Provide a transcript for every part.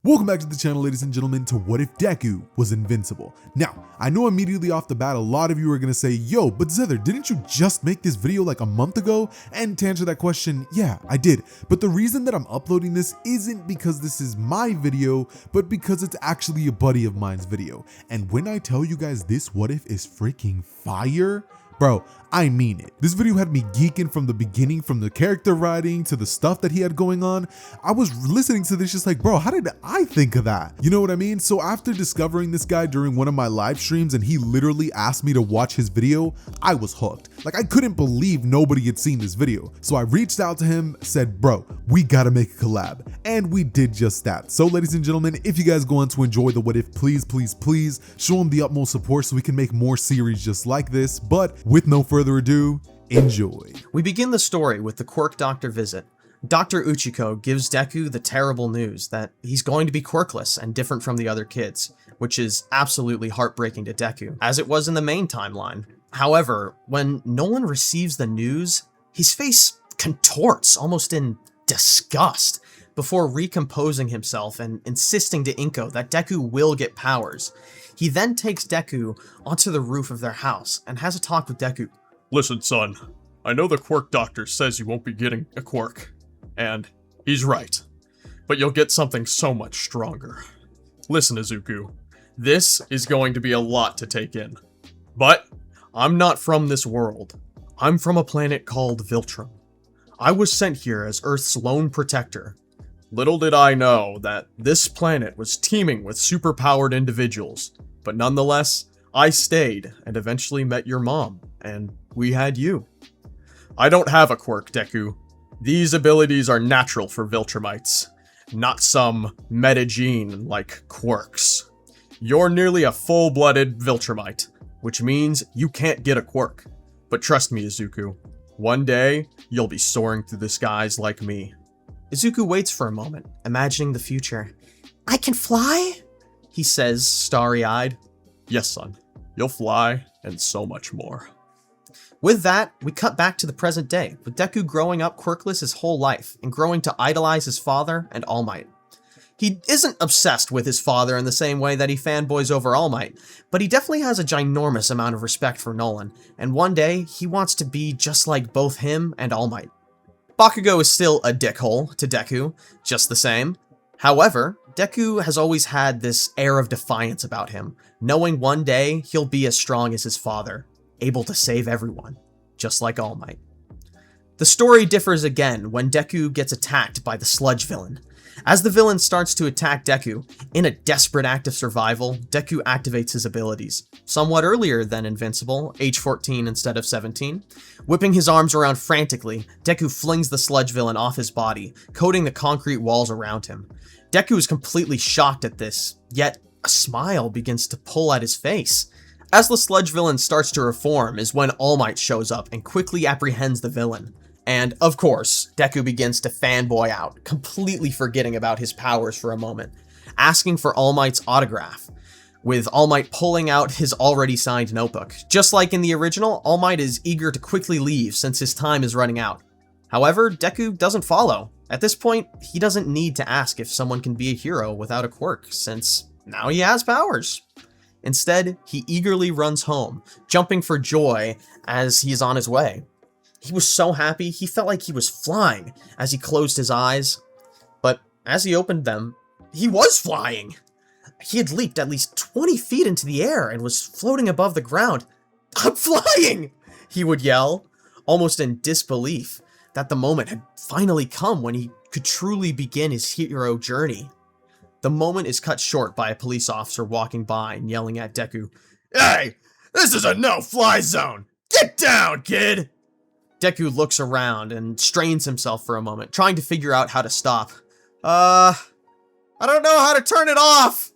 Welcome back to the channel, ladies and gentlemen, to What If Deku Was Invincible. Now, I know immediately off the bat a lot of you are going to say, yo, but Zither, didn't you just make this video like a month ago? And to answer that question, yeah, I did. But the reason that I'm uploading this isn't because this is my video, but because it's actually a buddy of mine's video. And when I tell you guys this What If is freaking fire, bro, I mean it. This video had me geeking from the beginning, from the character writing to the stuff that he had going on. I was listening to this just like, bro, how did I think of that? You know what I mean? So after discovering this guy during one of my live streams and he literally asked me to watch his video, I was hooked. Like, I couldn't believe nobody had seen this video. So I reached out to him, said, bro, we gotta make a collab. And we did just that. So ladies and gentlemen, if you guys go on to enjoy the What If, please show him the utmost support so we can make more series just like this. But with no further ado, enjoy. We begin the story with the Quirk Doctor visit. Dr. Uchiko gives Deku the terrible news that he's going to be quirkless and different from the other kids, which is absolutely heartbreaking to Deku, as it was in the main timeline. However, when Nolan receives the news, his face contorts almost in disgust before recomposing himself and insisting to Inko that Deku will get powers. He then takes Deku onto the roof of their house and has a talk with Deku. Listen, son, I know the Quirk Doctor says you won't be getting a quirk, and he's right, but you'll get something so much stronger. Listen, Izuku, this is going to be a lot to take in, but I'm not from this world. I'm from a planet called Viltrum. I was sent here as Earth's lone protector. Little did I know that this planet was teeming with superpowered individuals, but nonetheless, I stayed and eventually met your mom, and we had you. I don't have a quirk, Deku. These abilities are natural for Viltrumites, not some meta gene like quirks. You're nearly a full-blooded Viltrumite, which means you can't get a quirk. But trust me, Izuku, one day you'll be soaring through the skies like me. Izuku waits for a moment, imagining the future. I can fly? He says, starry-eyed. Yes, son. You'll fly, and so much more. With that, we cut back to the present day, with Deku growing up quirkless his whole life, and growing to idolize his father and All Might. He isn't obsessed with his father in the same way that he fanboys over All Might, but he definitely has a ginormous amount of respect for Nolan, and one day, he wants to be just like both him and All Might. Bakugo is still a dickhole to Deku, just the same. However, Deku has always had this air of defiance about him, knowing one day he'll be as strong as his father, able to save everyone, just like All Might. The story differs again when Deku gets attacked by the sludge villain. As the villain starts to attack Deku, in a desperate act of survival, Deku activates his abilities, somewhat earlier than Invincible, age 14 instead of 17. Whipping his arms around frantically, Deku flings the sludge villain off his body, coating the concrete walls around him. Deku is completely shocked at this, yet a smile begins to pull at his face. As the sludge villain starts to reform is when All Might shows up and quickly apprehends the villain. And, of course, Deku begins to fanboy out, completely forgetting about his powers for a moment, asking for All Might's autograph, with All Might pulling out his already signed notebook. Just like in the original, All Might is eager to quickly leave since his time is running out. However, Deku doesn't follow. At this point, he doesn't need to ask if someone can be a hero without a quirk, since now he has powers. Instead, he eagerly runs home, jumping for joy as he's on his way. He was so happy, he felt like he was flying as he closed his eyes. But as he opened them, he was flying! He had leaped at least 20 feet into the air and was floating above the ground. I'm flying! He would yell, almost in disbelief that the moment had finally come when he could truly begin his hero journey. The moment is cut short by a police officer walking by and yelling at Deku, "Hey, this is a no-fly zone! Get down, kid!" Deku looks around and strains himself for a moment, trying to figure out how to stop. I don't know how to turn it off!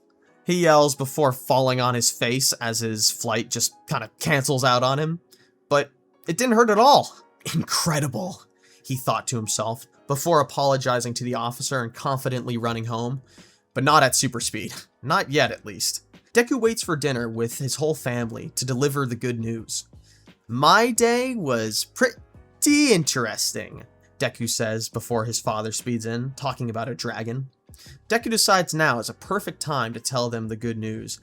He yells before falling on his face as his flight just kind of cancels out on him. But it didn't hurt at all. Incredible, he thought to himself, before apologizing to the officer and confidently running home. But not at super speed. Not yet, at least. Deku waits for dinner with his whole family to deliver the good news. My day was pretty interesting, Deku says before his father speeds in, talking about a dragon. Deku decides now is a perfect time to tell them the good news.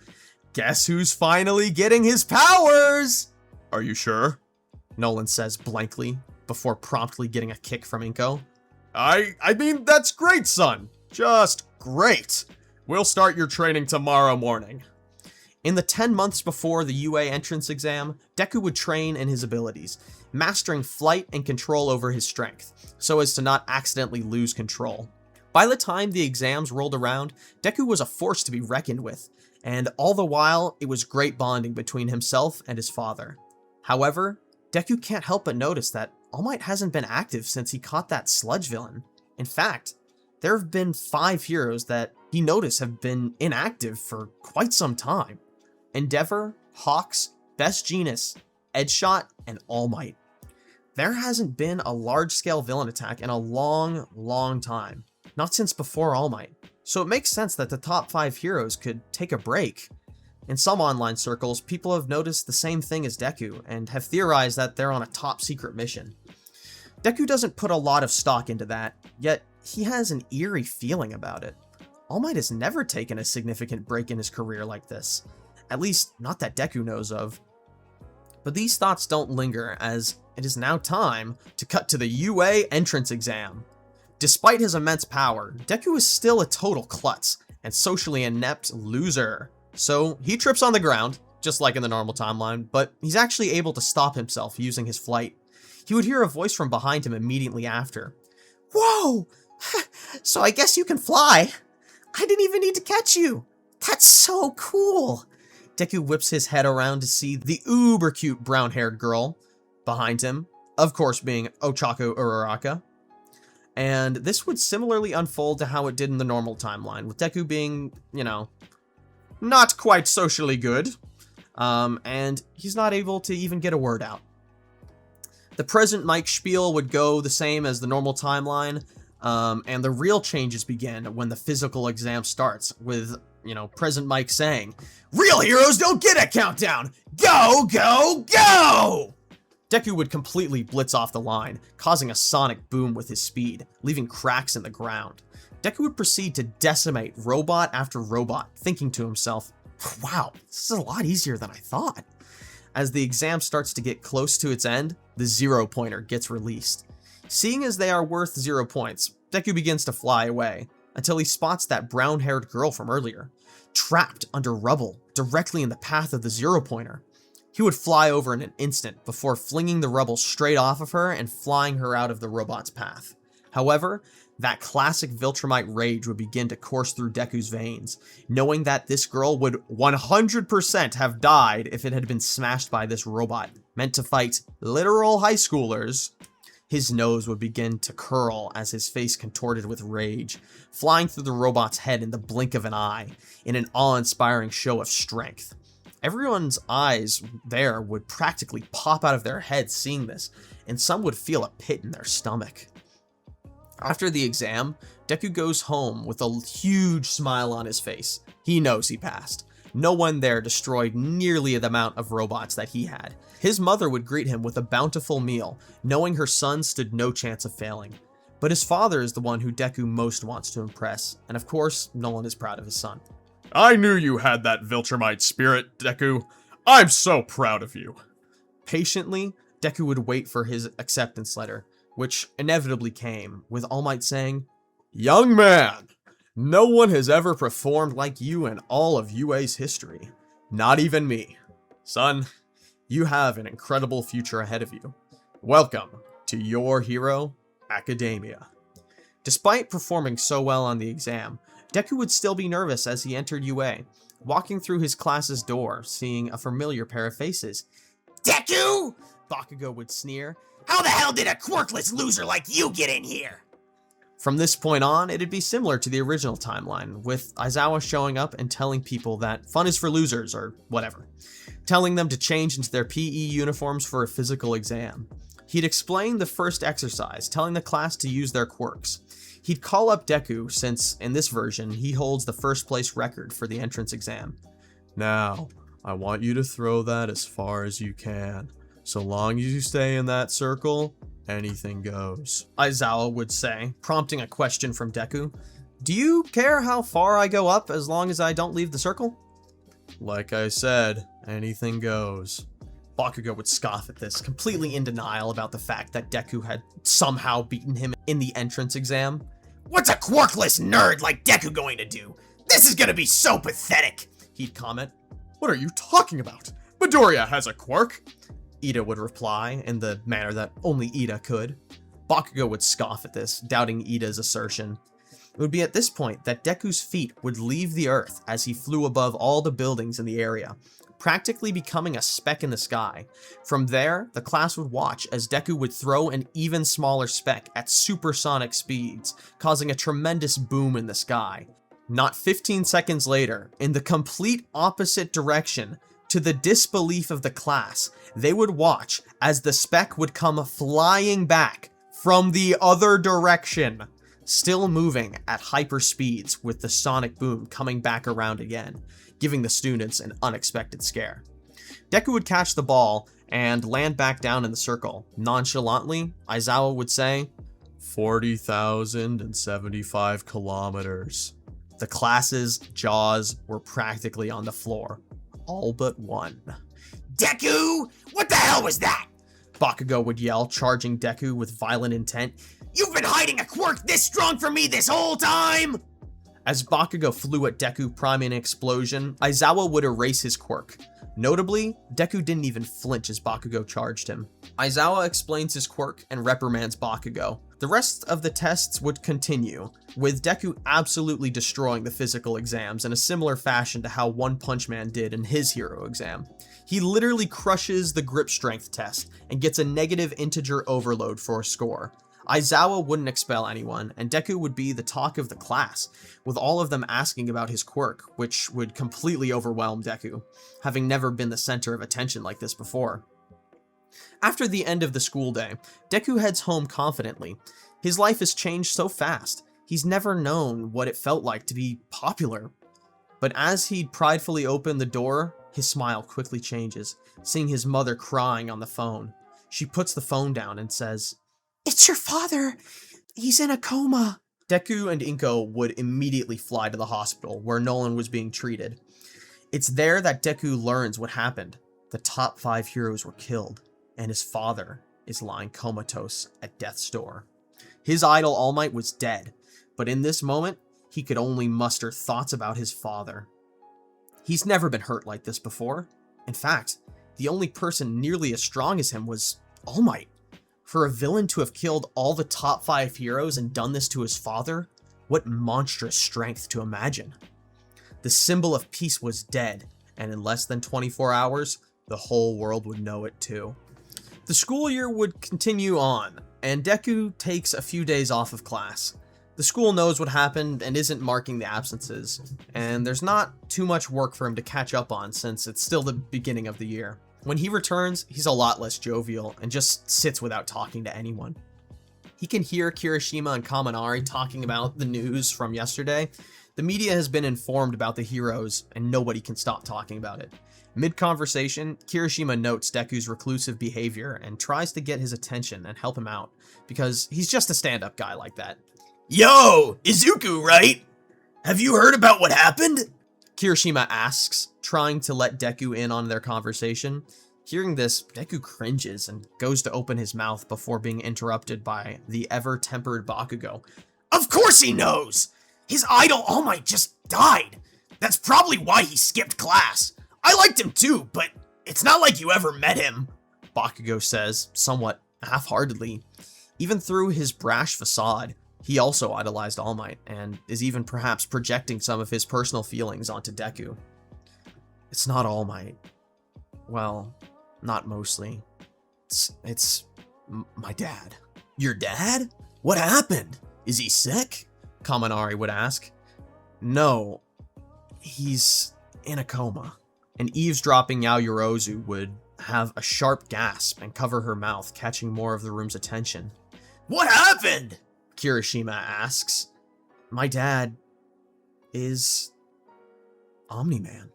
Guess who's finally getting his powers? Are you sure? Nolan says blankly, before promptly getting a kick from Inko. I mean, that's great, son. Just great. We'll start your training tomorrow morning. In the 10 months before the UA entrance exam, Deku would train in his abilities, mastering flight and control over his strength, so as to not accidentally lose control. By the time the exams rolled around, Deku was a force to be reckoned with, and all the while, it was great bonding between himself and his father. However, Deku can't help but notice that All Might hasn't been active since he caught that sludge villain. In fact, there have been 5 heroes that he noticed have been inactive for quite some time. Endeavor, Hawks, Best Jeanist, Edgeshot, and All Might. There hasn't been a large-scale villain attack in a long time. Not since before All Might. So it makes sense that the top 5 heroes could take a break. In some online circles, people have noticed the same thing as Deku, and have theorized that they're on a top secret mission. Deku doesn't put a lot of stock into that, yet he has an eerie feeling about it. All Might has never taken a significant break in his career like this. At least, not that Deku knows of. But these thoughts don't linger, as it is now time to cut to the UA entrance exam. Despite his immense power, Deku is still a total klutz, and socially inept loser. So he trips on the ground, just like in the normal timeline, but he's actually able to stop himself using his flight. He would hear a voice from behind him immediately after. Whoa! So I guess you can fly. I didn't even need to catch you. That's so cool. Deku whips his head around to see the uber cute brown-haired girl behind him, of course being Ochako Uraraka. And this would similarly unfold to how it did in the normal timeline, with Deku being, not quite socially good, and he's not able to even get a word out. The present Mike spiel would go the same as the normal timeline, and the real changes begin when the physical exam starts, with, present Mike saying, "Real heroes don't get a countdown! Go, go, go!" Deku would completely blitz off the line, causing a sonic boom with his speed, leaving cracks in the ground. Deku would proceed to decimate robot after robot, thinking to himself, wow, this is a lot easier than I thought. As the exam starts to get close to its end, the 0 pointer gets released. Seeing as they are worth 0 points, Deku begins to fly away, until he spots that brown-haired girl from earlier, trapped under rubble, directly in the path of the 0 pointer. He would fly over in an instant before flinging the rubble straight off of her and flying her out of the robot's path. However, that classic Viltrumite rage would begin to course through Deku's veins, knowing that this girl would 100% have died if it had been smashed by this robot, meant to fight literal high schoolers. His nose would begin to curl as his face contorted with rage, flying through the robot's head in the blink of an eye, in an awe-inspiring show of strength. Everyone's eyes there would practically pop out of their heads seeing this, and some would feel a pit in their stomach. After the exam, Deku goes home with a huge smile on his face. He knows he passed. No one there destroyed nearly the amount of robots that he had. His mother would greet him with a bountiful meal, knowing her son stood no chance of failing. But his father is the one who Deku most wants to impress, and of course, Nolan is proud of his son. I knew you had that Viltrumite spirit, Deku. I'm so proud of you. Patiently, Deku would wait for his acceptance letter, which inevitably came, with All Might saying, "Young man, no one has ever performed like you in all of UA's history. Not even me. Son, you have an incredible future ahead of you. Welcome to your hero, Academia." Despite performing so well on the exam, Deku would still be nervous as he entered UA, walking through his class's door, seeing a familiar pair of faces. "Deku!" Bakugo would sneer. "How the hell did a quirkless loser like you get in here?" From this point on, it'd be similar to the original timeline, with Aizawa showing up and telling people that fun is for losers, or whatever, telling them to change into their PE uniforms for a physical exam. He'd explain the first exercise, telling the class to use their quirks. He'd call up Deku, since in this version, he holds the first place record for the entrance exam. "Now, I want you to throw that as far as you can. So long as you stay in that circle, anything goes," Aizawa would say, prompting a question from Deku. Do you care how far I go up as long as I don't leave the circle? Like I said, anything goes. Bakugo would scoff at this, completely in denial about the fact that Deku had somehow beaten him in the entrance exam. What's a quirkless nerd like Deku going to do? This is gonna be so pathetic, He'd comment. What are you talking about? Midoriya has a quirk. Ida would reply in the manner that only Ida could. Bakugo would scoff at this, doubting Ida's assertion. It would be at this point that Deku's feet would leave the earth as he flew above all the buildings in the area, practically becoming a speck in the sky. From there, the class would watch as Deku would throw an even smaller speck at supersonic speeds, causing a tremendous boom in the sky. Not 15 seconds later, in the complete opposite direction, to the disbelief of the class, they would watch as the speck would come flying back from the other direction, still moving at hyper speeds with the sonic boom coming back around again, giving the students an unexpected scare. Deku would catch the ball and land back down in the circle. Nonchalantly, Aizawa would say, 40,075 kilometers. The class's jaws were practically on the floor. All but one. Deku, what the hell was that? Bakugo would yell, charging Deku with violent intent. You've been hiding a quirk this strong from me this whole time! As Bakugo flew at Deku, priming an explosion, Aizawa would erase his quirk. Notably, Deku didn't even flinch as Bakugo charged him. Aizawa explains his quirk and reprimands Bakugo. The rest of the tests would continue, with Deku absolutely destroying the physical exams in a similar fashion to how One Punch Man did in his hero exam. He literally crushes the grip strength test and gets a negative integer overload for a score. Aizawa wouldn't expel anyone, and Deku would be the talk of the class, with all of them asking about his quirk, which would completely overwhelm Deku, having never been the center of attention like this before. After the end of the school day, Deku heads home confidently. His life has changed so fast, he's never known what it felt like to be popular. But as he'd pridefully open the door, his smile quickly changes, seeing his mother crying on the phone. She puts the phone down and says, It's your father. He's in a coma. Deku and Inko would immediately fly to the hospital where Nolan was being treated. It's there that Deku learns what happened. The top 5 heroes were killed, and his father is lying comatose at death's door. His idol All Might was dead, but in this moment, he could only muster thoughts about his father. He's never been hurt like this before. In fact, the only person nearly as strong as him was All Might. For a villain to have killed all the top 5 heroes and done this to his father, what monstrous strength to imagine. The symbol of peace was dead, and in less than 24 hours, the whole world would know it too. The school year would continue on, and Deku takes a few days off of class. The school knows what happened and isn't marking the absences, and there's not too much work for him to catch up on since it's still the beginning of the year. When he returns, he's a lot less jovial and just sits without talking to anyone. He can hear Kirishima and Kaminari talking about the news from yesterday. The media has been informed about the heroes, and nobody can stop talking about it. Mid-conversation, Kirishima notes Deku's reclusive behavior and tries to get his attention and help him out, because he's just a stand-up guy like that. Yo, Izuku, right? Have you heard about what happened? Kirishima asks, trying to let Deku in on their conversation. Hearing this, Deku cringes and goes to open his mouth before being interrupted by the ever-tempered Bakugo. Of course he knows! His idol All Might just died. That's probably why he skipped class. I liked him too, but it's not like you ever met him, Bakugo says, somewhat half-heartedly. Even through his brash facade, he also idolized All Might, and is even perhaps projecting some of his personal feelings onto Deku. It's not All Might. Well, not mostly. It's my dad. Your dad? What happened? Is he sick? Kaminari would ask. No, he's in a coma. An eavesdropping Yaoyorozu would have a sharp gasp and cover her mouth, catching more of the room's attention. What happened? Kirishima asks. My dad is Omni-Man.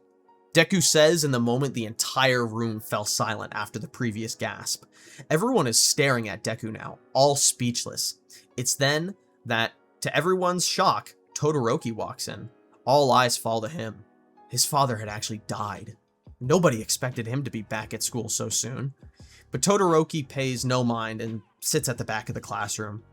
Deku says in the moment the entire room fell silent after the previous gasp. Everyone is staring at Deku now, all speechless. It's then that, to everyone's shock, Todoroki walks in. All eyes fall to him. His father had actually died. Nobody expected him to be back at school so soon. But Todoroki pays no mind and sits at the back of the classroom.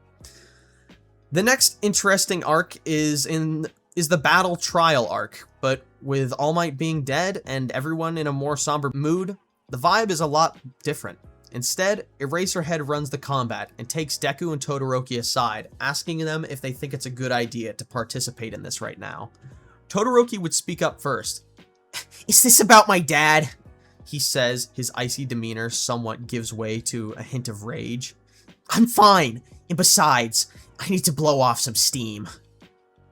The next interesting arc is the battle trial arc, but with All Might being dead and everyone in a more somber mood, the vibe is a lot different. Instead, Eraserhead runs the combat and takes Deku and Todoroki aside, asking them if they think it's a good idea to participate in this right now. Todoroki would speak up first. Is this about my dad? He says, his icy demeanor somewhat gives way to a hint of rage. I'm fine, and besides, I need to blow off some steam.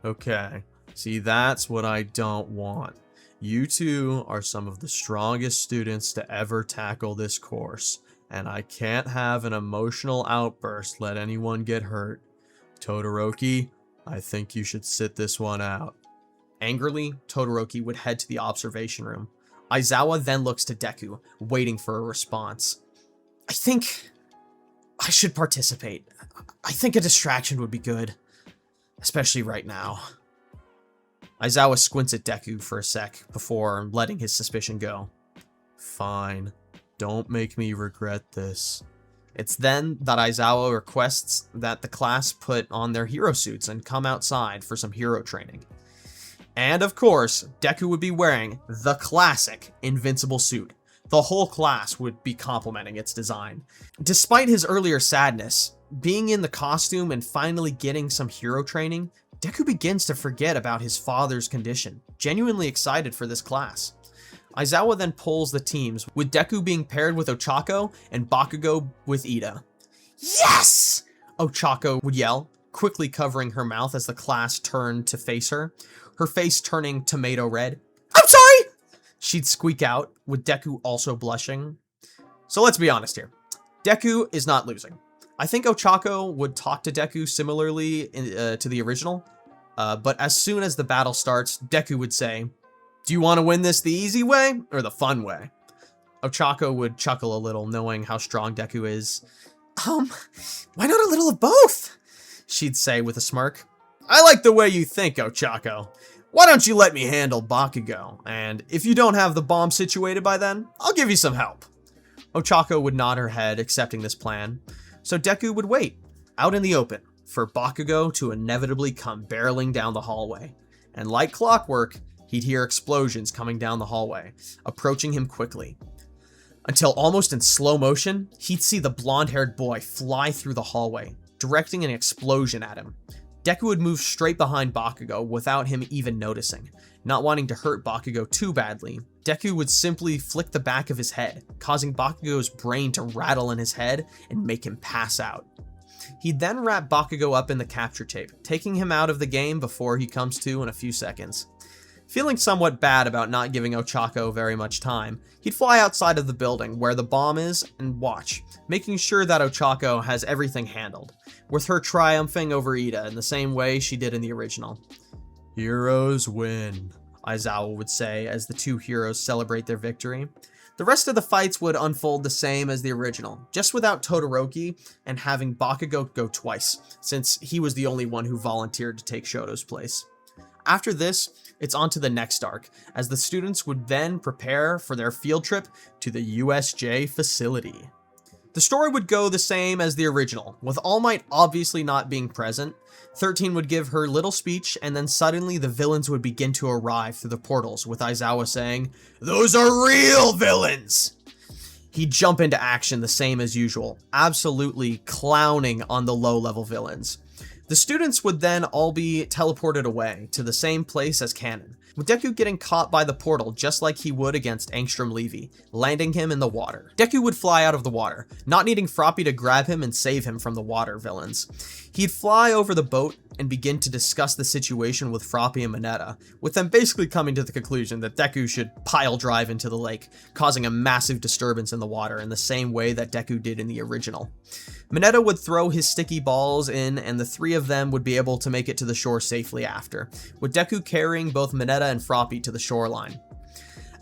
Okay, see, that's what I don't want. You two are some of the strongest students to ever tackle this course, and I can't have an emotional outburst let anyone get hurt. Todoroki, I think you should sit this one out. Angrily, Todoroki would head to the observation room. Aizawa then looks to Deku, waiting for a response. I think I should participate. I think a distraction would be good, especially right now. Aizawa squints at Deku for a sec before letting his suspicion go. Fine. Don't make me regret this. It's then that Aizawa requests that the class put on their hero suits and come outside for some hero training. And of course, Deku would be wearing the classic Invincible suit. The whole class would be complimenting its design. Despite his earlier sadness, being in the costume and finally getting some hero training, Deku begins to forget about his father's condition, genuinely excited for this class. Aizawa then pulls the teams, with Deku being paired with Ochako and Bakugo with Ida. Yes! Ochako would yell, quickly covering her mouth as the class turned to face her, her face turning tomato red. I'm sorry! She'd squeak out, with Deku also blushing. So let's be honest here. Deku is not losing. I think Ochako would talk to Deku similarly to the original, but as soon as the battle starts, Deku would say, "Do you want to win this the easy way or the fun way?" Ochako would chuckle a little, knowing how strong Deku is. Why not a little of both? She'd say with a smirk. I like the way you think, Ochako. Why don't you let me handle Bakugo? And if you don't have the bomb situated by then, I'll give you some help. Ochako would nod her head, accepting this plan. So Deku would wait, out in the open, for Bakugo to inevitably come barreling down the hallway. And like clockwork, he'd hear explosions coming down the hallway, approaching him quickly. Until almost in slow motion, he'd see the blonde-haired boy fly through the hallway, directing an explosion at him. Deku would move straight behind Bakugo without him even noticing. Not wanting to hurt Bakugo too badly, Deku would simply flick the back of his head, causing Bakugo's brain to rattle in his head and make him pass out. He'd then wrap Bakugo up in the capture tape, taking him out of the game before he comes to in a few seconds. Feeling somewhat bad about not giving Ochako very much time, he'd fly outside of the building where the bomb is and watch, making sure that Ochako has everything handled, with her triumphing over Ida in the same way she did in the original. Heroes win, Aizawa would say as the two heroes celebrate their victory. The rest of the fights would unfold the same as the original, just without Todoroki and having Bakugo go twice, since he was the only one who volunteered to take Shoto's place. After this, it's on to the next arc, as the students would then prepare for their field trip to the USJ facility. The story would go the same as the original, with All Might obviously not being present. 13 would give her little speech, and then suddenly the villains would begin to arrive through the portals, with Aizawa saying, "Those are real villains!" He'd jump into action the same as usual, absolutely clowning on the low-level villains. The students would then all be teleported away to the same place as canon, with Deku getting caught by the portal just like he would against Angstrom Levy, landing him in the water. Deku would fly out of the water, not needing Froppy to grab him and save him from the water villains. He'd fly over the boat and begin to discuss the situation with Froppy and Mineta, with them basically coming to the conclusion that Deku should pile drive into the lake, causing a massive disturbance in the water in the same way that Deku did in the original. Mineta would throw his sticky balls in, and the three of them would be able to make it to the shore safely after, with Deku carrying both Mineta and Froppy to the shoreline.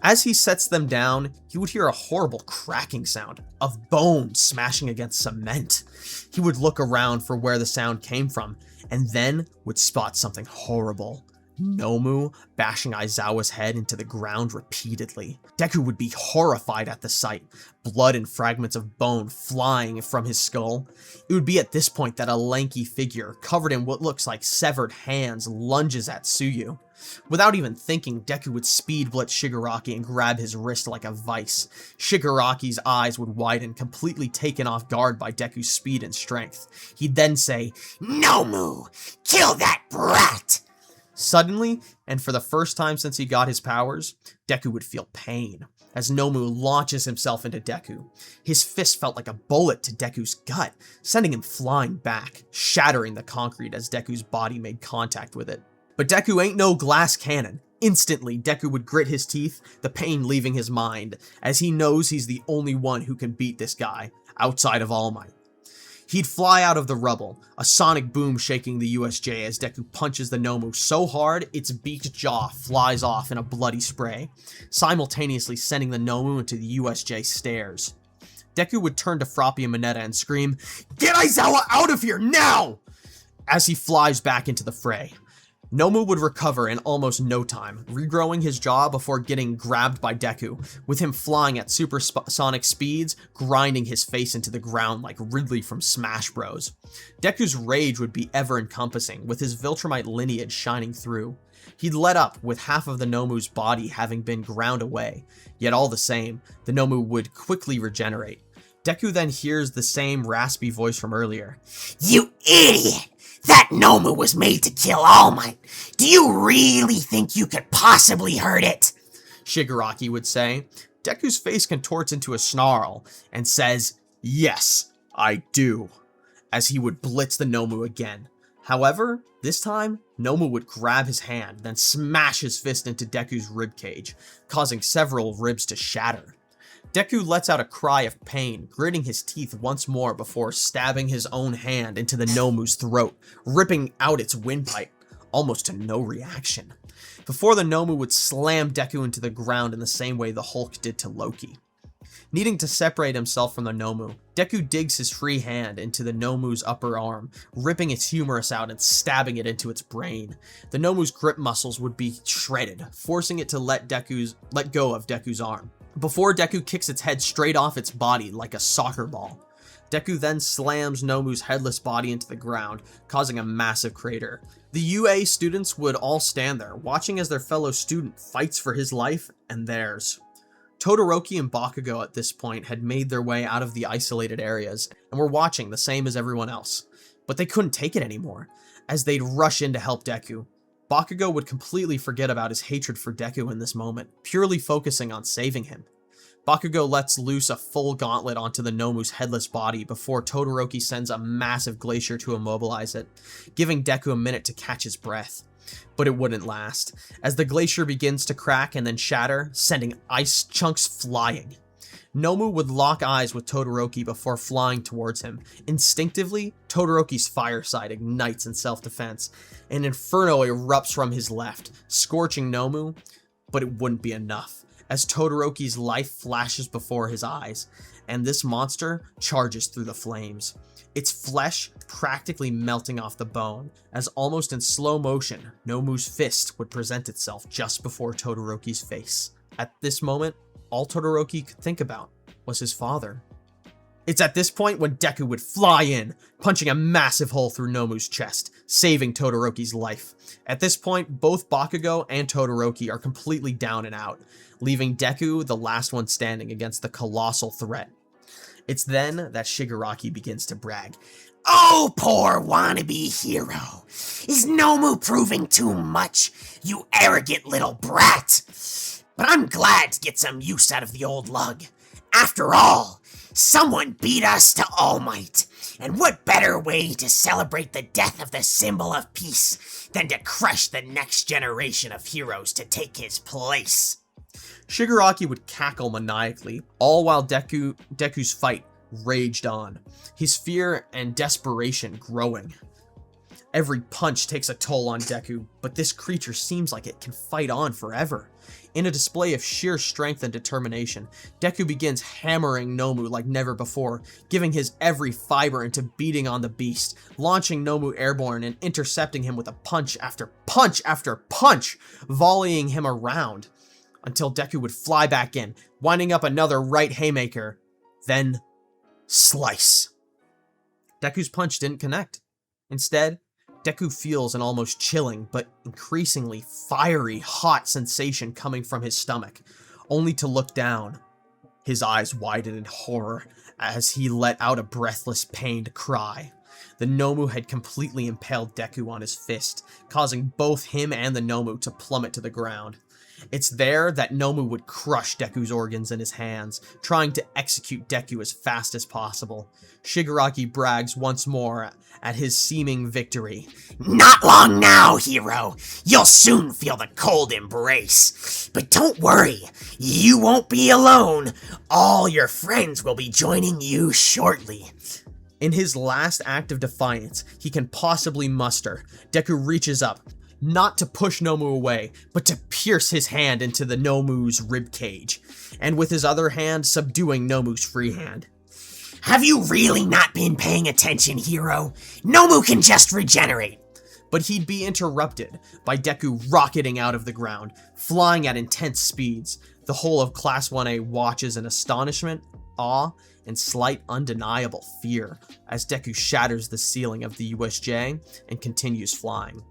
As he sets them down, he would hear a horrible cracking sound of bone smashing against cement. He would look around for where the sound came from, and then would spot something horrible. Nomu bashing Aizawa's head into the ground repeatedly. Deku would be horrified at the sight, blood and fragments of bone flying from his skull. It would be at this point that a lanky figure, covered in what looks like severed hands, lunges at Tsuyu. Without even thinking, Deku would speed blitz Shigaraki and grab his wrist like a vice. Shigaraki's eyes would widen, completely taken off guard by Deku's speed and strength. He'd then say, Nomu, kill that brat! Suddenly, and for the first time since he got his powers, Deku would feel pain as Nomu launches himself into Deku. His fist felt like a bullet to Deku's gut, sending him flying back, shattering the concrete as Deku's body made contact with it. But Deku ain't no glass cannon. Instantly, Deku would grit his teeth, the pain leaving his mind, as he knows he's the only one who can beat this guy, outside of All Might. He'd fly out of the rubble, a sonic boom shaking the USJ as Deku punches the Nomu so hard its beaked jaw flies off in a bloody spray, simultaneously sending the Nomu into the USJ stairs. Deku would turn to Froppy and Mineta and scream, "Get Aizawa out of here now!" as he flies back into the fray. Nomu would recover in almost no time, regrowing his jaw before getting grabbed by Deku, with him flying at supersonic speeds, grinding his face into the ground like Ridley from Smash Bros. Deku's rage would be ever-encompassing, with his Viltrumite lineage shining through. He'd let up, with half of the Nomu's body having been ground away, yet all the same, the Nomu would quickly regenerate. Deku then hears the same raspy voice from earlier. You idiot! That Nomu was made to kill All Might. Do you really think you could possibly hurt it? Shigaraki would say. Deku's face contorts into a snarl and says, "Yes, I do," as he would blitz the Nomu again. However, this time, Nomu would grab his hand, then smash his fist into Deku's ribcage, causing several ribs to shatter. Deku lets out a cry of pain, gritting his teeth once more before stabbing his own hand into the Nomu's throat, ripping out its windpipe, almost to no reaction, before the Nomu would slam Deku into the ground in the same way the Hulk did to Loki. Needing to separate himself from the Nomu, Deku digs his free hand into the Nomu's upper arm, ripping its humerus out and stabbing it into its brain. The Nomu's grip muscles would be shredded, forcing it to let go of Deku's arm, before Deku kicks its head straight off its body like a soccer ball. Deku then slams Nomu's headless body into the ground, causing a massive crater. The UA students would all stand there, watching as their fellow student fights for his life and theirs. Todoroki and Bakugo at this point had made their way out of the isolated areas, and were watching the same as everyone else. But they couldn't take it anymore, as they'd rush in to help Deku. Bakugo would completely forget about his hatred for Deku in this moment, purely focusing on saving him. Bakugo lets loose a full gauntlet onto the Nomu's headless body before Todoroki sends a massive glacier to immobilize it, giving Deku a minute to catch his breath. But it wouldn't last, as the glacier begins to crack and then shatter, sending ice chunks flying. Nomu would lock eyes with Todoroki before flying towards him. Instinctively, Todoroki's fire side ignites in self-defense. An inferno erupts from his left, scorching Nomu, but it wouldn't be enough, as Todoroki's life flashes before his eyes, and this monster charges through the flames. Its flesh practically melting off the bone, as almost in slow motion, Nomu's fist would present itself just before Todoroki's face. At this moment, all Todoroki could think about was his father. It's at this point when Deku would fly in, punching a massive hole through Nomu's chest, saving Todoroki's life. At this point, both Bakugo and Todoroki are completely down and out, leaving Deku the last one standing against the colossal threat. It's then that Shigaraki begins to brag. Oh, poor wannabe hero. Is Nomu proving too much, you arrogant little brat? But I'm glad to get some use out of the old lug. After all, someone beat us to All Might, and what better way to celebrate the death of the symbol of peace than to crush the next generation of heroes to take his place? Shigaraki would cackle maniacally, all while Deku's fight raged on, his fear and desperation growing. Every punch takes a toll on Deku, but this creature seems like it can fight on forever. In a display of sheer strength and determination, Deku begins hammering Nomu like never before, giving his every fiber into beating on the beast, launching Nomu airborne and intercepting him with a punch after punch after punch, volleying him around, until Deku would fly back in, winding up another right haymaker, then slice. Deku's punch didn't connect. Instead, Deku feels an almost chilling, but increasingly fiery, hot sensation coming from his stomach, only to look down. His eyes widen in horror as he let out a breathless, pained cry. The Nomu had completely impaled Deku on his fist, causing both him and the Nomu to plummet to the ground. It's there that Nomu would crush Deku's organs in his hands, trying to execute Deku as fast as possible. Shigaraki brags once more at his seeming victory. Not long now, hero. You'll soon feel the cold embrace. But don't worry, you won't be alone. All your friends will be joining you shortly. In his last act of defiance he can possibly muster, Deku reaches up, not to push Nomu away, but to pierce his hand into the Nomu's ribcage, and with his other hand subduing Nomu's free hand. Have you really not been paying attention, hero? Nomu can just regenerate. But he'd be interrupted by Deku rocketing out of the ground, flying at intense speeds. The whole of Class 1A watches in astonishment, awe, and slight undeniable fear as Deku shatters the ceiling of the USJ and continues flying.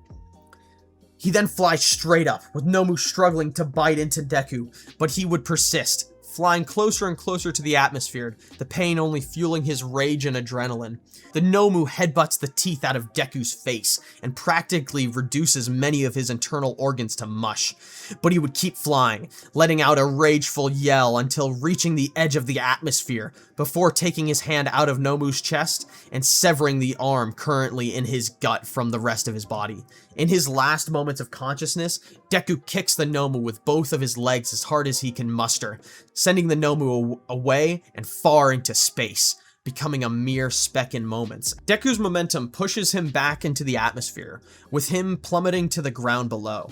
He then flies straight up, with Nomu struggling to bite into Deku, but he would persist, flying closer and closer to the atmosphere, the pain only fueling his rage and adrenaline. The Nomu headbutts the teeth out of Deku's face and practically reduces many of his internal organs to mush. But he would keep flying, letting out a rageful yell until reaching the edge of the atmosphere, before taking his hand out of Nomu's chest and severing the arm currently in his gut from the rest of his body. In his last moments of consciousness, Deku kicks the Nomu with both of his legs as hard as he can muster, sending the Nomu away and far into space, becoming a mere speck in moments. Deku's momentum pushes him back into the atmosphere, with him plummeting to the ground below.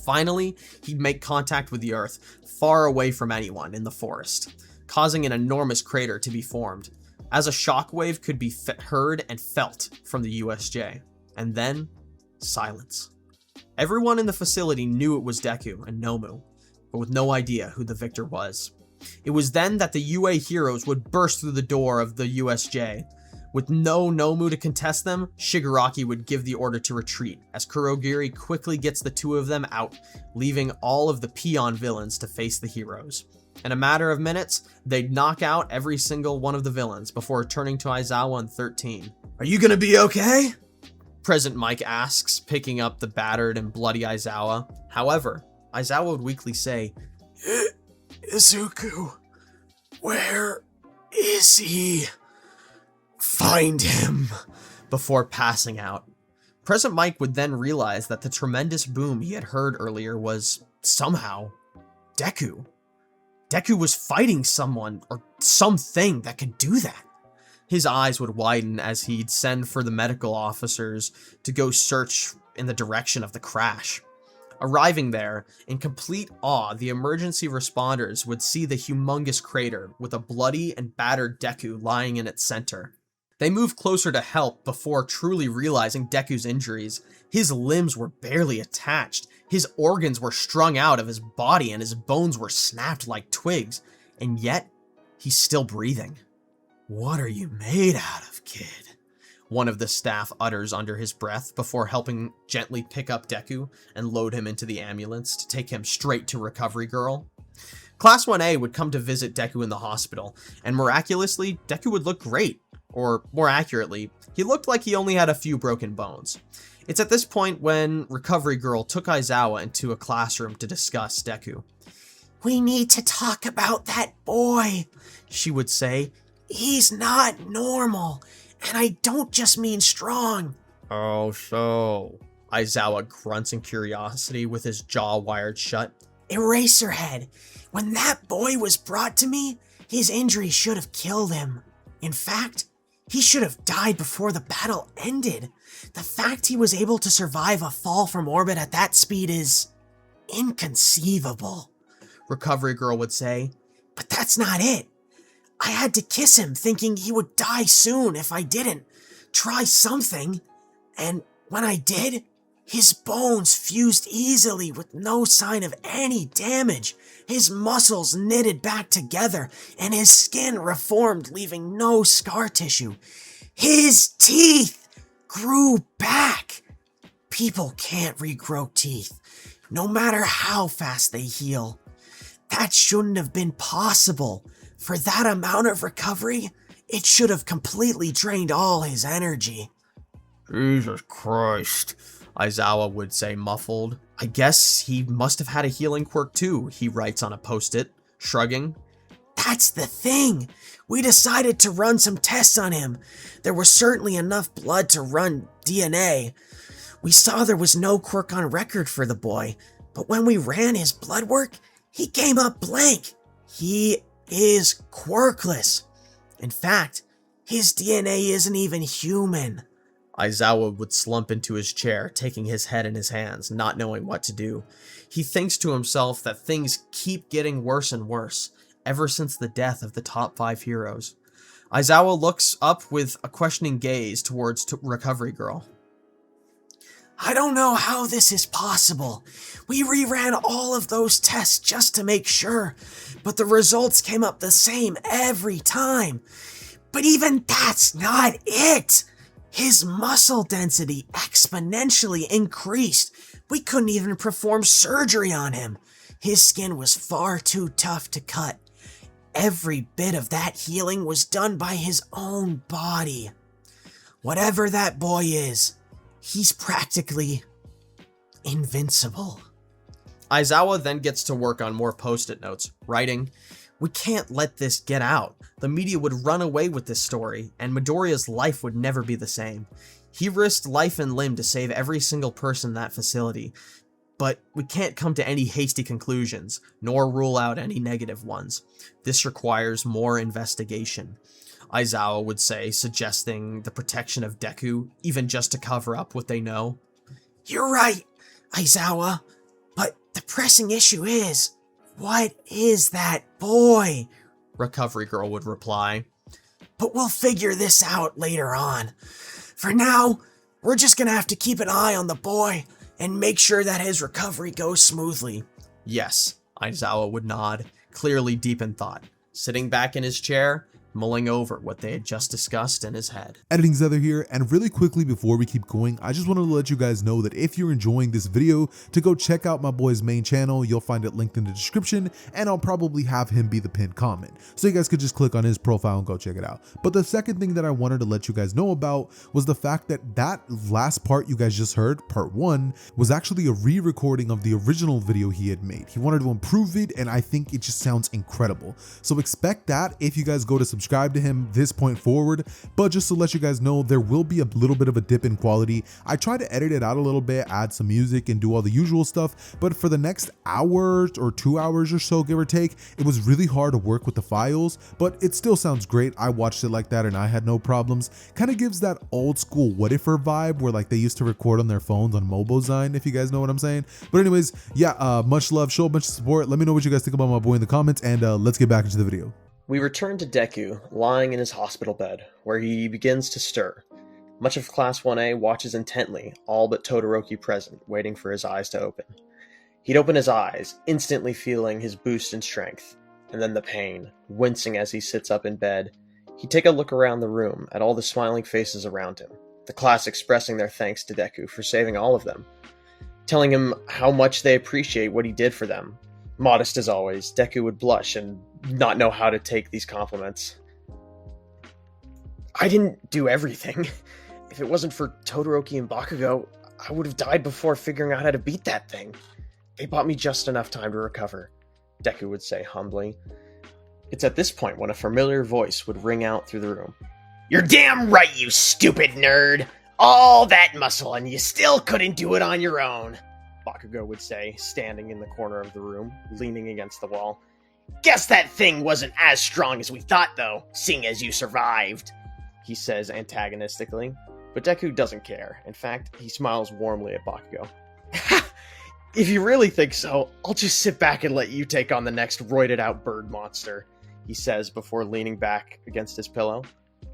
Finally, he'd make contact with the earth, far away from anyone in the forest, causing an enormous crater to be formed, as a shockwave could be heard and felt from the USJ. And then, silence. Everyone in the facility knew it was Deku and Nomu, but with no idea who the victor was. It was then that the UA heroes would burst through the door of the USJ. With no Nomu to contest them, Shigaraki would give the order to retreat, as Kurogiri quickly gets the two of them out, leaving all of the peon villains to face the heroes. In a matter of minutes, they'd knock out every single one of the villains before turning to Aizawa and 13. "Are you gonna be okay?" President Mike asks, picking up the battered and bloody Aizawa. However, Aizawa would weakly say, Izuku, where is he? Find him. Before passing out. President Mike would then realize that the tremendous boom he had heard earlier was, somehow, Deku. Deku was fighting someone or something that could do that. His eyes would widen as he'd send for the medical officers to go search in the direction of the crash. Arriving there, in complete awe, the emergency responders would see the humongous crater with a bloody and battered Deku lying in its center. They moved closer to help before truly realizing Deku's injuries. His limbs were barely attached, his organs were strung out of his body, and his bones were snapped like twigs, and yet, he's still breathing. "What are you made out of, kid?" one of the staff utters under his breath before helping gently pick up Deku and load him into the ambulance to take him straight to Recovery Girl. Class 1A would come to visit Deku in the hospital, and miraculously, Deku would look great. Or, more accurately, he looked like he only had a few broken bones. It's at this point when Recovery Girl took Aizawa into a classroom to discuss Deku. "We need to talk about that boy," she would say. "He's not normal, and I don't just mean strong." "Oh, so?" Aizawa grunts in curiosity with his jaw wired shut. "Eraserhead, when that boy was brought to me, his injury should have killed him. In fact, He should have died before the battle ended. The fact he was able to survive a fall from orbit at that speed is inconceivable, Recovery Girl would say. But that's not it. I had to kiss him thinking he would die soon if I didn't try something. And when I did, his bones fused easily with no sign of any damage. His muscles knitted back together and his skin reformed, leaving no scar tissue. His teeth grew back. People can't regrow teeth, no matter how fast they heal. That shouldn't have been possible. For that amount of recovery, it should have completely drained all his energy. Jesus Christ, Aizawa would say, muffled. I guess he must have had a healing quirk too, he writes on a post-it, shrugging. That's the thing. We decided to run some tests on him. There was certainly enough blood to run DNA. We saw there was no quirk on record for the boy, but when we ran his blood work, he came up blank. He is quirkless. In fact, his DNA isn't even human. Aizawa would slump into his chair, taking his head in his hands, not knowing what to do. He thinks to himself that things keep getting worse and worse, ever since the death of the top 5 heroes. Aizawa looks up with a questioning gaze towards Recovery Girl. I don't know how this is possible. We reran all of those tests just to make sure, but the results came up the same every time. But even that's not it. His muscle density exponentially increased. We couldn't even perform surgery on him. His skin was far too tough to cut. Every bit of that healing was done by his own body. Whatever that boy is, he's practically invincible. Aizawa then gets to work on more post-it notes, writing, "We can't let this get out. The media would run away with this story, and Midoriya's life would never be the same. He risked life and limb to save every single person in that facility, but we can't come to any hasty conclusions, nor rule out any negative ones. This requires more investigation," Aizawa would say, suggesting the protection of Deku, even just to cover up what they know. You're right, Aizawa, but the pressing issue is, what is that boy? Recovery Girl would reply. But we'll figure this out later on. For now, we're just gonna have to keep an eye on the boy and make sure that his recovery goes smoothly. Yes, Aizawa would nod, clearly deep in thought, sitting back in his chair, mulling over what they had just discussed in his head. Editing Zether here, and really quickly before we keep going, I just wanted to let you guys know that if you're enjoying this video, to go check out my boy's main channel. You'll find it linked in the description, and I'll probably have him be the pinned comment, so you guys could just click on his profile and go check it out. But the second thing that I wanted to let you guys know about was the fact that that last part you guys just heard, part 1, was actually a re-recording of the original video he had made. He wanted to improve it, and I think it just sounds incredible. So expect that if you guys go to subscribe to him this point forward. But just to let you guys know, there will be a little bit of a dip in quality. I try to edit it out a little bit, add some music and do all the usual stuff, but for the next hour or 2 hours or so, give or take, it was really hard to work with the files, but it still sounds great. I watched it like that and I had no problems. Kind of gives that old school What Ifer vibe where like they used to record on their phones on Mobozyne, if you guys know what I'm saying. But anyways, yeah, much love, show a bunch of support. Let me know what you guys think about my boy in the comments, and let's get back into the video. We return to Deku, lying in his hospital bed, where he begins to stir. Much of Class 1A watches intently, all but Todoroki present, waiting for his eyes to open. He'd open his eyes, instantly feeling his boost in strength, and then the pain, wincing as he sits up in bed. He'd take a look around the room at all the smiling faces around him, the class expressing their thanks to Deku for saving all of them, telling him how much they appreciate what he did for them. Modest as always, Deku would blush and not know how to take these compliments. I didn't do everything. If it wasn't for Todoroki and Bakugo, I would have died before figuring out how to beat that thing. They bought me just enough time to recover, Deku would say humbly. It's at this point when a familiar voice would ring out through the room. You're damn right, you stupid nerd! All that muscle and you still couldn't do it on your own, Bakugo would say, standing in the corner of the room, leaning against the wall. Guess that thing wasn't as strong as we thought, though, seeing as you survived. he says antagonistically. But Deku doesn't care. In fact, he smiles warmly at Bakugo. If you really think so, I'll just sit back and let you take on the next roided-out bird monster, he says before leaning back against his pillow.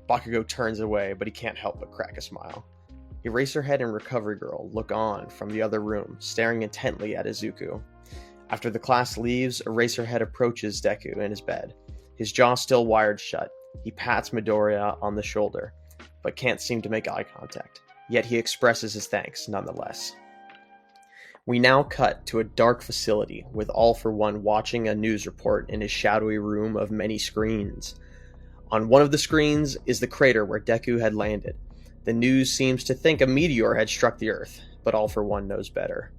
Bakugo turns away, but he can't help but crack a smile. Eraserhead and Recovery Girl look on from the other room, staring intently at Izuku. After the class leaves, Eraserhead approaches Deku in his bed. His jaw still wired shut. He pats Midoriya on the shoulder, but can't seem to make eye contact. Yet he expresses his thanks nonetheless. We now cut to a dark facility, with All For One watching a news report in his shadowy room of many screens. On one of the screens is the crater where Deku had landed. The news seems to think a meteor had struck the Earth, but All For One knows better.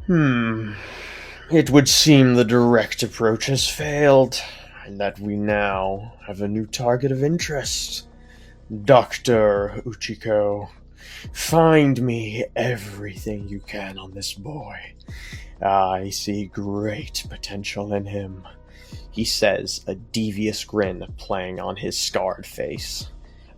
It would seem the direct approach has failed, and that we now have a new target of interest. Dr. Uchiko, find me everything you can on this boy. I see great potential in him, he says, a devious grin playing on his scarred face.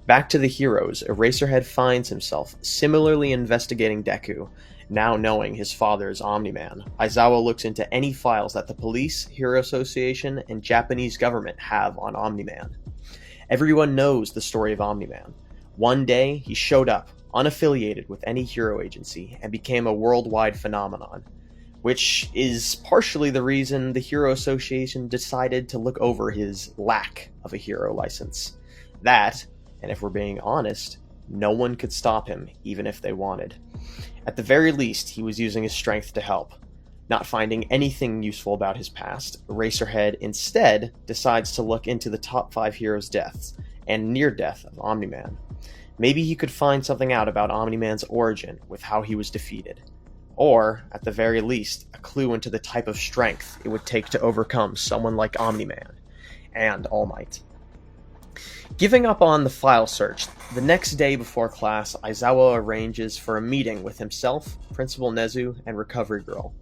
Back to the heroes, Eraserhead finds himself similarly investigating Deku. Now knowing his father is Omni-Man, Aizawa looks into any files that the police, Hero Association, and Japanese government have on Omni-Man. Everyone knows the story of Omni-Man. One day, he showed up, unaffiliated with any hero agency, and became a worldwide phenomenon, which is partially the reason the Hero Association decided to look over his lack of a hero license. That, and if we're being honest, no one could stop him, even if they wanted. At the very least, he was using his strength to help. Not finding anything useful about his past, Eraserhead instead decides to look into the top 5 heroes' deaths, and near-death of Omni-Man. Maybe he could find something out about Omni-Man's origin with how he was defeated. Or, at the very least, a clue into the type of strength it would take to overcome someone like Omni-Man and All Might. Giving up on the file search, the next day before class, Aizawa arranges for a meeting with himself, Principal Nezu, and Recovery Girl.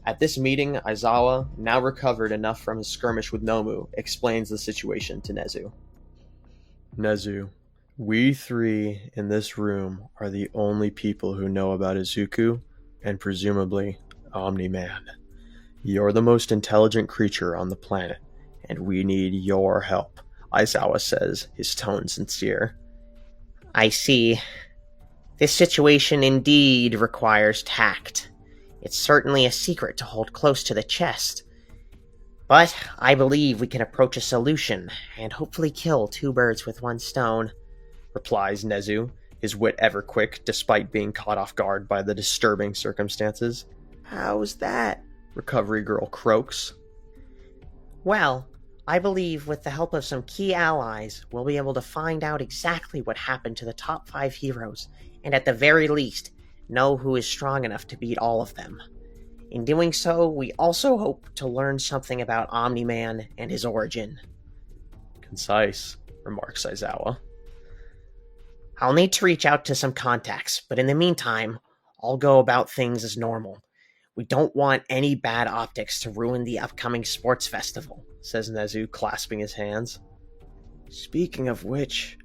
At this meeting, Aizawa, now recovered enough from his skirmish with Nomu, explains the situation to Nezu. Nezu, we 3 in this room are the only people who know about Izuku, and presumably Omni-Man. You're the most intelligent creature on the planet, and we need your help, Aizawa says, his tone sincere. I see. This situation indeed requires tact. It's certainly a secret to hold close to the chest. But I believe we can approach a solution, and hopefully kill 2 birds with 1 stone, replies Nezu, his wit ever quick despite being caught off guard by the disturbing circumstances. How's that? Recovery Girl croaks. Well, I believe with the help of some key allies, we'll be able to find out exactly what happened to the top 5 heroes, and at the very least, know who is strong enough to beat all of them. In doing so, we also hope to learn something about Omni-Man and his origin. Concise, remarks Aizawa. I'll need to reach out to some contacts, but in the meantime, I'll go about things as normal. We don't want any bad optics to ruin the upcoming sports festival, says Nezu, clasping his hands. Speaking of which,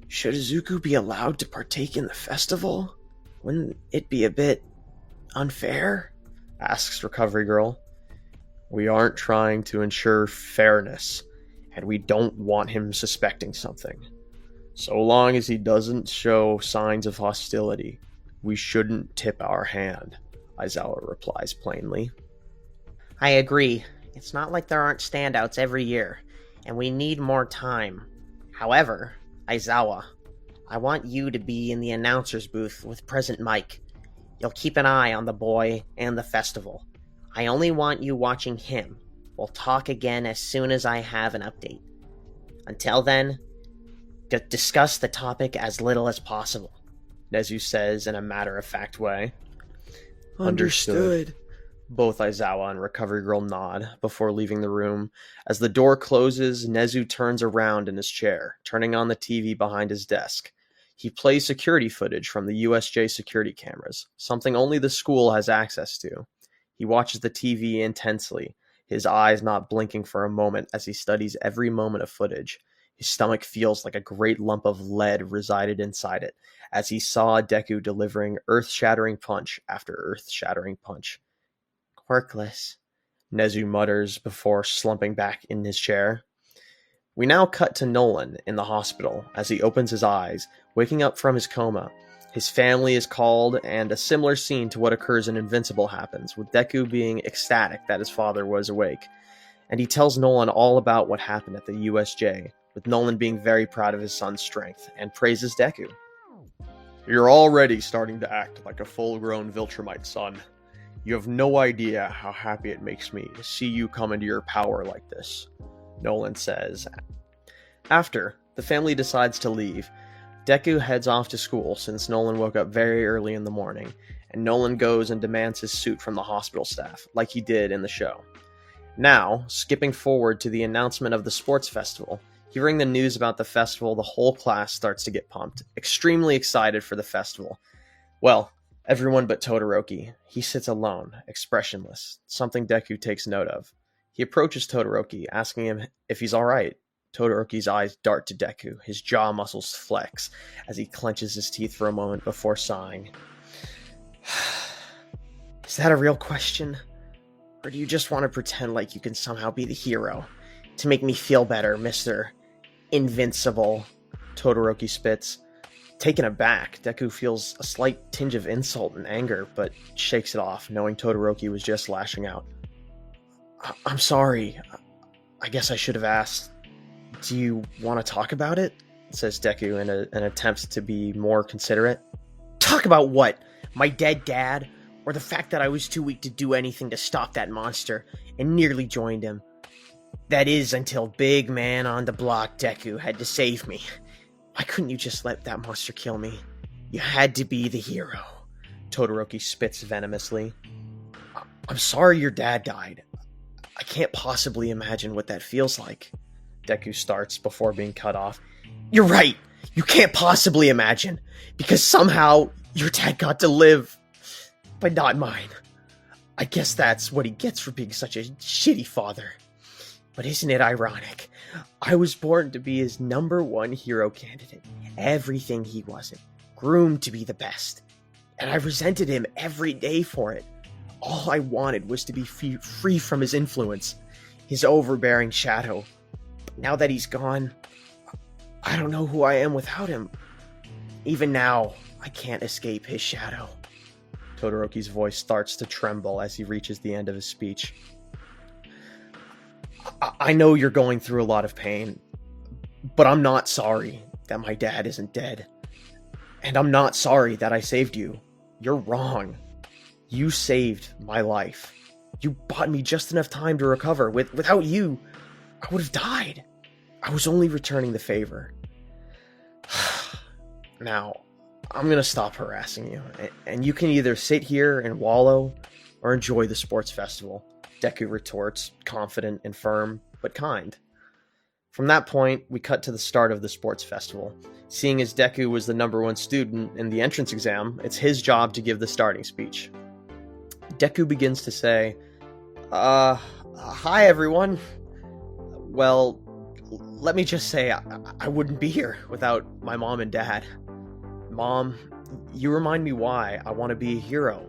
should Izuku be allowed to partake in the festival? Wouldn't it be a bit unfair? Asks Recovery Girl. We aren't trying to ensure fairness, and we don't want him suspecting something. So long as he doesn't show signs of hostility, we shouldn't tip our hand, Aizawa replies plainly. I agree. It's not like there aren't standouts every year, and we need more time. However, Aizawa, I want you to be in the announcer's booth with President Mike. You'll keep an eye on the boy and the festival. I only want you watching him. We'll talk again as soon as I have an update. Until then, discuss the topic as little as possible, Nezu says in a matter-of-fact way. Understood. Both Aizawa and Recovery Girl nod before leaving the room. As the door closes, Nezu turns around in his chair, turning on the TV behind his desk. He plays security footage from the USJ security cameras, something only the school has access to. He watches the TV intensely, his eyes not blinking for a moment as he studies every moment of footage. His stomach feels like a great lump of lead resided inside it, as he saw Deku delivering earth-shattering punch after earth-shattering punch. Quirkless, Nezu mutters before slumping back in his chair. We now cut to Nolan in the hospital as he opens his eyes, waking up from his coma. His family is called, and a similar scene to what occurs in Invincible happens, with Deku being ecstatic that his father was awake. And he tells Nolan all about what happened at the USJ, with Nolan being very proud of his son's strength, and praises Deku. You're already starting to act like a full-grown Viltrumite, son. You have no idea how happy it makes me to see you come into your power like this, Nolan says. After, the family decides to leave. Deku heads off to school since Nolan woke up very early in the morning, and Nolan goes and demands his suit from the hospital staff, like he did in the show. Now, skipping forward to the announcement of the sports festival, hearing the news about the festival, the whole class starts to get pumped, extremely excited for the festival. Well, everyone but Todoroki. He sits alone, expressionless, something Deku takes note of. He approaches Todoroki, asking him if he's alright. Todoroki's eyes dart to Deku, his jaw muscles flex as he clenches his teeth for a moment before sighing. Is that a real question? Or do you just want to pretend like you can somehow be the hero? To make me feel better, Mr. Invincible, Todoroki spits. Taken aback, Deku feels a slight tinge of insult and anger, but shakes it off, knowing Todoroki was just lashing out. I'm sorry. I guess I should have asked. Do you want to talk about it? Says Deku in an attempt to be more considerate. Talk about what? My dead dad? Or the fact that I was too weak to do anything to stop that monster and nearly joined him? That is until big man on the block Deku had to save me. Why couldn't you just let that monster kill me? You had to be the hero. Todoroki spits venomously. I'm sorry your dad died. I can't possibly imagine what that feels like. Deku starts before being cut off. You're right. You can't possibly imagine. Because somehow your dad got to live. But not mine. I guess that's what he gets for being such a shitty father. But isn't it ironic? I was born to be his #1 hero candidate. Everything he wasn't. Groomed to be the best. And I resented him every day for it. All I wanted was to be free from his influence. His overbearing shadow. But now that he's gone, I don't know who I am without him. Even now, I can't escape his shadow. Todoroki's voice starts to tremble as he reaches the end of his speech. I know you're going through a lot of pain, but I'm not sorry that my dad isn't dead. And I'm not sorry that I saved you. You're wrong. You saved my life. You bought me just enough time to recover. Without you, I would have died. I was only returning the favor. Now, I'm going to stop harassing you, and you can either sit here and wallow or enjoy the sports festival. Deku retorts, confident and firm, but kind. From that point, we cut to the start of the sports festival. Seeing as Deku was the #1 student in the entrance exam, it's his job to give the starting speech. Deku begins to say, hi everyone. Well, let me just say, I wouldn't be here without my mom and dad. Mom, you remind me why I want to be a hero,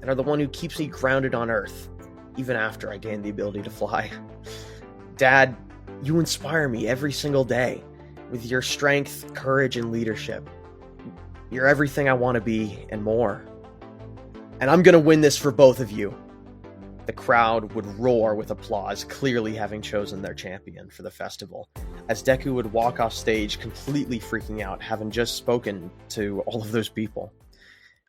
and are the one who keeps me grounded on Earth, even after I gain the ability to fly. Dad, you inspire me every single day with your strength, courage, and leadership. You're everything I want to be and more. And I'm gonna win this for both of you. The crowd would roar with applause, clearly having chosen their champion for the festival, as Deku would walk off stage completely freaking out, having just spoken to all of those people.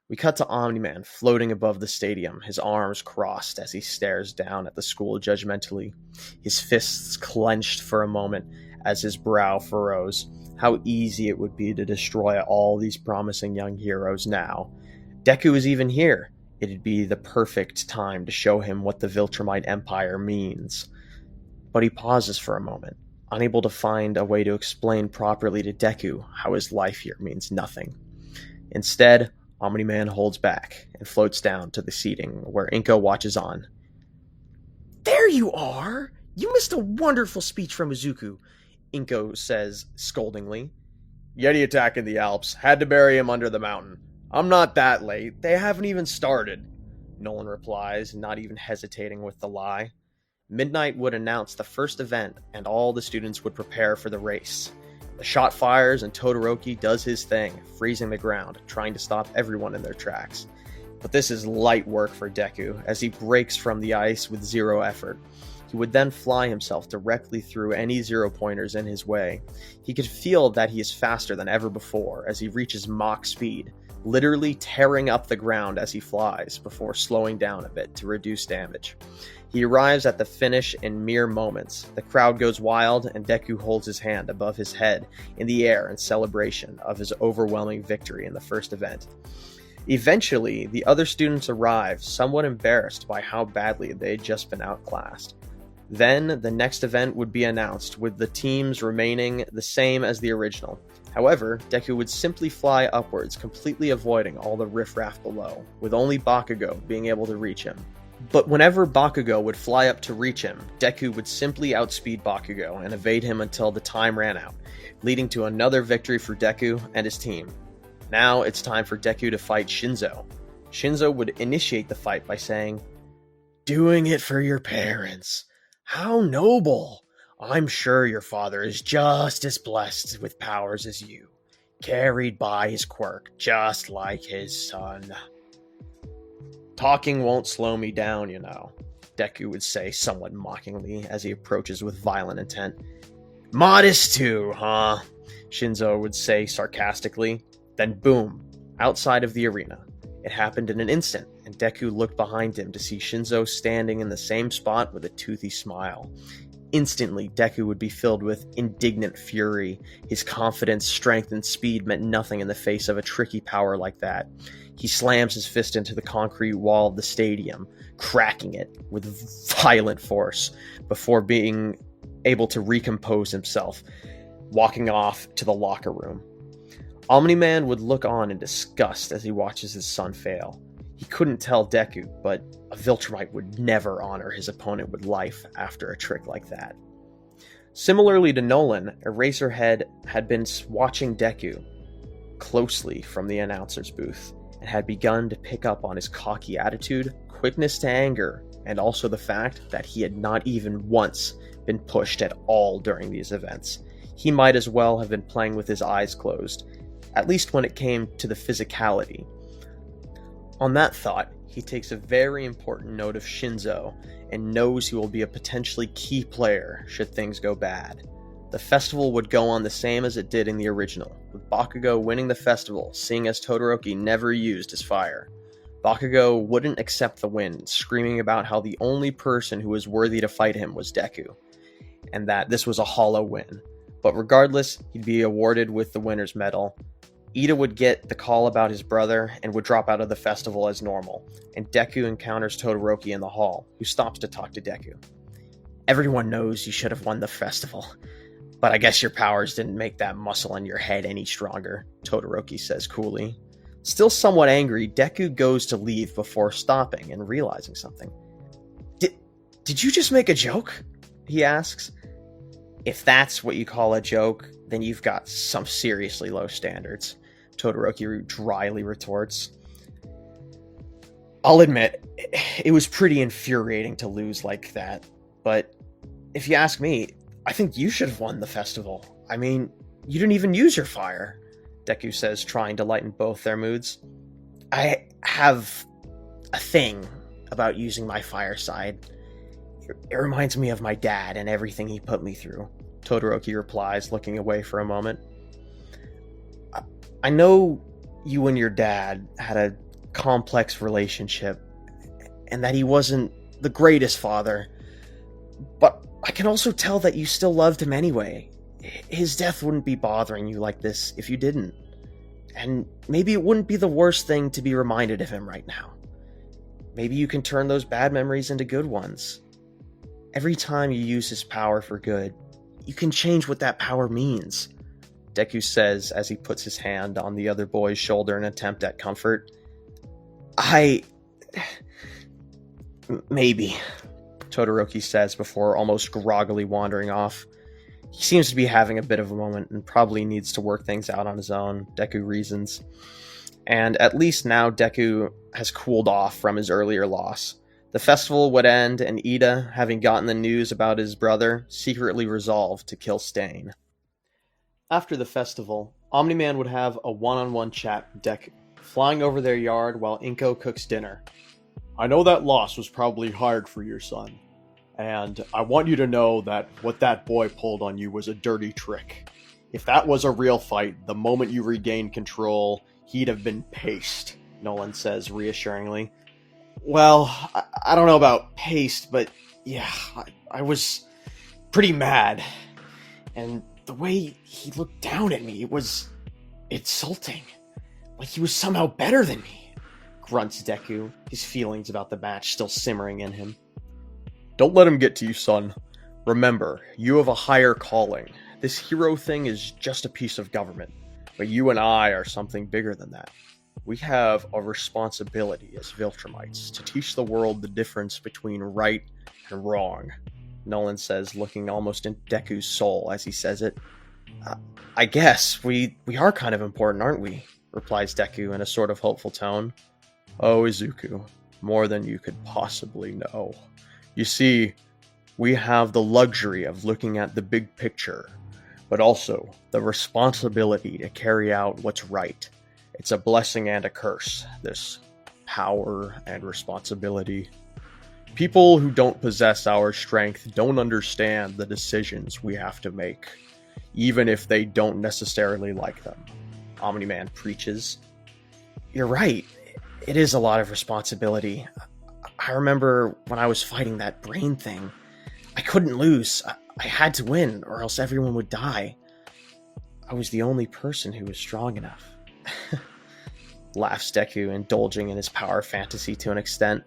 We cut to Omni-Man floating above the stadium, his arms crossed as he stares down at the school judgmentally, his fists clenched for a moment as his brow furrows. How easy it would be to destroy all these promising young heroes now. Deku is even here. It'd be the perfect time to show him what the Viltrumite Empire means. But he pauses for a moment, unable to find a way to explain properly to Deku how his life here means nothing. Instead, Omni-Man holds back and floats down to the seating where Inko watches on. There you are! You missed a wonderful speech from Izuku. Inko says scoldingly. Yeti attack in the Alps. Had to bury him under the mountain. I'm not that late. They haven't even started. Nolan replies, not even hesitating with the lie. Midnight would announce the first event, and all the students would prepare for the race. The shot fires, and Todoroki does his thing, freezing the ground, trying to stop everyone in their tracks. But this is light work for Deku, as he breaks from the ice with zero effort. He would then fly himself directly through any zero-pointers in his way. He could feel that he is faster than ever before as he reaches Mach speed, literally tearing up the ground as he flies, before slowing down a bit to reduce damage. He arrives at the finish in mere moments. The crowd goes wild, and Deku holds his hand above his head in the air in celebration of his overwhelming victory in the first event. Eventually, the other students arrive, somewhat embarrassed by how badly they had just been outclassed. Then, the next event would be announced, with the teams remaining the same as the original. However, Deku would simply fly upwards, completely avoiding all the riffraff below, with only Bakugo being able to reach him. But whenever Bakugo would fly up to reach him, Deku would simply outspeed Bakugo and evade him until the time ran out, leading to another victory for Deku and his team. Now it's time for Deku to fight Shinzo. Shinzo would initiate the fight by saying, "Doing it for your parents. How noble! I'm sure your father is just as blessed with powers as you, carried by his quirk, just like his son." "Talking won't slow me down, you know," Deku would say somewhat mockingly as he approaches with violent intent. "Modest too, huh?" Shinzo would say sarcastically. Then boom, outside of the arena. It happened in an instant, and Deku looked behind him to see Shinzo standing in the same spot with a toothy smile. Instantly, Deku would be filled with indignant fury. His confidence, strength, and speed meant nothing in the face of a tricky power like that. He slams his fist into the concrete wall of the stadium, cracking it with violent force, before being able to recompose himself, walking off to the locker room. Omni-Man would look on in disgust as he watches his son fail. He couldn't tell Deku, but a Viltrumite would never honor his opponent with life after a trick like that. Similarly to Nolan, Eraserhead had been watching Deku closely from the announcer's booth, and had begun to pick up on his cocky attitude, quickness to anger, and also the fact that he had not even once been pushed at all during these events. He might as well have been playing with his eyes closed, at least when it came to the physicality. On that thought, he takes a very important note of Shinzo, and knows he will be a potentially key player should things go bad. The festival would go on the same as it did in the original, with Bakugo winning the festival, seeing as Todoroki never used his fire. Bakugo wouldn't accept the win, screaming about how the only person who was worthy to fight him was Deku, and that this was a hollow win. But regardless, he'd be awarded with the winner's medal. Ida would get the call about his brother and would drop out of the festival as normal, and Deku encounters Todoroki in the hall, who stops to talk to Deku. "Everyone knows you should have won the festival, but I guess your powers didn't make that muscle in your head any stronger," Todoroki says coolly. Still somewhat angry, Deku goes to leave before stopping and realizing something. Did you just make a joke?" he asks. "If that's what you call a joke, then you've got some seriously low standards," Todoroki dryly retorts. "I'll admit, it was pretty infuriating to lose like that, but if you ask me, I think you should have won the festival. I mean, you didn't even use your fire," Deku says, trying to lighten both their moods. "I have a thing about using my fire side. It reminds me of my dad and everything he put me through," Todoroki replies, looking away for a moment. "I know you and your dad had a complex relationship, and that he wasn't the greatest father, but I can also tell that you still loved him anyway. His death wouldn't be bothering you like this if you didn't. And maybe it wouldn't be the worst thing to be reminded of him right now. Maybe you can turn those bad memories into good ones. Every time you use his power for good, you can change what that power means," Deku says as he puts his hand on the other boy's shoulder in an attempt at comfort. Maybe," Todoroki says before almost groggily wandering off. He seems to be having a bit of a moment and probably needs to work things out on his own, Deku reasons. And at least now Deku has cooled off from his earlier loss. The festival would end, and Ida, having gotten the news about his brother, secretly resolved to kill Stain. After the festival, Omni-Man would have a one-on-one chat with Deku, flying over their yard while Inko cooks dinner. I know that loss was probably hard for your son, and I want you to know that what that boy pulled on you was a dirty trick. If that was a real fight, the moment you regained control, he'd have been paced, Nolan says reassuringly. Well, I don't know about paced, but yeah, I was pretty mad. And the way he looked down at me was insulting. Like he was somehow better than me, grunts Deku, his feelings about the match still simmering in him. Don't let him get to you, son. Remember, you have a higher calling. This hero thing is just a piece of government, but you and I are something bigger than that. We have a responsibility as Viltrumites to teach the world the difference between right and wrong, Nolan says, looking almost into Deku's soul as he says it. I guess we are kind of important, aren't we? Replies Deku in a sort of hopeful tone. Oh, Izuku, more than you could possibly know. You see, we have the luxury of looking at the big picture, but also the responsibility to carry out what's right. It's a blessing and a curse, this power and responsibility. People who don't possess our strength don't understand the decisions we have to make, even if they don't necessarily like them, Omni-Man preaches. You're right. It is a lot of responsibility. I remember when I was fighting that brain thing. I couldn't lose. I had to win, or else everyone would die. I was the only person who was strong enough. Laughs Deku, indulging in his power fantasy to an extent.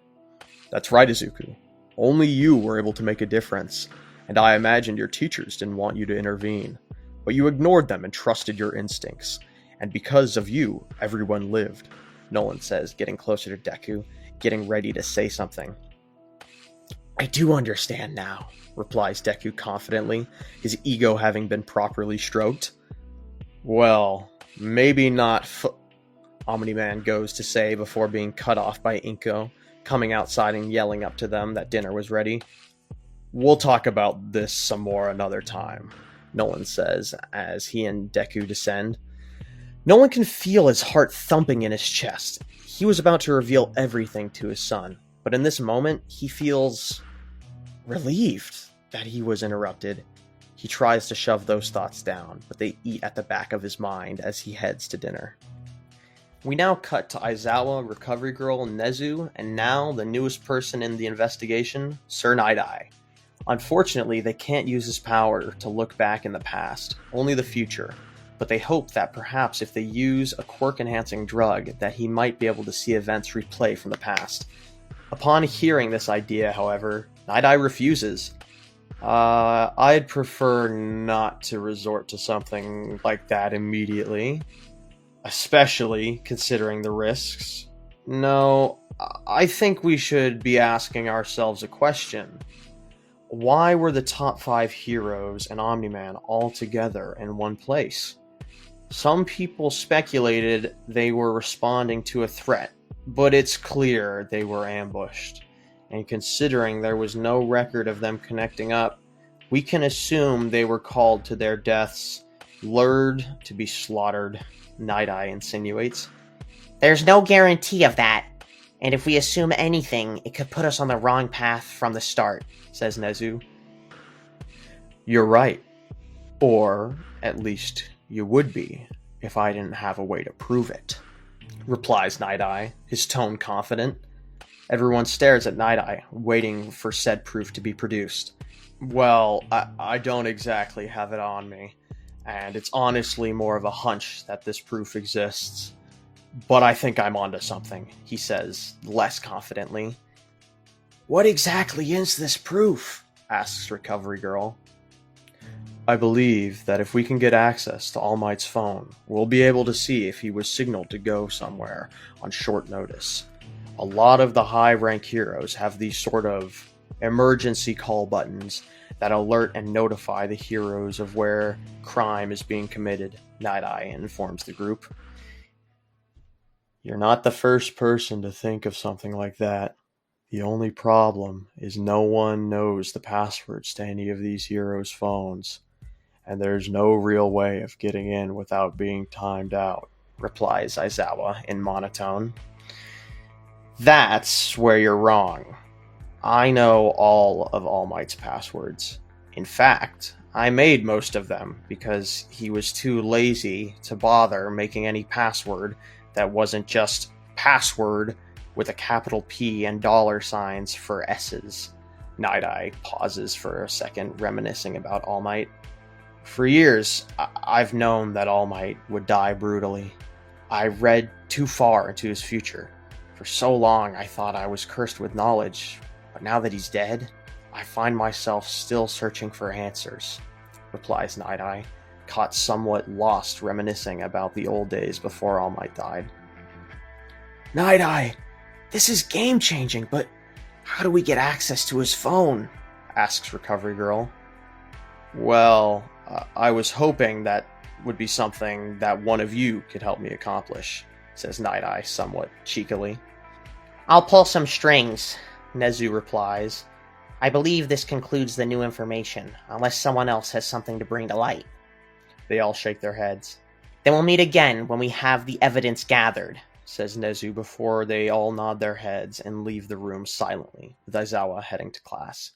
That's right, Izuku. Only you were able to make a difference, and I imagined your teachers didn't want you to intervene. But you ignored them and trusted your instincts. And because of you, everyone lived, Nolan says, getting closer to Deku, getting ready to say something. I do understand now, replies Deku confidently, his ego having been properly stroked. Well, maybe not Omni-Man goes to say before being cut off by Inko, coming outside and yelling up to them that dinner was ready. We'll talk about this some more another time, Nolan says as he and Deku descend. Nolan can feel his heart thumping in his chest. He was about to reveal everything to his son, but in this moment, he feels relieved that he was interrupted. He tries to shove those thoughts down, but they eat at the back of his mind as he heads to dinner. We now cut to Aizawa, Recovery Girl, Nezu, and now the newest person in the investigation, Sir Night-Eye. Unfortunately, they can't use his power to look back in the past, only the future, but they hope that perhaps if they use a quirk-enhancing drug, that he might be able to see events replay from the past. Upon hearing this idea, however, Night-Eye refuses. I'd prefer not to resort to something like that immediately, especially considering the risks. No, I think we should be asking ourselves a question. Why were the top 5 heroes and Omni-Man all together in one place? Some people speculated they were responding to a threat, but it's clear they were ambushed. And considering there was no record of them connecting up, we can assume they were called to their deaths, lured to be slaughtered, Night-Eye insinuates. There's no guarantee of that, and if we assume anything, it could put us on the wrong path from the start, says Nezu. You're right. Or, at least, you would be, if I didn't have a way to prove it, replies Night-Eye, his tone confident. Everyone stares at Night-Eye, waiting for said proof to be produced. Well, I don't exactly have it on me, and it's honestly more of a hunch that this proof exists. But I think I'm onto something, he says, less confidently. What exactly is this proof? Asks Recovery Girl. I believe that if we can get access to All Might's phone, we'll be able to see if he was signaled to go somewhere on short notice. A lot of the high-rank heroes have these sort of emergency call buttons that alert and notify the heroes of where crime is being committed, Night Eye informs the group. You're not the first person to think of something like that. The only problem is no one knows the passwords to any of these heroes' phones, and there's no real way of getting in without being timed out, replies Aizawa in monotone. That's where you're wrong. I know all of All Might's passwords. In fact, I made most of them because he was too lazy to bother making any password that wasn't just password with a capital P and dollar signs for S's. Night Eye pauses for a second, reminiscing about All Might. For years, I've known that All Might would die brutally. I read too far into his future. For so long, I thought I was cursed with knowledge, but now that he's dead, I find myself still searching for answers, replies Night Eye, caught somewhat lost reminiscing about the old days before All Might died. Night Eye, this is game-changing, but how do we get access to his phone? Asks Recovery Girl. Well, I was hoping that would be something that one of you could help me accomplish, says Night Eye somewhat cheekily. I'll pull some strings, Nezu replies. I believe this concludes the new information, unless someone else has something to bring to light. They all shake their heads. Then we'll meet again when we have the evidence gathered, says Nezu before they all nod their heads and leave the room silently, with Aizawa heading to class.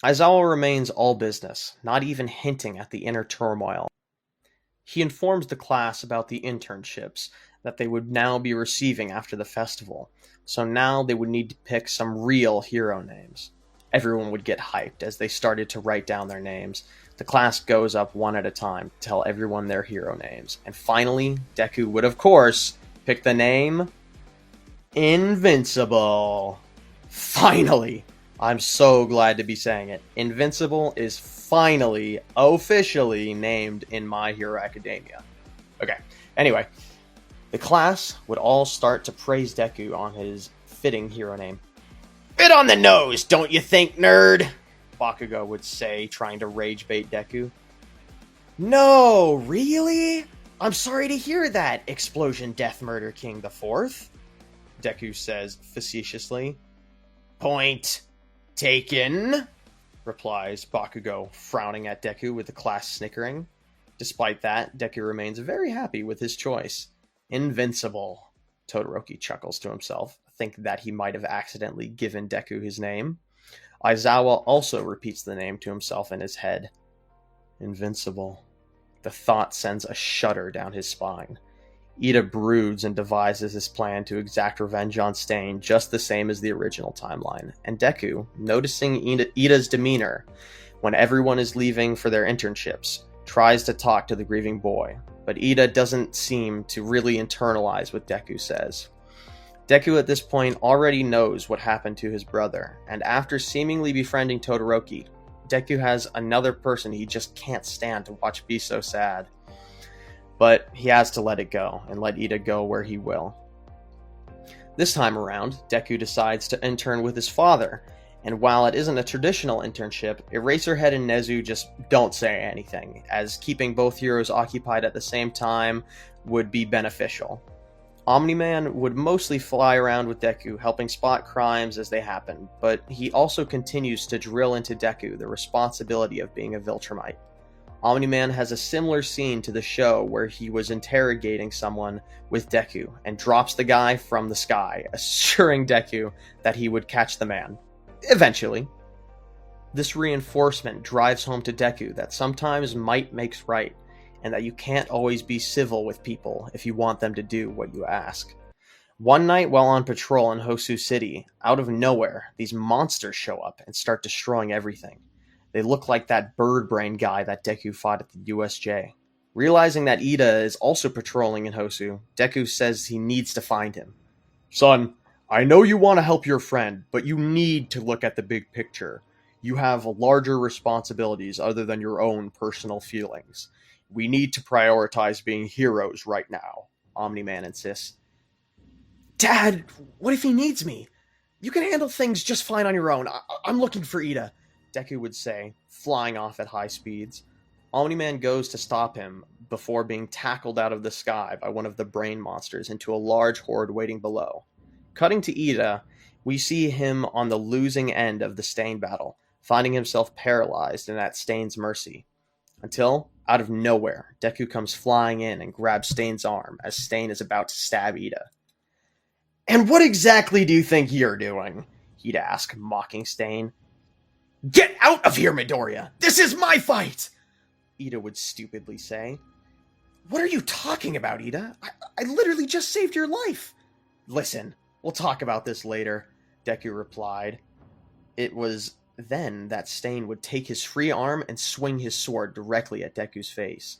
Aizawa remains all business, not even hinting at the inner turmoil. He informs the class about the internships that they would now be receiving after the festival, so now they would need to pick some real hero names. Everyone would get hyped as they started to write down their names. The class goes up one at a time to tell everyone their hero names, and finally, Deku would of course pick the name Invincible. Finally! I'm so glad to be saying it. Invincible is finally, officially named in My Hero Academia. Okay, anyway, the class would all start to praise Deku on his fitting hero name. Bit on the nose, don't you think, nerd? Bakugo would say, trying to rage bait Deku. No, really? I'm sorry to hear that, Explosion Death Murder King the Fourth, Deku says facetiously. Point taken, replies Bakugo, frowning at Deku with the class snickering. Despite that, Deku remains very happy with his choice. Invincible. Todoroki chuckles to himself, thinking that he might have accidentally given Deku his name. Aizawa also repeats the name to himself in his head. Invincible. The thought sends a shudder down his spine. Ida broods and devises his plan to exact revenge on Stain just the same as the original timeline, and Deku, noticing Ida's demeanor when everyone is leaving for their internships, tries to talk to the grieving boy, but Ida doesn't seem to really internalize what Deku says. Deku at this point already knows what happened to his brother, and after seemingly befriending Todoroki, Deku has another person he just can't stand to watch be so sad. But he has to let it go, and let Ida go where he will. This time around, Deku decides to intern with his father, and while it isn't a traditional internship, Eraserhead and Nezu just don't say anything, as keeping both heroes occupied at the same time would be beneficial. Omni-Man would mostly fly around with Deku, helping spot crimes as they happen, but he also continues to drill into Deku the responsibility of being a Viltrumite. Omni-Man has a similar scene to the show where he was interrogating someone with Deku and drops the guy from the sky, assuring Deku that he would catch the man. Eventually. This reinforcement drives home to Deku that sometimes might makes right, and that you can't always be civil with people if you want them to do what you ask. One night while on patrol in Hosu City, out of nowhere, these monsters show up and start destroying everything. They look like that bird brain guy that Deku fought at the USJ. Realizing that Ida is also patrolling in Hosu, Deku says he needs to find him. Son, I know you want to help your friend, but you need to look at the big picture. You have larger responsibilities other than your own personal feelings. We need to prioritize being heroes right now, Omni-Man insists. Dad, what if he needs me? You can handle things just fine on your own. I'm looking for Ida, Deku would say, flying off at high speeds. Omni-Man goes to stop him before being tackled out of the sky by one of the brain monsters into a large horde waiting below. Cutting to Ida, we see him on the losing end of the Stain battle, finding himself paralyzed and at Stain's mercy. Until, out of nowhere, Deku comes flying in and grabs Stain's arm as Stain is about to stab Ida. "And what exactly do you think you're doing?" he'd ask, mocking Stain. "Get out of here, Midoriya! This is my fight!" Ida would stupidly say. "What are you talking about, Ida? I literally just saved your life." "Listen, we'll talk about this later," Deku replied. It was then that Stain would take his free arm and swing his sword directly at Deku's face.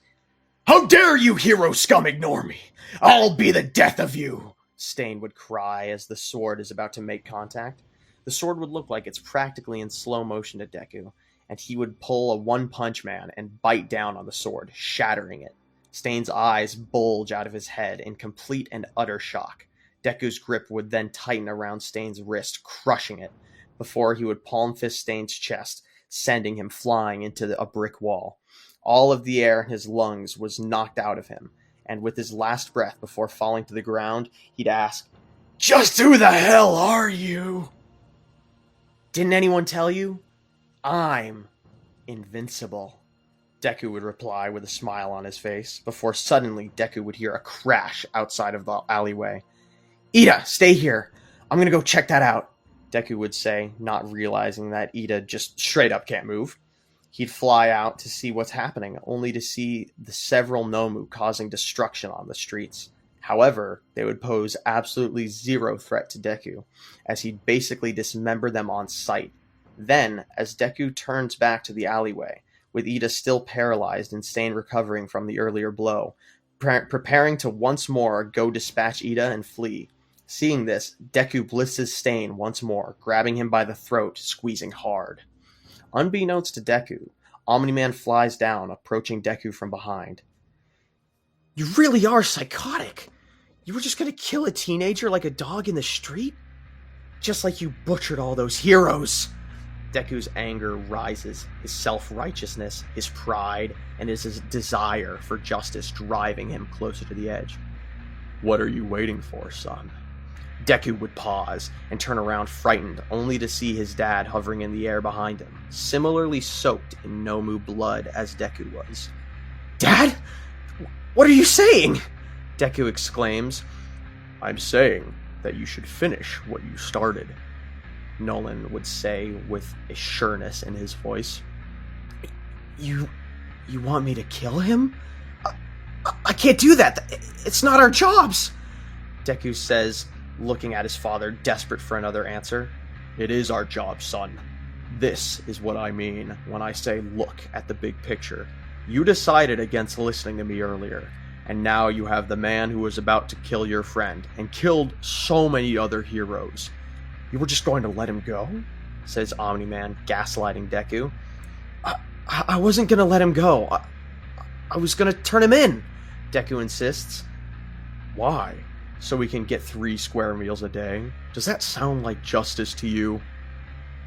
"How dare you hero scum ignore me! I'll be the death of you!" Stain would cry as the sword is about to make contact. The sword would look like it's practically in slow motion to Deku, and he would pull a one-punch man and bite down on the sword, shattering it. Stain's eyes bulge out of his head in complete and utter shock. Deku's grip would then tighten around Stain's wrist, crushing it, before he would palm fist Stain's chest, sending him flying into a brick wall. All of the air in his lungs was knocked out of him, and with his last breath before falling to the ground, he'd ask, "Just who the hell are you?" "Didn't anyone tell you? I'm invincible," Deku would reply with a smile on his face, before suddenly Deku would hear a crash outside of the alleyway. "Ida, stay here. I'm gonna go check that out," Deku would say, not realizing that Ida just straight up can't move. He'd fly out to see what's happening, only to see the several Nomu causing destruction on the streets. However, they would pose absolutely zero threat to Deku, as he'd basically dismember them on sight. Then, as Deku turns back to the alleyway, with Ida still paralyzed and Stain recovering from the earlier blow, preparing to once more go dispatch Ida and flee. Seeing this, Deku blitzes Stain once more, grabbing him by the throat, squeezing hard. Unbeknownst to Deku, Omni-Man flies down, approaching Deku from behind. "You really are psychotic. You were just gonna kill a teenager like a dog in the street? Just like you butchered all those heroes!" Deku's anger rises, his self-righteousness, his pride, and his desire for justice driving him closer to the edge. "What are you waiting for, son?" Deku would pause and turn around frightened, only to see his dad hovering in the air behind him, similarly soaked in Nomu blood as Deku was. "Dad? What are you saying?" Deku exclaims. "I'm saying that you should finish what you started," Nolan would say with a sureness in his voice. You want me to kill him? I can't do that. It's not our jobs," Deku says, looking at his father, desperate for another answer. "It is our job, son. This is what I mean when I say look at the big picture. You decided against listening to me earlier, and now you have the man who was about to kill your friend, and killed so many other heroes. You were just going to let him go?" says Omni-Man, gaslighting Deku. I wasn't going to let him go. I was going to turn him in," Deku insists. "Why? So we can get 3 square meals a day? Does that sound like justice to you?"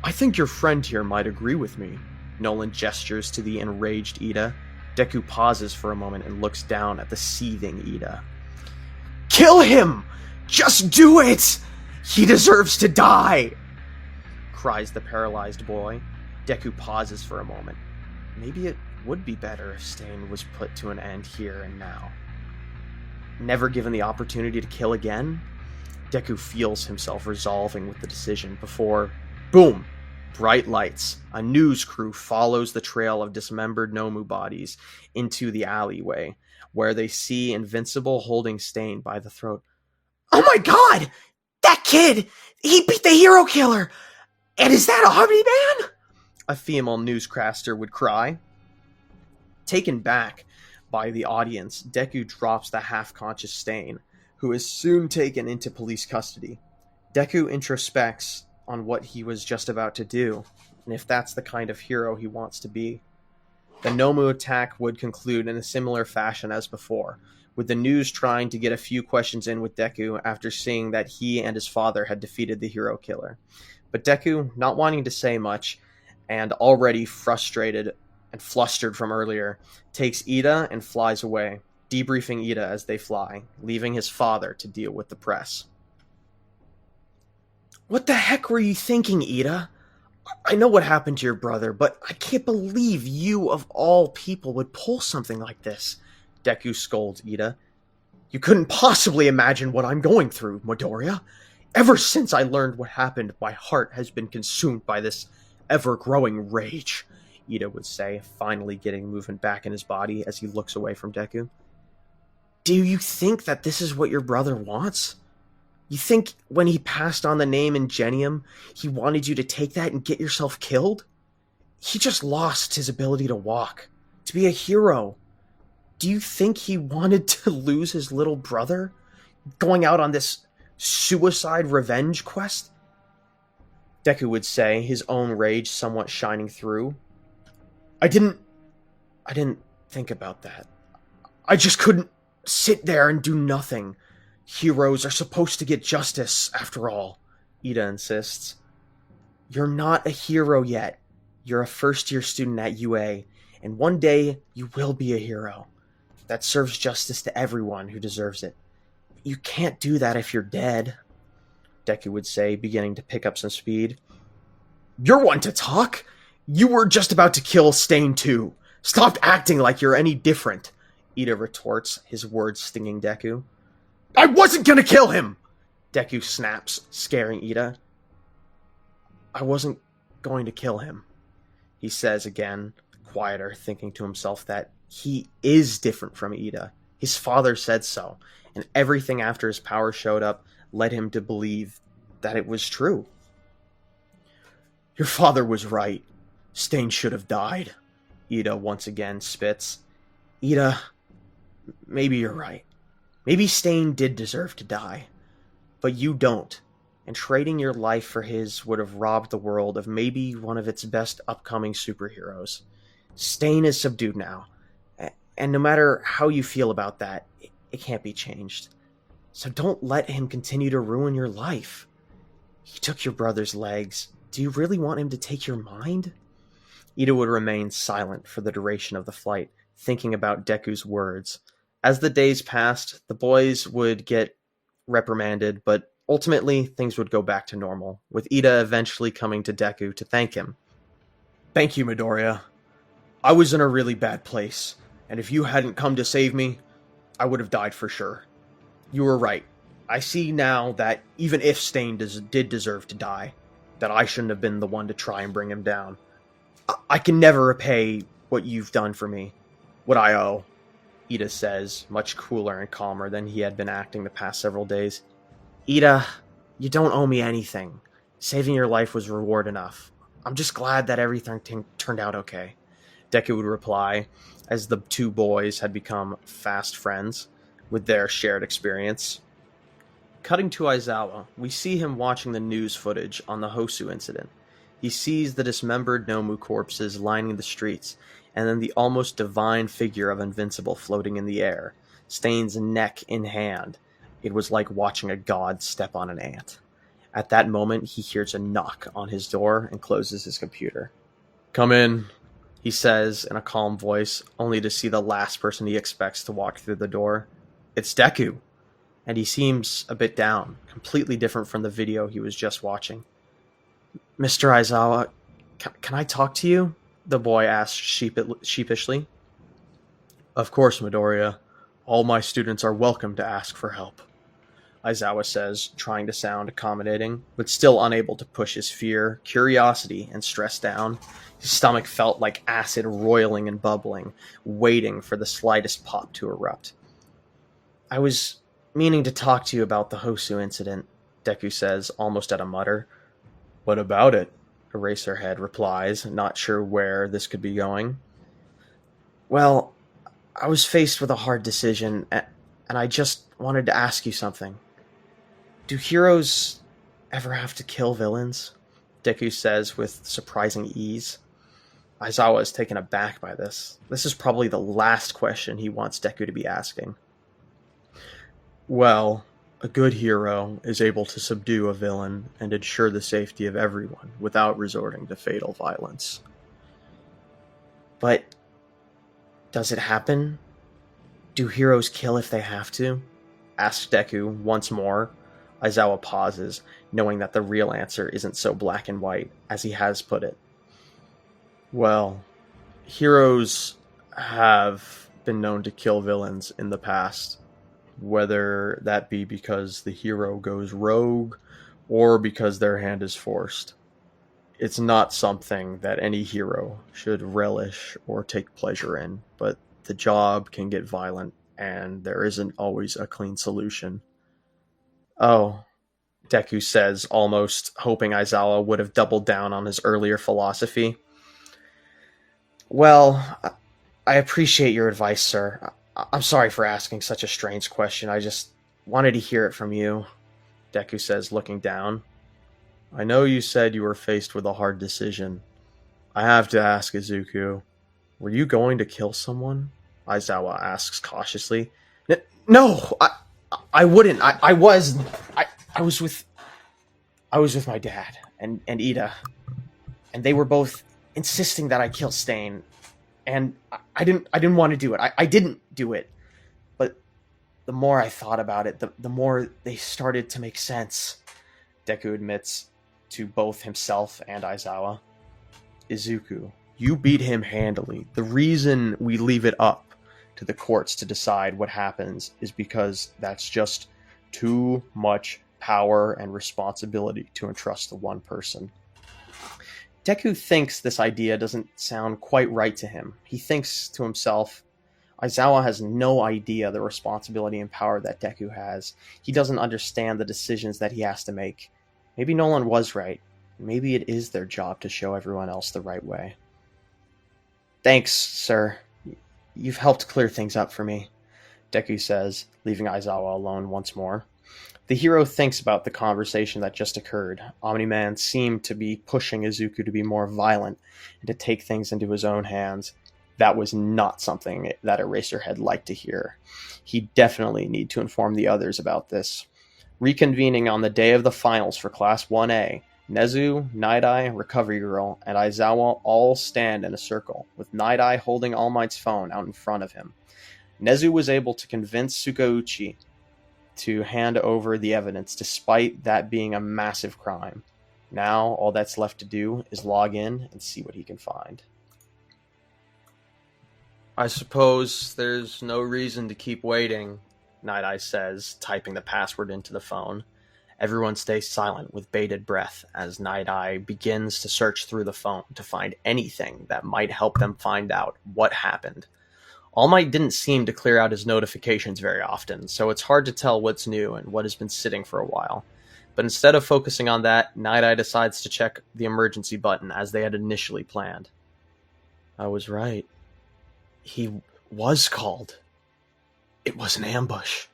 "I think your friend here might agree with me," Nolan gestures to the enraged Ida. Deku pauses for a moment and looks down at the seething Ida. "Kill him! Just do it! He deserves to die!" cries the paralyzed boy. Deku pauses for a moment. Maybe it would be better if Stain was put to an end here and now. Never given the opportunity to kill again? Deku feels himself resolving with the decision before, boom! Bright lights. A news crew follows the trail of dismembered Nomu bodies into the alleyway, where they see Invincible holding Stain by the throat. "Oh my god! That kid! He beat the hero killer! And is that Omni-Man?" a female newscaster would cry. Taken back by the audience, Deku drops the half-conscious Stain, who is soon taken into police custody. Deku introspects on what he was just about to do, and if that's the kind of hero he wants to be. The Nomu attack would conclude in a similar fashion as before, with the news trying to get a few questions in with Deku after seeing that he and his father had defeated the hero killer. But Deku, not wanting to say much, and already frustrated and flustered from earlier, takes Ida and flies away, debriefing Ida as they fly, leaving his father to deal with the press. What the heck were you thinking, Ida? I know what happened to your brother, but I can't believe you, of all people, would pull something like this. Deku scolds Ida. You couldn't possibly imagine what I'm going through, Midoriya. Ever since I learned what happened, my heart has been consumed by this ever-growing rage, Ida would say, finally getting movement back in his body as he looks away from Deku. Do you think that this is what your brother wants? You think when he passed on the name Ingenium, he wanted you to take that and get yourself killed? He just lost his ability to walk, to be a hero. Do you think he wanted to lose his little brother, going out on this suicide revenge quest? Deku would say, his own rage somewhat shining through. I didn't think about that. I just couldn't sit there and do nothing. Heroes are supposed to get justice, after all, Ida insists. You're not a hero yet. You're a first-year student at UA, and one day you will be a hero that serves justice to everyone who deserves it. But you can't do that if you're dead, Deku would say, beginning to pick up some speed. You're one to talk. You were just about to kill Stain too. Stop acting like you're any different, Ida retorts, his words stinging Deku. I wasn't gonna kill him! Deku snaps, scaring Ida. I wasn't going to kill him, he says again, quieter, thinking to himself that he is different from Ida. His father said so, and everything after his power showed up led him to believe that it was true. Your father was right. Stain should have died, Ida once again spits. Ida, maybe you're right. Maybe Stain did deserve to die, but you don't, and trading your life for his would have robbed the world of maybe one of its best upcoming superheroes. Stain is subdued now, and no matter how you feel about that, it can't be changed. So don't let him continue to ruin your life. He took your brother's legs. Do you really want him to take your mind? Ida would remain silent for the duration of the flight, thinking about Deku's words. As the days passed, the boys would get reprimanded, but ultimately things would go back to normal, with Ida eventually coming to Deku to thank him. Thank you, Midoriya. I was in a really bad place, and if you hadn't come to save me, I would have died for sure. You were right. I see now that even if Stain did deserve to die, that I shouldn't have been the one to try and bring him down. I can never repay what you've done for me, what I owe, Ida says, much cooler and calmer than he had been acting the past several days. Ida, you don't owe me anything. Saving your life was reward enough. I'm just glad that everything turned out okay, Deku would reply, as the two boys had become fast friends with their shared experience. Cutting to Aizawa, we see him watching the news footage on the Hosu incident. He sees the dismembered Nomu corpses lining the streets, and then the almost divine figure of Invincible floating in the air, Stain's neck in hand. It was like watching a god step on an ant. At that moment, he hears a knock on his door and closes his computer. Come in, he says in a calm voice, only to see the last person he expects to walk through the door. It's Deku, and he seems a bit down, completely different from the video he was just watching. Mr. Aizawa, can I talk to you? The boy asked sheepishly. Of course, Midoriya. All my students are welcome to ask for help, Aizawa says, trying to sound accommodating, but still unable to push his fear, curiosity, and stress down. His stomach felt like acid roiling and bubbling, waiting for the slightest pop to erupt. I was meaning to talk to you about the Hosu incident, Deku says, almost at a mutter. What about it? Eraserhead replies, not sure where this could be going. Well, I was faced with a hard decision, and I just wanted to ask you something. Do heroes ever have to kill villains? Deku says with surprising ease. Aizawa is taken aback by this. This is probably the last question he wants Deku to be asking. Well, a good hero is able to subdue a villain and ensure the safety of everyone without resorting to fatal violence. But does it happen? Do heroes kill if they have to? Asks Deku once more. Aizawa pauses, knowing that the real answer isn't so black and white as he has put it. Well, heroes have been known to kill villains in the past, whether that be because the hero goes rogue or because their hand is forced. It's not something that any hero should relish or take pleasure in, but the job can get violent, and there isn't always a clean solution. Oh, Deku says, almost hoping Aizawa would have doubled down on his earlier philosophy. Well, I appreciate your advice, sir. I'm sorry for asking such a strange question. I just wanted to hear it from you, Deku says, looking down. I know you said you were faced with a hard decision. I have to ask, Izuku, were you going to kill someone? Aizawa asks cautiously. No, I wouldn't. I was with my dad and Ida, and they were both insisting that I kill Stain, and I didn't want to do it. I didn't do it, but the more I thought about it, the more they started to make sense. Deku admits to both himself and Aizawa. Izuku, you beat him handily. The reason we leave it up to the courts to decide what happens is because that's just too much power and responsibility to entrust to one person. Deku thinks this idea doesn't sound quite right to him. He thinks to himself, Aizawa has no idea the responsibility and power that Deku has. He doesn't understand the decisions that he has to make. Maybe Nolan was right. Maybe it is their job to show everyone else the right way. Thanks, sir. You've helped clear things up for me, Deku says, leaving Aizawa alone once more. The hero thinks about the conversation that just occurred. Omni-Man seemed to be pushing Izuku to be more violent and to take things into his own hands. That was not something that Eraserhead liked to hear. He definitely need to inform the others about this. Reconvening on the day of the finals for Class 1A, Nezu, Night-Eye, Recovery Girl, and Aizawa all stand in a circle, with Night-Eye holding All Might's phone out in front of him. Nezu was able to convince Sukauchi to hand over the evidence, despite that being a massive crime. Now, all that's left to do is log in and see what he can find. I suppose there's no reason to keep waiting, Night-Eye says, typing the password into the phone. Everyone stays silent with bated breath as Night-Eye begins to search through the phone to find anything that might help them find out what happened. All Might didn't seem to clear out his notifications very often, so it's hard to tell what's new and what has been sitting for a while. But instead of focusing on that, Night-Eye decides to check the emergency button as they had initially planned. I was right. He was called. It was an ambush,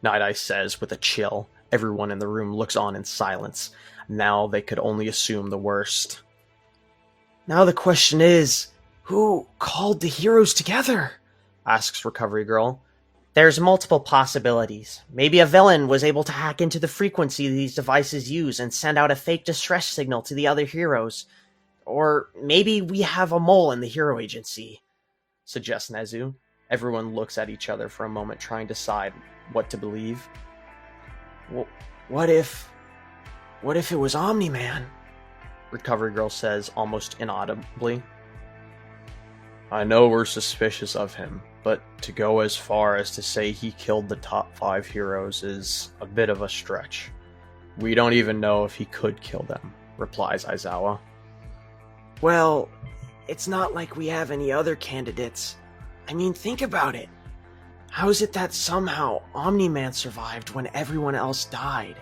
Night-Eye says with a chill. Everyone in the room looks on in silence. Now they could only assume the worst. Now the question is, who called the heroes together? Asks Recovery Girl. There's multiple possibilities. Maybe a villain was able to hack into the frequency these devices use and send out a fake distress signal to the other heroes. Or maybe we have a mole in the hero agency, suggests Nezu. Everyone looks at each other for a moment, trying to decide what to believe. What if it was Omni-Man? Recovery Girl says, almost inaudibly. I know we're suspicious of him, but to go as far as to say he killed the top 5 heroes is a bit of a stretch. We don't even know if he could kill them, replies Aizawa. Well, it's not like we have any other candidates. I mean, think about it. How is it that somehow Omni-Man survived when everyone else died?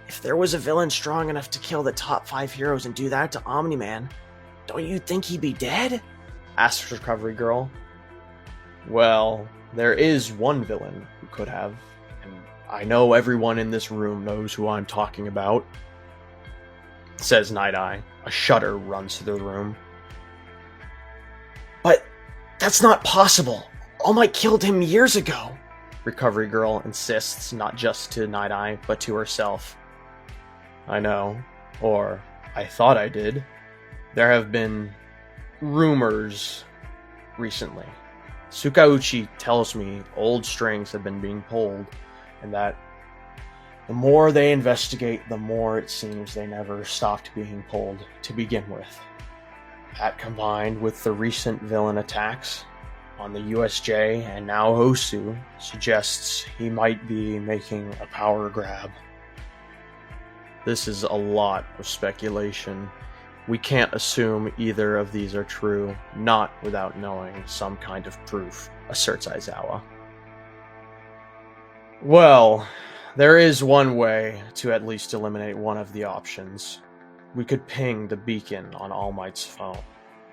If there was a villain strong enough to kill the top 5 heroes and do that to Omni-Man, don't you think he'd be dead? Asks Recovery Girl. Well, there is one villain who could have, and I know everyone in this room knows who I'm talking about, says Night-Eye. A shudder runs through the room. But that's not possible. All Might killed him years ago. Recovery Girl insists, not just to Night Eye, but to herself. I know, or I thought I did. There have been rumors recently. Tsukauchi tells me old strings have been being pulled, and that the more they investigate, the more it seems they never stopped being pulled to begin with. That combined with the recent villain attacks on the USJ and now Hosu suggests he might be making a power grab. This is a lot of speculation. We can't assume either of these are true, not without knowing some kind of proof, asserts Aizawa. Well, there is one way to at least eliminate one of the options. We could ping the beacon on All Might's phone,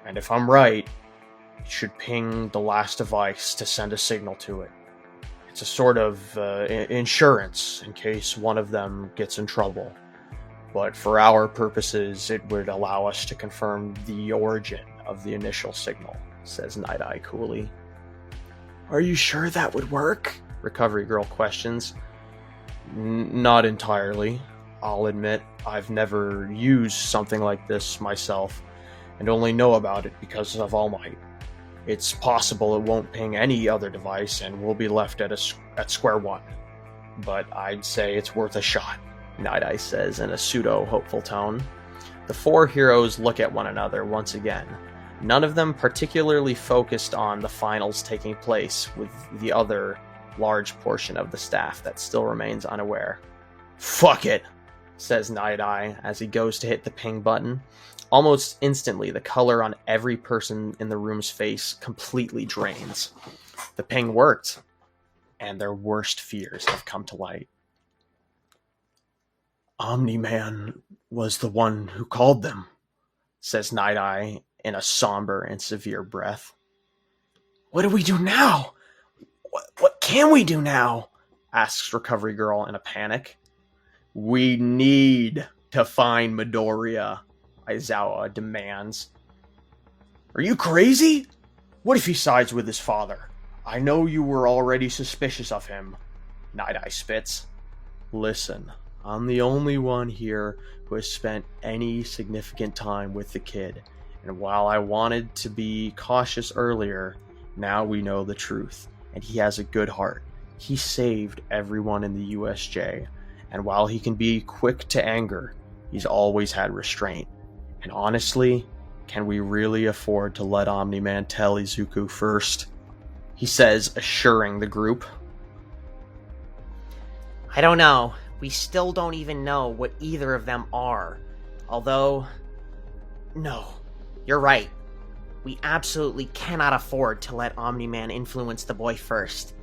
and if I'm right, it should ping the last device to send a signal to it. It's a sort of insurance in case one of them gets in trouble. But for our purposes, it would allow us to confirm the origin of the initial signal, says Night Eye coolly. Are you sure that would work? Recovery Girl questions. Not entirely. I'll admit, I've never used something like this myself, and only know about it because of All Might. It's possible it won't ping any other device, and we'll be left at square one. But I'd say it's worth a shot, Night Eye says in a pseudo-hopeful tone. The four heroes look at one another once again, none of them particularly focused on the finals taking place, with the other large portion of the staff that still remains unaware. Fuck it, says Night Eye as he goes to hit the ping button. Almost instantly, the color on every person in the room's face completely drains. The ping worked, and their worst fears have come to light. Omni-Man was the one who called them, says Night Eye in a somber and severe breath. What do we do now? What can we do now? Asks Recovery Girl in a panic. We need to find Midoriya, Aizawa demands. Are you crazy? What if he sides with his father? I know you were already suspicious of him, Night Eye spits. Listen, I'm the only one here who has spent any significant time with the kid, and while I wanted to be cautious earlier, now we know the truth, and he has a good heart. He saved everyone in the USJ, and while he can be quick to anger, he's always had restraint. And honestly, can we really afford to let Omni-Man tell Izuku first? He says, assuring the group. I don't know. We still don't even know what either of them are. Although, no, you're right. We absolutely cannot afford to let Omni-Man influence the boy first.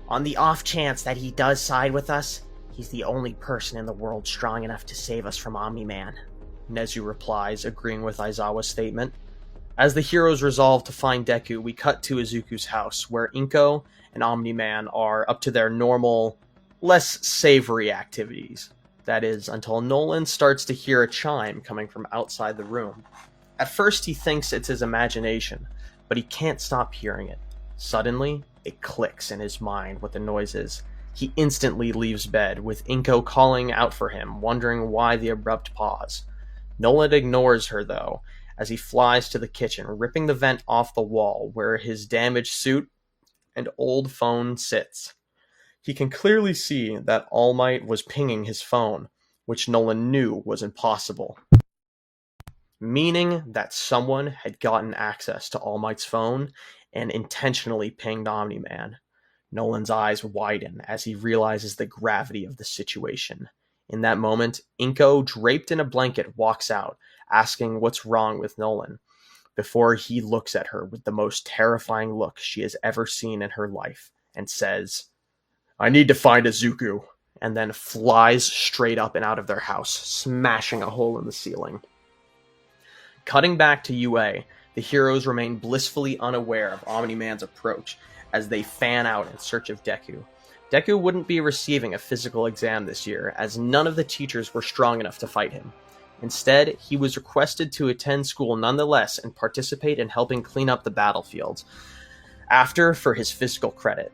On the off chance that he does side with us, he's the only person in the world strong enough to save us from Omni-Man. Nezu replies, agreeing with Aizawa's statement. As the heroes resolve to find Deku, we cut to Izuku's house, where Inko and Omni-Man are up to their normal, less savory activities. That is, until Nolan starts to hear a chime coming from outside the room. At first he thinks it's his imagination, but he can't stop hearing it. Suddenly, it clicks in his mind what the noise is. He instantly leaves bed, with Inko calling out for him, wondering why the abrupt pause. Nolan ignores her, though, as he flies to the kitchen, ripping the vent off the wall where his damaged suit and old phone sits. He can clearly see that All Might was pinging his phone, which Nolan knew was impossible. Meaning that someone had gotten access to All Might's phone and intentionally pinged Omni-Man. Nolan's eyes widen as he realizes the gravity of the situation. In that moment, Inko, draped in a blanket, walks out, asking what's wrong with Nolan, before he looks at her with the most terrifying look she has ever seen in her life, and says, I need to find Izuku, and then flies straight up and out of their house, smashing a hole in the ceiling. Cutting back to UA, the heroes remain blissfully unaware of Omni-Man's approach as they fan out in search of Deku. Deku wouldn't be receiving a physical exam this year, as none of the teachers were strong enough to fight him. Instead, he was requested to attend school nonetheless and participate in helping clean up the battlefields, after for his physical credit.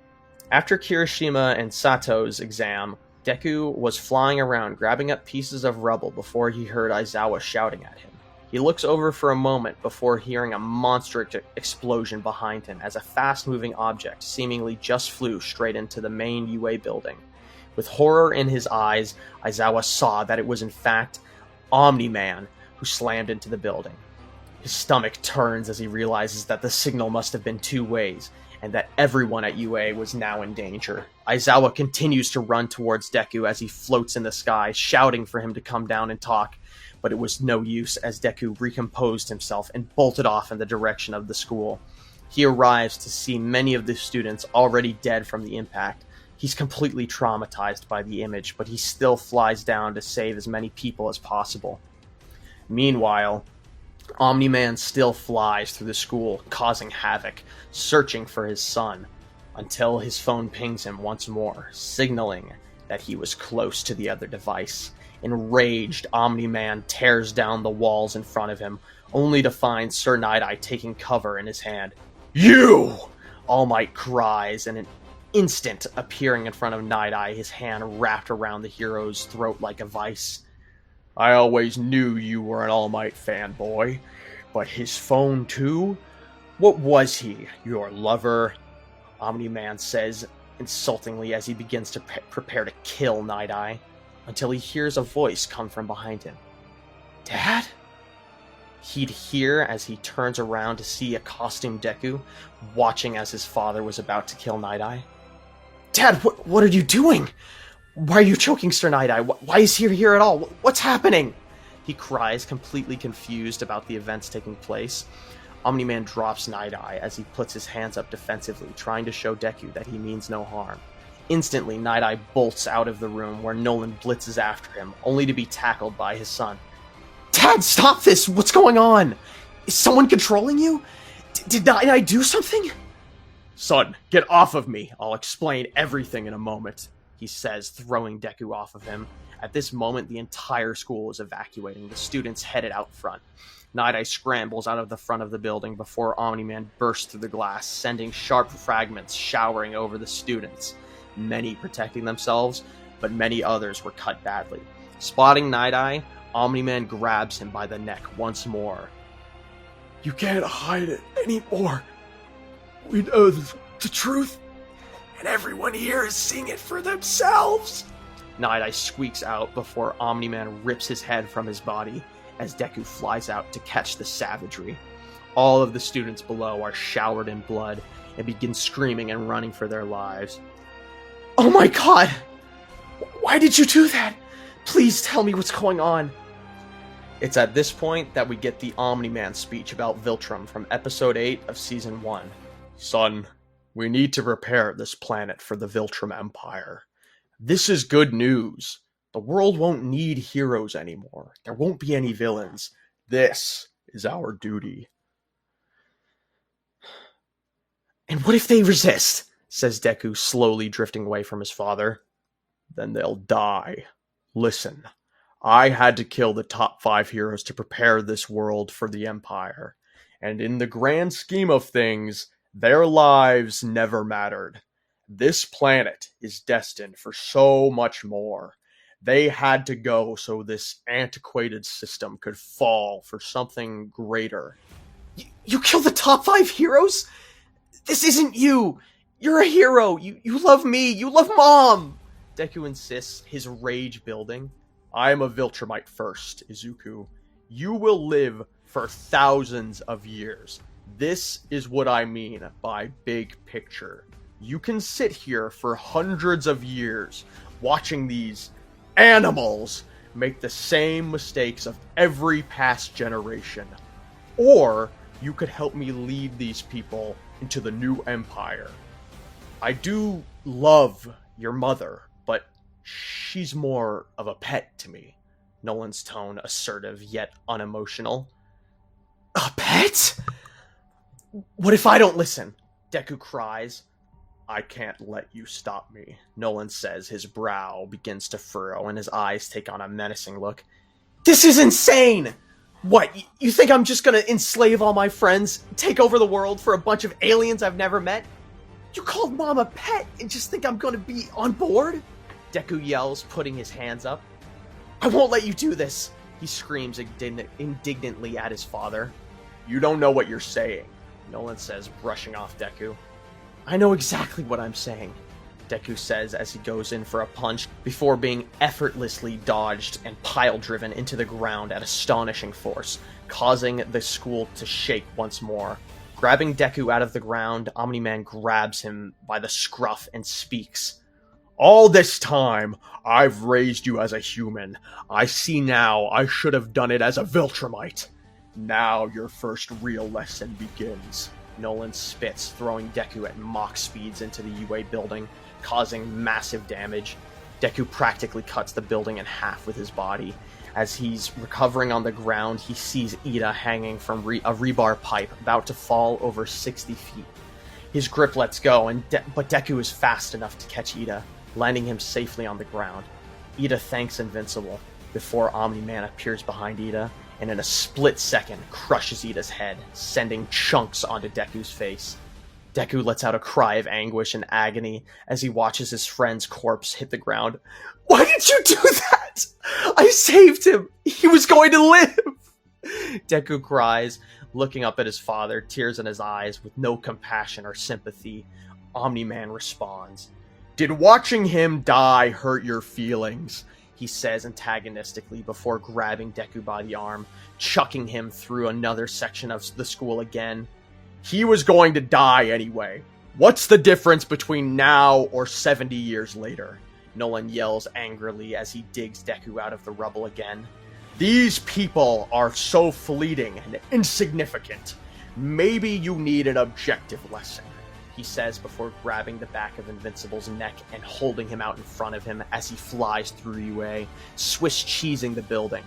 After Kirishima and Sato's exam, Deku was flying around grabbing up pieces of rubble before he heard Aizawa shouting at him. He looks over for a moment before hearing a monstrous explosion behind him as a fast-moving object seemingly just flew straight into the main UA building. With horror in his eyes, Aizawa saw that it was in fact Omni-Man who slammed into the building. His stomach turns as he realizes that the signal must have been two ways, and that everyone at UA was now in danger. Aizawa continues to run towards Deku as he floats in the sky, shouting for him to come down and talk, but it was no use as Deku recomposed himself and bolted off in the direction of the school. He arrives to see many of the students already dead from the impact. He's completely traumatized by the image, but he still flies down to save as many people as possible. Meanwhile, Omni-Man still flies through the school, causing havoc, searching for his son, until his phone pings him once more, signaling that he was close to the other device. Enraged, Omni-Man tears down the walls in front of him, only to find Sir Night-Eye taking cover in his hand. "You!" All Might cries, in an instant appearing in front of Night-Eye, his hand wrapped around the hero's throat like a vice. "I always knew you were an All Might fanboy, but his phone too? What was he, your lover?" Omni-Man says insultingly as he begins to prepare to kill Night-Eye, until he hears a voice come from behind him. "Dad?" He'd hear as he turns around to see a costumed Deku, watching as his father was about to kill Night-Eye. "Dad, what are you doing? Why are you choking Sir Night-Eye? Why is he here at all? What's happening?" He cries, completely confused about the events taking place. Omni-Man drops Night-Eye as he puts his hands up defensively, trying to show Deku that he means no harm. Instantly, Night-Eye bolts out of the room where Nolan blitzes after him, only to be tackled by his son. "Dad, stop this! What's going on? Is someone controlling you? Did Night-Eye do something?" "Son, get off of me! I'll explain everything in a moment," he says, throwing Deku off of him. At this moment, the entire school is evacuating, the students headed out front. Night-Eye scrambles out of the front of the building before Omni-Man bursts through the glass, sending sharp fragments showering over the students. Many protecting themselves, but many others were cut badly. Spotting Night-Eye, Omni-Man grabs him by the neck once more. "You can't hide it anymore. We know the truth, and everyone here is seeing it for themselves." Night-Eye squeaks out before Omni-Man rips his head from his body as Deku flies out to catch the savagery. All of the students below are showered in blood and begin screaming and running for their lives. "Oh my god! Why did you do that? Please tell me what's going on." It's at this point that we get the Omni-Man speech about Viltrum from episode 8 of season 1. "Son, we need to prepare this planet for the Viltrum Empire. This is good news. The world won't need heroes anymore. There won't be any villains. This is our duty." "And what if they resist?" says Deku, slowly drifting away from his father. "Then they'll die. Listen, I had to kill the top 5 heroes to prepare this world for the Empire. And in the grand scheme of things, their lives never mattered. This planet is destined for so much more. They had to go so this antiquated system could fall for something greater." You killed the top 5 heroes? This isn't you! You're a hero! You love me! You love Mom! Deku insists, his rage building. "I am a Viltrumite first, Izuku. You will live for thousands of years. This is what I mean by big picture. You can sit here for hundreds of years, watching these animals make the same mistakes of every past generation. Or you could help me lead these people into the new empire. I do love your mother, but she's more of a pet to me." Nolan's tone assertive yet unemotional. "A pet? What if I don't listen?" Deku cries. "I can't let you stop me," Nolan says. His brow begins to furrow and his eyes take on a menacing look. "This is insane! What, you think I'm just gonna enslave all my friends, take over the world for a bunch of aliens I've never met? You called Mom a pet and just think I'm gonna be on board? Deku yells, putting his hands up. I won't let you do this! He screams indignantly at his father. You don't know what you're saying, Nolan says, brushing off Deku. I know exactly what I'm saying, Deku says as he goes in for a punch before being effortlessly dodged and pile-driven into the ground at astonishing force, causing the school to shake once more. Grabbing Deku out of the ground, Omni-Man grabs him by the scruff and speaks. All this time, I've raised you as a human. I see now I should have done it as a Viltrumite. Now your first real lesson begins. Nolan spits, throwing Deku at Mach speeds into the UA building, causing massive damage. Deku practically cuts the building in half with his body. As he's recovering on the ground, he sees Ida hanging from a rebar pipe, about to fall over 60 feet. His grip lets go, but Deku is fast enough to catch Ida, landing him safely on the ground. Ida thanks Invincible, before Omni-Man appears behind Ida, and in a split second crushes Ida's head, sending chunks onto Deku's face. Deku lets out a cry of anguish and agony as he watches his friend's corpse hit the ground. Why did you do that? I saved him! He was going to live! Deku cries, looking up at his father, tears in his eyes, with no compassion or sympathy. Omni-Man responds. Did watching him die hurt your feelings? He says antagonistically before grabbing Deku by the arm, chucking him through another section of the school again. He was going to die anyway. What's the difference between now or 70 years later? Nolan yells angrily as he digs Deku out of the rubble again. These people are so fleeting and insignificant. Maybe you need an objective lesson, he says before grabbing the back of Invincible's neck and holding him out in front of him as he flies through UA, Swiss cheesing the building.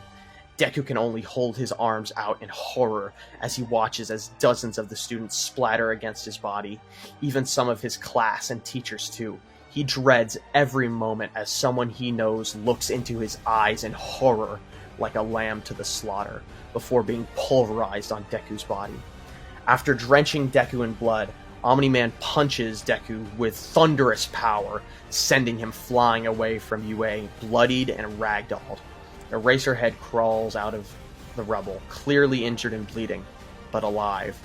Deku can only hold his arms out in horror as he watches as dozens of the students splatter against his body, even some of his class and teachers too. He dreads every moment as someone he knows looks into his eyes in horror like a lamb to the slaughter before being pulverized on Deku's body. After drenching Deku in blood, Omni-Man punches Deku with thunderous power, sending him flying away from UA, bloodied and ragdolled. Eraserhead crawls out of the rubble, clearly injured and bleeding, but alive.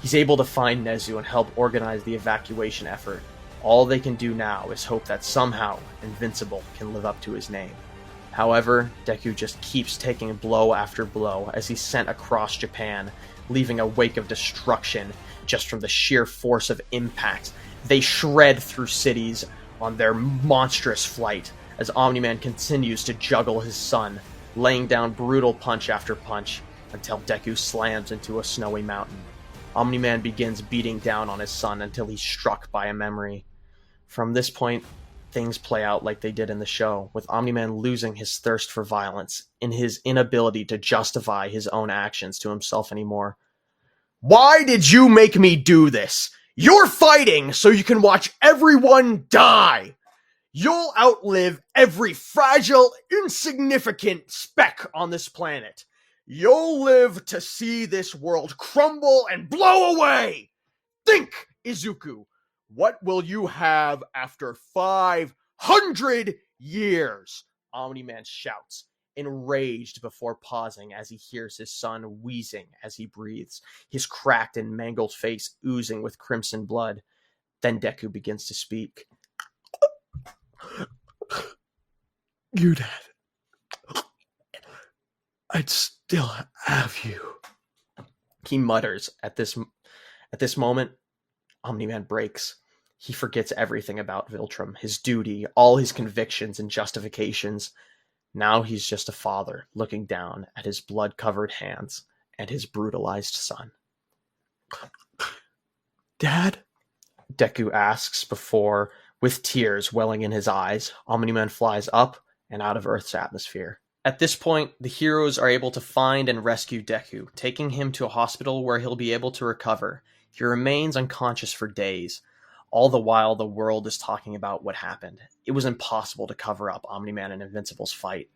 He's able to find Nezu and help organize the evacuation effort. All they can do now is hope that somehow Invincible can live up to his name. However, Deku just keeps taking blow after blow as he's sent across Japan, leaving a wake of destruction just from the sheer force of impact. They shred through cities on their monstrous flight as Omni-Man continues to juggle his son, laying down brutal punch after punch until Deku slams into a snowy mountain. Omni-Man begins beating down on his son until he's struck by a memory. From this point, things play out like they did in the show, with Omni-Man losing his thirst for violence in his inability to justify his own actions to himself anymore. Why did you make me do this? You're fighting so you can watch everyone die! You'll outlive every fragile, insignificant speck on this planet. You'll live to see this world crumble and blow away! Think, Izuku! What will you have after 500 years? Omni-Man shouts, enraged before pausing as he hears his son wheezing as he breathes, his cracked and mangled face oozing with crimson blood. Then Deku begins to speak. You, Dad. I'd still have you. He mutters. At this moment, Omni-Man breaks. He forgets everything about Viltrum, his duty, all his convictions and justifications. Now he's just a father looking down at his blood-covered hands and his brutalized son. Dad? Deku asks before, with tears welling in his eyes, Omni-Man flies up and out of Earth's atmosphere. At this point, the heroes are able to find and rescue Deku, taking him to a hospital where he'll be able to recover. He remains unconscious for days. All the while, the world is talking about what happened. It was impossible to cover up Omni-Man and Invincible's fight.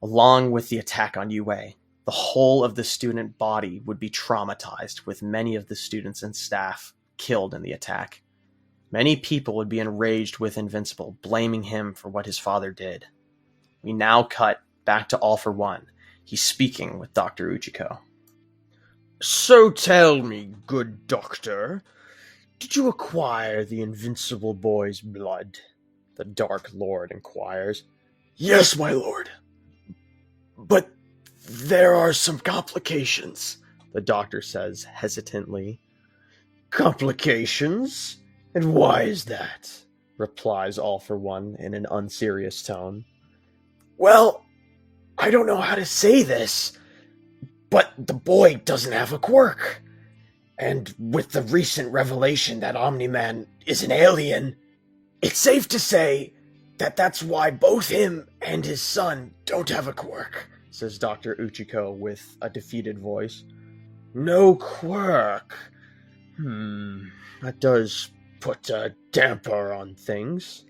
Along with the attack on UA, the whole of the student body would be traumatized, with many of the students and staff killed in the attack. Many people would be enraged with Invincible, blaming him for what his father did. We now cut back to All for One. He's speaking with Dr. Uchiko. So tell me, good doctor, did you acquire the Invincible boy's blood? The Dark Lord inquires. Yes, my lord. But there are some complications, the doctor says hesitantly. Complications? And why is that? Replies All for One in an unserious tone. Well, I don't know how to say this, but the boy doesn't have a quirk. And with the recent revelation that Omni-Man is an alien, it's safe to say that that's why both him and his son don't have a quirk, says Dr. Uchiko with a defeated voice. No quirk. That does put a damper on things.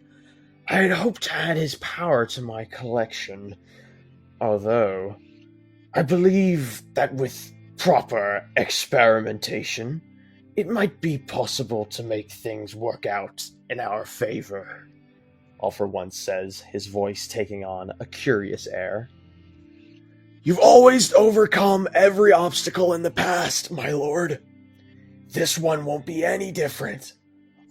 I'd hoped to add his power to my collection, although I believe that with proper experimentation, it might be possible to make things work out in our favor, All for One says, his voice taking on a curious air. You've always overcome every obstacle in the past, my lord. This one won't be any different.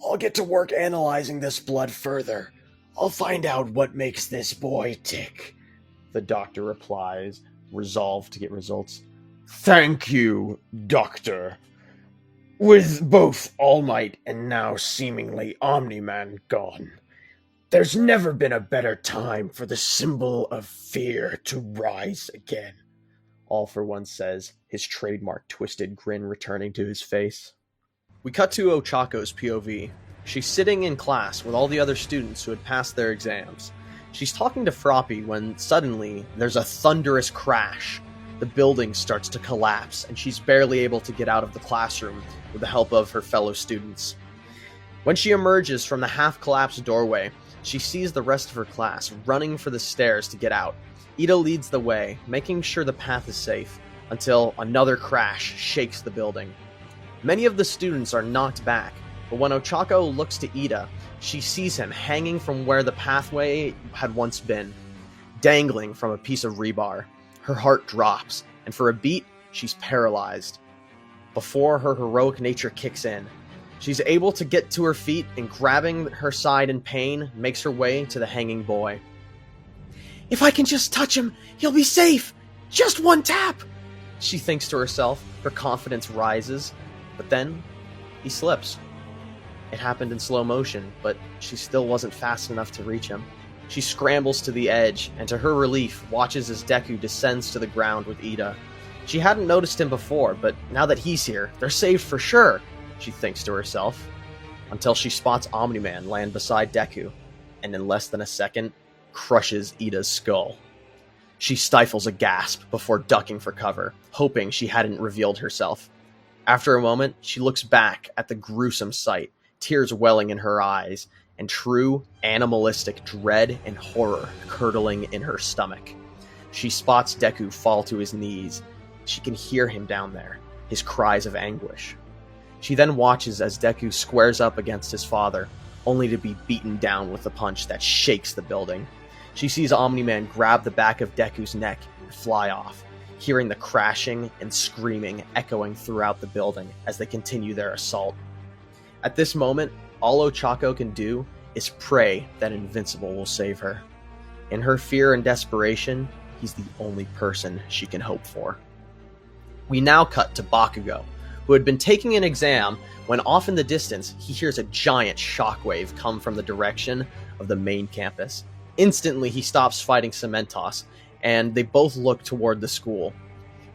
I'll get to work analyzing this blood further. I'll find out what makes this boy tick, the doctor replies, resolved to get results. Thank you, Doctor. With both All Might and now seemingly Omni-Man gone, there's never been a better time for the symbol of fear to rise again, All for One says, his trademark twisted grin returning to his face. We cut to Ochako's POV. She's sitting in class with all the other students who had passed their exams. She's talking to Froppy when suddenly there's a thunderous crash. The building starts to collapse, and she's barely able to get out of the classroom with the help of her fellow students. When she emerges from the half-collapsed doorway, she sees the rest of her class running for the stairs to get out. Ida leads the way, making sure the path is safe, until another crash shakes the building. Many of the students are knocked back, but when Ochako looks to Ida, she sees him hanging from where the pathway had once been, dangling from a piece of rebar. Her heart drops, and for a beat, she's paralyzed. Before her heroic nature kicks in, she's able to get to her feet and, grabbing her side in pain, makes her way to the hanging boy. If I can just touch him, he'll be safe. Just one tap, she thinks to herself. Her confidence rises, but then he slips. It happened in slow motion, but she still wasn't fast enough to reach him. She scrambles to the edge, and to her relief, watches as Deku descends to the ground with Ida. She hadn't noticed him before, but now that he's here, they're saved for sure, she thinks to herself, until she spots Omni-Man land beside Deku, and in less than a second, crushes Ida's skull. She stifles a gasp before ducking for cover, hoping she hadn't revealed herself. After a moment, she looks back at the gruesome sight, tears welling in her eyes, and true animalistic dread and horror curdling in her stomach. She spots Deku fall to his knees. She can hear him down there, his cries of anguish. She then watches as Deku squares up against his father, only to be beaten down with a punch that shakes the building. She sees Omni-Man grab the back of Deku's neck and fly off, hearing the crashing and screaming echoing throughout the building as they continue their assault. At this moment, all Ochako can do is pray that Invincible will save her. In her fear and desperation, he's the only person she can hope for. We now cut to Bakugo, who had been taking an exam when off in the distance he hears a giant shockwave come from the direction of the main campus. Instantly he stops fighting Cementos, and they both look toward the school.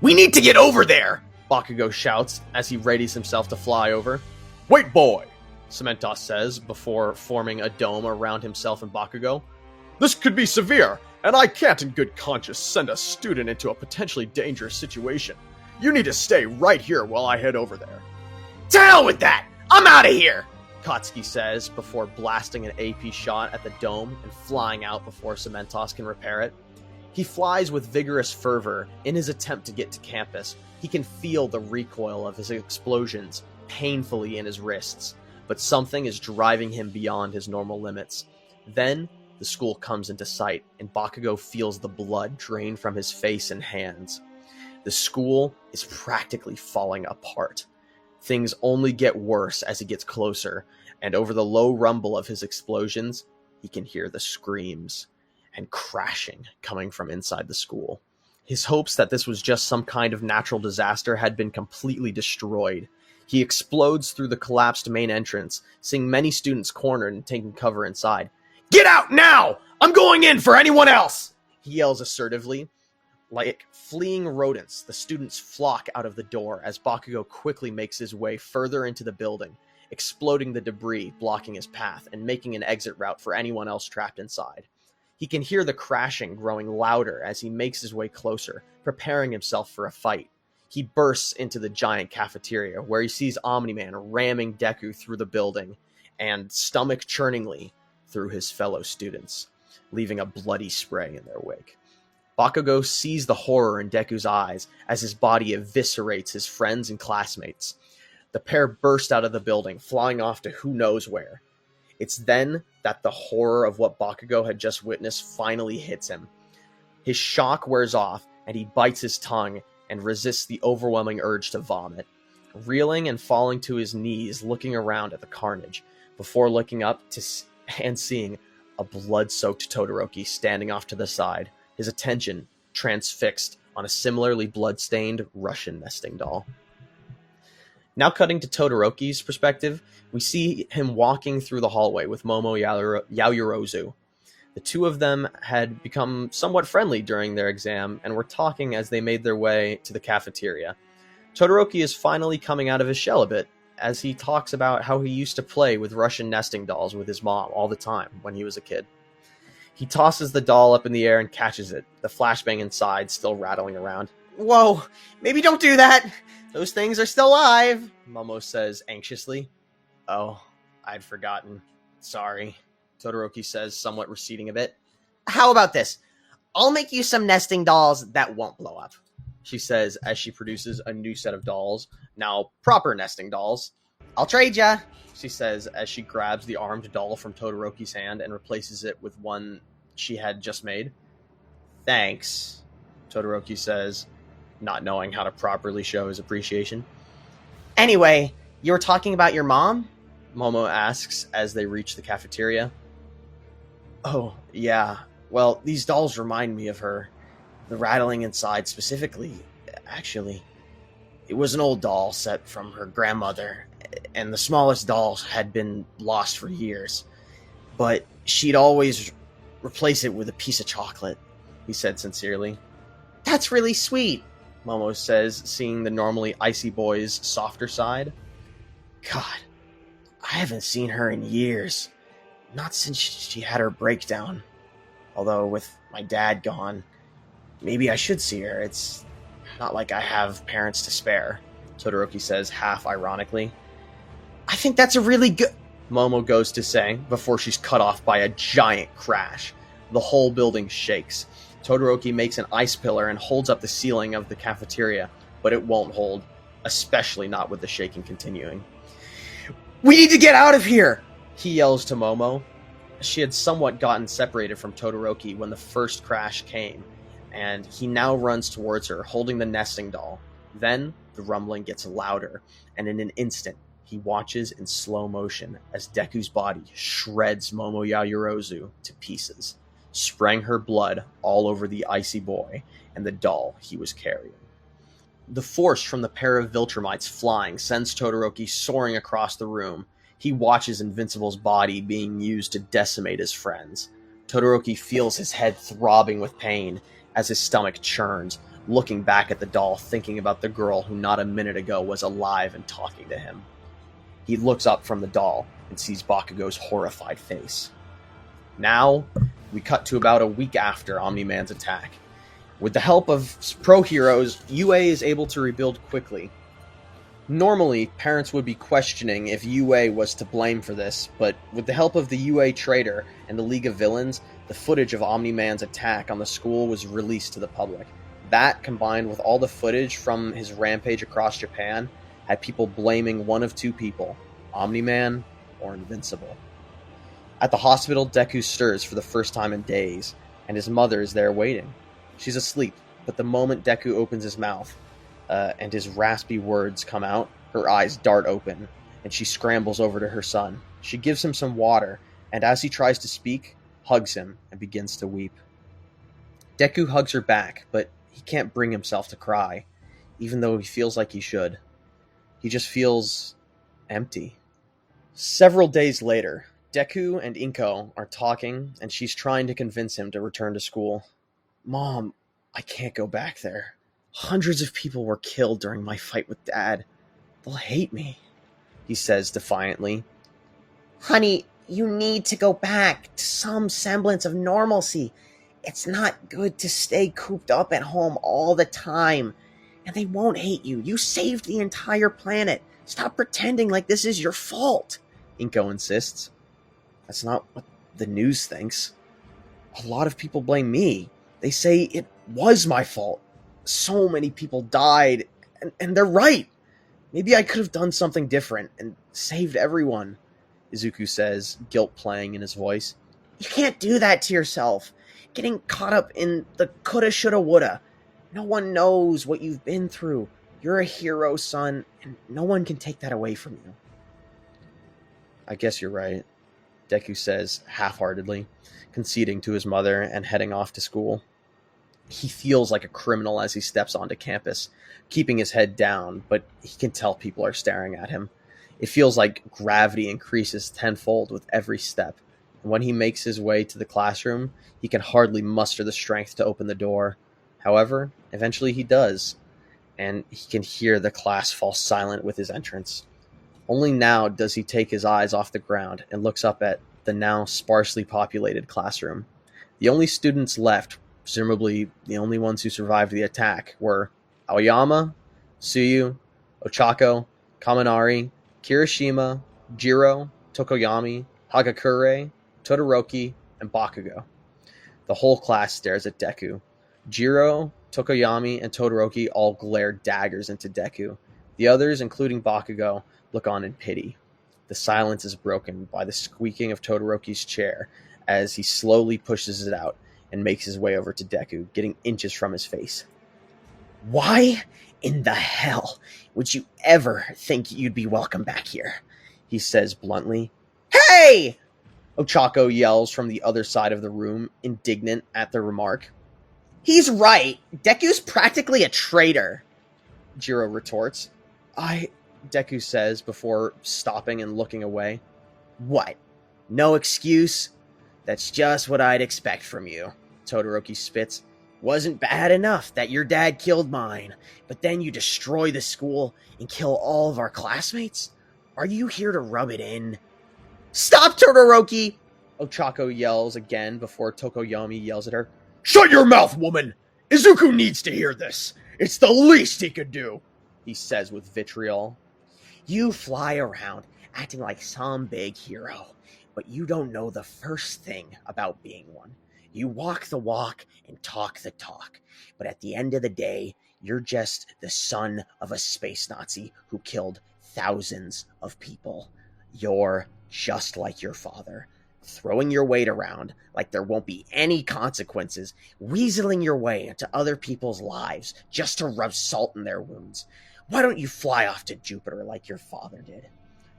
We need to get over there, Bakugo shouts as he readies himself to fly over. Wait, boy, Cementos says before forming a dome around himself and Bakugo. This could be severe, and I can't in good conscience send a student into a potentially dangerous situation. You need to stay right here while I head over there. To hell with that! I'm out of here! Katsuki says before blasting an AP shot at the dome and flying out before Cementos can repair it. He flies with vigorous fervor in his attempt to get to campus. He can feel the recoil of his explosions painfully in his wrists. but something is driving him beyond his normal limits. Then, the school comes into sight, and Bakugo feels the blood drain from his face and hands. The school is practically falling apart. Things only get worse as he gets closer, and over the low rumble of his explosions, he can hear the screams and crashing coming from inside the school. His hopes that this was just some kind of natural disaster had been completely destroyed. He explodes through the collapsed main entrance, seeing many students cornered and taking cover inside. "Get out now! I'm going in for anyone else!" he yells assertively. Like fleeing rodents, the students flock out of the door as Bakugo quickly makes his way further into the building, exploding the debris blocking his path and making an exit route for anyone else trapped inside. He can hear the crashing growing louder as he makes his way closer, preparing himself for a fight. He bursts into the giant cafeteria where he sees Omni-Man ramming Deku through the building and stomach-churningly through his fellow students, leaving a bloody spray in their wake. Bakugo sees the horror in Deku's eyes as his body eviscerates his friends and classmates. The pair burst out of the building, flying off to who knows where. It's then that the horror of what Bakugo had just witnessed finally hits him. His shock wears off, and he bites his tongue and resists the overwhelming urge to vomit, reeling and falling to his knees, looking around at the carnage, before looking up and seeing a blood-soaked Todoroki standing off to the side, his attention transfixed on a similarly blood-stained Russian nesting doll. Now cutting to Todoroki's perspective, we see him walking through the hallway with Momo Yaoyorozu. The two of them had become somewhat friendly during their exam and were talking as they made their way to the cafeteria. Todoroki is finally coming out of his shell a bit, as he talks about how he used to play with Russian nesting dolls with his mom all the time when he was a kid. He tosses the doll up in the air and catches it, the flashbang inside still rattling around. Whoa, maybe don't do that. Those things are still alive, Momo says anxiously. Oh, I'd forgotten. Sorry, Todoroki says, somewhat receding a bit. How about this? I'll make you some nesting dolls that won't blow up, she says as she produces a new set of dolls, now proper nesting dolls. I'll trade ya, she says as she grabs the armed doll from Todoroki's hand and replaces it with one she had just made. Thanks, Todoroki says, not knowing how to properly show his appreciation. Anyway, you were talking about your mom? Momo asks as they reach the cafeteria. Oh, yeah. Well, these dolls remind me of her. The rattling inside specifically, actually. It was an old doll set from her grandmother, and the smallest dolls had been lost for years. But she'd always replace it with a piece of chocolate, he said sincerely. That's really sweet, Momo says, seeing the normally icy boy's softer side. God, I haven't seen her in years. Not since she had her breakdown. Although with my dad gone, maybe I should see her. It's not like I have parents to spare, Todoroki says half ironically. I think that's a really good... Momo goes to say before she's cut off by a giant crash. The whole building shakes. Todoroki makes an ice pillar and holds up the ceiling of the cafeteria, but it won't hold, especially not with the shaking continuing. We need to get out of here, he yells to Momo. She had somewhat gotten separated from Todoroki when the first crash came, and he now runs towards her, holding the nesting doll. Then the rumbling gets louder, and in an instant, he watches in slow motion as Deku's body shreds Momo Yaoyorozu to pieces, spraying her blood all over the icy boy and the doll he was carrying. The force from the pair of Viltrumites flying sends Todoroki soaring across the room. He watches Invincible's body being used to decimate his friends. Todoroki feels his head throbbing with pain as his stomach churns, looking back at the doll, thinking about the girl who not a minute ago was alive and talking to him. He looks up from the doll and sees Bakugo's horrified face. Now, we cut to about a week after Omni-Man's attack. With the help of pro heroes, UA is able to rebuild quickly. Normally, parents would be questioning if UA was to blame for this, but with the help of the UA Trader and the League of Villains, the footage of Omni-Man's attack on the school was released to the public. That, combined with all the footage from his rampage across Japan, had people blaming one of two people, Omni-Man or invincible. At the hospital, Deku stirs for the first time in days, and his mother is there waiting. She's asleep, but the moment Deku opens his mouth and his raspy words come out, her eyes dart open, and she scrambles over to her son. She gives him some water, and as he tries to speak, hugs him and begins to weep. Deku hugs her back, but he can't bring himself to cry, even though he feels like he should. He just feels empty. Several days later, Deku and Inko are talking, and she's trying to convince him to return to school. Mom, I can't go back there. Hundreds of people were killed during my fight with Dad. They'll hate me, he says defiantly. Honey, you need to go back to some semblance of normalcy. It's not good to stay cooped up at home all the time. And they won't hate you. You saved the entire planet. Stop pretending like this is your fault, Inko insists. That's not what the news thinks. A lot of people blame me. They say it was my fault. So many people died, and they're right. Maybe I could have done something different and saved everyone, Izuku says, guilt playing in his voice. You can't do that to yourself. Getting caught up in the coulda, shoulda, woulda. No one knows what you've been through. You're a hero, son, and no one can take that away from you. I guess you're right, Deku says half-heartedly, conceding to his mother and heading off to school. He feels like a criminal as he steps onto campus, keeping his head down, but he can tell people are staring at him. It feels like gravity increases tenfold with every step, and when he makes his way to the classroom, he can hardly muster the strength to open the door. However, eventually he does, and he can hear the class fall silent with his entrance. Only now does he take his eyes off the ground and looks up at the now sparsely populated classroom. The only students left, presumably the only ones who survived the attack, were Aoyama, Tsuyu, Ochako, Kaminari, Kirishima, Jiro, Tokoyami, Hagakure, Todoroki, and Bakugo. The whole class stares at Deku. Jiro, Tokoyami, and Todoroki all glare daggers into Deku. The others, including Bakugo, look on in pity. The silence is broken by the squeaking of Todoroki's chair as he slowly pushes it out and makes his way over to Deku, getting inches from his face. Why in the hell would you ever think you'd be welcome back here? He says bluntly. Hey! Ochako yells from the other side of the room, indignant at the remark. He's right. Deku's practically a traitor, Jiro retorts. Deku says before stopping and looking away. What? No excuse? That's just what I'd expect from you, Todoroki spits. Wasn't bad enough that your dad killed mine, but then you destroy the school and kill all of our classmates? Are you here to rub it in? Stop, Todoroki! Ochako yells again before Tokoyami yells at her. Shut your mouth, woman! Izuku needs to hear this. It's the least he could do, he says with vitriol. You fly around acting like some big hero, but you don't know the first thing about being one. You walk the walk and talk the talk, but at the end of the day, you're just the son of a space Nazi who killed thousands of people. You're just like your father, throwing your weight around like there won't be any consequences, weaseling your way into other people's lives just to rub salt in their wounds. Why don't you fly off to Jupiter like your father did?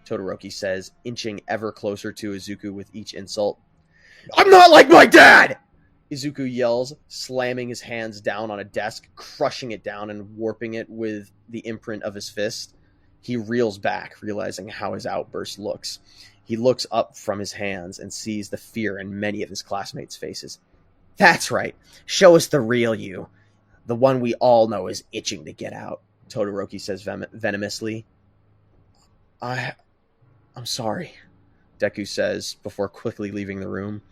Todoroki says, inching ever closer to Izuku with each insult. I'm not like my dad! Izuku yells, slamming his hands down on a desk, crushing it down and warping it with the imprint of his fist. He reels back, realizing how his outburst looks. He looks up from his hands and sees the fear in many of his classmates' faces. That's right. Show us the real you. The one we all know is itching to get out, Todoroki says venomously. I'm sorry, Deku says before quickly leaving the room.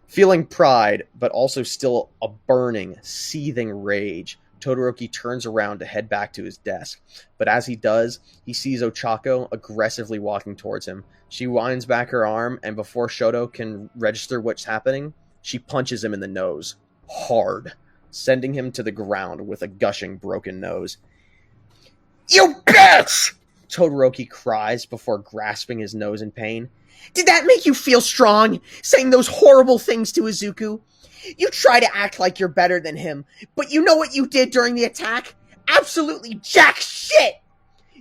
Feeling pride, but also still a burning, seething rage, Todoroki turns around to head back to his desk. But as he does, he sees Ochako aggressively walking towards him. She winds back her arm, and before Shoto can register what's happening, she punches him in the nose. Hard, sending him to the ground with a gushing broken nose. You bitch! Todoroki cries before grasping his nose in pain. Did that make you feel strong, saying those horrible things to Izuku? You try to act like you're better than him, but you know what you did during the attack? Absolutely jack shit!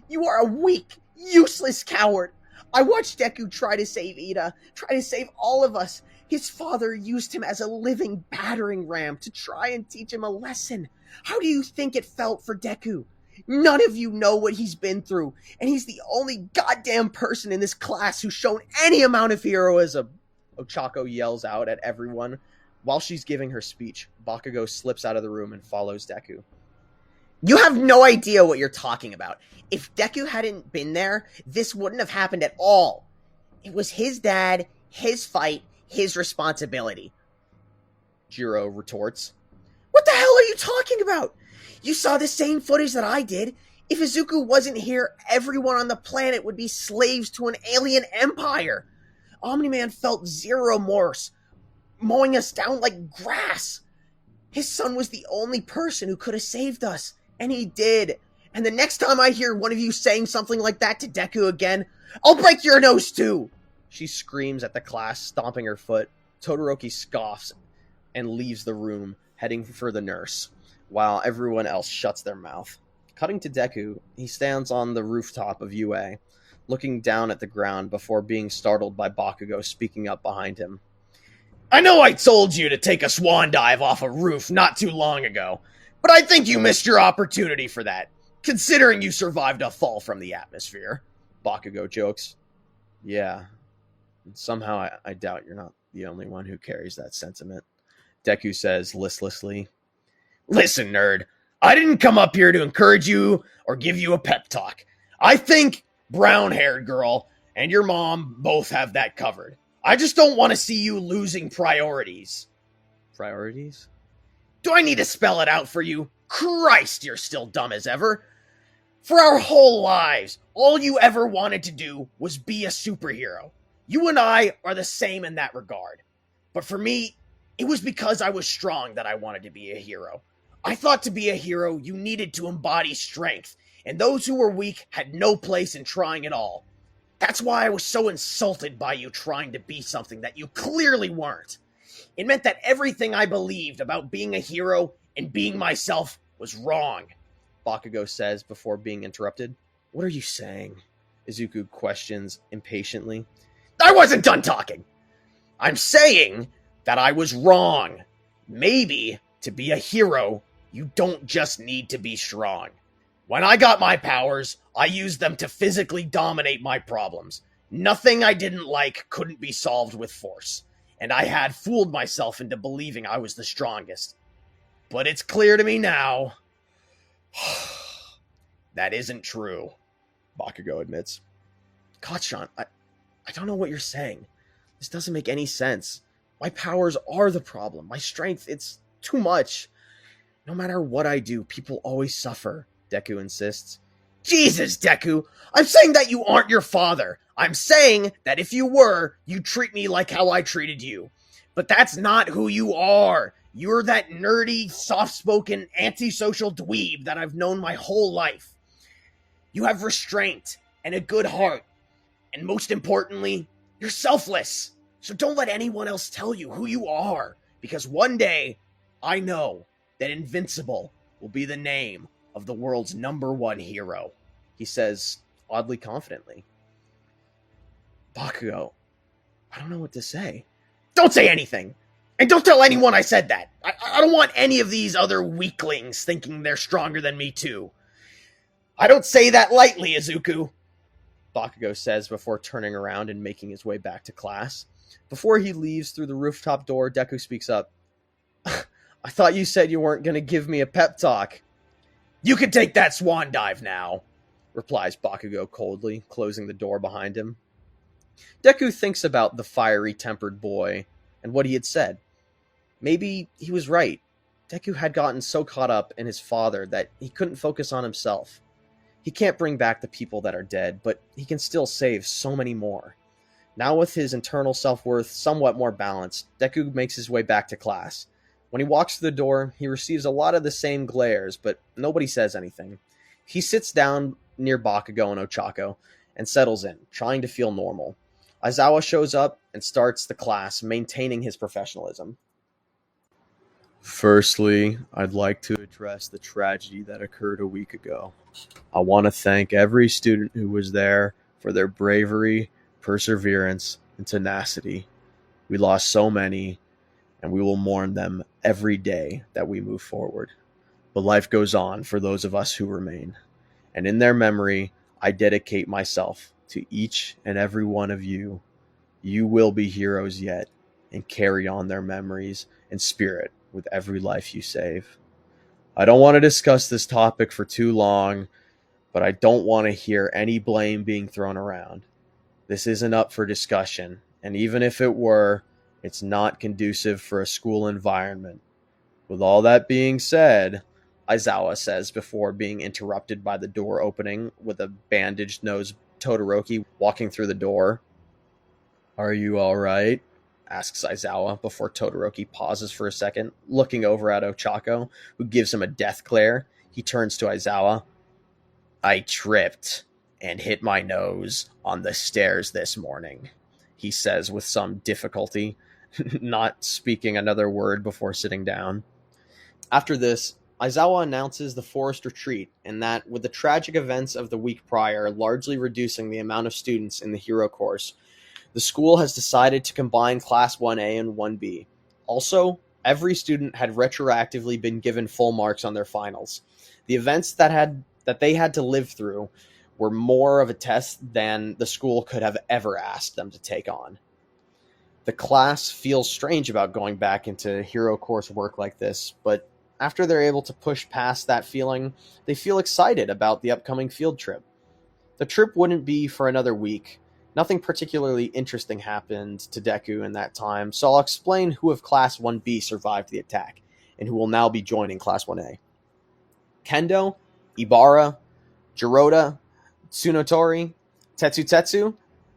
You are a weak, useless coward. I watched Deku try to save Ida, try to save all of us. His father used him as a living battering ram to try and teach him a lesson. How do you think it felt for Deku? None of you know what he's been through, and he's the only goddamn person in this class who's shown any amount of heroism. Ochako yells out at everyone. While she's giving her speech, Bakugo slips out of the room and follows Deku. You have no idea what you're talking about. If Deku hadn't been there, this wouldn't have happened at all. It was his dad, his fight, his responsibility. Jiro retorts. What the hell are you talking about? You saw the same footage that I did. If Izuku wasn't here, everyone on the planet would be slaves to an alien empire. Omni-Man felt zero remorse, mowing us down like grass. His son was the only person who could have saved us, and he did. And the next time I hear one of you saying something like that to Deku again, I'll break your nose too! She screams at the class, stomping her foot. Todoroki scoffs and leaves the room, heading for the nurse, while everyone else shuts their mouth. Cutting to Deku, he stands on the rooftop of UA, looking down at the ground before being startled by Bakugo speaking up behind him. I know I told you to take a swan dive off a roof not too long ago, but I think you missed your opportunity for that, considering you survived a fall from the atmosphere. Bakugo jokes. Yeah. Somehow I doubt you're not the only one who carries that sentiment. Deku says listlessly. Listen, nerd, I didn't come up here to encourage you or give you a pep talk. I think brown-haired girl and your mom both have that covered. I just don't want to see you losing priorities. Priorities? Do I need to spell it out for you? Christ, you're still dumb as ever. For our whole lives, all you ever wanted to do was be a superhero. You and I are the same in that regard. But for me, it was because I was strong that I wanted to be a hero. I thought to be a hero, you needed to embody strength, and those who were weak had no place in trying at all. That's why I was so insulted by you trying to be something that you clearly weren't. It meant that everything I believed about being a hero and being myself was wrong. Bakugo says before being interrupted. What are you saying? Izuku questions impatiently. I wasn't done talking. I'm saying that I was wrong. Maybe to be a hero, you don't just need to be strong. When I got my powers, I used them to physically dominate my problems. Nothing I didn't like couldn't be solved with force. And I had fooled myself into believing I was the strongest. But it's clear to me now that isn't true, Bakugo admits. Kacchan, I don't know what you're saying. This doesn't make any sense. My powers are the problem. My strength, it's too much. No matter what I do, people always suffer, Deku insists. Jesus, Deku! I'm saying that you aren't your father. I'm saying that if you were, you'd treat me like how I treated you. But that's not who you are. You're that nerdy, soft-spoken, antisocial dweeb that I've known my whole life. You have restraint and a good heart. And most importantly, you're selfless. So don't let anyone else tell you who you are. Because one day, I know that Invincible will be the name of the world's #1 hero, He says, oddly confidently. Bakugo, I don't know what to say. Don't say anything! And don't tell anyone I said that! I don't want any of these other weaklings thinking they're stronger than me too. I don't say that lightly, Izuku, Bakugo says before turning around and making his way back to class. Before he leaves through the rooftop door, Deku speaks up. I thought you said you weren't going to give me a pep talk. You can take that swan dive now, replies Bakugo coldly, closing the door behind him. Deku thinks about the fiery-tempered boy and what he had said. Maybe he was right. Deku had gotten so caught up in his father that he couldn't focus on himself. He can't bring back the people that are dead, but he can still save so many more. Now with his internal self-worth somewhat more balanced, Deku makes his way back to class. When he walks through the door, he receives a lot of the same glares, but nobody says anything. He sits down near Bakugo and Ochako and settles in, trying to feel normal. Aizawa shows up and starts the class, maintaining his professionalism. Firstly, I'd like to address the tragedy that occurred a week ago. I want to thank every student who was there for their bravery, perseverance, and tenacity. We lost so many, and we will mourn them every day that we move forward. But life goes on for those of us who remain. And in their memory, I dedicate myself to each and every one of you. You will be heroes yet, and carry on their memories and spirit with every life you save. I don't want to discuss this topic for too long, but I don't want to hear any blame being thrown around. This isn't up for discussion, and even if it were, it's not conducive for a school environment. With all that being said, Aizawa says before being interrupted by the door opening with a bandaged-nosed Todoroki walking through the door. Are you alright? Asks Aizawa before Todoroki pauses for a second, looking over at Ochako, who gives him a death glare. He turns to Aizawa. I tripped and hit my nose on the stairs this morning, he says with some difficulty, not speaking another word before sitting down. After this, Aizawa announces the forced retreat, and that with the tragic events of the week prior largely reducing the amount of students in the hero course, the school has decided to combine Class 1A and 1B. Also, every student had retroactively been given full marks on their finals. The events that they had to live through were more of a test than the school could have ever asked them to take on. The class feels strange about going back into hero course work like this, but after they're able to push past that feeling, they feel excited about the upcoming field trip. The trip wouldn't be for another week. Nothing particularly interesting happened to Deku in that time, so I'll explain who of Class 1B survived the attack, and who will now be joining Class 1A. Kendo, Ibara, Jiroda, Tsunotori, Tetsu,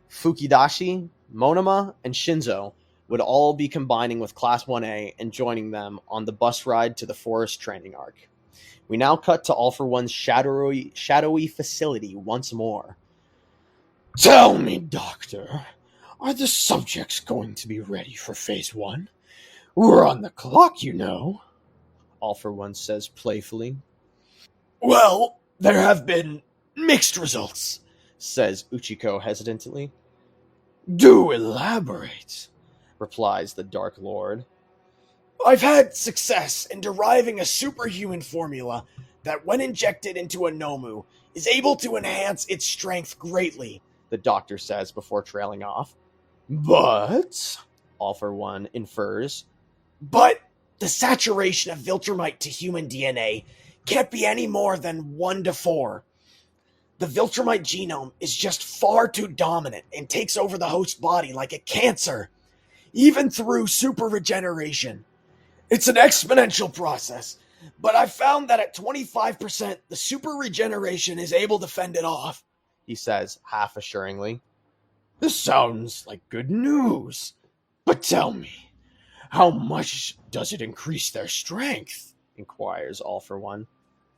Fukidashi, Monoma, and Shinzo would all be combining with Class 1A and joining them on the bus ride to the forest training arc. We now cut to All for One's shadowy facility once more. Tell me, Doctor, are the subjects going to be ready for Phase 1? We're on the clock, you know, All for One says playfully. Well, there have been mixed results, says Uchiko hesitantly. Do elaborate, replies the Dark Lord. I've had success in deriving a superhuman formula that, when injected into a Nomu, is able to enhance its strength greatly, the doctor says before trailing off. But, All for One infers, but the saturation of Viltrumite to human DNA can't be any more than 1 to 4. The Viltrumite genome is just far too dominant and takes over the host body like a cancer, even through super regeneration. It's an exponential process, but I've found that at 25%, the super regeneration is able to fend it off, he says half assuringly. This sounds like good news, but tell me, how much does it increase their strength? Inquires All for One.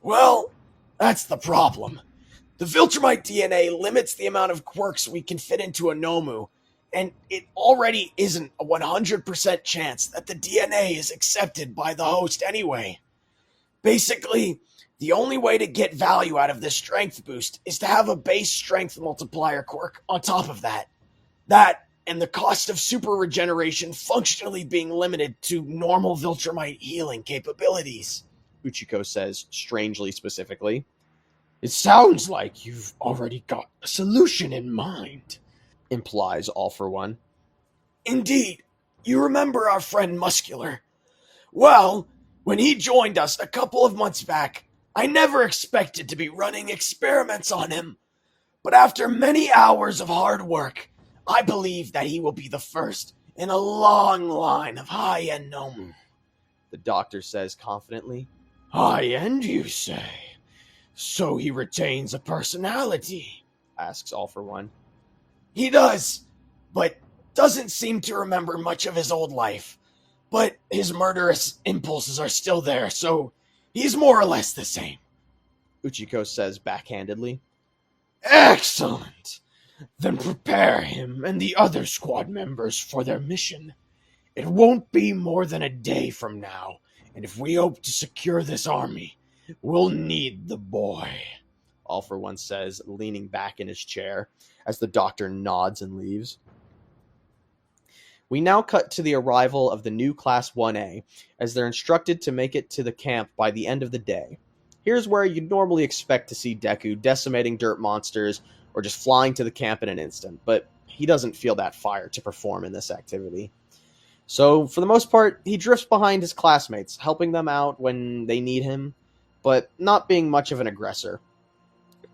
Well, that's the problem. The Viltrumite DNA limits the amount of quirks we can fit into a Nomu, and it already isn't a 100% chance that the DNA is accepted by the host anyway. Basically, the only way to get value out of this strength boost is to have a base strength multiplier quirk on top of that. That, and the cost of super regeneration functionally being limited to normal Viltrumite healing capabilities, Uchiko says strangely specifically. It sounds like you've already got a solution in mind, implies All for One. Indeed. You remember our friend Muscular? Well, when he joined us a couple of months back, I never expected to be running experiments on him. But after many hours of hard work, I believe that he will be the first in a long line of high-end Nomu, the doctor says confidently. High-end, you say? So he retains a personality? Asks All for One. He does, but doesn't seem to remember much of his old life. But his murderous impulses are still there, so he's more or less the same, Uchiko says backhandedly. Excellent. Then prepare him and the other squad members for their mission. It won't be more than a day from now, and if we hope to secure this army, we'll need the boy. All for One says, leaning back in his chair as the doctor nods and leaves. We now cut to the arrival of the new Class 1A, as they're instructed to make it to the camp by the end of the day. Here's where you'd normally expect to see Deku decimating dirt monsters or just flying to the camp in an instant, but he doesn't feel that fire to perform in this activity. So, for the most part, he drifts behind his classmates, helping them out when they need him, but not being much of an aggressor.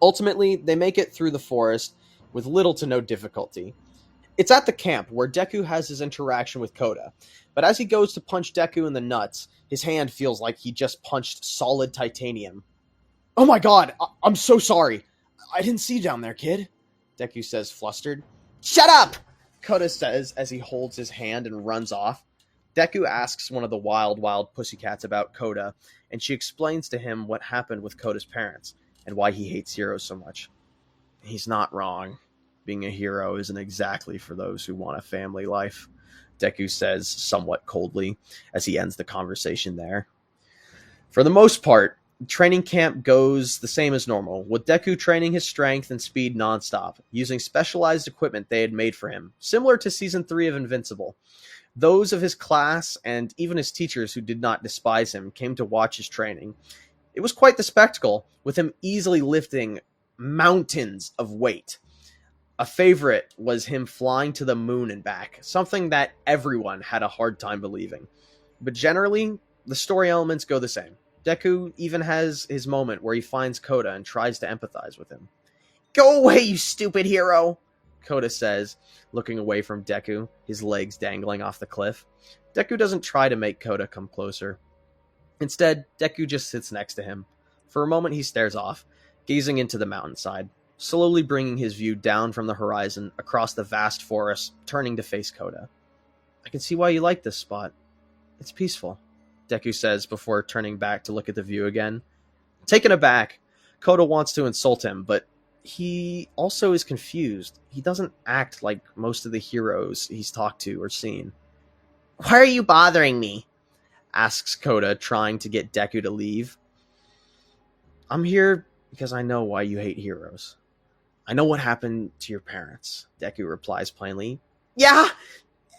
Ultimately, they make it through the forest with little to no difficulty. It's at the camp where Deku has his interaction with Koda, but as he goes to punch Deku in the nuts, his hand feels like he just punched solid titanium. "Oh my god, I'm so sorry. I didn't see you down there, kid," Deku says, flustered. "Shut up!" Koda says as he holds his hand and runs off. Deku asks one of the wild pussycats about Koda, and she explains to him what happened with Koda's parents and why he hates heroes so much. He's not wrong. Being a hero isn't exactly for those who want a family life, Deku says somewhat coldly as he ends the conversation there. For the most part, training camp goes the same as normal, with Deku training his strength and speed nonstop, using specialized equipment they had made for him, similar to Season 3 of Invincible. Those of his class, and even his teachers who did not despise him, came to watch his training. It was quite the spectacle, with him easily lifting mountains of weight. A favorite was him flying to the moon and back, something that everyone had a hard time believing. But generally, the story elements go the same. Deku even has his moment where he finds Koda and tries to empathize with him. "Go away, you stupid hero," Koda says, looking away from Deku, his legs dangling off the cliff. Deku doesn't try to make Koda come closer. Instead, Deku just sits next to him. For a moment he stares off, gazing into the mountainside, slowly bringing his view down from the horizon across the vast forest, turning to face Koda. "I can see why you like this spot. It's peaceful," Deku says before turning back to look at the view again. Taken aback, Koda wants to insult him, but he also is confused. He doesn't act like most of the heroes he's talked to or seen. "Why are you bothering me?" asks Koda, trying to get Deku to leave. "I'm here because I know why you hate heroes. I know what happened to your parents," Deku replies plainly. "Yeah?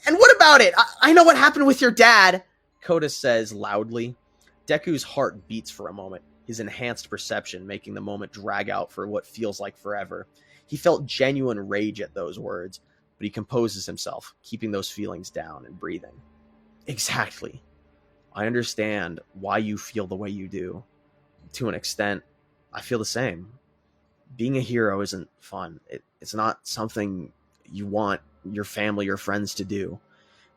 And what about it? I know what happened with your dad," Koda says loudly. Deku's heart beats for a moment, his enhanced perception making the moment drag out for what feels like forever. He felt genuine rage at those words, but he composes himself, keeping those feelings down and breathing. "Exactly. I understand why you feel the way you do. To an extent, I feel the same. Being a hero isn't fun. It's not something you want your family or friends to do.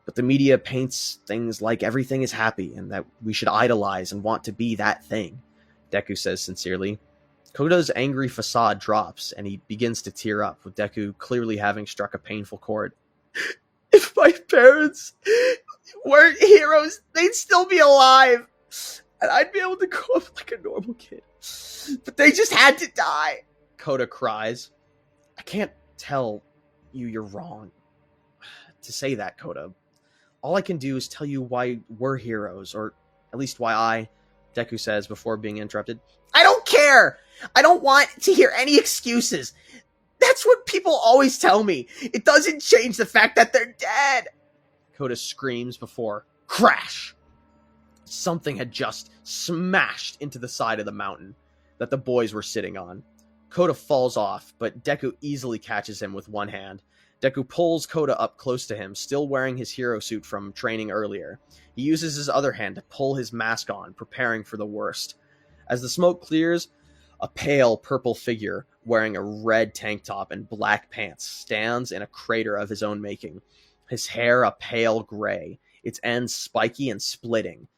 But the media paints things like everything is happy and that we should idolize and want to be that thing," Deku says sincerely. Koda's angry facade drops and he begins to tear up, with Deku clearly having struck a painful chord. "If my parents weren't heroes, they'd still be alive. And I'd be able to grow up like a normal kid. But they just had to die," Koda cries. "I can't tell you you're wrong to say that, Koda. All I can do is tell you why we're heroes, or at least why I," Deku says before being interrupted. "I don't care! I don't want to hear any excuses. That's what people always tell me. It doesn't change the fact that they're dead," Koda screams before crash. Something had just smashed into the side of the mountain that the boys were sitting on. Koda falls off, but Deku easily catches him with one hand. Deku pulls Koda up close to him, still wearing his hero suit from training earlier. He uses his other hand to pull his mask on, preparing for the worst. As the smoke clears, a pale purple figure wearing a red tank top and black pants stands in a crater of his own making. His hair a pale gray, its ends spiky and splitting.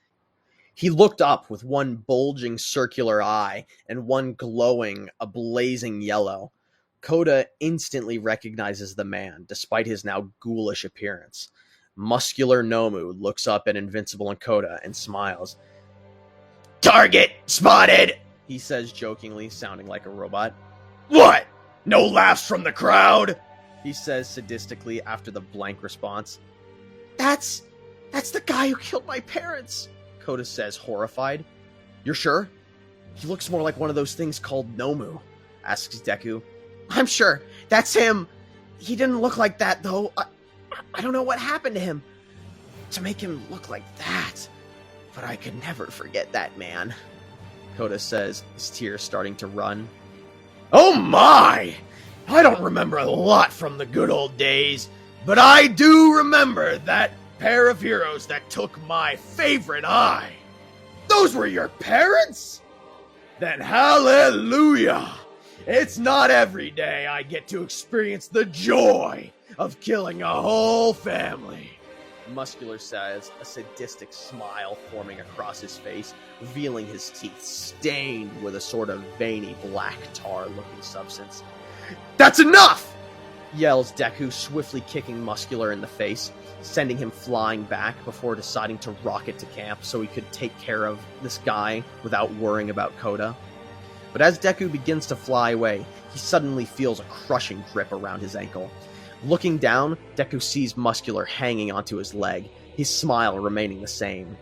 He looked up with one bulging circular eye and one glowing a blazing yellow. Koda instantly recognizes the man, despite his now ghoulish appearance. Muscular Nomu looks up at Invincible and Koda and smiles. "Target spotted," he says jokingly, sounding like a robot. "What? No laughs from the crowd, he says sadistically after the blank response. That's the guy who killed my parents, Kota says, horrified. You're sure? He looks more like one of those things called Nomu, asks Deku. I'm sure. That's him. He didn't look like that, though. I don't know what happened to him to make him look like that. But I could never forget that man, Kota says, his tears starting to run. Oh my! I don't remember a lot from the good old days, but I do remember that pair of heroes that took my favorite eye. Those were your parents? Then hallelujah! It's not every day I get to experience the joy of killing a whole family. Muscular says, a sadistic smile forming across his face, revealing his teeth stained with a sort of veiny black tar-looking substance. That's enough! Yells Deku, swiftly kicking Muscular in the face, sending him flying back before deciding to rocket to camp so he could take care of this guy without worrying about Kota. But as Deku begins to fly away, he suddenly feels a crushing grip around his ankle. Looking down, Deku sees Muscular hanging onto his leg, his smile remaining the same.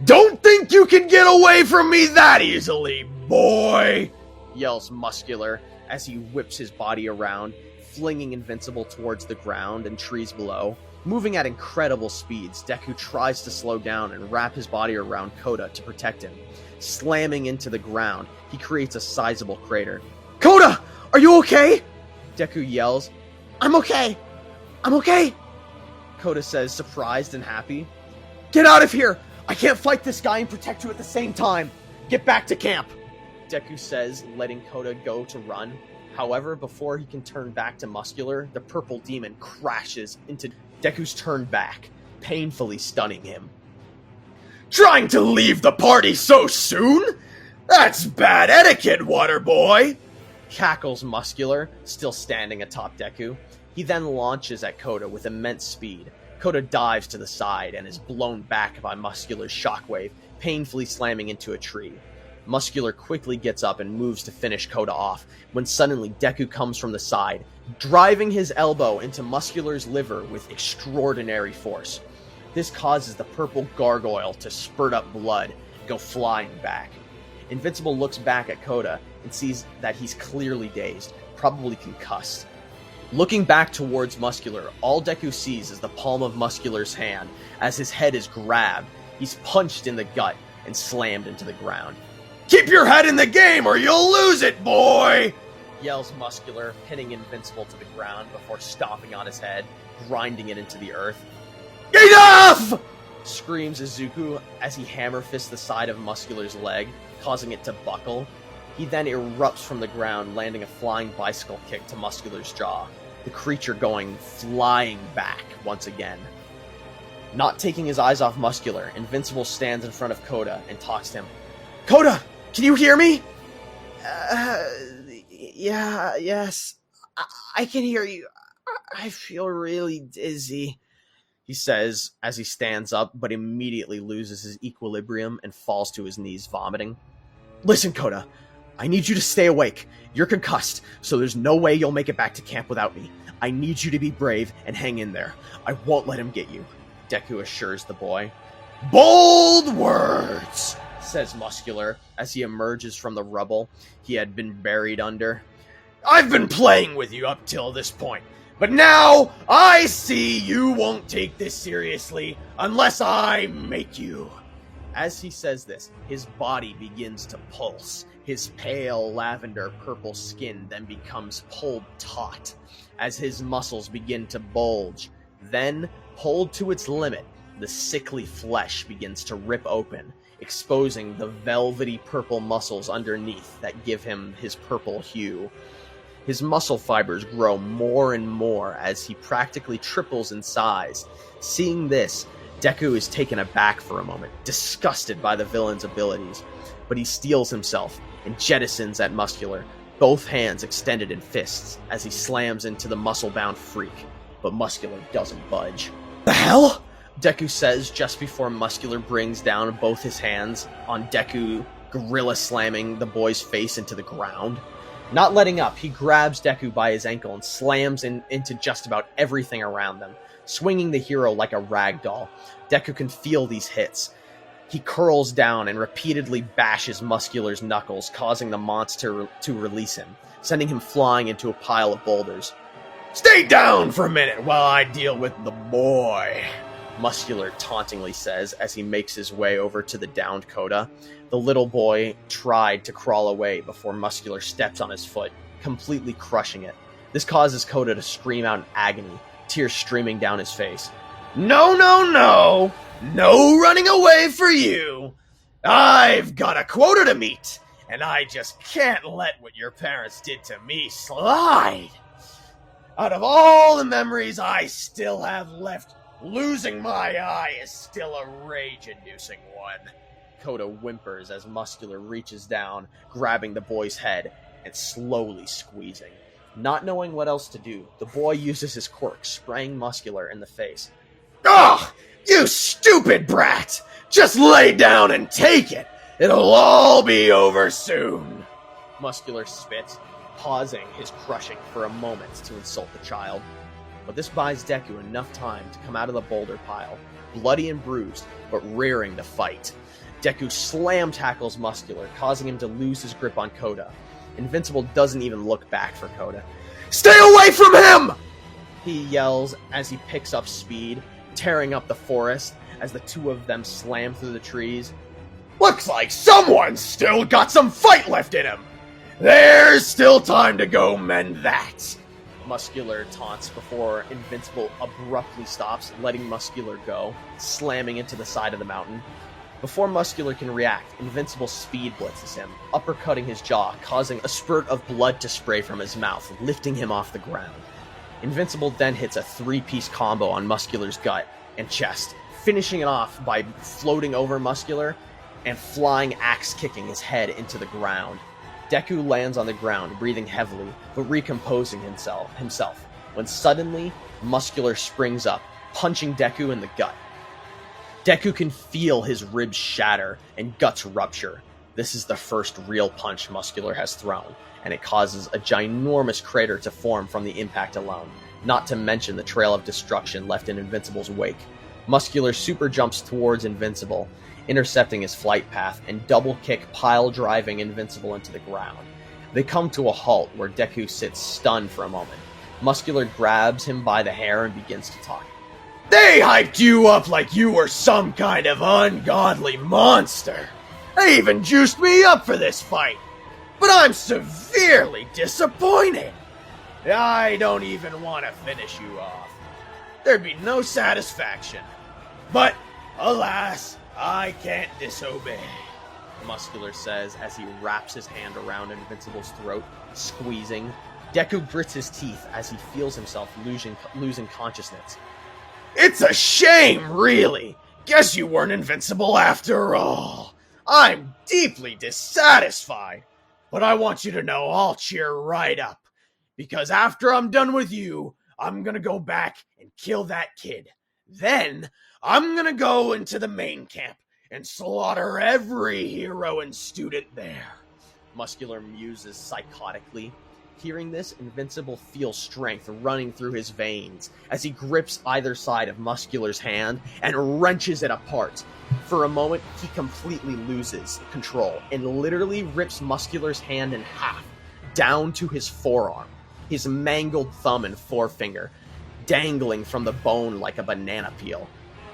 Don't think you can get away from me that easily, boy! Yells Muscular as he whips his body around, flinging Invincible towards the ground and trees below. Moving at incredible speeds, Deku tries to slow down and wrap his body around Kota to protect him. Slamming into the ground, he creates a sizable crater. Kota! Are you okay? Deku yells. I'm okay. I'm okay. Kota says, surprised and happy. Get out of here! I can't fight this guy and protect you at the same time. Get back to camp. Deku says, letting Kota go to run. However, before he can turn back to Muscular, the purple demon crashes into Deku's turn back, painfully stunning him. Trying to leave the party so soon? That's bad etiquette, water boy! Cackles Muscular, still standing atop Deku. He then launches at Kota with immense speed. Kota dives to the side and is blown back by Muscular's shockwave, painfully slamming into a tree. Muscular quickly gets up and moves to finish Kota off, when suddenly Deku comes from the side, driving his elbow into Muscular's liver with extraordinary force. This causes the purple gargoyle to spurt up blood and go flying back. Invincible looks back at Kota and sees that he's clearly dazed, probably concussed. Looking back towards Muscular, all Deku sees is the palm of Muscular's hand. As his head is grabbed, he's punched in the gut and slammed into the ground. Keep your head in the game or you'll lose it, boy! Yells Muscular, pinning Invincible to the ground before stomping on his head, grinding it into the earth. Enough! Screams Izuku as he hammer fists the side of Muscular's leg, causing it to buckle. He then erupts from the ground, landing a flying bicycle kick to Muscular's jaw, the creature going flying back once again. Not taking his eyes off Muscular, Invincible stands in front of Kota and talks to him. Kota, can you hear me? Yes. I can hear you. I feel really dizzy, he says as he stands up, but immediately loses his equilibrium and falls to his knees, vomiting. Listen, Kota, I need you to stay awake. You're concussed, so there's no way you'll make it back to camp without me. I need you to be brave and hang in there. I won't let him get you, Deku assures the boy. Bold words, says Muscular as he emerges from the rubble he had been buried under. I've been playing with you up till this point, but now I see you won't take this seriously unless I make you. As he says this, his body begins to pulse. His pale lavender purple skin then becomes pulled taut as his muscles begin to bulge. Then, pulled to its limit, the sickly flesh begins to rip open, exposing the velvety purple muscles underneath that give him his purple hue. His muscle fibers grow more and more as he practically triples in size. Seeing this, Deku is taken aback for a moment, disgusted by the villain's abilities, but he steels himself and jettisons at Muscular, both hands extended in fists as he slams into the muscle-bound freak, but Muscular doesn't budge. The hell? Deku says just before Muscular brings down both his hands on Deku, gorilla slamming the boy's face into the ground. Not letting up, he grabs Deku by his ankle and slams into just about everything around them, swinging the hero like a rag doll. Deku can feel these hits. He curls down and repeatedly bashes Muscular's knuckles, causing the monster to release him, sending him flying into a pile of boulders. "Stay down for a minute while I deal with the boy," Muscular tauntingly says as he makes his way over to the downed Koda. The little boy tried to crawl away before Muscular steps on his foot, completely crushing it. This causes Koda to scream out in agony, tears streaming down his face. "No, no, no! No running away for you! I've got a quota to meet, and I just can't let what your parents did to me slide! Out of all the memories I still have left, losing my eye is still a rage-inducing one." Koda whimpers as Muscular reaches down, grabbing the boy's head and slowly squeezing. Not knowing what else to do, the boy uses his quirk, spraying Muscular in the face. "Ugh! You stupid brat! Just lay down and take it! It'll all be over soon!" Muscular spits, pausing his crushing for a moment to insult the child. But this buys Deku enough time to come out of the boulder pile, bloody and bruised, but rearing to fight. Deku slam tackles Muscular, causing him to lose his grip on Koda. Invincible doesn't even look back for Koda. "Stay away from him!" he yells as he picks up speed, tearing up the forest as the two of them slam through the trees. "Looks like someone's still got some fight left in him! There's still time to go mend that!" Muscular taunts before Invincible abruptly stops, letting Muscular go, slamming into the side of the mountain. Before Muscular can react, Invincible speed blitzes him, uppercutting his jaw, causing a spurt of blood to spray from his mouth, lifting him off the ground. Invincible then hits a 3-piece combo on Muscular's gut and chest, finishing it off by floating over Muscular and flying axe-kicking his head into the ground. Deku lands on the ground, breathing heavily, but recomposing himself, when suddenly, Muscular springs up, punching Deku in the gut. Deku can feel his ribs shatter and guts rupture. This is the first real punch Muscular has thrown, and it causes a ginormous crater to form from the impact alone, not to mention the trail of destruction left in Invincible's wake. Muscular super jumps towards Invincible, intercepting his flight path, and double kick pile driving Invincible into the ground. They come to a halt where Deku sits stunned for a moment. Muscular grabs him by the hair and begins to talk. "They hyped you up like you were some kind of ungodly monster. They even juiced me up for this fight. But I'm severely disappointed. I don't even want to finish you off. There'd be no satisfaction. But, alas, I can't disobey," Muscular says as he wraps his hand around Invincible's throat, squeezing. Deku grits his teeth as he feels himself losing consciousness. "It's a shame, really. Guess you weren't invincible after all. I'm deeply dissatisfied. But I want you to know I'll cheer right up. Because after I'm done with you, I'm gonna go back and kill that kid. Then, I'm gonna go into the main camp and slaughter every hero and student there," Muscular muses psychotically. Hearing this, Invincible feels strength running through his veins as he grips either side of Muscular's hand and wrenches it apart. For a moment, he completely loses control and literally rips Muscular's hand in half, down to his forearm, his mangled thumb and forefinger dangling from the bone like a banana peel.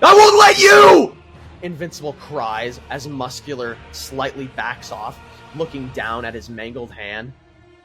"I won't let you!" Invincible cries as Muscular slightly backs off, looking down at his mangled hand.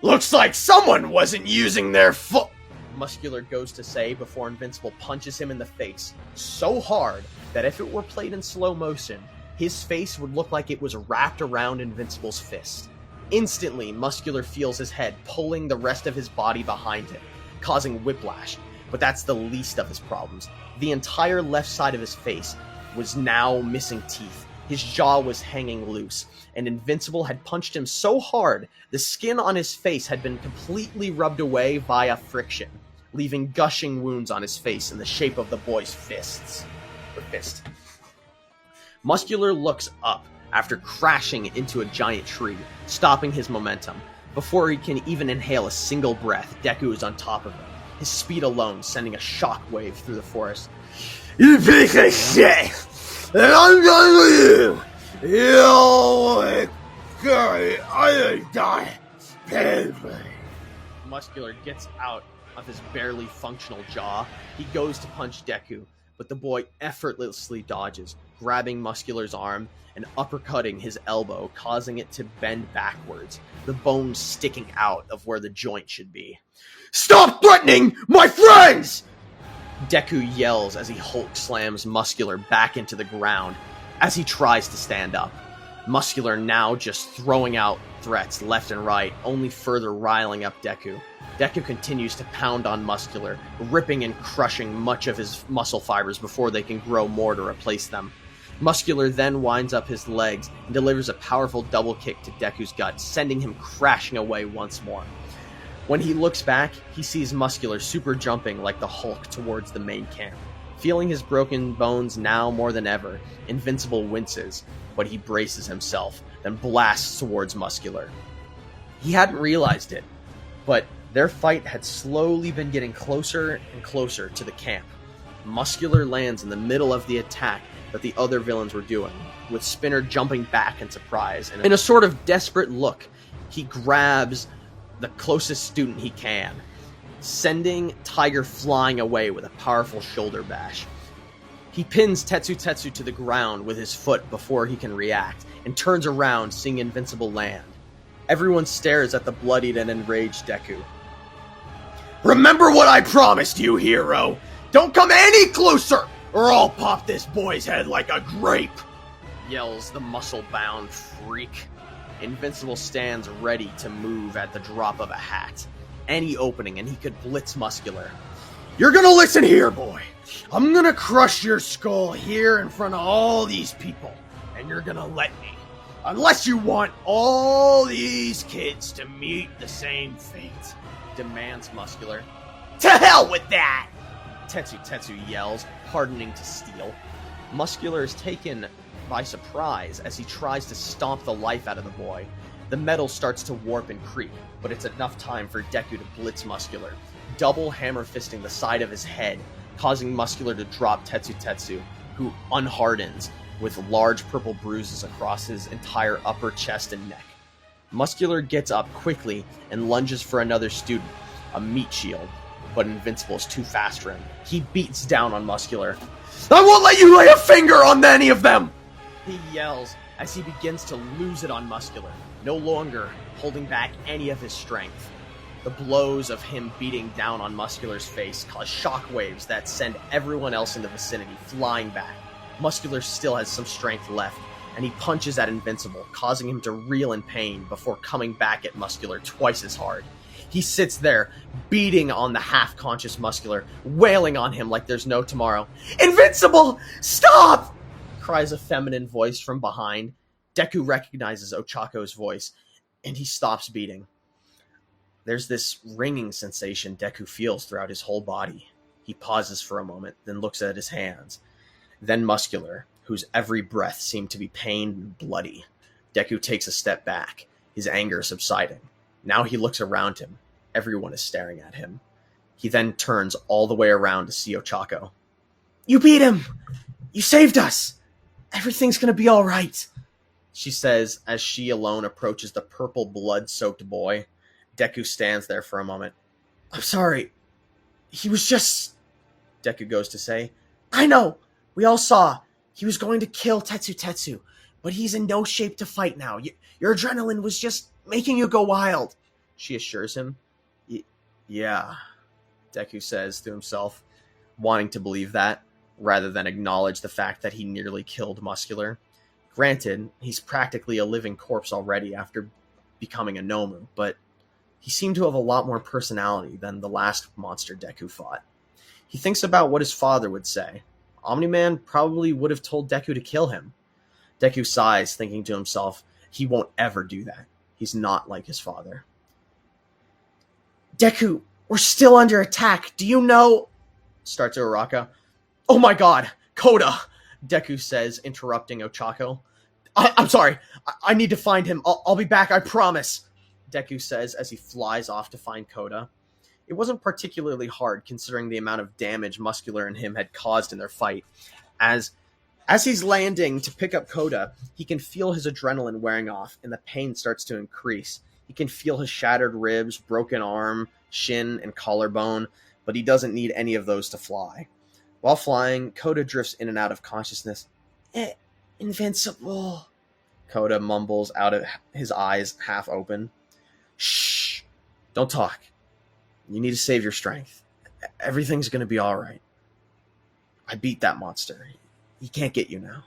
"Looks like someone wasn't using their foot," Muscular goes to say before Invincible punches him in the face so hard that if it were played in slow motion, his face would look like it was wrapped around Invincible's fist. Instantly, Muscular feels his head pulling the rest of his body behind him, causing whiplash, but that's the least of his problems. The entire left side of his face was now missing teeth. His jaw was hanging loose, and Invincible had punched him so hard, the skin on his face had been completely rubbed away via friction, leaving gushing wounds on his face in the shape of the boy's fist. Muscular looks up after crashing into a giant tree, stopping his momentum. Before he can even inhale a single breath, Deku is on top of him, his speed alone sending a shockwave through the forest. You piece of shit! And I'm done with you! You'll I die painfully. Muscular gets out of his barely functional jaw. He goes to punch Deku, but the boy effortlessly dodges, grabbing Muscular's arm and uppercutting his elbow, causing it to bend backwards, the bone sticking out of where the joint should be. Stop threatening my friends! Deku yells as he Hulk slams Muscular back into the ground as he tries to stand up. Muscular now just throwing out threats left and right, only further riling up Deku. Deku continues to pound on Muscular, ripping and crushing much of his muscle fibers before they can grow more to replace them. Muscular then winds up his legs and delivers a powerful double kick to Deku's gut, sending him crashing away once more. When he looks back, he sees Muscular super jumping like the Hulk towards the main camp. Feeling his broken bones now more than ever, Invincible winces, but he braces himself, then blasts towards Muscular. He hadn't realized it, but their fight had slowly been getting closer and closer to the camp. Muscular lands in the middle of the attack that the other villains were doing, with Spinner jumping back in surprise, and in a sort of desperate look, he grabs the closest student he can, sending Tiger flying away with a powerful shoulder bash. He pins Tetsu to the ground with his foot before he can react, and turns around seeing Invincible land. Everyone stares at the bloodied and enraged Deku. Remember what I promised you, hero! Don't come any closer, or I'll pop this boy's head like a grape! Yells the muscle-bound freak. Invincible stands ready to move at the drop of a hat. Any opening and he could blitz Muscular. You're gonna listen here, boy! I'm gonna crush your skull here in front of all these people, and you're gonna let me. Unless you want all these kids to meet the same fate. Demands Muscular. To hell with that! Tetsu yells, hardening to steel. Muscular is taken by surprise as he tries to stomp the life out of the boy. The metal starts to warp and creak, but it's enough time for Deku to blitz Muscular, double hammer fisting the side of his head, causing Muscular to drop Tetsu, who unhardens with large purple bruises across his entire upper chest and neck. Muscular gets up quickly and lunges for another student, a meat shield, but Invincible is too fast for him. He beats down on Muscular. I won't let you lay a finger on any of them! He yells as he begins to lose it on Muscular, no longer holding back any of his strength. The blows of him beating down on Muscular's face cause shockwaves that send everyone else in the vicinity flying back. Muscular still has some strength left, and he punches at Invincible, causing him to reel in pain before coming back at Muscular twice as hard. He sits there, beating on the half-conscious Muscular, wailing on him like there's no tomorrow. "Invincible! Stop!" cries a feminine voice from behind. Deku recognizes Ochako's voice, and he stops beating. There's this ringing sensation Deku feels throughout his whole body. He pauses for a moment, then looks at his hands. Then Muscular, whose every breath seemed to be pained and bloody. Deku takes a step back, his anger subsiding. Now he looks around him. Everyone is staring at him. He then turns all the way around to see Ochako. "You beat him! You saved us! Everything's gonna be alright," she says as she alone approaches the purple blood-soaked boy. Deku stands there for a moment. "I'm sorry. He was just..." Deku goes to say. "I know! We all saw. He was going to kill Tetsu, but he's in no shape to fight now. Your adrenaline was just making you go wild," she assures him. Yeah, Deku says to himself, wanting to believe that, rather than acknowledge the fact that he nearly killed Muscular. Granted, he's practically a living corpse already after becoming a Nomu, but he seemed to have a lot more personality than the last monster Deku fought. He thinks about what his father would say. Omni-Man probably would have told Deku to kill him. Deku sighs, thinking to himself, he won't ever do that. He's not like his father. "Deku, we're still under attack. Do you know..." starts Uraraka. "Oh my god, Koda," Deku says, interrupting Ochako. I'm sorry. I need to find him. I'll be back, I promise." Deku says as he flies off to find Koda. It wasn't particularly hard considering the amount of damage Muscular and him had caused in their fight. As he's landing to pick up Koda, he can feel his adrenaline wearing off and the pain starts to increase. He can feel his shattered ribs, broken arm, shin, and collarbone, but he doesn't need any of those to fly. While flying, Koda drifts in and out of consciousness. Invincible. Koda mumbles out of his eyes half open. Shh! Don't talk. You need to save your strength. Everything's gonna be alright. I beat that monster. He can't get you now.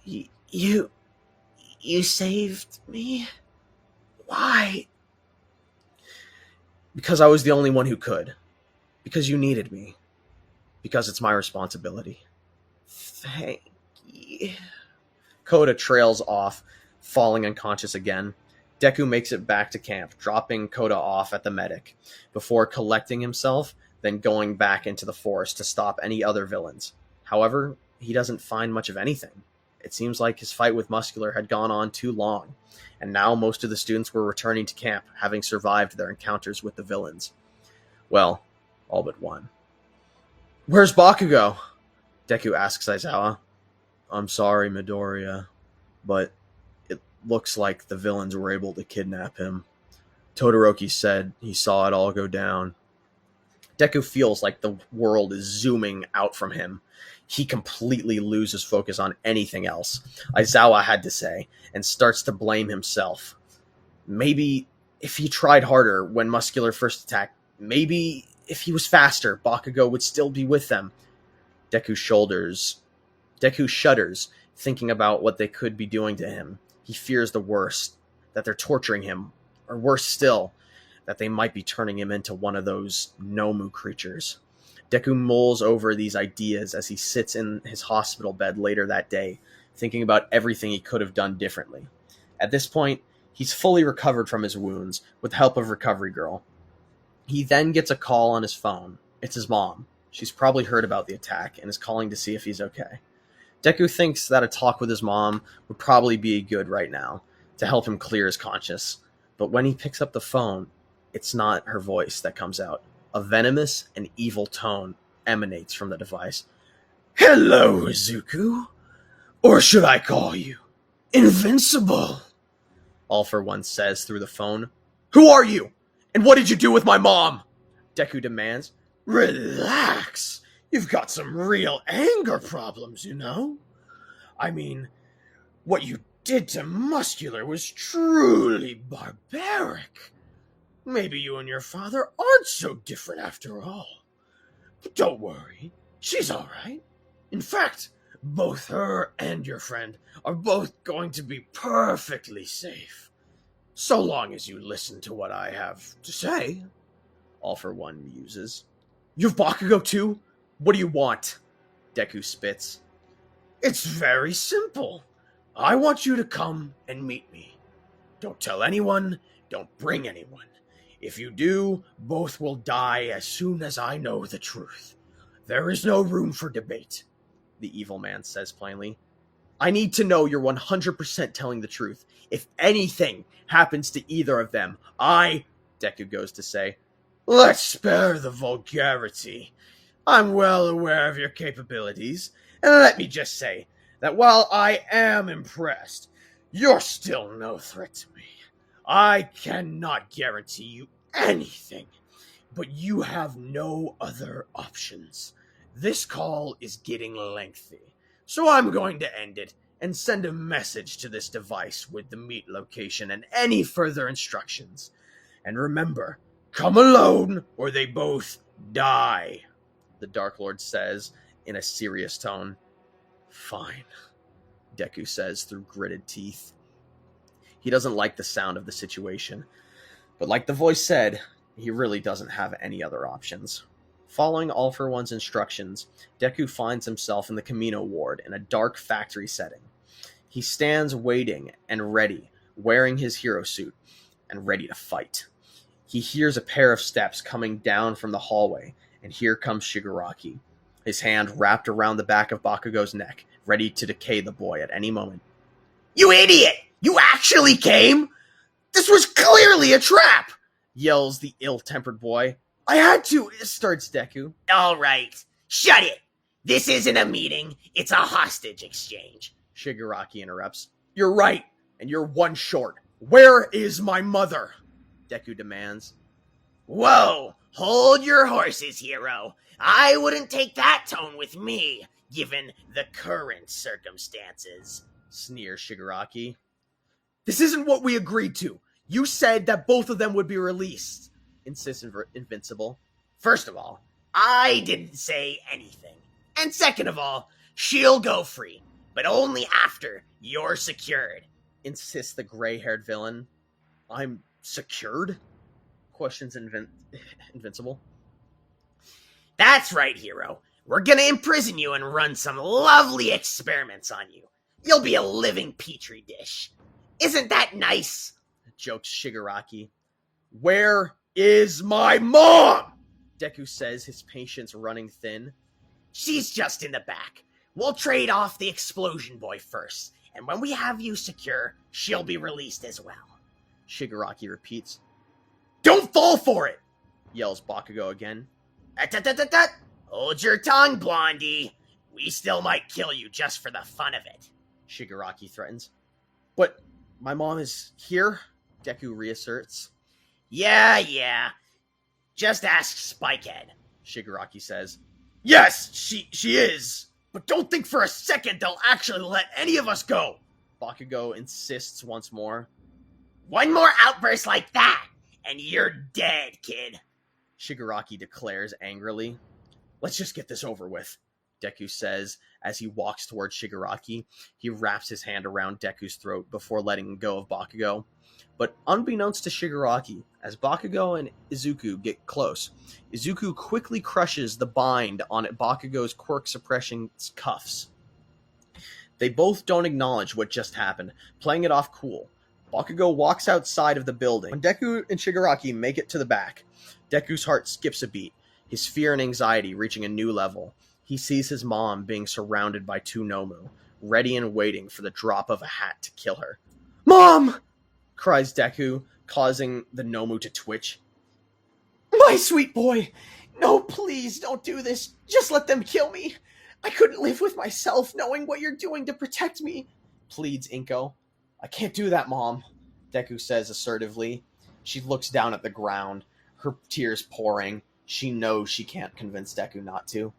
You saved me? Why? Because I was the only one who could. Because you needed me. Because it's my responsibility. Thank you. Koda trails off, falling unconscious again. Deku makes it back to camp, dropping Koda off at the medic, before collecting himself, then going back into the forest to stop any other villains. However, he doesn't find much of anything. It seems like his fight with Muscular had gone on too long, and now most of the students were returning to camp, having survived their encounters with the villains. Well, all but one. Where's Bakugo? Deku asks Aizawa. I'm sorry, Midoriya, but it looks like the villains were able to kidnap him. Todoroki said he saw it all go down. Deku feels like the world is zooming out from him. He completely loses focus on anything else, Aizawa had to say, and starts to blame himself. Maybe if he tried harder when Muscular first attacked, maybe if he was faster, Bakugo would still be with them. Deku shudders, thinking about what they could be doing to him. He fears the worst, that they're torturing him, or worse still, that they might be turning him into one of those Nomu creatures. Deku mulls over these ideas as he sits in his hospital bed later that day, thinking about everything he could have done differently. At this point, he's fully recovered from his wounds, with the help of Recovery Girl. He then gets a call on his phone. It's his mom. She's probably heard about the attack and is calling to see if he's okay. Deku thinks that a talk with his mom would probably be good right now, to help him clear his conscience. But when he picks up the phone, it's not her voice that comes out. A venomous and evil tone emanates from the device. Hello, Izuku. Or should I call you Invincible? All for One says through the phone. Who are you? And what did you do with my mom? Deku demands. Relax. You've got some real anger problems, you know? I mean, what you did to Muscular was truly barbaric. Maybe you and your father aren't so different after all. But don't worry, she's alright. In fact, both her and your friend are both going to be perfectly safe. So long as you listen to what I have to say. All for One muses. You've Bakugo too? What do you want? Deku spits. It's very simple. I want you to come and meet me. Don't tell anyone, don't bring anyone. If you do, both will die as soon as I know the truth. There is no room for debate, the evil man says plainly. I need to know you're 100% telling the truth. If anything happens to either of them, Deku goes to say. Let's spare the vulgarity. I'm well aware of your capabilities, and let me just say that while I am impressed, you're still no threat to me. I cannot guarantee you anything, but you have no other options. This call is getting lengthy, so I'm going to end it and send a message to this device with the meet location and any further instructions. And remember, come alone or they both die, the Dark Lord says in a serious tone. Fine, Deku says through gritted teeth. He doesn't like the sound of the situation, but like the voice said, he really doesn't have any other options. Following All for One's instructions, Deku finds himself in the Camino ward in a dark factory setting. He stands waiting and ready, wearing his hero suit, and ready to fight. He hears a pair of steps coming down from the hallway, and here comes Shigaraki, his hand wrapped around the back of Bakugo's neck, ready to decay the boy at any moment. You idiot! You actually came? This was clearly a trap! Yells the ill-tempered boy. I had to, starts Deku. All right, shut it. This isn't a meeting, it's a hostage exchange. Shigaraki interrupts. You're right, and you're one short. Where is my mother? Deku demands. Whoa, hold your horses, hero. I wouldn't take that tone with me, given the current circumstances. Sneers Shigaraki. This isn't what we agreed to. You said that both of them would be released, insists Invincible. First of all, I didn't say anything. And second of all, she'll go free, but only after you're secured, insists the gray-haired villain. I'm secured? Questions Invincible. That's right, hero. We're gonna imprison you and run some lovely experiments on you. You'll be a living petri dish. Isn't that nice? Jokes Shigaraki. Where is my mom? Deku says, his patience running thin. She's just in the back. We'll trade off the explosion boy first, and when we have you secure, she'll be released as well. Shigaraki repeats. Don't fall for it! Yells Bakugo again. Hold your tongue, Blondie. We still might kill you just for the fun of it. Shigaraki threatens. But my mom is here? Deku reasserts. Yeah. Just ask Spikehead. Shigaraki says. Yes, she is. But don't think for a second they'll actually let any of us go. Bakugo insists once more. One more outburst like that, and you're dead, kid. Shigaraki declares angrily. Let's just get this over with, Deku says as he walks towards Shigaraki. He wraps his hand around Deku's throat before letting go of Bakugo. But unbeknownst to Shigaraki, as Bakugo and Izuku get close, Izuku quickly crushes the bind on Bakugo's quirk suppression cuffs. They both don't acknowledge what just happened, playing it off cool. Bakugo walks outside of the building. When Deku and Shigaraki make it to the back, Deku's heart skips a beat, his fear and anxiety reaching a new level. He sees his mom being surrounded by two Nomu, ready and waiting for the drop of a hat to kill her. Mom! Cries Deku, causing the Nomu to twitch. My sweet boy! No, please don't do this. Just let them kill me. I couldn't live with myself knowing what you're doing to protect me, pleads Inko. I can't do that, Mom, Deku says assertively. She looks down at the ground, her tears pouring. She knows she can't convince Deku not to.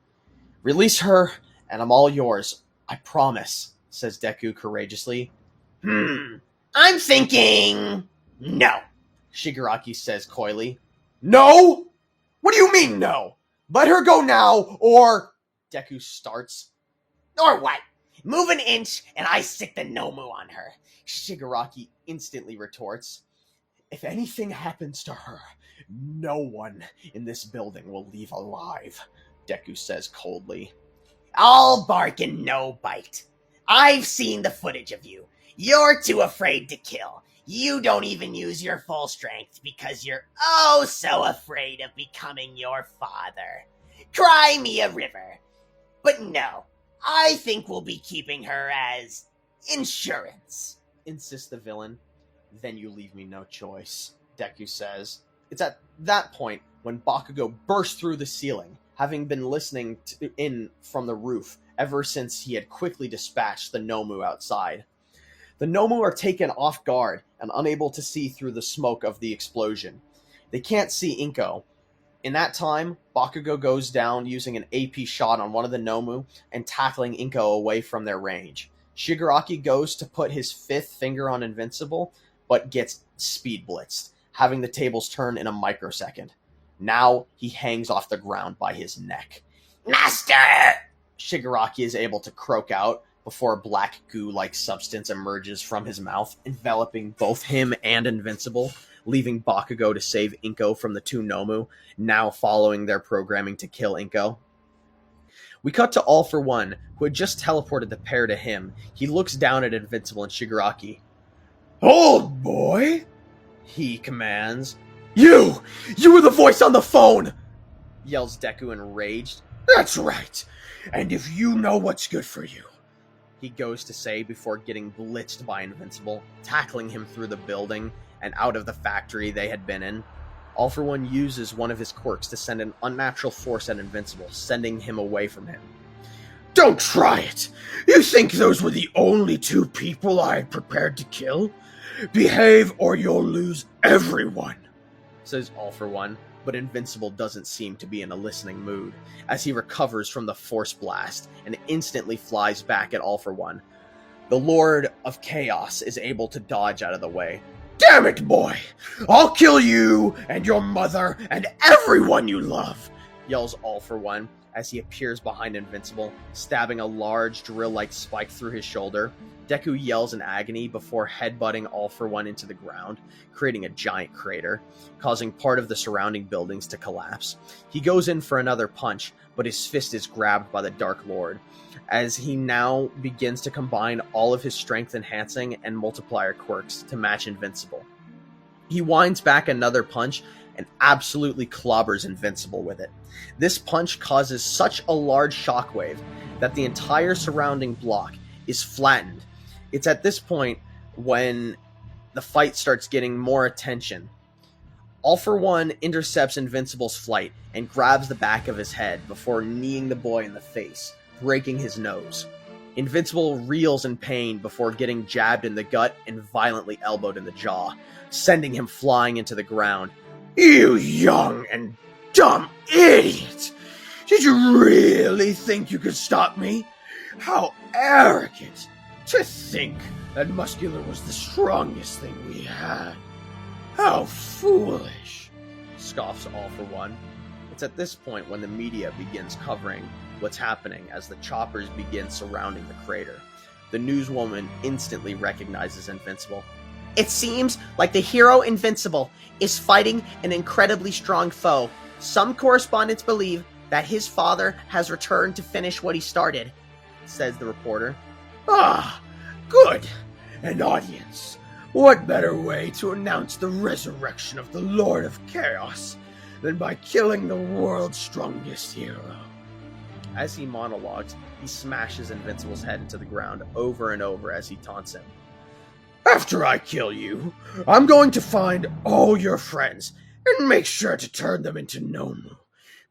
Release her, and I'm all yours. I promise, says Deku courageously. I'm thinking... no. Shigaraki says coyly. No? What do you mean, no? Let her go now, or... Deku starts. Or what? Move an inch, and I stick the Nomu on her. Shigaraki instantly retorts. If anything happens to her, no one in this building will leave alive, Deku says coldly. All bark and no bite. I've seen the footage of you. You're too afraid to kill. You don't even use your full strength because you're oh so afraid of becoming your father. Cry me a river. But no, I think we'll be keeping her as insurance, insists the villain. Then you leave me no choice, Deku says. It's at that point when Bakugo bursts through the ceiling, having been listening in from the roof ever since he had quickly dispatched the Nomu outside. The Nomu are taken off guard and unable to see through the smoke of the explosion. They can't see Inko. In that time, Bakugo goes down using an AP shot on one of the Nomu and tackling Inko away from their range. Shigaraki goes to put his fifth finger on Invincible, but gets speed blitzed, having the tables turn in a microsecond. Now he hangs off the ground by his neck. Master! Shigaraki is able to croak out before a black goo-like substance emerges from his mouth, enveloping both him and Invincible, leaving Bakugo to save Inko from the two Nomu, now following their programming to kill Inko. We cut to All For One, who had just teleported the pair to him. He looks down at Invincible and Shigaraki. Old boy, he commands. You were the voice on the phone, yells Deku enraged. That's right, and if you know what's good for you, he goes to say before getting blitzed by Invincible, tackling him through the building and out of the factory they had been in. All for One uses one of his quirks to send an unnatural force at Invincible, sending him away from him. Don't try it! You think those were the only two people I had prepared to kill? Behave or you'll lose everyone, says All for One, but Invincible doesn't seem to be in a listening mood, as he recovers from the force blast and instantly flies back at All for One. The Lord of Chaos is able to dodge out of the way. Damn it, boy! I'll kill you and your mother and everyone you love, yells All for One as he appears behind Invincible, stabbing a large drill-like spike through his shoulder. Deku yells in agony before headbutting All for One into the ground, creating a giant crater, causing part of the surrounding buildings to collapse. He goes in for another punch, but his fist is grabbed by the Dark Lord, as he now begins to combine all of his strength-enhancing and multiplier quirks to match Invincible. He winds back another punch and absolutely clobbers Invincible with it. This punch causes such a large shockwave that the entire surrounding block is flattened. It's at this point when the fight starts getting more attention. All for One intercepts Invincible's flight and grabs the back of his head before kneeing the boy in the face, breaking his nose. Invincible reels in pain before getting jabbed in the gut and violently elbowed in the jaw, sending him flying into the ground. You young and dumb idiot! Did you really think you could stop me? How arrogant! To think that Muscular was the strongest thing we had. How foolish! Scoffs All for One. It's at this point when the media begins covering what's happening as the choppers begin surrounding the crater. The newswoman instantly recognizes Invincible. It seems like the hero Invincible is fighting an incredibly strong foe. Some correspondents believe that his father has returned to finish what he started, says the reporter. Ah, good. An audience. What better way to announce the resurrection of the Lord of Chaos than by killing the world's strongest hero? As he monologues, he smashes Invincible's head into the ground over and over as he taunts him. After I kill you, I'm going to find all your friends and make sure to turn them into Nomu.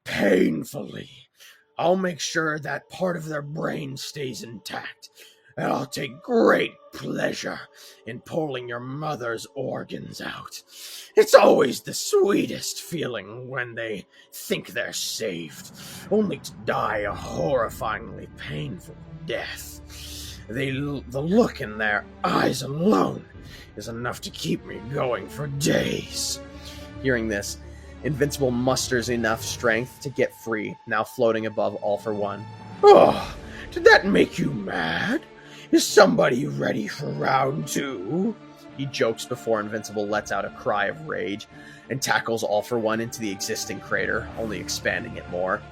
Painfully. I'll make sure that part of their brain stays intact, and I'll take great pleasure in pulling your mother's organs out. It's always the sweetest feeling when they think they're saved, only to die a horrifyingly painful death. The look in their eyes alone is enough to keep me going for days. Hearing this, Invincible musters enough strength to get free, now floating above All for One. Oh, did that make you mad? Is somebody ready for round two? He jokes before Invincible lets out a cry of rage and tackles All for One into the existing crater, only expanding it more.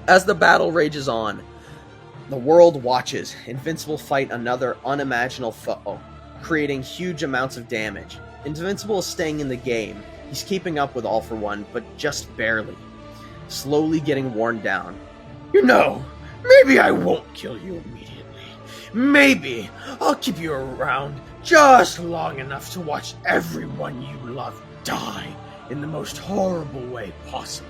As the battle rages on, the world watches Invincible fight another unimaginable foe, creating huge amounts of damage. Invincible is staying in the game. He's keeping up with All for One, but just barely, slowly getting worn down. You know, maybe I won't kill you immediately. Maybe I'll keep you around just long enough to watch everyone you love die in the most horrible way possible.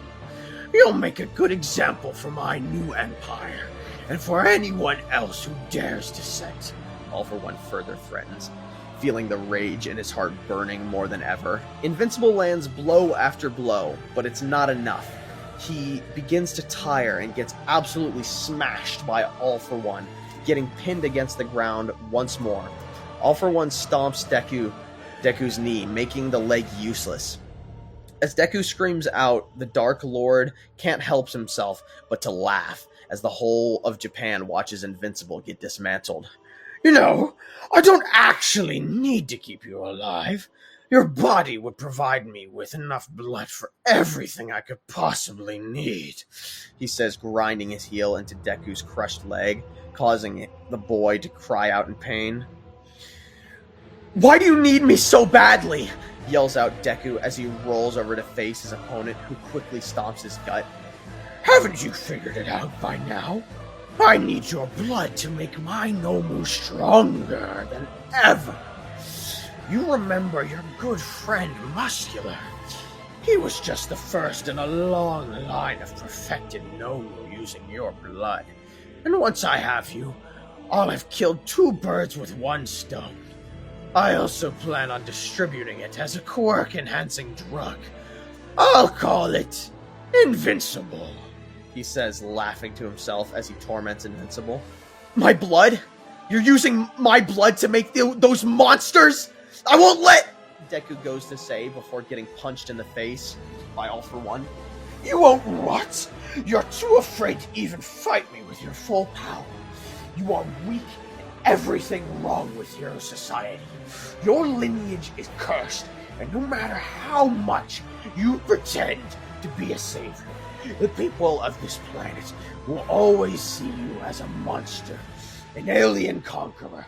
You'll make a good example for my new empire, and for anyone else who dares dissent. All for One further threatens, feeling the rage in his heart burning more than ever. Invincible lands blow after blow, but it's not enough. He begins to tire and gets absolutely smashed by All for One, getting pinned against the ground once more. All for One stomps Deku's knee, making the leg useless. As Deku screams out, the Dark Lord can't help himself but to laugh as the whole of Japan watches Invincible get dismantled. You know, I don't actually need to keep you alive. Your body would provide me with enough blood for everything I could possibly need, he says, grinding his heel into Deku's crushed leg, causing the boy to cry out in pain. Why do you need me so badly? Yells out Deku as he rolls over to face his opponent, who quickly stomps his gut. Haven't you figured it out by now? I need your blood to make my Nomu stronger than ever. You remember your good friend Muscular? He was just the first in a long line of perfected Nomu using your blood. And once I have you, I'll have killed 2 birds with 1 stone. I also plan on distributing it as a quirk-enhancing drug. I'll call it Invincible, he says, laughing to himself as he torments Invincible. My blood? You're using my blood to make those monsters? I won't let... Deku goes to say before getting punched in the face by All For One. You won't what? You're too afraid to even fight me with your full power. You are weak and everything wrong with Hero Society. Your lineage is cursed, and no matter how much you pretend to be a savior, the people of this planet will always see you as a monster, an alien conqueror.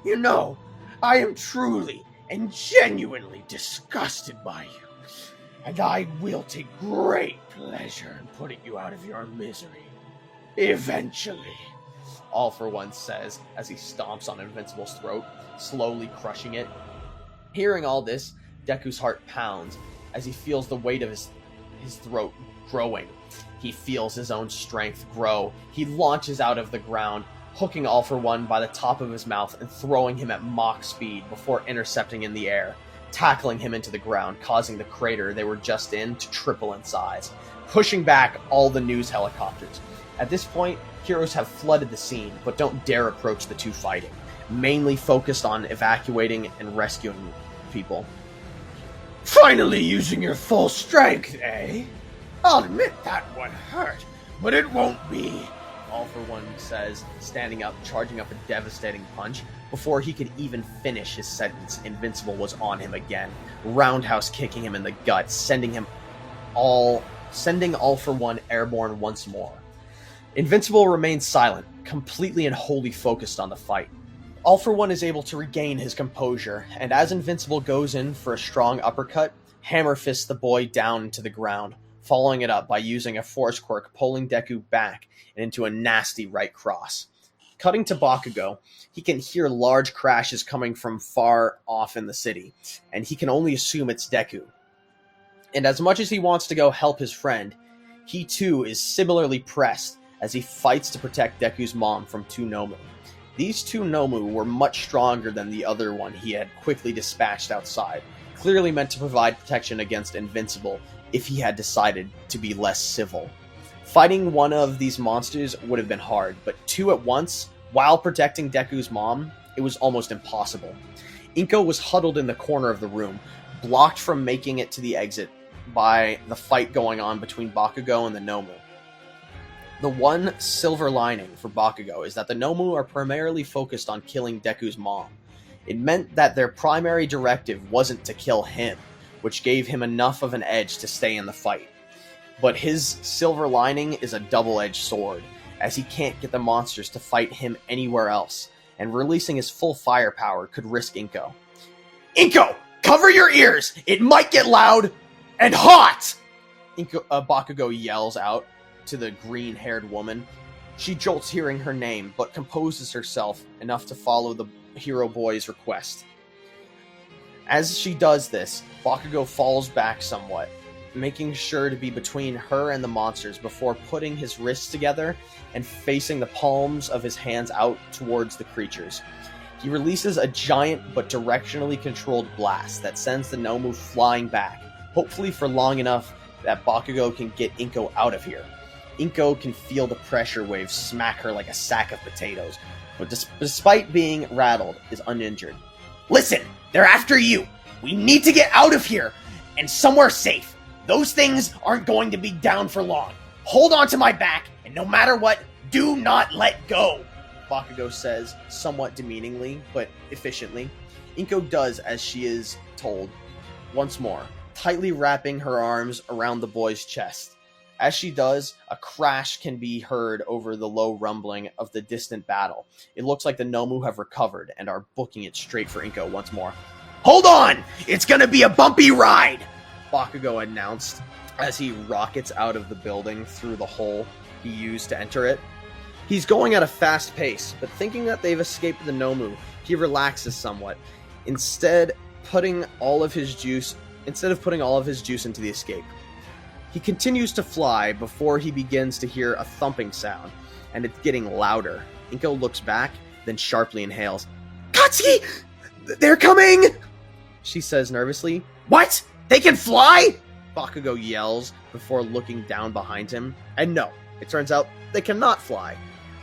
You know, I am truly and genuinely disgusted by you, and I will take great pleasure in putting you out of your misery. Eventually. All For One says as he stomps on Invincible's throat, slowly crushing it. Hearing all this, Deku's heart pounds as he feels the weight of his throat growing. He feels his own strength grow. He launches out of the ground, hooking All For One by the top of his mouth and throwing him at Mach speed before intercepting in the air, tackling him into the ground, causing the crater they were just in to triple in size, pushing back all the news helicopters. At this point, heroes have flooded the scene, but don't dare approach the 2 fighting, mainly focused on evacuating and rescuing people. Finally using your full strength, eh? I'll admit that one hurt, but it won't be. All For One says, standing up, charging up a devastating punch. Before he could even finish his sentence, Invincible was on him again, roundhouse kicking him in the gut, sending All For One airborne once more. Invincible remains silent, completely and wholly focused on the fight. All For One is able to regain his composure, and as Invincible goes in for a strong uppercut, hammer fists the boy down into the ground, following it up by using a force quirk, pulling Deku back and into a nasty right cross. Cutting to Bakugo, he can hear large crashes coming from far off in the city, and he can only assume it's Deku. And as much as he wants to go help his friend, he too is similarly pressed as he fights to protect Deku's mom from 2 Nomu. These 2 Nomu were much stronger than the other one he had quickly dispatched outside, clearly meant to provide protection against Invincible if he had decided to be less civil. Fighting one of these monsters would have been hard, but 2 at once, while protecting Deku's mom, it was almost impossible. Inko was huddled in the corner of the room, blocked from making it to the exit by the fight going on between Bakugo and the Nomu. The one silver lining for Bakugo is that the Nomu are primarily focused on killing Deku's mom. It meant that their primary directive wasn't to kill him, which gave him enough of an edge to stay in the fight. But his silver lining is a double-edged sword, as he can't get the monsters to fight him anywhere else, and releasing his full firepower could risk Inko. Inko, cover your ears! It might get loud and hot! Bakugo yells out to the green-haired woman. She jolts hearing her name, but composes herself enough to follow the hero boy's request. As she does this, Bakugo falls back somewhat, making sure to be between her and the monsters before putting his wrists together and facing the palms of his hands out towards the creatures. He releases a giant but directionally controlled blast that sends the Nomu flying back, hopefully for long enough that Bakugo can get Inko out of here. Inko can feel the pressure waves smack her like a sack of potatoes, but despite being rattled, is uninjured. Listen, they're after you. We need to get out of here and somewhere safe. Those things aren't going to be down for long. Hold on to my back, and no matter what, do not let go, Bakugo says, somewhat demeaningly, but efficiently. Inko does as she is told, once more, tightly wrapping her arms around the boy's chest. As she does, a crash can be heard over the low rumbling of the distant battle. It looks like the Nomu have recovered and are booking it straight for Inko once more. Hold on! It's gonna be a bumpy ride! Bakugo announced as he rockets out of the building through the hole he used to enter it. He's going at a fast pace, but thinking that they've escaped the Nomu, he relaxes somewhat. instead of putting all of his juice into the escape. He continues to fly before he begins to hear a thumping sound, and it's getting louder. Inko looks back, then sharply inhales. "Katsuki! They're coming!" she says nervously. "What? They can fly?" Bakugo yells before looking down behind him. And no, it turns out they cannot fly.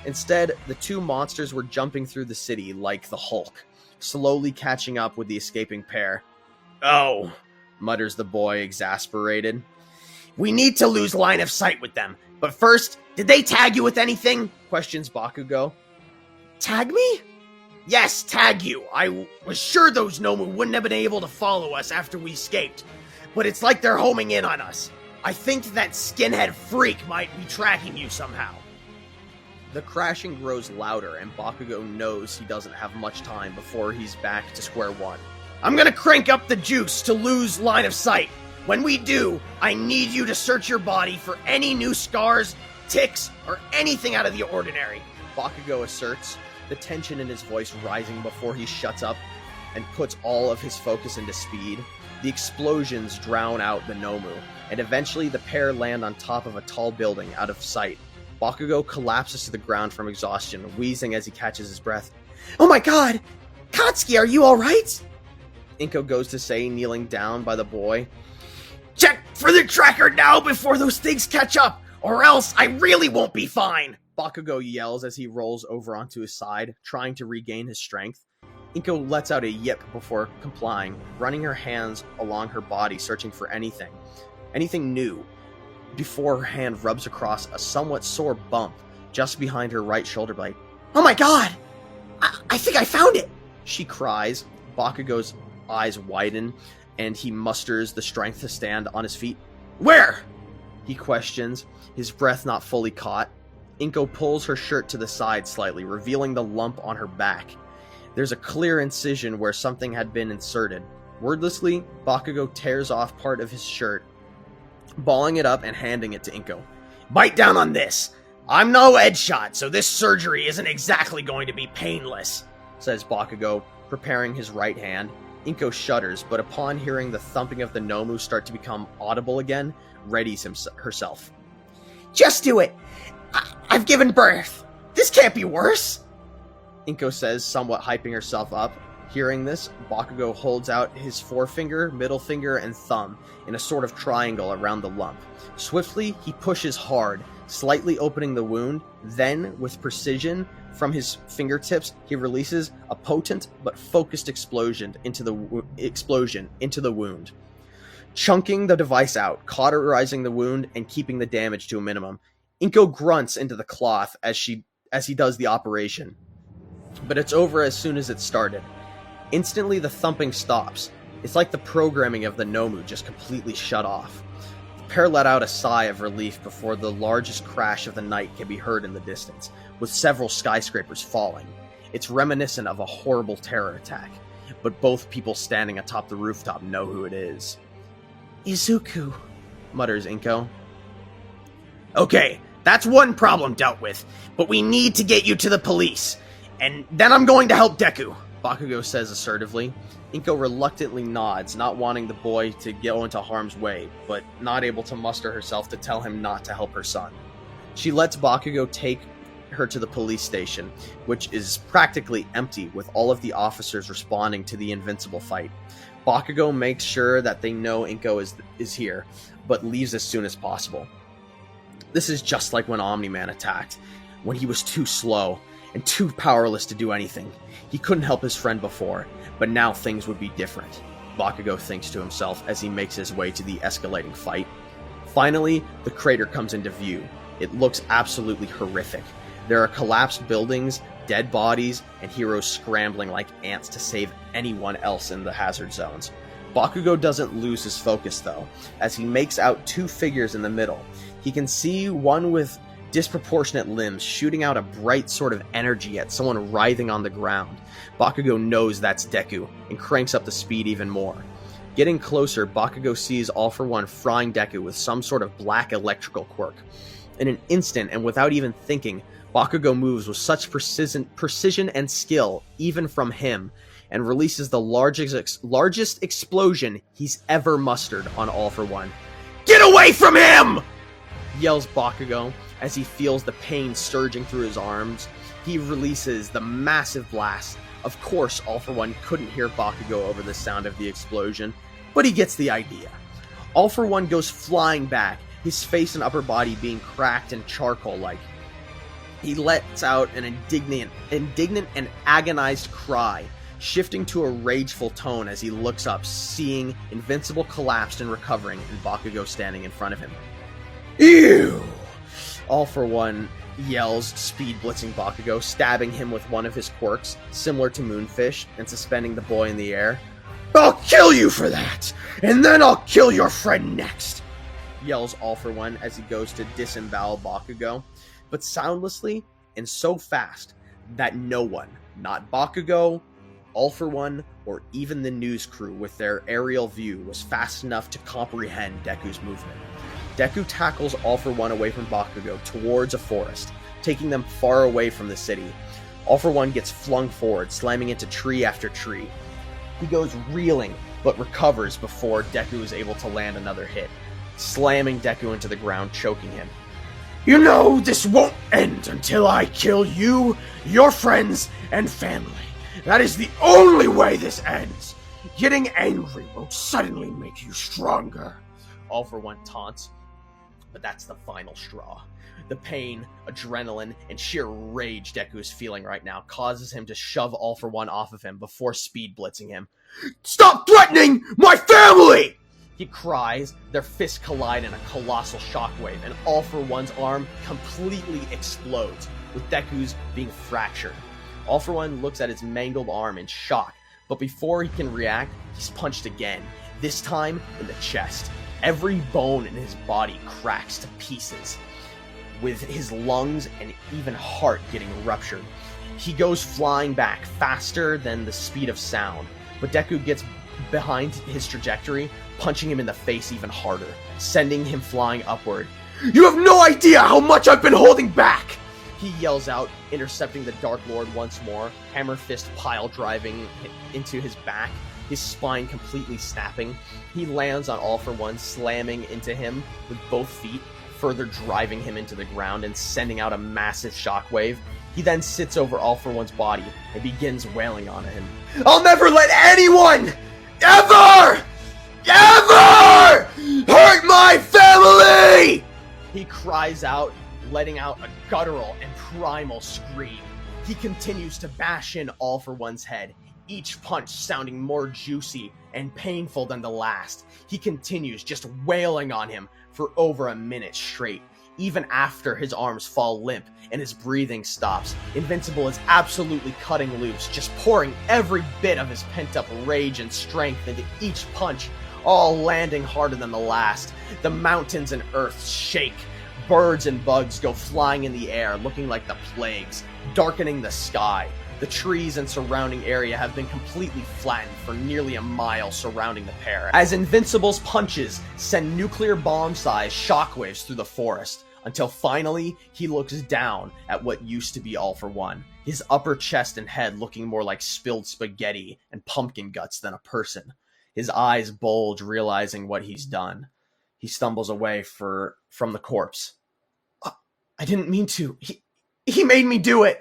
Instead, the two monsters were jumping through the city like the Hulk, slowly catching up with the escaping pair. "Oh," mutters the boy, exasperated. "We need to lose line of sight with them. But first, did they tag you with anything?" questions Bakugo. "Tag me?" "Yes, tag you. I was sure those Nomu wouldn't have been able to follow us after we escaped. But it's like they're homing in on us. I think that skinhead freak might be tracking you somehow." The crashing grows louder, and Bakugo knows he doesn't have much time before he's back to square one. "I'm gonna crank up the juice to lose line of sight. When we do, I need you to search your body for any new scars, ticks, or anything out of the ordinary," Bakugo asserts, the tension in his voice rising before he shuts up and puts all of his focus into speed. The explosions drown out the Nomu, and eventually the pair land on top of a tall building out of sight. Bakugo collapses to the ground from exhaustion, wheezing as he catches his breath. "Oh my god! Katsuki, are you alright?" Inko goes to say, kneeling down by the boy. "Check for the tracker now before those things catch up, or else I really won't be fine!" Bakugo yells as he rolls over onto his side, trying to regain his strength. Inko lets out a yip before complying, running her hands along her body searching for anything new, before her hand rubs across a somewhat sore bump just behind her right shoulder blade. "Oh my god! I think I found it!" she cries. Bakugo's eyes widen, and he musters the strength to stand on his feet. "Where?" he questions, his breath not fully caught. Inko pulls her shirt to the side slightly, revealing the lump on her back. There's a clear incision where something had been inserted. Wordlessly, Bakugo tears off part of his shirt, balling it up and handing it to Inko. "Bite down on this. I'm no headshot, so this surgery isn't exactly going to be painless," says Bakugo, preparing his right hand. Inko shudders, but upon hearing the thumping of the Nomu start to become audible again, readies herself. "Just do it. I've given birth. This can't be worse," Inko says, somewhat hyping herself up. Hearing this, Bakugo holds out his forefinger, middle finger, and thumb in a sort of triangle around the lump. Swiftly, he pushes hard, slightly opening the wound. Then, with precision, from his fingertips, he releases a potent but focused explosion into the wound, chunking the device out, cauterizing the wound, and keeping the damage to a minimum. Inko grunts into the cloth as he does the operation, but it's over as soon as it started. Instantly, the thumping stops. It's like the programming of the Nomu just completely shut off. The pair let out a sigh of relief before the largest crash of the night can be heard in the distance, with several skyscrapers falling. It's reminiscent of a horrible terror attack, but both people standing atop the rooftop know who it is. "Izuku," mutters Inko. "Okay, that's one problem dealt with, but we need to get you to the police, and then I'm going to help Deku," Bakugo says assertively. Inko reluctantly nods, not wanting the boy to go into harm's way, but not able to muster herself to tell him not to help her son. She lets Bakugo take her to the police station, which is practically empty with all of the officers responding to the Invincible fight. Bakugo makes sure that they know Inko is here, but leaves as soon as possible. This is just like when Omni-Man attacked, when he was too slow and too powerless to do anything. He couldn't help his friend before, but now things would be different, Bakugo thinks to himself as he makes his way to the escalating fight. Finally, the crater comes into view. It looks absolutely horrific. There are collapsed buildings, dead bodies, and heroes scrambling like ants to save anyone else in the hazard zones. Bakugo doesn't lose his focus though, as he makes out two figures in the middle. He can see one with disproportionate limbs shooting out a bright sort of energy at someone writhing on the ground. Bakugo knows that's Deku, and cranks up the speed even more. Getting closer, Bakugo sees All For One frying Deku with some sort of black electrical quirk. In an instant, and without even thinking, Bakugo moves with such precision and skill, even from him, and releases the largest explosion he's ever mustered on All For One. "Get away from him!" yells Bakugo as he feels the pain surging through his arms. He releases the massive blast. Of course, All For One couldn't hear Bakugo over the sound of the explosion, but he gets the idea. All For One goes flying back, his face and upper body being cracked and charcoal-like. He lets out an indignant and agonized cry, shifting to a rageful tone as he looks up, seeing Invincible collapsed and recovering, and Bakugo standing in front of him. "Ew!" All For One yells, speed blitzing Bakugo, stabbing him with one of his quirks, similar to Moonfish, and suspending the boy in the air. "I'll kill you for that, and then I'll kill your friend next!" yells All For One as he goes to disembowel Bakugo, but soundlessly and so fast that no one, not Bakugo, All For One, or even the news crew with their aerial view, was fast enough to comprehend Deku's movement. Deku tackles All For One away from Bakugo towards a forest, taking them far away from the city. All For One gets flung forward, slamming into tree after tree. He goes reeling, but recovers before Deku is able to land another hit, slamming Deku into the ground, choking him. "You know this won't end until I kill you, your friends, and family. That is the only way this ends. Getting angry won't suddenly make you stronger," All For One taunts. But that's the final straw. The pain, adrenaline, and sheer rage Deku is feeling right now causes him to shove All For One off of him before speed blitzing him. "Stop threatening my family!" he cries. Their fists collide in a colossal shockwave, and All For One's arm completely explodes, with Deku's being fractured. All For One looks at his mangled arm in shock, but before he can react, he's punched again, this time in the chest. Every bone in his body cracks to pieces, with his lungs and even heart getting ruptured. He goes flying back faster than the speed of sound, but Deku gets behind his trajectory, punching him in the face even harder, sending him flying upward. "You have no idea how much I've been holding back!" he yells out, intercepting the Dark Lord once more, hammer fist pile driving into his back, his spine completely snapping. He lands on All For One, slamming into him with both feet, further driving him into the ground and sending out a massive shockwave. He then sits over All For One's body and begins wailing on him. "I'll never let anyone, ever hurt my family!" he cries out, letting out a guttural and primal scream. He continues to bash in All For One's head, each punch sounding more juicy and painful than the last. He continues just wailing on him for over a minute straight. Even after his arms fall limp and his breathing stops, Invincible is absolutely cutting loose, just pouring every bit of his pent-up rage and strength into each punch, all landing harder than the last. The mountains and earth shake. Birds and bugs go flying in the air, looking like the plagues, darkening the sky. The trees and surrounding area have been completely flattened for nearly a mile surrounding the pair, as Invincible's punches send nuclear bomb-sized shockwaves through the forest, until finally he looks down at what used to be All For One, his upper chest and head looking more like spilled spaghetti and pumpkin guts than a person. His eyes bulge, realizing what he's done. He stumbles away from the corpse. "I didn't mean to. He made me do it.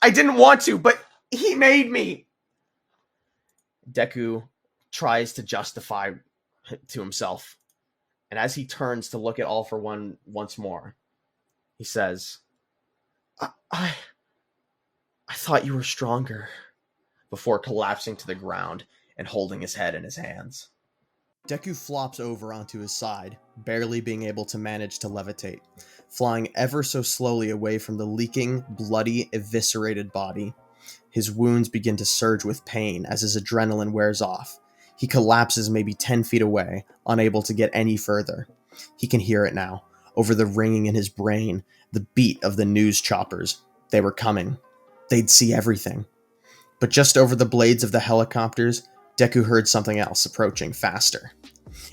I didn't want to, but he made me." Deku tries to justify to himself, and as he turns to look at All For One once more, he says, I thought you were stronger," before collapsing to the ground and holding his head in his hands. Deku flops over onto his side, barely being able to manage to levitate, flying ever so slowly away from the leaking, bloody, eviscerated body. His wounds begin to surge with pain as his adrenaline wears off. He collapses maybe 10 feet away, unable to get any further. He can hear it now, over the ringing in his brain, the beat of the news choppers. They were coming. They'd see everything. But just over the blades of the helicopters, Deku heard something else approaching faster.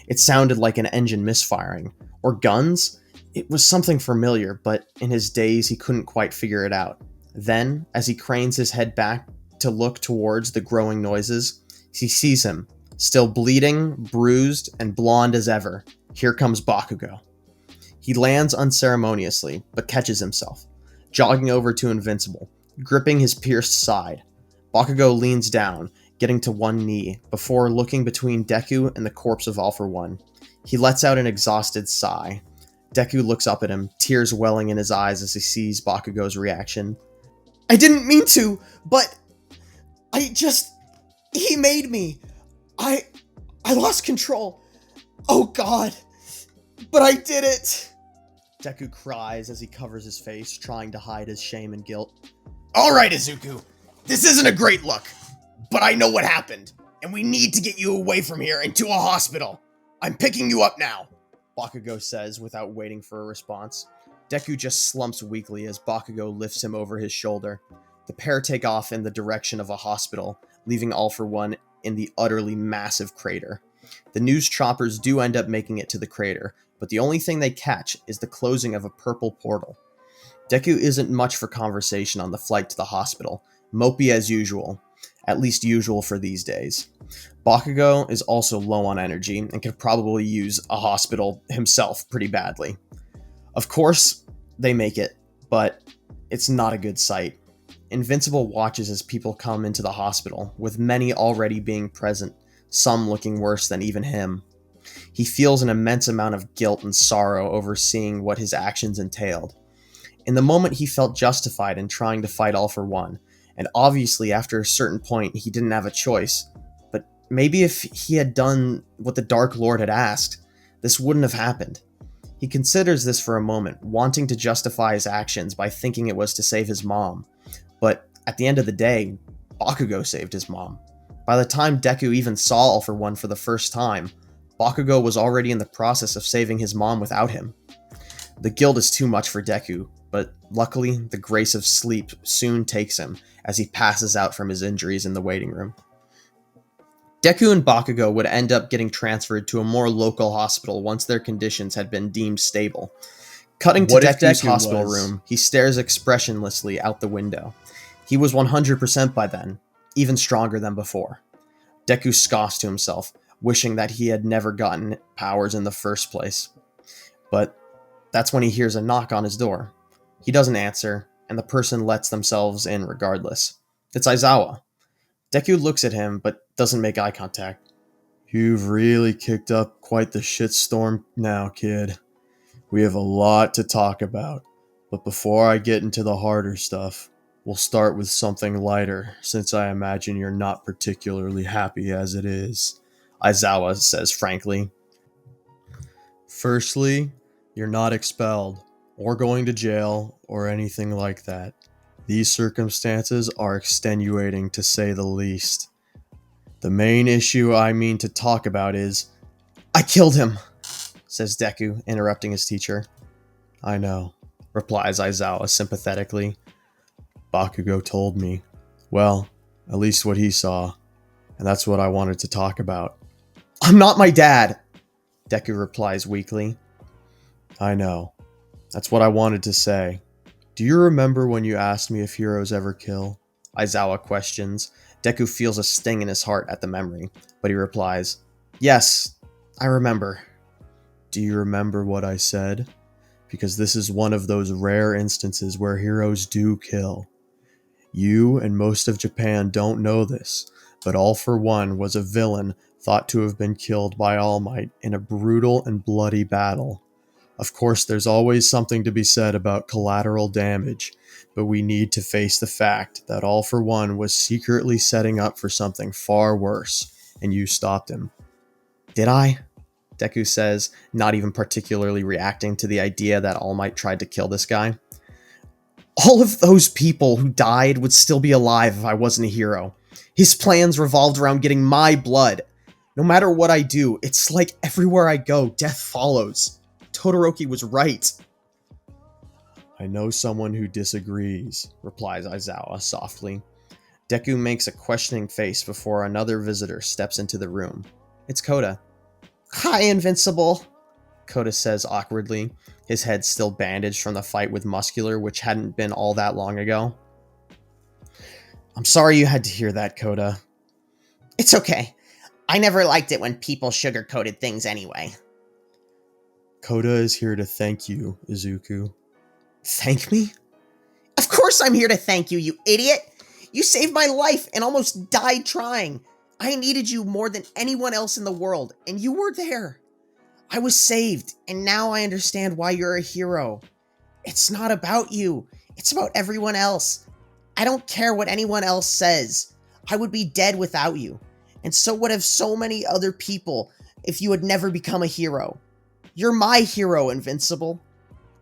It sounded like an engine misfiring, or guns. It was something familiar, but in his daze he couldn't quite figure it out. Then, as he cranes his head back, to look towards the growing noises, he sees him, still bleeding, bruised, and blonde as ever. Here comes Bakugo. He lands unceremoniously, but catches himself, jogging over to Invincible, gripping his pierced side. Bakugo leans down, getting to one knee, before looking between Deku and the corpse of All For One. He lets out an exhausted sigh. Deku looks up at him, tears welling in his eyes as he sees Bakugo's reaction. I didn't mean to, but he made me. I lost control. Oh God, but I did it. Deku cries as he covers his face, trying to hide his shame and guilt. All right, Izuku, this isn't a great look, but I know what happened, and we need to get you away from here and to a hospital. I'm picking you up now, Bakugo says without waiting for a response. Deku just slumps weakly as Bakugo lifts him over his shoulder. The pair take off in the direction of a hospital, leaving All For One in the utterly massive crater. The news choppers do end up making it to the crater, but the only thing they catch is the closing of a purple portal. Deku isn't much for conversation on the flight to the hospital, mopey as usual, at least usual for these days. Bakugo is also low on energy and could probably use a hospital himself pretty badly. Of course, they make it, but it's not a good sight. Invincible watches as people come into the hospital, with many already being present, some looking worse than even him. He feels an immense amount of guilt and sorrow over seeing what his actions entailed. In the moment, he felt justified in trying to fight All For One, and obviously after a certain point he didn't have a choice. But maybe if he had done what the Dark Lord had asked, this wouldn't have happened. He considers this for a moment, wanting to justify his actions by thinking it was to save his mom. But at the end of the day, Bakugo saved his mom. By the time Deku even saw All For One for the first time, Bakugo was already in the process of saving his mom without him. The guilt is too much for Deku, but luckily the grace of sleep soon takes him as he passes out from his injuries in the waiting room. Deku and Bakugo would end up getting transferred to a more local hospital once their conditions had been deemed stable. Cutting to What if Deku's Deku hospital was- room, he stares expressionlessly out the window. He was 100% by then, even stronger than before. Deku scoffs to himself, wishing that he had never gotten powers in the first place. But that's when he hears a knock on his door. He doesn't answer, and the person lets themselves in regardless. It's Aizawa. Deku looks at him, but doesn't make eye contact. "You've really kicked up quite the shitstorm now, kid. We have a lot to talk about, but before I get into the harder stuff, we'll start with something lighter, since I imagine you're not particularly happy as it is," Aizawa says frankly. "Firstly, you're not expelled, or going to jail, or anything like that. These circumstances are extenuating to say the least. The main issue I mean to talk about is..." I killed him, says Deku, interrupting his teacher. "I know," replies Aizawa sympathetically. "Bakugo told me. Well, at least what he saw. And that's what I wanted to talk about." I'm not my dad. Deku replies weakly. "I know. That's what I wanted to say. Do you remember when you asked me if heroes ever kill?" Aizawa questions. Deku feels a sting in his heart at the memory, but he replies, "Yes, I remember." "Do you remember what I said? Because this is one of those rare instances where heroes do kill. You and most of Japan don't know this, but All For One was a villain thought to have been killed by All Might in a brutal and bloody battle. Of course, there's always something to be said about collateral damage, but we need to face the fact that All For One was secretly setting up for something far worse, and you stopped him." Did I? Deku says, not even particularly reacting to the idea that All Might tried to kill this guy. All of those people who died would still be alive if I wasn't a hero. His plans revolved around getting my blood. No matter what I do, it's like everywhere I go, death follows. Todoroki was right. "I know someone who disagrees," replies Aizawa softly. Deku makes a questioning face before another visitor steps into the room. It's Koda. Hi, Invincible. Koda says awkwardly, his head still bandaged from the fight with Muscular, which hadn't been all that long ago. I'm sorry you had to hear that, Coda. It's okay. I never liked it when people sugar-coated things anyway. Coda is here to thank you, Izuku. Thank me? Of course I'm here to thank you, you idiot! You saved my life and almost died trying. I needed you more than anyone else in the world, and you were there. I was saved, and now I understand why you're a hero. It's not about you. It's about everyone else. I don't care what anyone else says. I would be dead without you. And so would have so many other people if you had never become a hero. You're my hero, Invincible,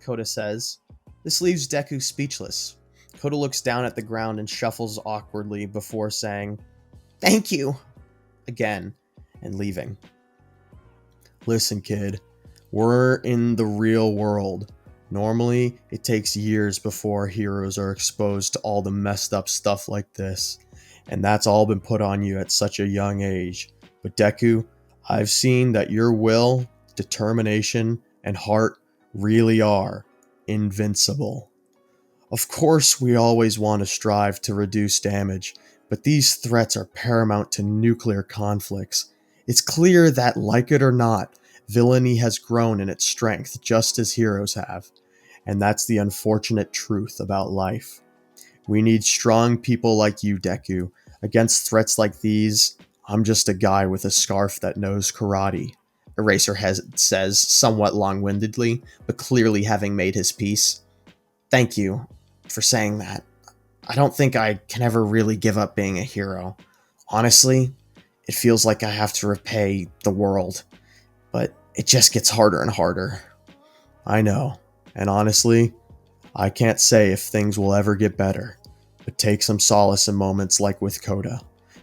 Coda says. This leaves Deku speechless. Coda looks down at the ground and shuffles awkwardly before saying, "Thank you," again, and leaving. Listen, kid, we're in the real world. Normally, it takes years before heroes are exposed to all the messed up stuff like this, and that's all been put on you at such a young age. But Deku, I've seen that your will, determination, and heart really are invincible. Of course, we always want to strive to reduce damage, but these threats are paramount to nuclear conflicts. It's clear that, like it or not, villainy has grown in its strength just as heroes have, and that's the unfortunate truth about life. We need strong people like you, Deku. Against threats like these, I'm just a guy with a scarf that knows karate, Eraserhead says somewhat long-windedly, but clearly having made his peace. Thank you for saying that. I don't think I can ever really give up being a hero. Honestly, it feels like I have to repay the world, but it just gets harder and harder. I know, and honestly, I can't say if things will ever get better, but take some solace in moments like with Coda.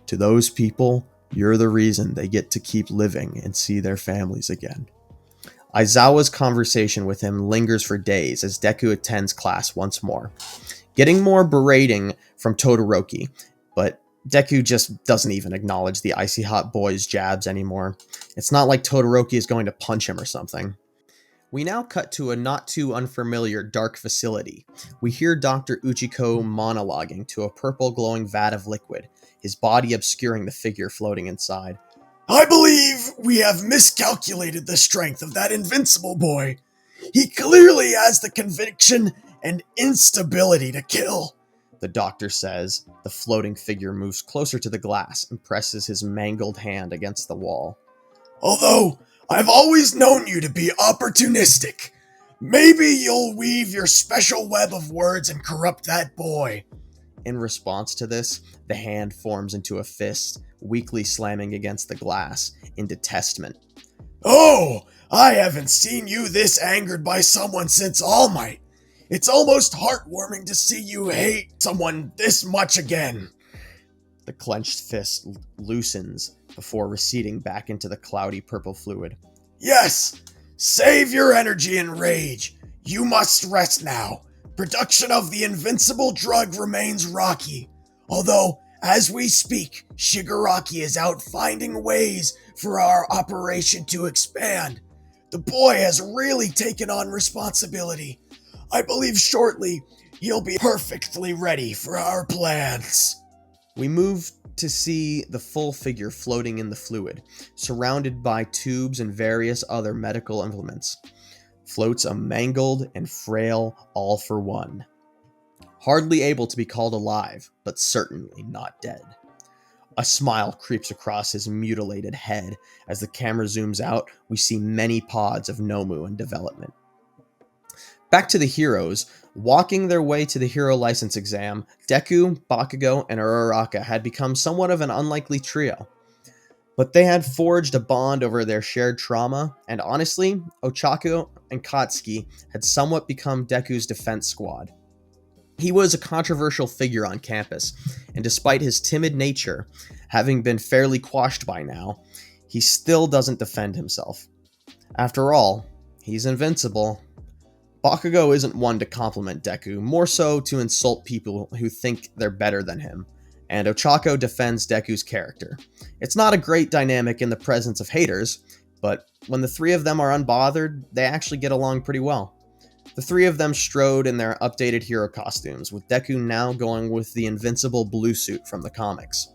To those people, you're the reason they get to keep living and see their families again. Aizawa's conversation with him lingers for days as Deku attends class once more, getting more berating from Todoroki, but Deku just doesn't even acknowledge the icy hot boy's jabs anymore. It's not like Todoroki is going to punch him or something. We now cut to a not too unfamiliar dark facility. We hear Dr. Uchiko monologuing to a purple glowing vat of liquid, his body obscuring the figure floating inside. I believe we have miscalculated the strength of that Invincible boy. He clearly has the conviction and instability to kill, the doctor says. The floating figure moves closer to the glass and presses his mangled hand against the wall. Although, I've always known you to be opportunistic. Maybe you'll weave your special web of words and corrupt that boy. In response to this, the hand forms into a fist, weakly slamming against the glass, in detestment. Oh, I haven't seen you this angered by someone since All Might. It's almost heartwarming to see you hate someone this much again. The clenched fist loosens before receding back into the cloudy purple fluid. Yes, save your energy and rage. You must rest now. Production of the Invincible drug remains rocky. Although, as we speak, Shigaraki is out finding ways for our operation to expand. The boy has really taken on responsibility. I believe shortly he'll be perfectly ready for our plans. We move to see the full figure floating in the fluid, surrounded by tubes and various other medical implements. Floats a mangled and frail all-for-one. Hardly able to be called alive, but certainly not dead. A smile creeps across his mutilated head. As the camera zooms out, we see many pods of Nomu in development. Back to the heroes. Walking their way to the hero license exam, Deku, Bakugo, and Uraraka had become somewhat of an unlikely trio. But they had forged a bond over their shared trauma, and honestly, Ochako and Katsuki had somewhat become Deku's defense squad. He was a controversial figure on campus, and despite his timid nature having been fairly quashed by now, he still doesn't defend himself. After all, he's invincible. Bakugo isn't one to compliment Deku, more so to insult people who think they're better than him, and Ochako defends Deku's character. It's not a great dynamic in the presence of haters, but when the three of them are unbothered, they actually get along pretty well. The three of them strode in their updated hero costumes, with Deku now going with the Invincible blue suit from the comics.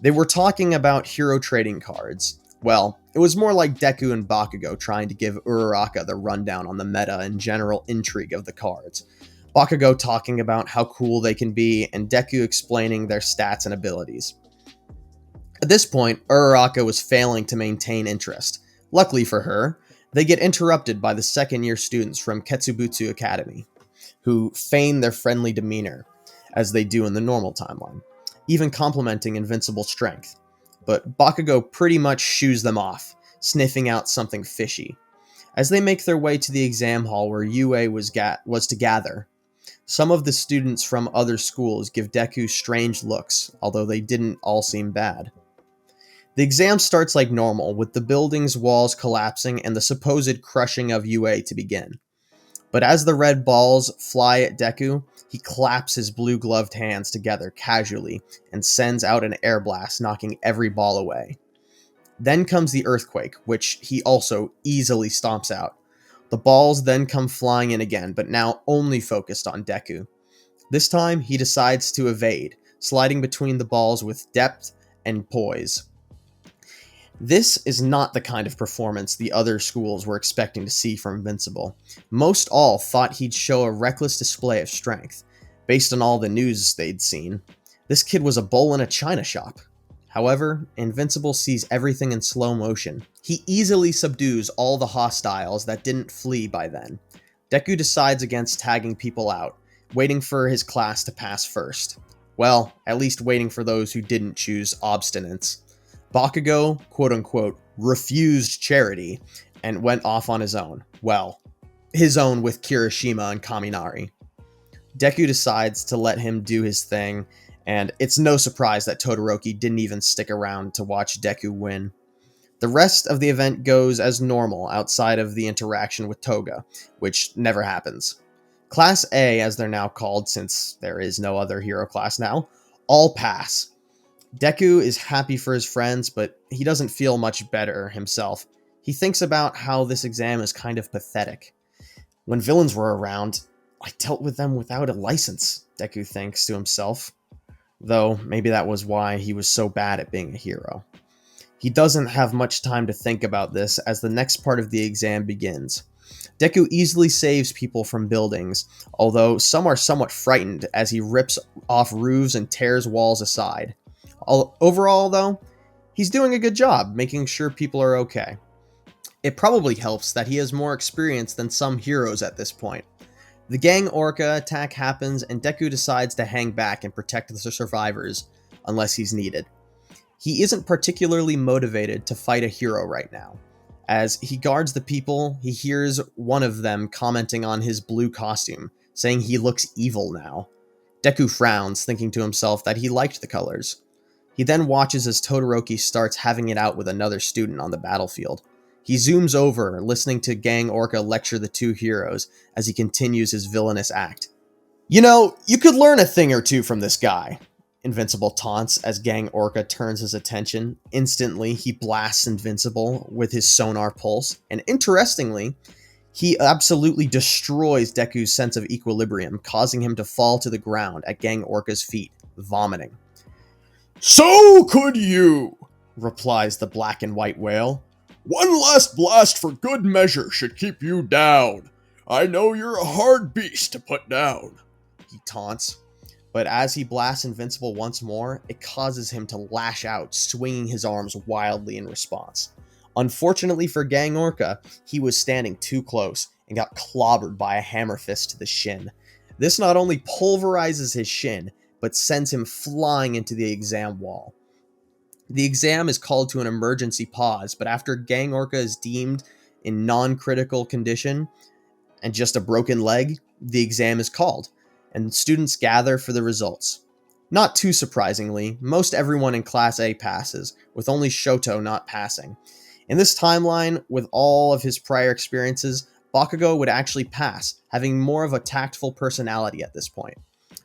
They were talking about hero trading cards. Well, it was more like Deku and Bakugo trying to give Uraraka the rundown on the meta and general intrigue of the cards. Bakugo talking about how cool they can be, and Deku explaining their stats and abilities. At this point, Uraraka was failing to maintain interest. Luckily for her, they get interrupted by the second-year students from Ketsubutsu Academy, who feign their friendly demeanor, as they do in the normal timeline, even complimenting Invincible's strength. But Bakugo pretty much shoos them off, sniffing out something fishy. As they make their way to the exam hall where UA was to gather, some of the students from other schools give Deku strange looks, although they didn't all seem bad. The exam starts like normal, with the building's walls collapsing and the supposed crushing of UA to begin. But as the red balls fly at Deku, he claps his blue-gloved hands together casually and sends out an air blast, knocking every ball away. Then comes the earthquake, which he also easily stomps out. The balls then come flying in again, but now only focused on Deku. This time, he decides to evade, sliding between the balls with depth and poise. This is not the kind of performance the other schools were expecting to see from Invincible. Most all thought he'd show a reckless display of strength. Based on all the news they'd seen, this kid was a bull in a china shop. However, Invincible sees everything in slow motion. He easily subdues all the hostiles that didn't flee by then. Deku decides against tagging people out, waiting for his class to pass first. Well, at least waiting for those who didn't choose obstinance. Bakugo, quote-unquote, refused charity and went off on his own. Well, his own with Kirishima and Kaminari. Deku decides to let him do his thing, and it's no surprise that Todoroki didn't even stick around to watch Deku win. The rest of the event goes as normal outside of the interaction with Toga, which never happens. Class A, as they're now called since there is no other hero class now, all pass. Deku is happy for his friends, but he doesn't feel much better himself. He thinks about how this exam is kind of pathetic. When villains were around, I dealt with them without a license, Deku thinks to himself. Though, maybe that was why he was so bad at being a hero. He doesn't have much time to think about this as the next part of the exam begins. Deku easily saves people from buildings, although some are somewhat frightened as he rips off roofs and tears walls aside. Overall, though, he's doing a good job making sure people are okay. It probably helps that he has more experience than some heroes at this point. The gang Orca attack happens and Deku decides to hang back and protect the survivors, unless he's needed. He isn't particularly motivated to fight a hero right now. As he guards the people, he hears one of them commenting on his blue costume, saying he looks evil now. Deku frowns, thinking to himself that he liked the colors. He then watches as Todoroki starts having it out with another student on the battlefield. He zooms over, listening to Gang Orca lecture the two heroes as he continues his villainous act. "You know, you could learn a thing or two from this guy," Invincible taunts as Gang Orca turns his attention. Instantly, he blasts Invincible with his sonar pulse, and interestingly, he absolutely destroys Deku's sense of equilibrium, causing him to fall to the ground at Gang Orca's feet, vomiting. "So could you," replies the black and white whale. "One last blast for good measure should keep you down. I know you're a hard beast to put down," he taunts. But as he blasts Invincible once more, it causes him to lash out, swinging his arms wildly in response. Unfortunately for Gang Orca, he was standing too close and got clobbered by a hammer fist to the shin. This not only pulverizes his shin, but sends him flying into the exam wall. The exam is called to an emergency pause, but after Gang Orca is deemed in non-critical condition and just a broken leg, the exam is called, and students gather for the results. Not too surprisingly, most everyone in Class A passes, with only Shoto not passing. In this timeline, with all of his prior experiences, Bakugo would actually pass, having more of a tactful personality at this point.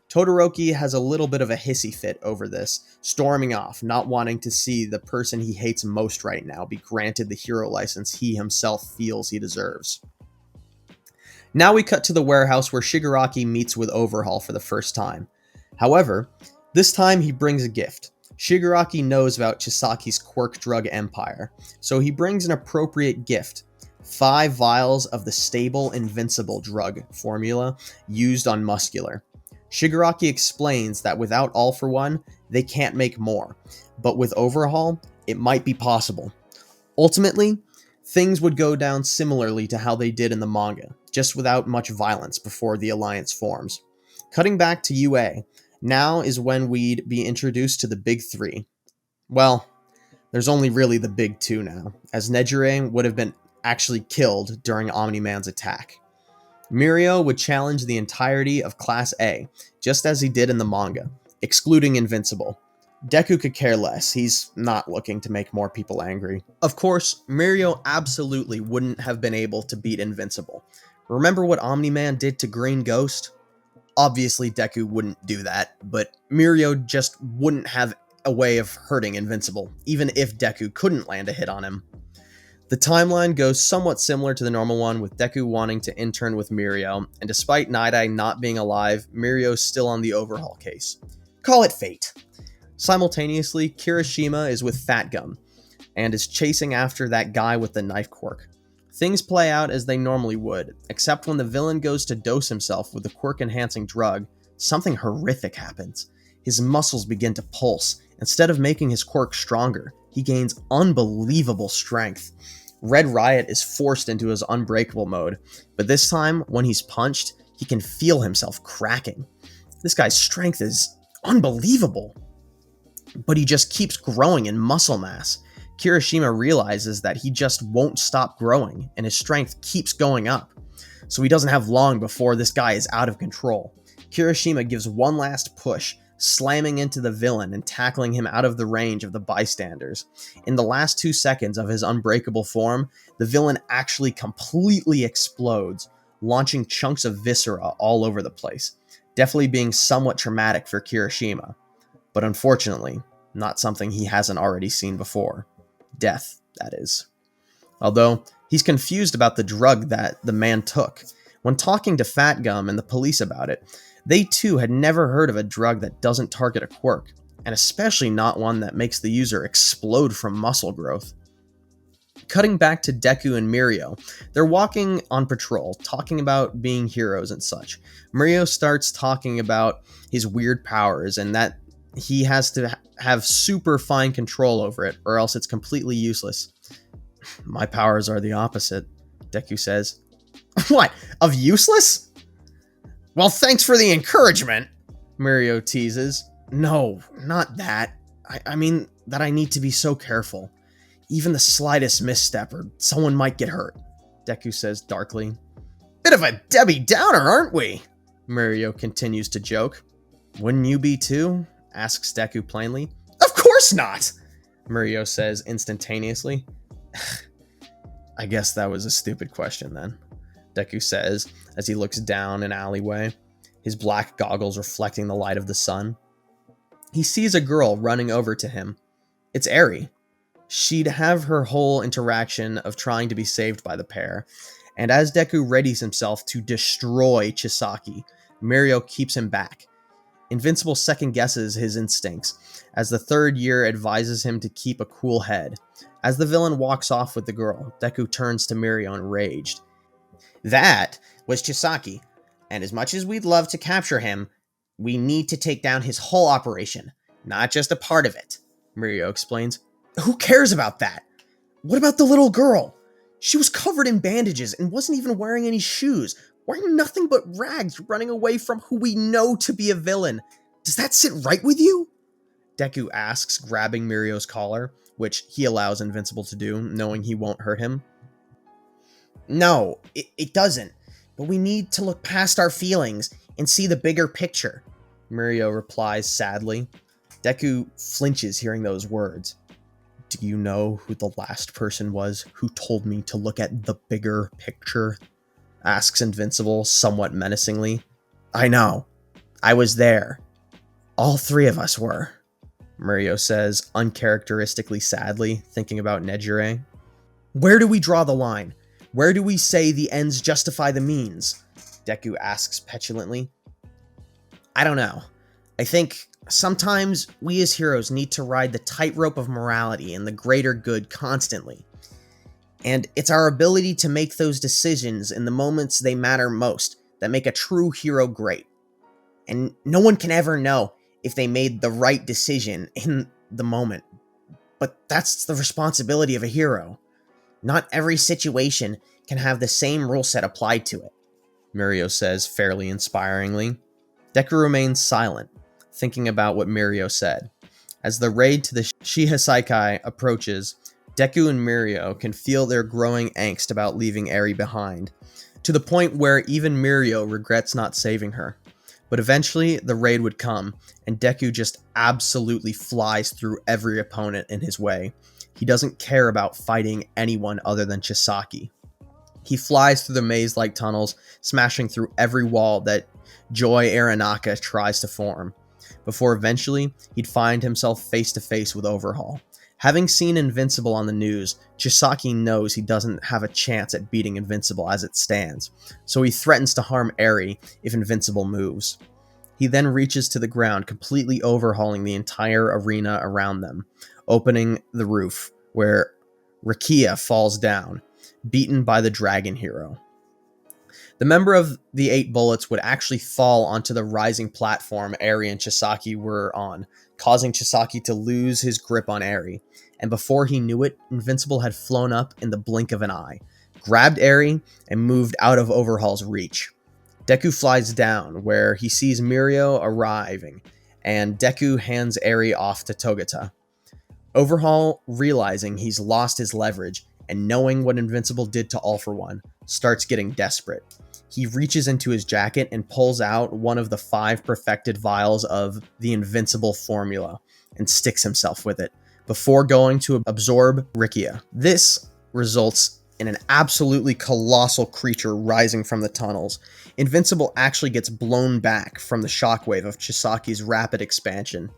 Todoroki has a little bit of a hissy fit over this, storming off, not wanting to see the person he hates most right now be granted the hero license he himself feels he deserves. Now we cut to the warehouse where Shigaraki meets with Overhaul for the first time. However, this time he brings a gift. Shigaraki knows about Chisaki's quirk drug empire, so he brings an appropriate gift. 5 vials of the stable Invincible drug formula used on Muscular. Shigaraki explains that without All for One, they can't make more, but with Overhaul, it might be possible. Ultimately, things would go down similarly to how they did in the manga, just without much violence before the alliance forms. Cutting back to UA, now is when we'd be introduced to the big 3. Well, there's only really the big 2 now, as Nejire would have been actually killed during Omni-Man's attack. Mirio would challenge the entirety of Class A, just as he did in the manga, excluding Invincible. Deku could care less, he's not looking to make more people angry. Of course, Mirio absolutely wouldn't have been able to beat Invincible. Remember what Omni-Man did to Green Ghost? Obviously Deku wouldn't do that, but Mirio just wouldn't have a way of hurting Invincible, even if Deku couldn't land a hit on him. The timeline goes somewhat similar to the normal one, with Deku wanting to intern with Mirio, and despite Night-Eye not being alive, Mirio's still on the Overhaul case. Call it fate. Simultaneously, Kirishima is with Fat Gum, and is chasing after that guy with the knife quirk. Things play out as they normally would, except when the villain goes to dose himself with the quirk-enhancing drug, something horrific happens. His muscles begin to pulse. Instead of making his quirk stronger, he gains unbelievable strength. Red Riot is forced into his unbreakable mode, but this time, when he's punched, he can feel himself cracking. This guy's strength is unbelievable, but he just keeps growing in muscle mass. Kirishima realizes that he just won't stop growing, and his strength keeps going up. So he doesn't have long before this guy is out of control. Kirishima gives one last push, slamming into the villain and tackling him out of the range of the bystanders. In the last 2 seconds of his unbreakable form, the villain actually completely explodes, launching chunks of viscera all over the place, definitely being somewhat traumatic for Kirishima, but unfortunately, not something he hasn't already seen before. Death, that is. Although, he's confused about the drug that the man took. When talking to Fat Gum and the police about it, they too had never heard of a drug that doesn't target a quirk, and especially not one that makes the user explode from muscle growth. Cutting back to Deku and Mirio, they're walking on patrol, talking about being heroes and such. Mirio starts talking about his weird powers and that he has to have super fine control over it, or else it's completely useless. My powers are the opposite, Deku says. What? Of useless? Well, thanks for the encouragement, Mirio teases. No, not that. I mean that I need to be so careful. Even the slightest misstep or someone might get hurt, Deku says darkly. Bit of a Debbie Downer, aren't we? Mirio continues to joke. Wouldn't you be too? Asks Deku plainly. Of course not, Mirio says instantaneously. I guess that was a stupid question then, Deku says as he looks down an alleyway, his black goggles reflecting the light of the sun. He sees a girl running over to him. It's Eri. She'd have her whole interaction of trying to be saved by the pair, and as Deku readies himself to destroy Chisaki, Mirio keeps him back. Invincible second-guesses his instincts, as the third year advises him to keep a cool head. As the villain walks off with the girl, Deku turns to Mirio enraged. That was Chisaki, and as much as we'd love to capture him, we need to take down his whole operation, not just a part of it, Mirio explains. Who cares about that? What about the little girl? She was covered in bandages and wasn't even wearing any shoes, wearing nothing but rags, running away from who we know to be a villain. Does that sit right with you? Deku asks, grabbing Mirio's collar, which he allows Invincible to do, knowing he won't hurt him. No, it doesn't. But we need to look past our feelings and see the bigger picture, Mirio replies sadly. Deku flinches hearing those words. Do you know who the last person was who told me to look at the bigger picture? Asks Invincible somewhat menacingly. I know. I was there. All 3 of us were, Mirio says uncharacteristically sadly, thinking about Nejire. Where do we draw the line? Where do we say the ends justify the means? Deku asks petulantly. I don't know. I think sometimes we as heroes need to ride the tightrope of morality and the greater good constantly. And it's our ability to make those decisions in the moments they matter most that make a true hero great. And no one can ever know if they made the right decision in the moment. But that's the responsibility of a hero. Not every situation can have the same rule set applied to it, Mirio says fairly inspiringly. Deku remains silent, thinking about what Mirio said. As the raid to the Shihasaikai approaches, Deku and Mirio can feel their growing angst about leaving Eri behind, to the point where even Mirio regrets not saving her. But eventually, the raid would come, and Deku just absolutely flies through every opponent in his way. He doesn't care about fighting anyone other than Chisaki. He flies through the maze-like tunnels, smashing through every wall that Joy Uraraka tries to form, before eventually he'd find himself face to face with Overhaul. Having seen Invincible on the news, Chisaki knows he doesn't have a chance at beating Invincible as it stands, so he threatens to harm Eri if Invincible moves. He then reaches to the ground, completely overhauling the entire arena around them, opening the roof, where Rakia falls down, beaten by the dragon hero. The member of the 8 bullets would actually fall onto the rising platform Eri and Chisaki were on, causing Chisaki to lose his grip on Eri. And before he knew it, Invincible had flown up in the blink of an eye, grabbed Eri, and moved out of Overhaul's reach. Deku flies down, where he sees Mirio arriving, and Deku hands Eri off to Togata. Overhaul, realizing he's lost his leverage, and knowing what Invincible did to All For One, starts getting desperate. He reaches into his jacket and pulls out one of the 5 perfected vials of the Invincible formula, and sticks himself with it, before going to absorb Rakia. This results in an absolutely colossal creature rising from the tunnels. Invincible actually gets blown back from the shockwave of Chisaki's rapid expansion.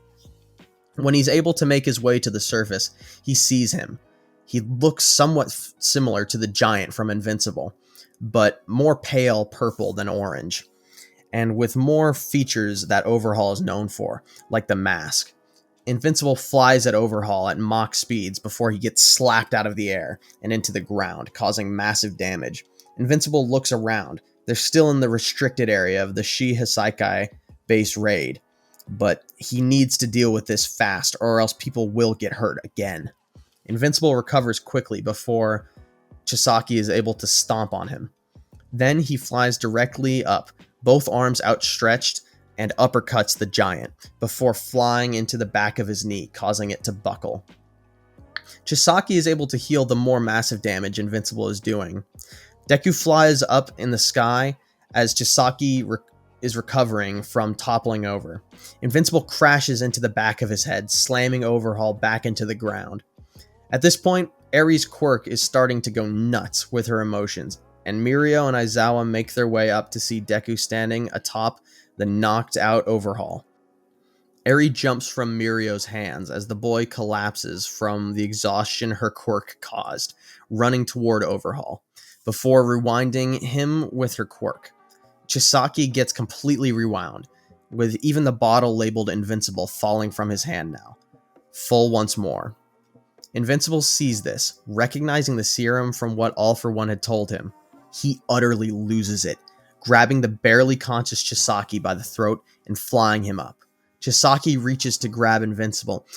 When he's able to make his way to the surface, he sees him. He looks somewhat similar to the giant from Invincible, but more pale purple than orange, and with more features that Overhaul is known for, like the mask. Invincible flies at Overhaul at Mach speeds before he gets slapped out of the air and into the ground, causing massive damage. Invincible looks around. They're still in the restricted area of the Shihasaikai base raid, but he needs to deal with this fast or else people will get hurt again. Invincible recovers quickly before Chisaki is able to stomp on him. Then he flies directly up, both arms outstretched, and uppercuts the giant, before flying into the back of his knee, causing it to buckle. Chisaki is able to heal the more massive damage Invincible is doing. Deku flies up in the sky as Chisaki is recovering from toppling over. Invincible crashes into the back of his head, slamming Overhaul back into the ground. At this point, Eri's quirk is starting to go nuts with her emotions, and Mirio and Aizawa make their way up to see Deku standing atop the knocked-out Overhaul. Eri jumps from Mirio's hands as the boy collapses from the exhaustion her quirk caused, running toward Overhaul, before rewinding him with her quirk. Chisaki gets completely rewound, with even the bottle labeled Invincible falling from his hand now. Full once more. Invincible sees this, recognizing the serum from what All For One had told him. He utterly loses it, grabbing the barely conscious Chisaki by the throat and flying him up. Chisaki reaches to grab Invincible,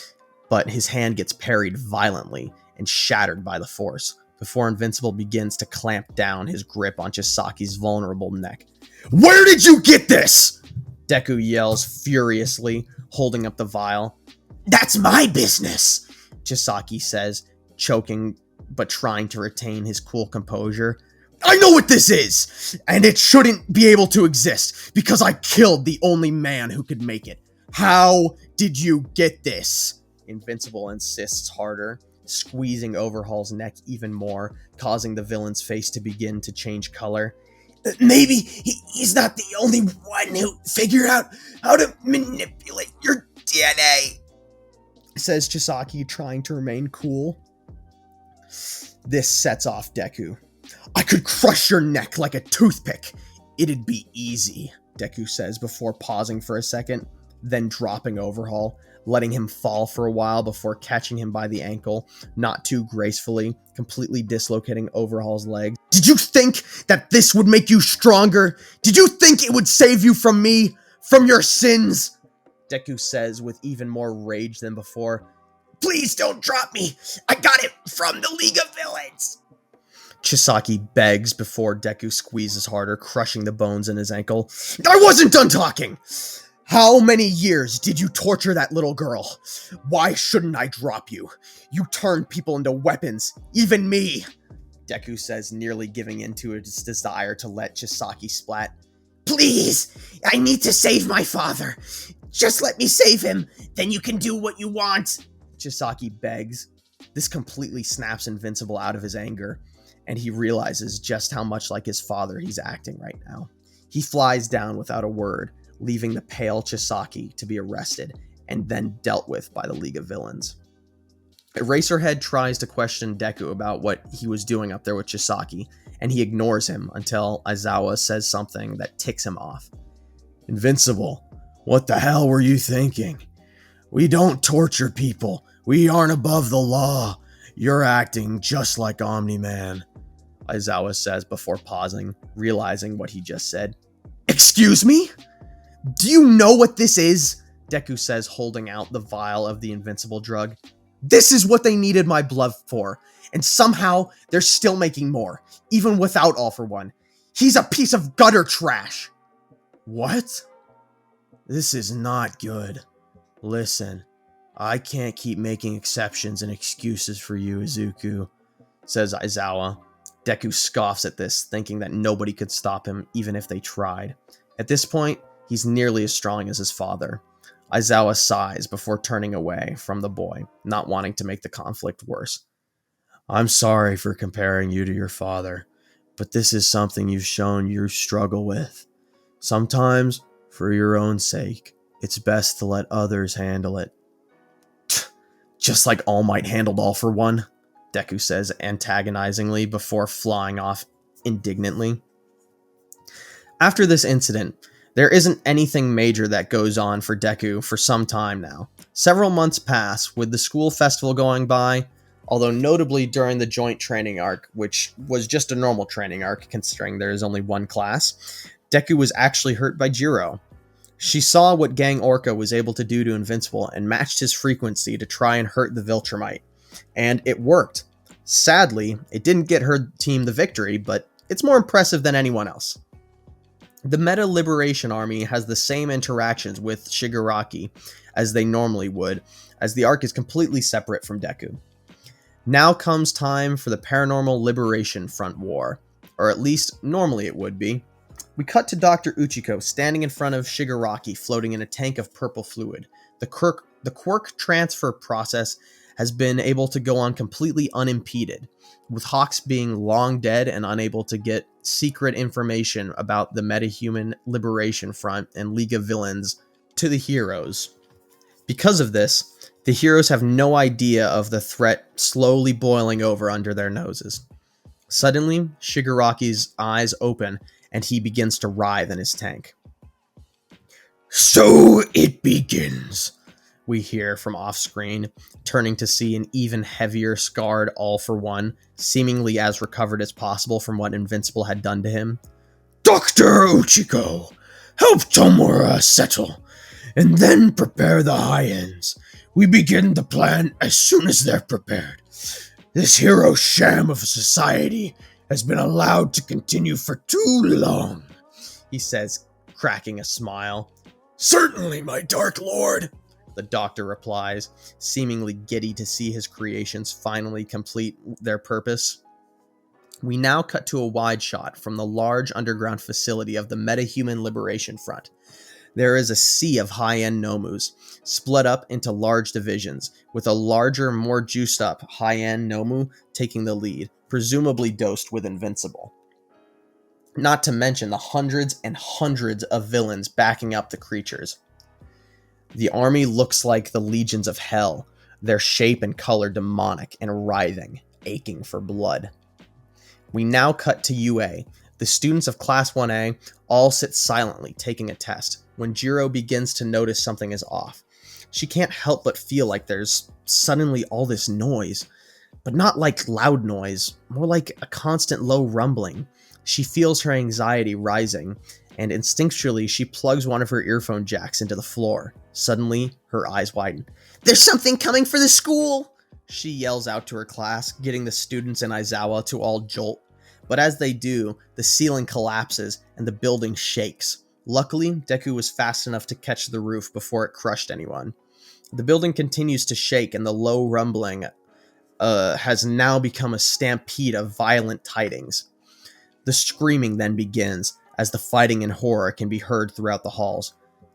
but his hand gets parried violently and shattered by the force, before Invincible begins to clamp down his grip on Chisaki's vulnerable neck. "Where did you get this?" Deku yells furiously, holding up the vial. That's my business, Chisaki says, choking but trying to retain his cool composure. "I know what this is, and it shouldn't be able to exist, because I killed the only man who could make it. How did you get this?" Invincible insists harder, squeezing Overhaul's neck even more, causing the villain's face to begin to change color. "Maybe he's not the only one who figured out how to manipulate your DNA," says Chisaki, trying to remain cool. This sets off Deku. "I could crush your neck like a toothpick it'd be easy, Deku says before pausing for a second, then dropping Overhaul, letting him fall for a while before catching him by the ankle, not too gracefully, completely dislocating Overhaul's leg. Did you think that this would make you stronger? Did you think it would save you from me? From your sins? Deku says with even more rage than before. Please don't drop me. I got it from the League of Villains. Chisaki begs before Deku squeezes harder, crushing the bones in his ankle. I wasn't done talking! How many years did you torture that little girl? Why shouldn't I drop you? You turned people into weapons, even me! Deku says, nearly giving in to his desire to let Chisaki splat. Please! I need to save my father. Just let me save him, then you can do what you want. Chisaki begs. This completely snaps Invincible out of his anger, and he realizes just how much like his father he's acting right now. He flies down without a word, leaving the pale Chisaki to be arrested and then dealt with by the League of Villains. Eraserhead tries to question Deku about what he was doing up there with Chisaki, and he ignores him until Aizawa says something that ticks him off. Invincible, what the hell were you thinking? We don't torture people. We aren't above the law. You're acting just like Omni-Man, Aizawa says before pausing, realizing what he just said. Excuse me? Do you know what this is? Deku says, holding out the vial of the invincible drug. This is what they needed my blood for, and somehow they're still making more, even without All For One. He's a piece of gutter trash. What? This is not good. Listen, I can't keep making exceptions and excuses for you, Izuku, says Aizawa. Deku scoffs at this, thinking that nobody could stop him even if they tried. At this point, he's nearly as strong as his father. Aizawa sighs before turning away from the boy, not wanting to make the conflict worse. I'm sorry for comparing you to your father, but this is something you've shown you struggle with. Sometimes, for your own sake, it's best to let others handle it. Just like All Might handled All For One, Deku says antagonizingly before flying off indignantly. After this incident, there isn't anything major that goes on for Deku for some time now. Several months pass with the school festival going by, although notably during the joint training arc, which was just a normal training arc considering there is only one class, Deku was actually hurt by Jiro. She saw what Gang Orca was able to do to Invincible and matched his frequency to try and hurt the Viltrumite. And it worked. Sadly, it didn't get her team the victory, but it's more impressive than anyone else. The Meta Liberation Army has the same interactions with Shigaraki as they normally would, as the arc is completely separate from Deku. Now comes time for the Paranormal Liberation Front War, or at least normally it would be. We cut to Dr. Uchiko standing in front of Shigaraki floating in a tank of purple fluid. The quirk transfer process has been able to go on completely unimpeded, with Hawks being long dead and unable to get secret information about the Metahuman Liberation Front and League of Villains to the heroes. Because of this, the heroes have no idea of the threat slowly boiling over under their noses. Suddenly, Shigaraki's eyes open and he begins to writhe in his tank. So it begins, we hear from off-screen, turning to see an even heavier scarred All For One, seemingly as recovered as possible from what Invincible had done to him. Dr. Uchiko, help Tomura settle, and then prepare the high-ends. We begin the plan as soon as they're prepared. This hero sham of a society has been allowed to continue for too long, he says, cracking a smile. Certainly, my Dark Lord, the doctor replies, seemingly giddy to see his creations finally complete their purpose. We now cut to a wide shot from the large underground facility of the Metahuman Liberation Front. There is a sea of high-end Nomus, split up into large divisions, with a larger, more juiced-up high-end Nomu taking the lead, presumably dosed with Invincible. Not to mention the hundreds and hundreds of villains backing up the creatures. The army looks like the legions of hell, their shape and color demonic and writhing, aching for blood. We now cut to UA, The students of Class 1A all sit silently taking a test when Jiro begins to notice something is off. She can't help but feel like there's suddenly all this noise, but not like loud noise, more like a constant low rumbling. She feels her anxiety rising, and instinctually she plugs one of her earphone jacks into the floor. Suddenly, her eyes widen. There's something coming for the school! She yells out to her class, getting the students in Aizawa to all jolt. But as they do, the ceiling collapses and the building shakes. Luckily, Deku was fast enough to catch the roof before it crushed anyone. The building continues to shake, and the low rumbling has now become a stampede of violent tidings. The screaming then begins, as the fighting and horror can be heard throughout the halls.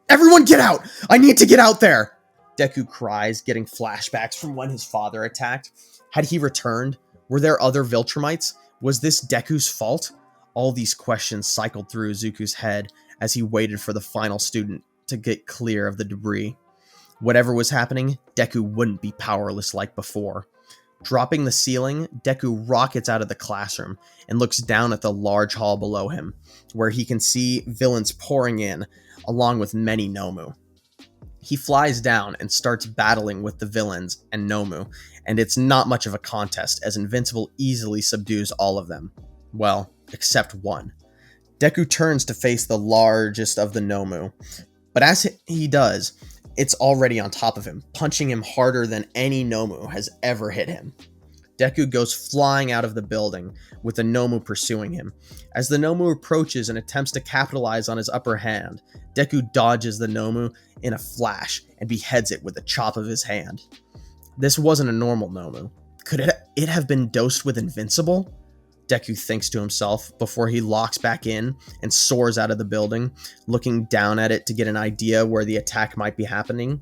Everyone get out! I need to get out there! Deku cries, getting flashbacks from when his father attacked. Had he returned? Were there other Viltrumites? Was this Deku's fault? All these questions cycled through Izuku's head as he waited for the final student to get clear of the debris. Whatever was happening, Deku wouldn't be powerless like before. Dropping the ceiling, Deku rockets out of the classroom and looks down at the large hall below him, where he can see villains pouring in, along with many Nomu. He flies down and starts battling with the villains and Nomu, and it's not much of a contest as Invincible easily subdues all of them. Well, except one. Deku turns to face the largest of the Nomu, but as he does, it's already on top of him, punching him harder than any Nomu has ever hit him. Deku goes flying out of the building, with the Nomu pursuing him. As the Nomu approaches and attempts to capitalize on his upper hand, Deku dodges the Nomu in a flash and beheads it with a chop of his hand. This wasn't a normal Nomu. Could it have been dosed with Invincible? Deku thinks to himself before he locks back in and soars out of the building, looking down at it to get an idea where the attack might be happening.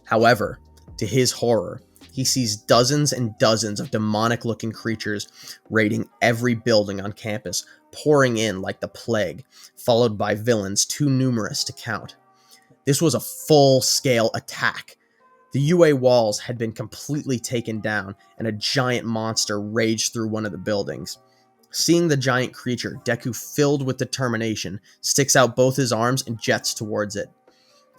However, to his horror, he sees dozens and dozens of demonic-looking creatures raiding every building on campus, pouring in like the plague, followed by villains too numerous to count. This was a full-scale attack. The UA walls had been completely taken down, and a giant monster raged through one of the buildings. Seeing the giant creature, Deku, filled with determination, sticks out both his arms and jets towards it.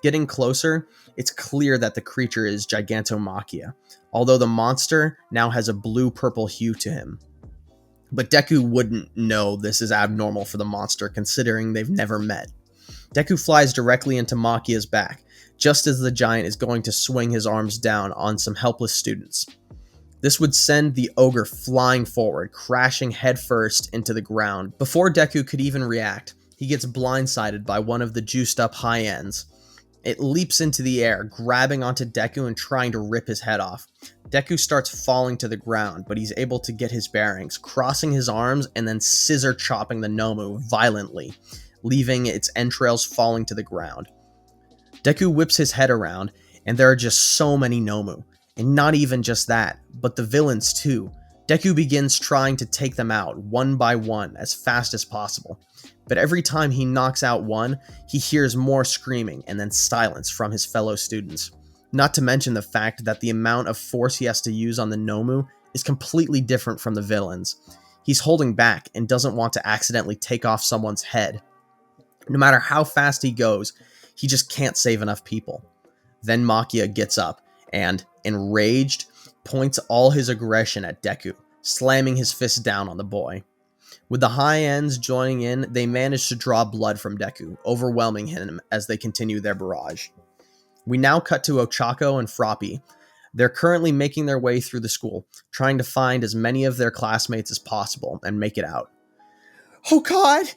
Getting closer, it's clear that the creature is Gigantomachia, although the monster now has a blue-purple hue to him. But Deku wouldn't know this is abnormal for the monster, considering they've never met. Deku flies directly into Machia's back, just as the giant is going to swing his arms down on some helpless students. This would send the ogre flying forward, crashing headfirst into the ground. Before Deku could even react, he gets blindsided by one of the juiced-up high ends. It leaps into the air, grabbing onto Deku and trying to rip his head off. Deku starts falling to the ground, but he's able to get his bearings, crossing his arms and then scissor chopping the Nomu violently, leaving its entrails falling to the ground. Deku whips his head around, and there are just so many Nomu. And not even just that, but the villains too. Deku begins trying to take them out, one by one, as fast as possible. But every time he knocks out one, he hears more screaming and then silence from his fellow students. Not to mention the fact that the amount of force he has to use on the Nomu is completely different from the villains. He's holding back and doesn't want to accidentally take off someone's head. No matter how fast he goes, he just can't save enough people. Then Machia gets up and, enraged, points all his aggression at Deku, slamming his fist down on the boy. With the high ends joining in, they manage to draw blood from Deku, overwhelming him as they continue their barrage. We now cut to Ochako and Froppy. They're currently making their way through the school, trying to find as many of their classmates as possible and make it out. Oh god!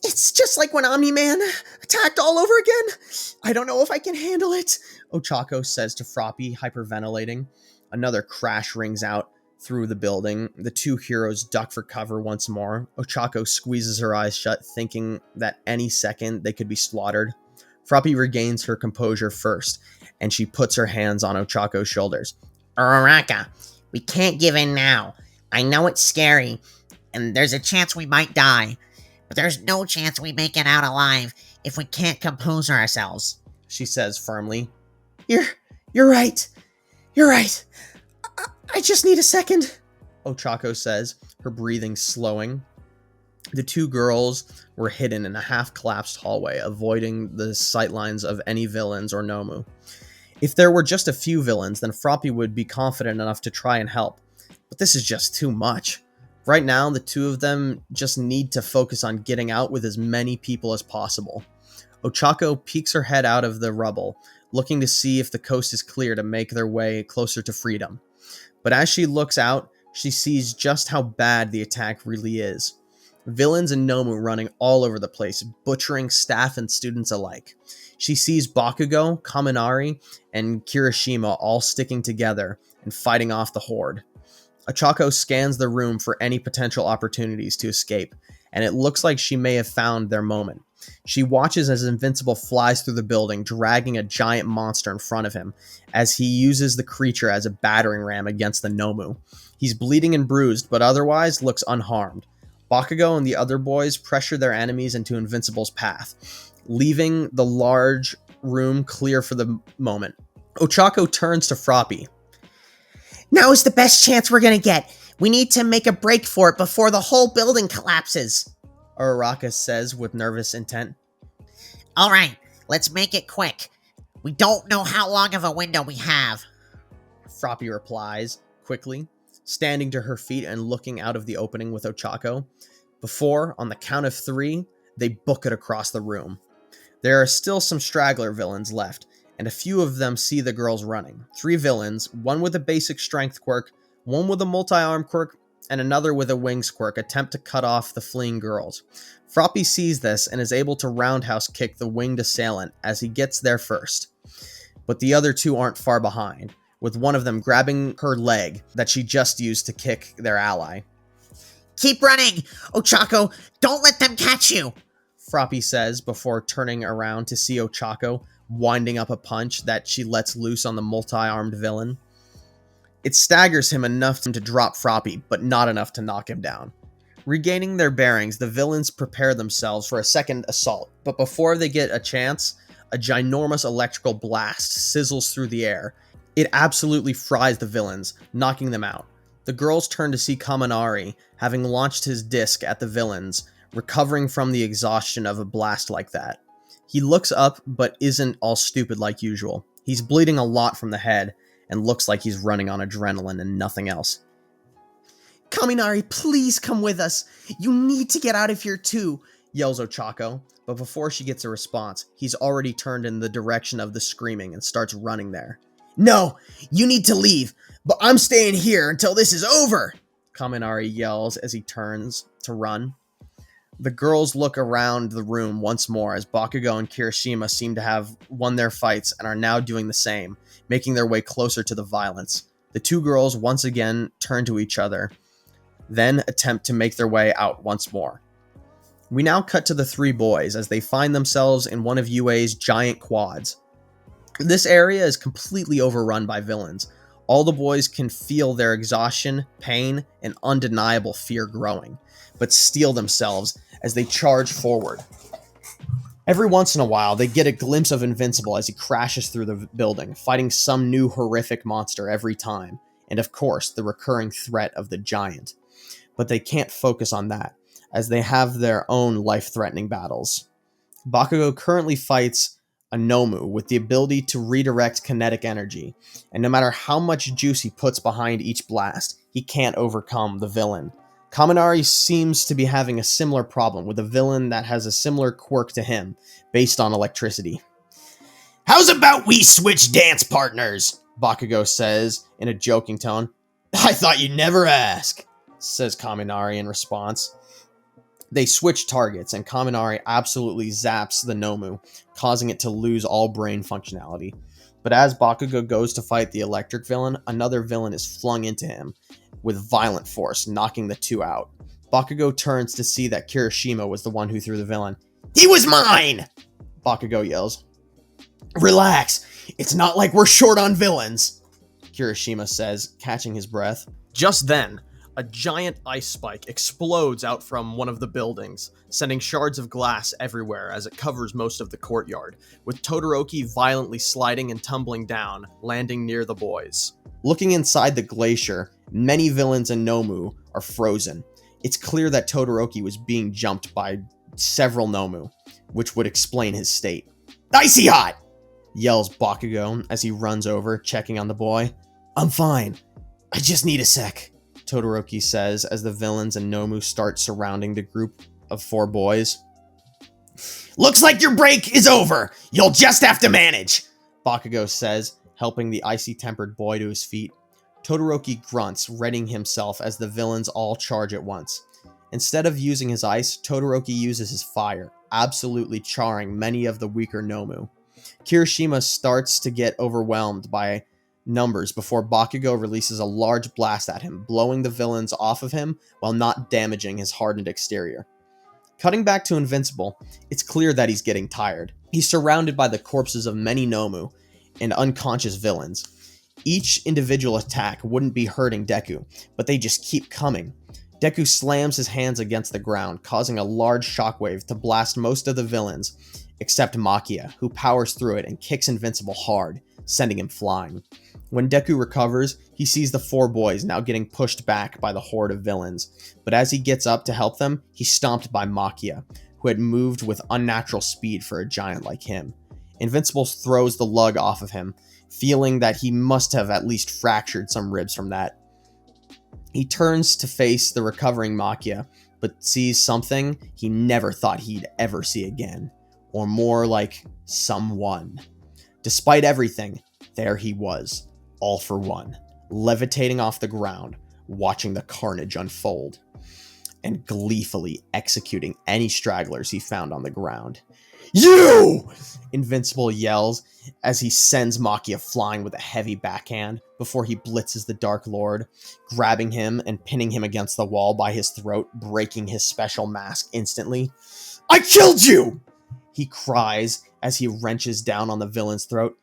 It's just like when Omni-Man attacked all over again! I don't know if I can handle it! Ochako says to Froppy, hyperventilating. Another crash rings out through the building. The two heroes duck for cover once more. Ochako squeezes her eyes shut, thinking that any second they could be slaughtered. Froppy regains her composure first, and she puts her hands on Ochako's shoulders. Uraraka, we can't give in now. I know it's scary, and there's a chance we might die, but there's no chance we make it out alive if we can't compose ourselves, she says firmly. You're right. You're right. I just need a second, Ochako says, her breathing slowing. The two girls were hidden in a half-collapsed hallway, avoiding the sightlines of any villains or Nomu. If there were just a few villains, then Froppy would be confident enough to try and help. But this is just too much. Right now, the two of them just need to focus on getting out with as many people as possible. Ochako peeks her head out of the rubble, looking to see if the coast is clear to make their way closer to freedom. But as she looks out, she sees just how bad the attack really is. Villains and Nomu running all over the place, butchering staff and students alike. She sees Bakugo, Kaminari, and Kirishima all sticking together and fighting off the horde. Ochako scans the room for any potential opportunities to escape, and it looks like she may have found their moment. She watches as Invincible flies through the building, dragging a giant monster in front of him, as he uses the creature as a battering ram against the Nomu. He's bleeding and bruised, but otherwise looks unharmed. Bakugo and the other boys pressure their enemies into Invincible's path, leaving the large room clear for the moment. Ochako turns to Froppy. Now is the best chance we're gonna get. We need to make a break for it before the whole building collapses, Uraraka says with nervous intent. Alright, let's make it quick. We don't know how long of a window we have. Froppy replies, quickly, standing to her feet and looking out of the opening with Ochako. Before, on the count of 3, they book it across the room. There are still some straggler villains left, and a few of them see the girls running. 3 villains, one with a basic strength quirk, one with a multi-arm quirk, and another with a wings quirk, attempt to cut off the fleeing girls. Froppy sees this and is able to roundhouse kick the winged assailant as he gets there first. But the other 2 aren't far behind, with one of them grabbing her leg that she just used to kick their ally. Keep running, Ochako! Don't let them catch you! Froppy says before turning around to see Ochako winding up a punch that she lets loose on the multi-armed villain. It staggers him enough to drop Froppy, but not enough to knock him down. Regaining their bearings, the villains prepare themselves for a second assault, but before they get a chance, a ginormous electrical blast sizzles through the air. It absolutely fries the villains, knocking them out. The girls turn to see Kaminari, having launched his disc at the villains, recovering from the exhaustion of a blast like that. He looks up, but isn't all stupid like usual. He's bleeding a lot from the head, and looks like he's running on adrenaline and nothing else. Kaminari, please come with us. You need to get out of here too, yells Ochako, but before she gets a response, he's already turned in the direction of the screaming and starts running there. No, you need to leave, but I'm staying here until this is over, Kaminari yells as he turns to run. The girls look around the room once more as Bakugo and Kirishima seem to have won their fights and are now doing the same, making their way closer to the violence. The 2 girls once again turn to each other, then attempt to make their way out once more. We now cut to the 3 boys as they find themselves in one of UA's giant quads. This area is completely overrun by villains. All the boys can feel their exhaustion, pain, and undeniable fear growing, but steel themselves as they charge forward. Every once in a while, they get a glimpse of Invincible as he crashes through the building, fighting some new horrific monster every time, and of course, the recurring threat of the giant. But they can't focus on that, as they have their own life-threatening battles. Bakugo currently fights a Nomu with the ability to redirect kinetic energy, and no matter how much juice he puts behind each blast, he can't overcome the villain. Kaminari seems to be having a similar problem with a villain that has a similar quirk to him, based on electricity. How's about we switch dance partners? Bakugo says in a joking tone. I thought you'd never ask, says Kaminari in response. They switch targets, and Kaminari absolutely zaps the Nomu, causing it to lose all brain functionality. But as Bakugo goes to fight the electric villain, another villain is flung into him with violent force, knocking the 2 out. Bakugo turns to see that Kirishima was the one who threw the villain. He was mine! Bakugo yells. Relax, it's not like we're short on villains, Kirishima says, catching his breath. Just then, a giant ice spike explodes out from one of the buildings, sending shards of glass everywhere as it covers most of the courtyard, with Todoroki violently sliding and tumbling down, landing near the boys. Looking inside the glacier, many villains and Nomu are frozen. It's clear that Todoroki was being jumped by several Nomu, which would explain his state. Icy hot! Yells Bakugo as he runs over, checking on the boy. I'm fine. I just need a sec. Todoroki says as the villains and Nomu start surrounding the group of 4 boys. Looks like your break is over. You'll just have to manage. Bakugo says, helping the icy-tempered boy to his feet. Todoroki grunts, readying himself as the villains all charge at once. Instead of using his ice, Todoroki uses his fire, absolutely charring many of the weaker Nomu. Kirishima starts to get overwhelmed by numbers before Bakugo releases a large blast at him, blowing the villains off of him while not damaging his hardened exterior. Cutting back to Invincible, it's clear that he's getting tired. He's surrounded by the corpses of many Nomu and unconscious villains. Each individual attack wouldn't be hurting Deku, but they just keep coming. Deku slams his hands against the ground, causing a large shockwave to blast most of the villains, except Makia, who powers through it and kicks Invincible hard, sending him flying. When Deku recovers, he sees the 4 boys now getting pushed back by the horde of villains, but as he gets up to help them, he's stomped by Makia, who had moved with unnatural speed for a giant like him. Invincible throws the lug off of him, feeling that he must have at least fractured some ribs from that. He turns to face the recovering Makia, but sees something he never thought he'd ever see again, or more like someone. Despite everything, there he was, all for one, levitating off the ground, watching the carnage unfold, and gleefully executing any stragglers he found on the ground. You! Invincible yells as he sends Makia flying with a heavy backhand before he blitzes the Dark Lord, grabbing him and pinning him against the wall by his throat, breaking his special mask instantly. I killed you! He cries as he wrenches down on the villain's throat.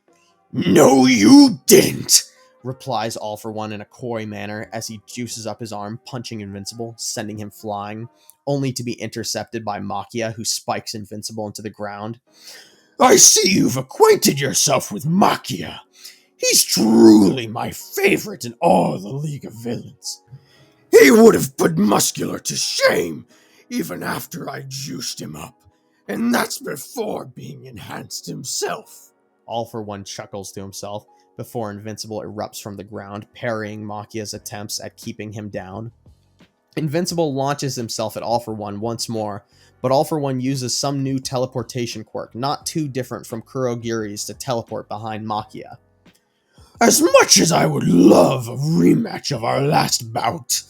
No, you didn't! Replies All for One in a coy manner as he juices up his arm, punching Invincible, sending him flying, only to be intercepted by Makia, who spikes Invincible into the ground. I see you've acquainted yourself with Makia. He's truly my favorite in all the League of Villains. He would have put Muscular to shame even after I juiced him up, and that's before being enhanced himself. All for One chuckles to himself before Invincible erupts from the ground, parrying Makia's attempts at keeping him down. Invincible launches himself at All for One once more, but All for One uses some new teleportation quirk, not too different from Kurogiri's, to teleport behind Makia. As much as I would love a rematch of our last bout,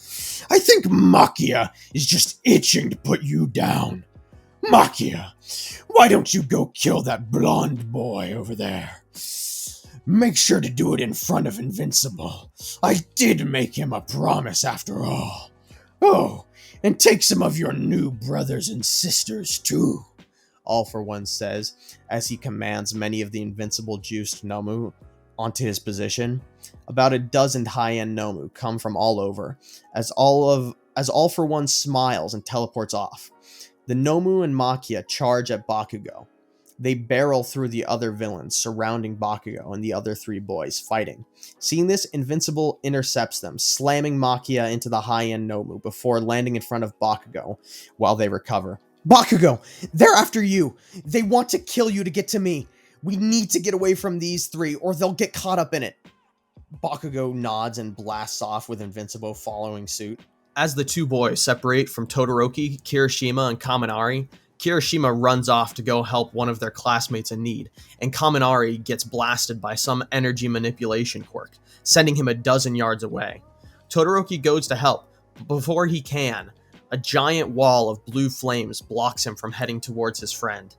I think Makia is just itching to put you down. Makia, why don't you go kill that blonde boy over there? Make sure to do it in front of Invincible. I did make him a promise after all. Oh, and take some of your new brothers and sisters too. All for One says, as he commands many of the Invincible juiced Nomu onto his position. About a dozen high-end Nomu come from all over, as All for One smiles and teleports off. The Nomu and Makia charge at Bakugo. They barrel through the other villains, surrounding Bakugo and the other 3 boys, fighting. Seeing this, Invincible intercepts them, slamming Makia into the high-end Nomu before landing in front of Bakugo while they recover. Bakugo, they're after you. They want to kill you to get to me. We need to get away from these 3 or they'll get caught up in it. Bakugo nods and blasts off with Invincible following suit. As the 2 boys separate from Todoroki, Kirishima, and Kaminari, Kirishima runs off to go help one of their classmates in need, and Kaminari gets blasted by some energy manipulation quirk, sending him a dozen yards away. Todoroki goes to help, but before he can, a giant wall of blue flames blocks him from heading towards his friend.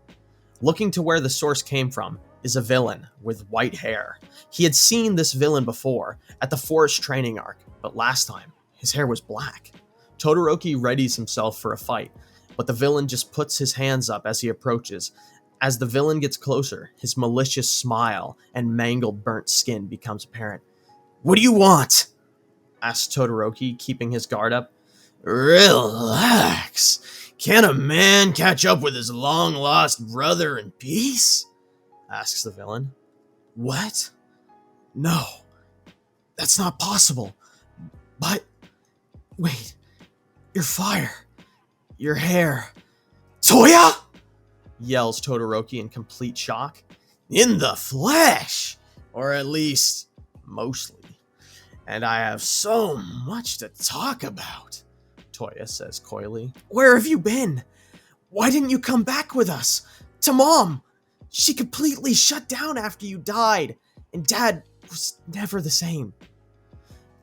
Looking to where the source came from is a villain with white hair. He had seen this villain before at the forest training arc, but last time, his hair was black. Todoroki readies himself for a fight, but the villain just puts his hands up as he approaches. As the villain gets closer, his malicious smile and mangled burnt skin becomes apparent. What do you want? Asks Todoroki, keeping his guard up. Relax. Can a man catch up with his long-lost brother in peace? Asks the villain. No, that's not possible. But, wait, Your fire. Your hair. Toya? Yells Todoroki in complete shock. In the flesh! Or at least, mostly. And I have so much to talk about, Toya says coyly. Where have you been? Why didn't you come back with us? To Mom! She completely shut down after you died, and Dad was never the same.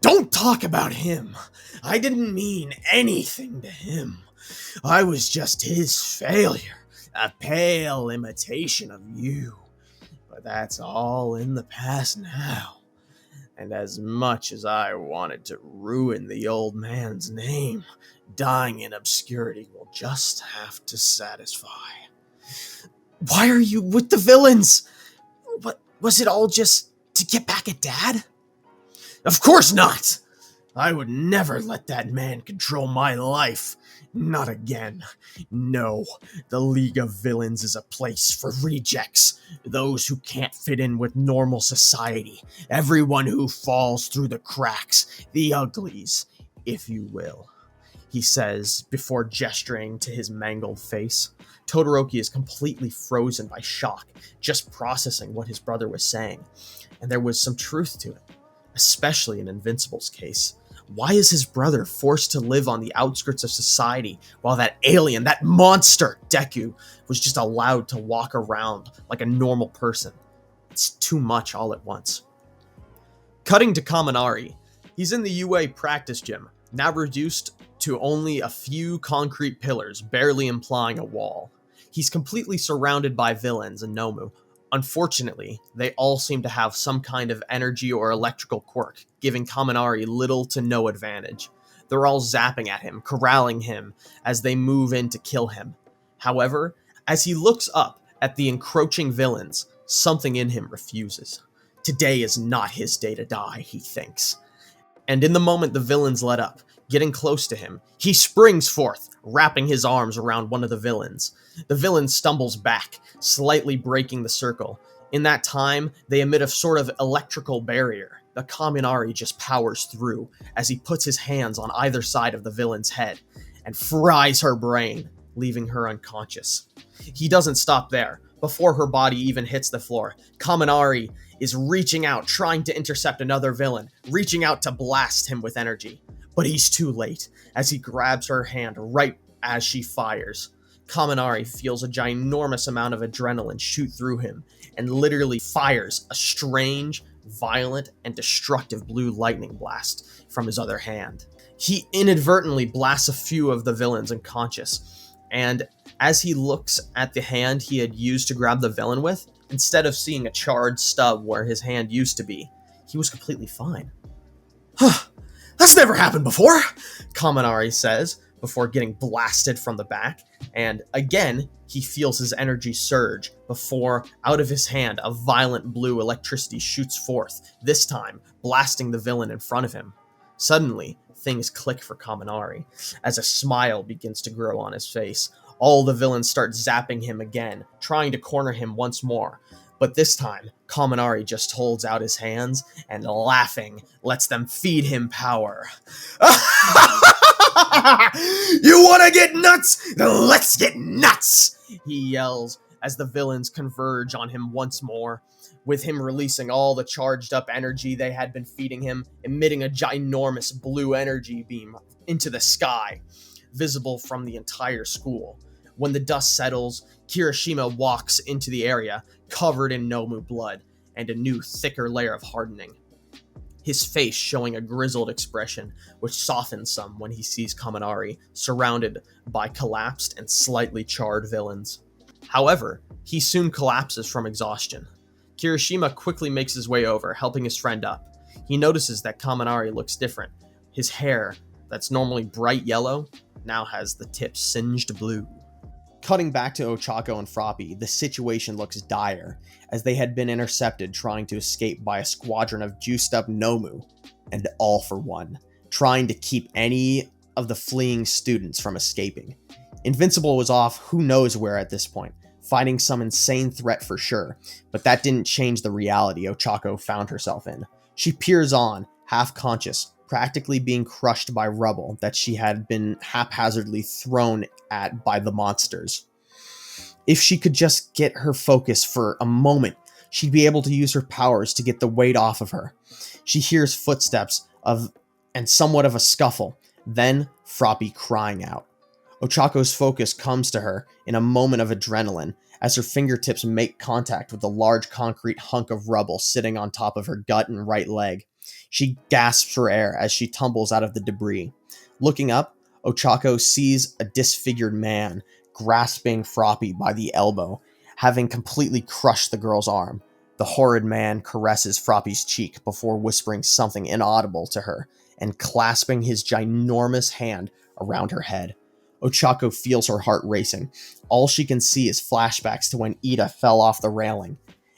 Don't talk about him. I didn't mean anything to him. I was just his failure, a pale imitation of you. But that's all in the past now. And as much as I wanted to ruin the old man's name, dying in obscurity will just have to satisfy. Why are you with the villains? What, was it all just to get back at Dad? Of course not! I would never let that man control my life. Not again. No, the League of Villains is a place for rejects, those who can't fit in with normal society, everyone who falls through the cracks, the uglies, if you will, he says before gesturing to his mangled face. Todoroki is completely frozen by shock, just processing what his brother was saying, and there was some truth to it, especially in Invincible's case. Why is his brother forced to live on the outskirts of society while that alien, that monster, Deku, was just allowed to walk around like a normal person? It's too much all at once. Cutting to Kaminari. He's in the UA practice gym, now reduced to only a few concrete pillars, barely implying a wall. He's completely surrounded by villains and Nomu. Unfortunately, they all seem to have some kind of energy or electrical quirk, giving Kaminari little to no advantage. They're all zapping at him, corralling him as they move in to kill him. However, as he looks up at the encroaching villains, something in him refuses. Today is not his day to die, he thinks. And in the moment the villains let up, getting close to him, he springs forth, wrapping his arms around one of the villains. The villain stumbles back, slightly breaking the circle. In that time, they emit a sort of electrical barrier. The Kaminari just powers through as he puts his hands on either side of the villain's head and fries her brain, leaving her unconscious. He doesn't stop there. Before her body even hits the floor, Kaminari is reaching out, trying to intercept another villain, reaching out to blast him with energy. But he's too late, as he grabs her hand right as she fires. Kaminari feels a ginormous amount of adrenaline shoot through him, and literally fires a strange, violent, and destructive blue lightning blast from his other hand. He inadvertently blasts a few of the villains unconscious, and as he looks at the hand he had used to grab the villain with, instead of seeing a charred stub where his hand used to be, he was completely fine. That's never happened before, Kaminari says, before getting blasted from the back, and again, he feels his energy surge before, out of his hand, a violent blue electricity shoots forth, this time blasting the villain in front of him. Suddenly, things click for Kaminari, as a smile begins to grow on his face. All the villains start zapping him again, trying to corner him once more. But this time, Kaminari just holds out his hands and, laughing, lets them feed him power. You wanna get nuts? Then let's get nuts! He yells as the villains converge on him once more, with him releasing all the charged up energy they had been feeding him, emitting a ginormous blue energy beam into the sky, visible from the entire school. When the dust settles, Kirishima walks into the area, covered in Nomu blood, and a new, thicker layer of hardening. His face showing a grizzled expression, which softens some when he sees Kaminari, surrounded by collapsed and slightly charred villains. However, he soon collapses from exhaustion. Kirishima quickly makes his way over, helping his friend up. He notices that Kaminari looks different. His hair, that's normally bright yellow, now has the tips singed blue. Cutting back to Ochako and Froppy, the situation looks dire, as they had been intercepted trying to escape by a squadron of juiced-up Nomu, and All for One, trying to keep any of the fleeing students from escaping. Invincible was off who knows where at this point, fighting some insane threat for sure, but that didn't change the reality Ochako found herself in. She peers on, half-conscious, practically being crushed by rubble that she had been haphazardly thrown at by the monsters. If she could just get her focus for a moment, she'd be able to use her powers to get the weight off of her. She hears footsteps and somewhat of a scuffle, then Froppy crying out. Ochako's focus comes to her in a moment of adrenaline as her fingertips make contact with the large concrete hunk of rubble sitting on top of her gut and right leg. She gasps for air as she tumbles out of the debris. Looking up, Ochako sees a disfigured man grasping Froppy by the elbow, having completely crushed the girl's arm. The horrid man caresses Froppy's cheek before whispering something inaudible to her and clasping his ginormous hand around her head. Ochako feels her heart racing. All she can see is flashbacks to when Ida fell off the railing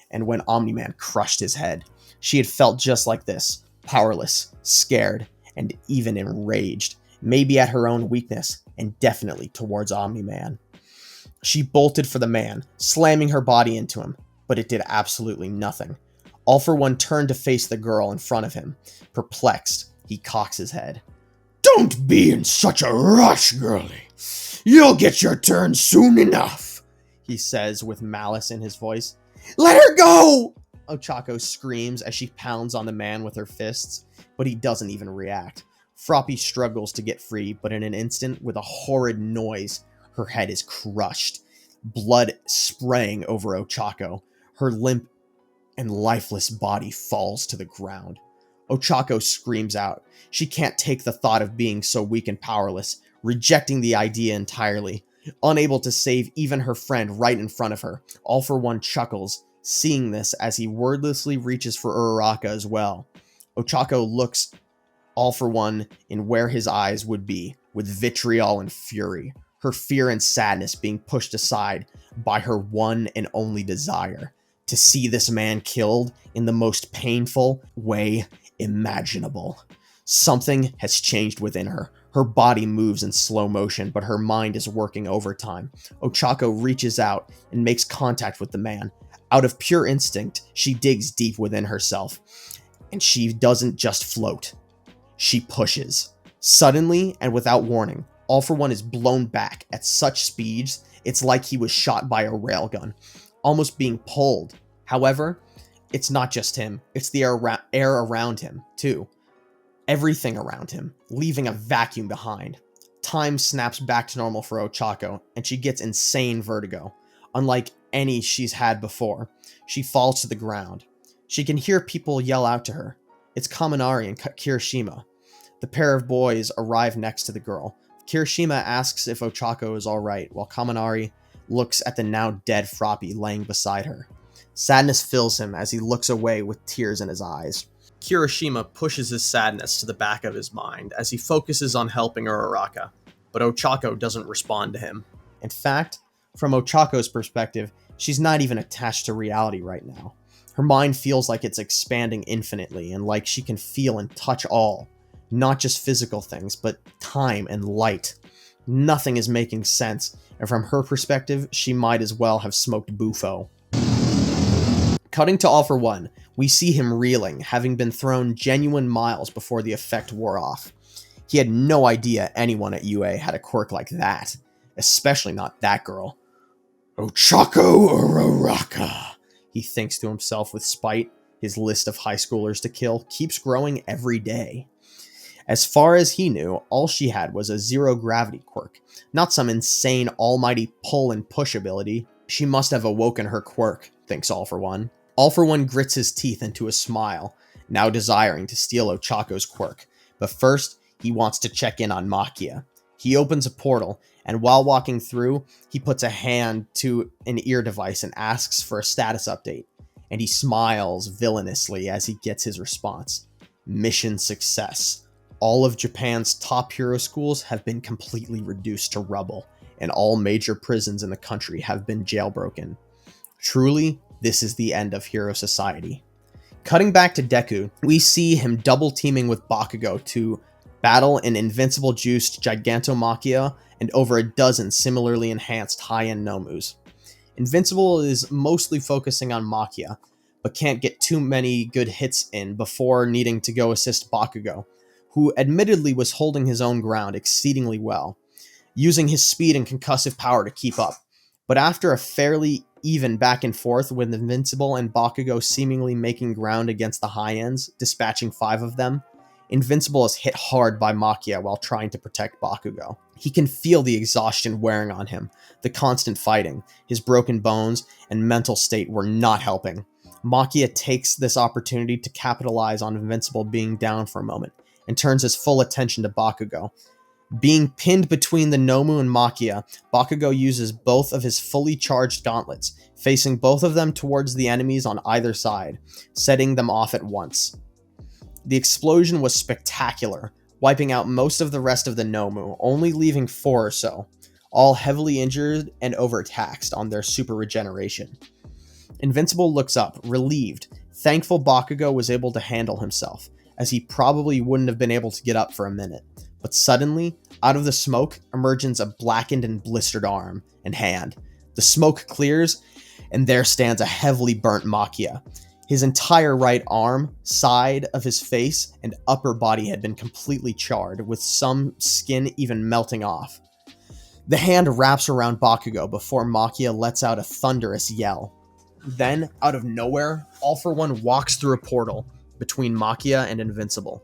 and when Omni-Man crushed his head. She had felt just like this, powerless, scared, and even enraged, maybe at her own weakness, and definitely towards Omni-Man. She bolted for the man, slamming her body into him, but it did absolutely nothing. All for One turned to face the girl in front of him. Perplexed, he cocks his head. Don't be in such a rush, girlie. You'll get your turn soon enough, he says with malice in his voice. Let her go! Ochako screams as she pounds on the man with her fists, but he doesn't even react. Froppy struggles to get free, but in an instant, with a horrid noise, her head is crushed, blood spraying over Ochako. Her limp and lifeless body falls to the ground. Ochako screams out. She can't take the thought of being so weak and powerless, rejecting the idea entirely. Unable to save even her friend right in front of her, All for One chuckles, seeing this as he wordlessly reaches for Uraraka as well. Ochako looks All for One in where his eyes would be, with vitriol and fury, her fear and sadness being pushed aside by her one and only desire, to see this man killed in the most painful way imaginable. Something has changed within her. Her body moves in slow motion, but her mind is working overtime. Ochako reaches out and makes contact with the man. Out of pure instinct, she digs deep within herself. And she doesn't just float. She pushes. Suddenly, and without warning, All for One is blown back at such speeds, it's like he was shot by a railgun, almost being pulled. However, it's not just him, it's the air around him, too. Everything around him, leaving a vacuum behind. Time snaps back to normal for Ochako, and she gets insane vertigo, unlike any she's had before. She falls to the ground. She can hear people yell out to her. It's Kaminari and Kirishima. The pair of boys arrive next to the girl. Kirishima asks if Ochako is alright, while Kaminari looks at the now dead Froppy laying beside her. Sadness fills him as he looks away with tears in his eyes. Kirishima pushes his sadness to the back of his mind as he focuses on helping Uraraka, but Ochako doesn't respond to him. In fact, from Ochako's perspective, she's not even attached to reality right now. Her mind feels like it's expanding infinitely and like she can feel and touch all. Not just physical things, but time and light. Nothing is making sense, and from her perspective, she might as well have smoked Bufo. Cutting to All for One, we see him reeling, having been thrown genuine miles before the effect wore off. He had no idea anyone at UA had a quirk like that, especially not that girl. Ochako Uraraka, he thinks to himself with spite. His list of high schoolers to kill keeps growing every day. As far as he knew, all she had was a zero-gravity quirk, not some insane almighty pull and push ability. She must have awoken her quirk, thinks All for One. All for One grits his teeth into a smile, now desiring to steal Ochako's quirk, but first, he wants to check in on Makia. He opens a portal, and while walking through, he puts a hand to an ear device and asks for a status update, and he smiles villainously as he gets his response. Mission success. All of Japan's top hero schools have been completely reduced to rubble, and all major prisons in the country have been jailbroken. Truly, this is the end of hero society. Cutting back to Deku, we see him double teaming with Bakugo to battle an invincible juiced Gigantomachia and over a dozen similarly enhanced high-end Nomus. Invincible is mostly focusing on Machia, but can't get too many good hits in before needing to go assist Bakugo, who admittedly was holding his own ground exceedingly well, using his speed and concussive power to keep up. But after a fairly even back and forth with Invincible and Bakugo seemingly making ground against the high ends, dispatching 5 of them, Invincible is hit hard by Makia while trying to protect Bakugo. He can feel the exhaustion wearing on him, the constant fighting, his broken bones, and mental state were not helping. Makia takes this opportunity to capitalize on Invincible being down for a moment, and turns his full attention to Bakugo. Being pinned between the Nomu and Makia, Bakugo uses both of his fully charged gauntlets, facing both of them towards the enemies on either side, setting them off at once. The explosion was spectacular, wiping out most of the rest of the Nomu, only leaving 4 or so, all heavily injured and overtaxed on their super regeneration. Invincible looks up, relieved, thankful Bakugo was able to handle himself, as he probably wouldn't have been able to get up for a minute. But suddenly, out of the smoke emerges a blackened and blistered arm and hand. The smoke clears, and there stands a heavily burnt Makia. His entire right arm, side of his face, and upper body had been completely charred, with some skin even melting off. The hand wraps around Bakugo before Makia lets out a thunderous yell. Then, out of nowhere, All For One walks through a portal between Makia and Invincible.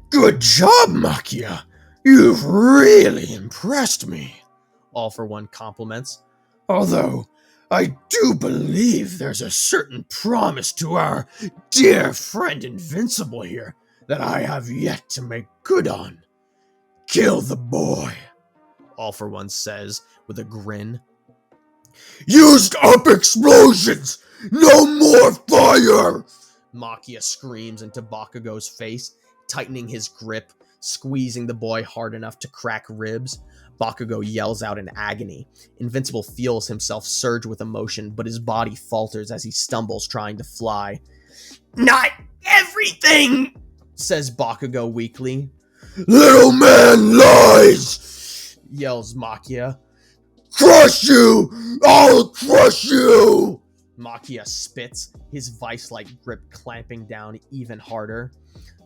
Good job, Makia! You've really impressed me. All For One compliments. Although, I do believe there's a certain promise to our dear friend Invincible here that I have yet to make good on. Kill the boy. All For One says with a grin. Used up explosions! No more fire! Makia screams into Bakugo's face, tightening his grip, squeezing the boy hard enough to crack ribs. Bakugo yells out in agony. Invincible feels himself surge with emotion, but his body falters as he stumbles trying to fly. Not everything, says Bakugo weakly. Little man lies! Yells Makia. Crush you! I'll crush you! Makia spits, his vice-like grip clamping down even harder,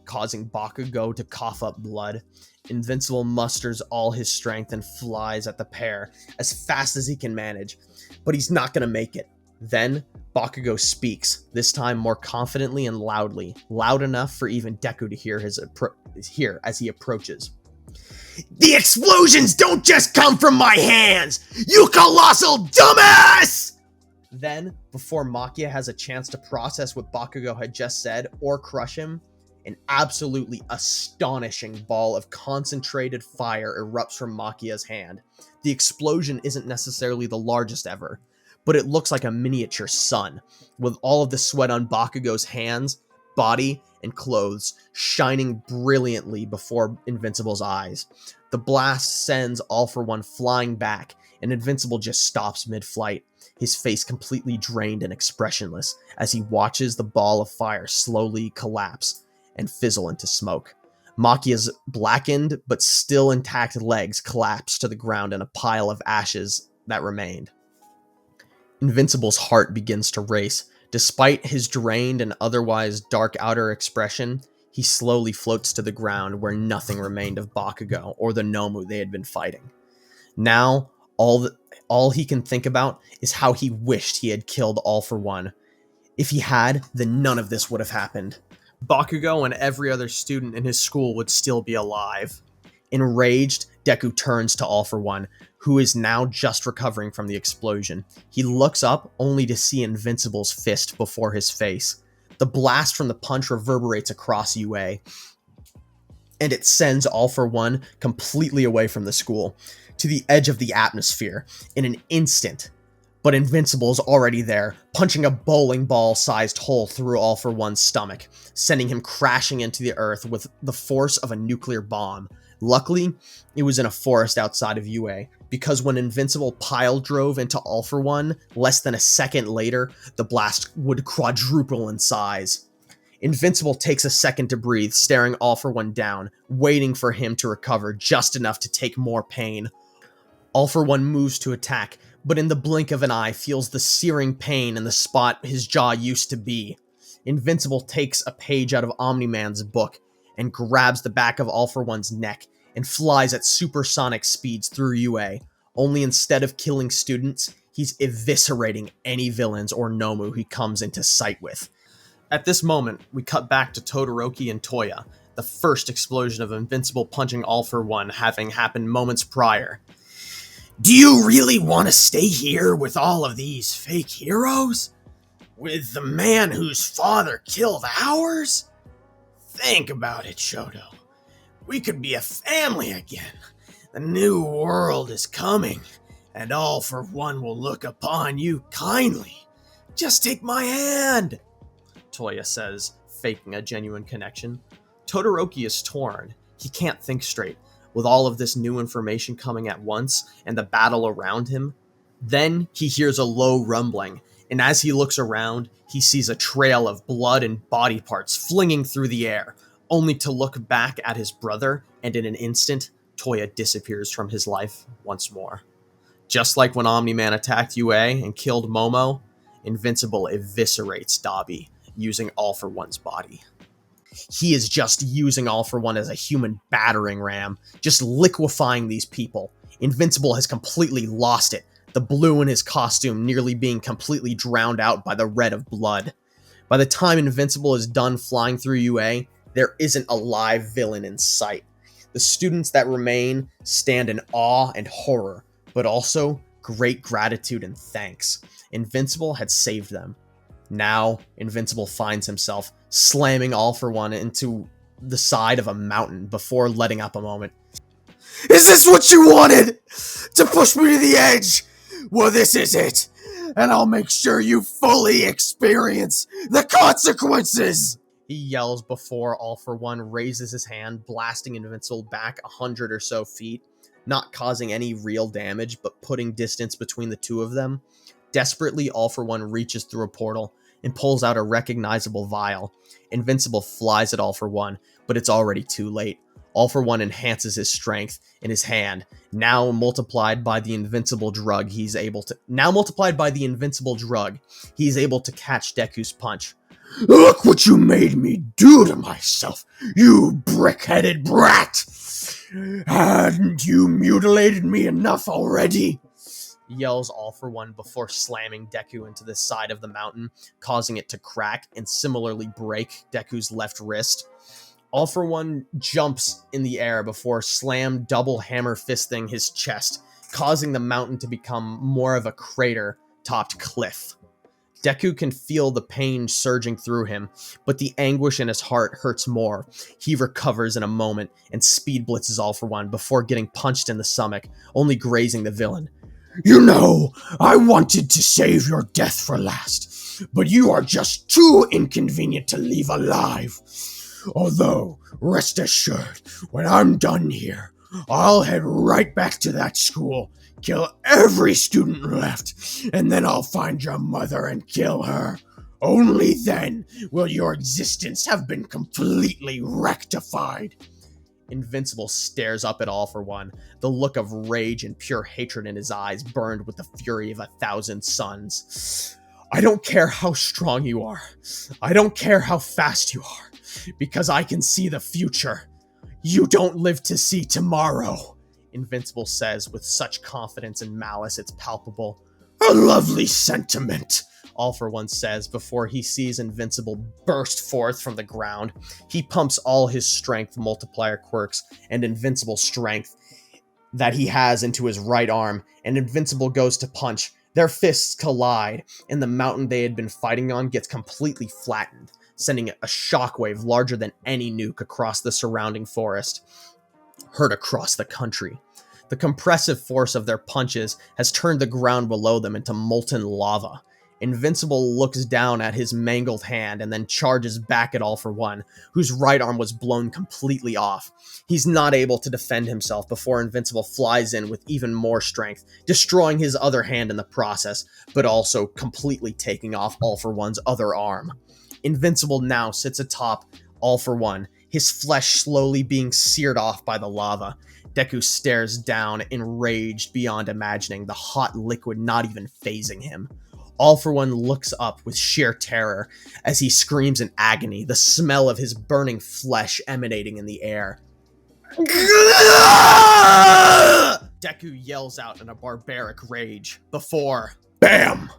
causing Bakugo to cough up blood. Invincible musters all his strength and flies at the pair as fast as he can manage, but he's not going to make it. Then, Bakugo speaks, this time more confidently and loudly, loud enough for even Deku to hear as he approaches. The explosions don't just come from my hands, you colossal dumbass! Then, before Makia has a chance to process what Bakugo had just said or crush him, an absolutely astonishing ball of concentrated fire erupts from Makia's hand. The explosion isn't necessarily the largest ever, but it looks like a miniature sun, with all of the sweat on Bakugo's hands, body, and clothes shining brilliantly before Invincible's eyes. The blast sends All For One flying back, and Invincible just stops mid-flight, his face completely drained and expressionless as he watches the ball of fire slowly collapse and fizzle into smoke. Makia's blackened but still intact legs collapse to the ground in a pile of ashes that remained. Invincible's heart begins to race. Despite his drained and otherwise dark outer expression, he slowly floats to the ground where nothing remained of Bakugo or the Nomu they had been fighting. Now, all he can think about is how he wished he had killed All For One. If he had, then none of this would have happened. Bakugo and every other student in his school would still be alive. Enraged, Deku turns to All For One, who is now just recovering from the explosion. He looks up only to see Invincible's fist before his face. The blast from the punch reverberates across UA, and it sends All For One completely away from the school, to the edge of the atmosphere, in an instant. But Invincible is already there, punching a bowling ball-sized hole through All For One's stomach, sending him crashing into the earth with the force of a nuclear bomb. Luckily, it was in a forest outside of UA, because when Invincible pile drove into All For One, less than a second later, the blast would quadruple in size. Invincible takes a second to breathe, staring All For One down, waiting for him to recover just enough to take more pain. All For One moves to attack, but in the blink of an eye feels the searing pain in the spot his jaw used to be. Invincible takes a page out of Omni-Man's book and grabs the back of All For One's neck and flies at supersonic speeds through UA, only instead of killing students, he's eviscerating any villains or Nomu he comes into sight with. At this moment, we cut back to Todoroki and Toya, the first explosion of Invincible punching All For One having happened moments prior. Do you really want to stay here with all of these fake heroes? With the man whose father killed ours? Think about it, Shoto. We could be a family again. The new world is coming, and All For One will look upon you kindly. Just take my hand, Toya says, faking a genuine connection. Todoroki is torn. He can't think straight, with all of this new information coming at once and the battle around him. Then he hears a low rumbling, and as he looks around, he sees a trail of blood and body parts flinging through the air, only to look back at his brother, and in an instant, Toya disappears from his life once more. Just like when Omni-Man attacked UA and killed Momo, Invincible eviscerates Dabi, using All For One's body. He is just using All For One as a human battering ram, just liquefying these people. Invincible has completely lost it, the blue in his costume nearly being completely drowned out by the red of blood. By the time Invincible is done flying through UA, there isn't a live villain in sight. The students that remain stand in awe and horror, but also great gratitude and thanks. Invincible had saved them. Now, Invincible finds himself slamming All For One into the side of a mountain before letting up a moment. Is this what you wanted? To push me to the edge? Well, this is it. And I'll make sure you fully experience the consequences. He yells before All For One raises his hand, blasting Invincible back 100 or so feet, not causing any real damage, but putting distance between the two of them. Desperately, All For One reaches through a portal and pulls out a recognizable vial. Invincible flies at All For One, but it's already too late. All For One enhances his strength in his hand, now multiplied by the invincible drug, he's able to catch Deku's punch. Look what you made me do to myself, you brick-headed brat! Hadn't you mutilated me enough already? Yells All For One before slamming Deku into the side of the mountain, causing it to crack and similarly break Deku's left wrist. All For One jumps in the air before slam double hammer fisting his chest, causing the mountain to become more of a crater-topped cliff. Deku can feel the pain surging through him, but the anguish in his heart hurts more. He recovers in a moment and speed blitzes All For One before getting punched in the stomach, only grazing the villain. You know, I wanted to save your death for last, but you are just too inconvenient to leave alive. Although, rest assured, when I'm done here, I'll head right back to that school, kill every student left, and then I'll find your mother and kill her. Only then will your existence have been completely rectified. Invincible stares up at All For One, the look of rage and pure hatred in his eyes burned with the fury of 1,000 suns. I don't care how strong you are. I don't care how fast you are, because I can see the future. You don't live to see tomorrow, Invincible says with such confidence and malice it's palpable. A lovely sentiment, All For One says before he sees Invincible burst forth from the ground. He pumps all his strength multiplier quirks and Invincible strength that he has into his right arm, and Invincible goes to punch. Their fists collide, and the mountain they had been fighting on gets completely flattened, sending a shockwave larger than any nuke across the surrounding forest, heard across the country. The compressive force of their punches has turned the ground below them into molten lava. Invincible looks down at his mangled hand and then charges back at All For One, whose right arm was blown completely off. He's not able to defend himself before Invincible flies in with even more strength, destroying his other hand in the process, but also completely taking off All For One's other arm. Invincible now sits atop All For One, his flesh slowly being seared off by the lava. Deku stares down, enraged beyond imagining, the hot liquid not even phasing him. All For One looks up with sheer terror as he screams in agony, the smell of his burning flesh emanating in the air. Deku yells out in a barbaric rage before, BAM!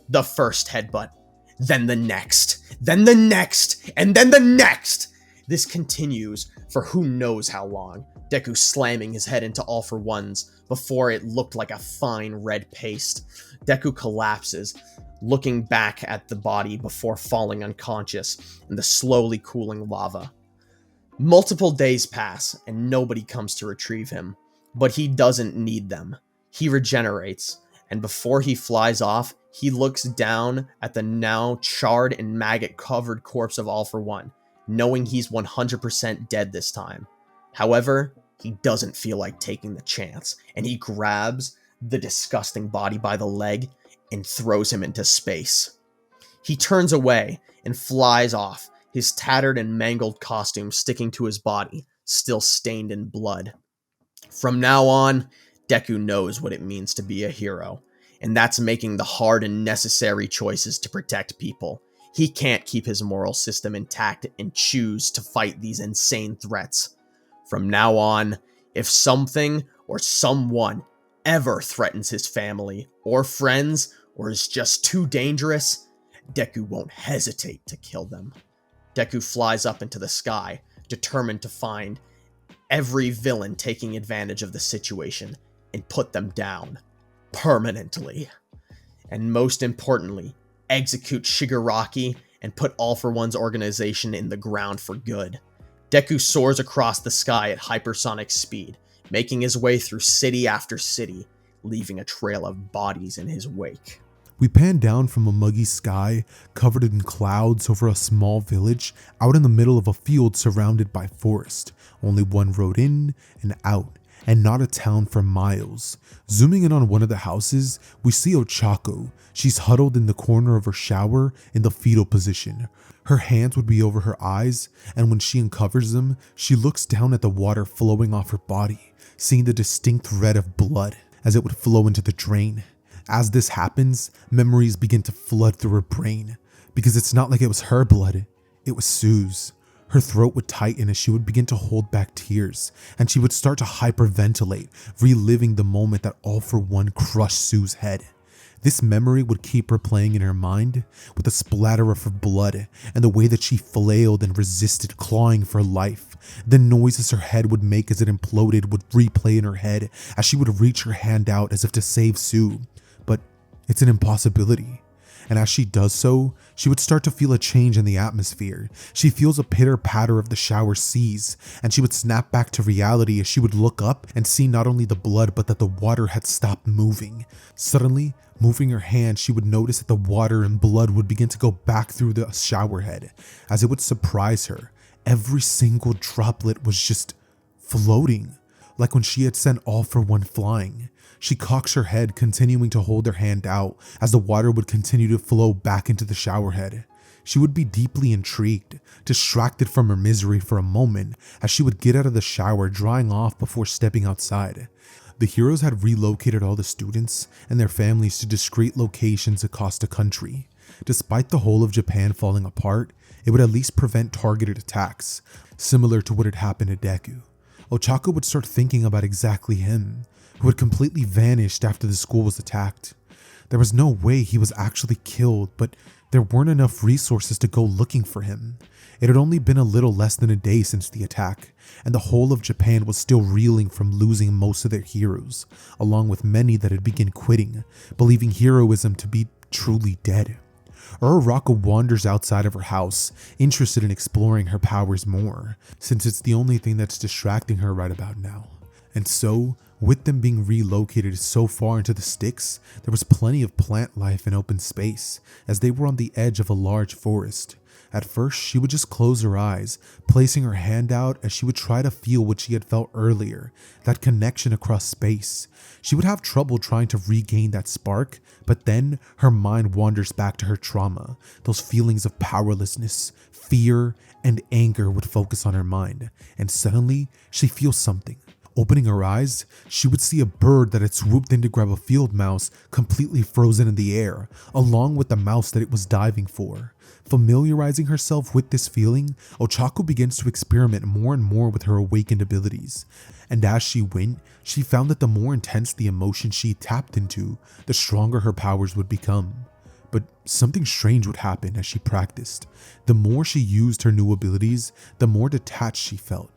The first headbutt, then the next, then the next, and then the next! This continues for who knows how long, Deku slamming his head into All For One's before it looked like a fine red paste. Deku collapses, looking back at the body before falling unconscious in the slowly cooling lava. Multiple days pass and nobody comes to retrieve him, but he doesn't need them. He regenerates, and before he flies off, he looks down at the now charred and maggot-covered corpse of All For One, knowing he's 100% dead this time. However, he doesn't feel like taking the chance, and he grabs the disgusting body by the leg and throws him into space. He turns away and flies off, his tattered and mangled costume sticking to his body, still stained in blood. From now on, Deku knows what it means to be a hero, and that's making the hard and necessary choices to protect people. He can't keep his moral system intact and choose to fight these insane threats. From now on, if something or someone ever threatens his family or friends or is just too dangerous, Deku won't hesitate to kill them. Deku flies up into the sky, determined to find every villain taking advantage of the situation and put them down permanently. And most importantly, execute Shigaraki and put All For One's organization in the ground for good. Deku soars across the sky at hypersonic speed, making his way through city after city, leaving a trail of bodies in his wake. We pan down from a muggy sky covered in clouds over a small village out in the middle of a field surrounded by forest. Only one road in and out, and not a town for miles. Zooming in on one of the houses, we see Ochako. She's huddled in the corner of her shower in the fetal position. Her hands would be over her eyes, and when she uncovers them, she looks down at the water flowing off her body, seeing the distinct red of blood as it would flow into the drain. As this happens, memories begin to flood through her brain, because it's not like it was her blood, it was Sue's. Her throat would tighten as she would begin to hold back tears, and she would start to hyperventilate, reliving the moment that All For One crushed Sue's head. This memory would keep her playing in her mind, with the splatter of her blood and the way that she flailed and resisted, clawing for life. The noises her head would make as it imploded would replay in her head as she would reach her hand out as if to save Sue. But it's an impossibility. And as she does so, she would start to feel a change in the atmosphere. She feels a pitter-patter of the shower seas, and she would snap back to reality as she would look up and see not only the blood but that the water had stopped moving. Suddenly, moving her hand, she would notice that the water and blood would begin to go back through the shower head. As it would surprise her, every single droplet was just floating, like when she had sent All For One flying. She cocks her head, continuing to hold her hand out as the water would continue to flow back into the shower head. She would be deeply intrigued, distracted from her misery for a moment as she would get out of the shower, drying off before stepping outside. The heroes had relocated all the students and their families to discreet locations across the country. Despite the whole of Japan falling apart, it would at least prevent targeted attacks, similar to what had happened to Deku. Ochako would start thinking about exactly him, who had completely vanished after the school was attacked. There was no way he was actually killed, but there weren't enough resources to go looking for him. It had only been a little less than a day since the attack, and the whole of Japan was still reeling from losing most of their heroes, along with many that had begun quitting, believing heroism to be truly dead. Uraraka wanders outside of her house, interested in exploring her powers more, since it's the only thing that's distracting her right about now. And so, with them being relocated so far into the sticks, there was plenty of plant life and open space, as they were on the edge of a large forest. At first, she would just close her eyes, placing her hand out as she would try to feel what she had felt earlier, that connection across space. She would have trouble trying to regain that spark, but then her mind wanders back to her trauma. Those feelings of powerlessness, fear, and anger would focus on her mind, and suddenly, she feels something. Opening her eyes, she would see a bird that had swooped in to grab a field mouse completely frozen in the air, along with the mouse that it was diving for. Familiarizing herself with this feeling, Ochako begins to experiment more and more with her awakened abilities. And as she went, she found that the more intense the emotion she tapped into, the stronger her powers would become. But something strange would happen as she practiced. The more she used her new abilities, the more detached she felt.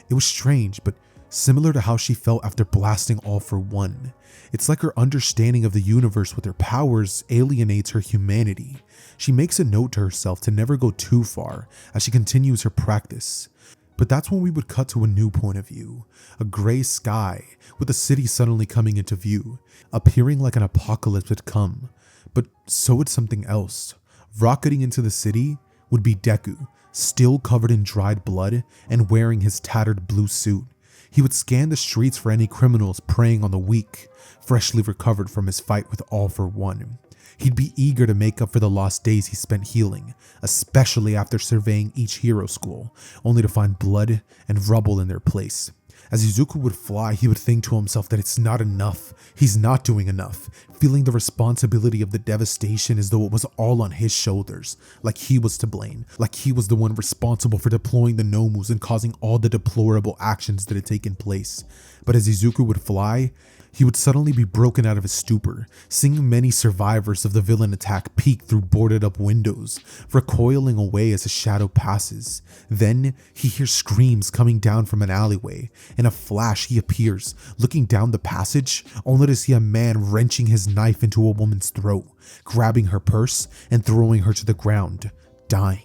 It was strange, but similar to how she felt after blasting All for One. It's like her understanding of the universe with her powers alienates her humanity. She makes a note to herself to never go too far as she continues her practice. But that's when we would cut to a new point of view. A gray sky, with the city suddenly coming into view, appearing like an apocalypse had come. But so would something else. Rocketing into the city would be Deku, still covered in dried blood and wearing his tattered blue suit. He would scan the streets for any criminals preying on the weak, freshly recovered from his fight with All for One. He'd be eager to make up for the lost days he spent healing, especially after surveying each hero school, only to find blood and rubble in their place. As Izuku would fly, he would think to himself that it's not enough. He's not doing enough, feeling the responsibility of the devastation as though it was all on his shoulders, like he was to blame, like he was the one responsible for deploying the Nomus and causing all the deplorable actions that had taken place. But as Izuku would fly, he would suddenly be broken out of his stupor, seeing many survivors of the villain attack peek through boarded up windows, recoiling away as a shadow passes. Then he hears screams coming down from an alleyway. In a flash, he appears, looking down the passage, only to see a man wrenching his knife into a woman's throat, grabbing her purse and throwing her to the ground, dying.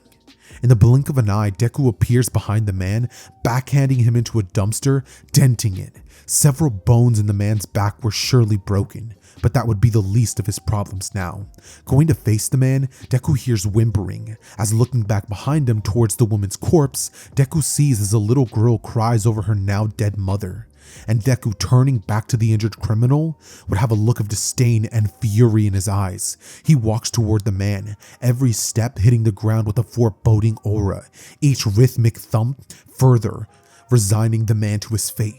In the blink of an eye, Deku appears behind the man, backhanding him into a dumpster, denting it. Several bones in the man's back were surely broken, but that would be the least of his problems now. Going to face the man, Deku hears whimpering, as looking back behind him towards the woman's corpse, Deku sees as a little girl cries over her now dead mother. And Deku, turning back to the injured criminal, would have a look of disdain and fury in his eyes. He walks toward the man, every step hitting the ground with a foreboding aura, each rhythmic thump further resigning the man to his fate.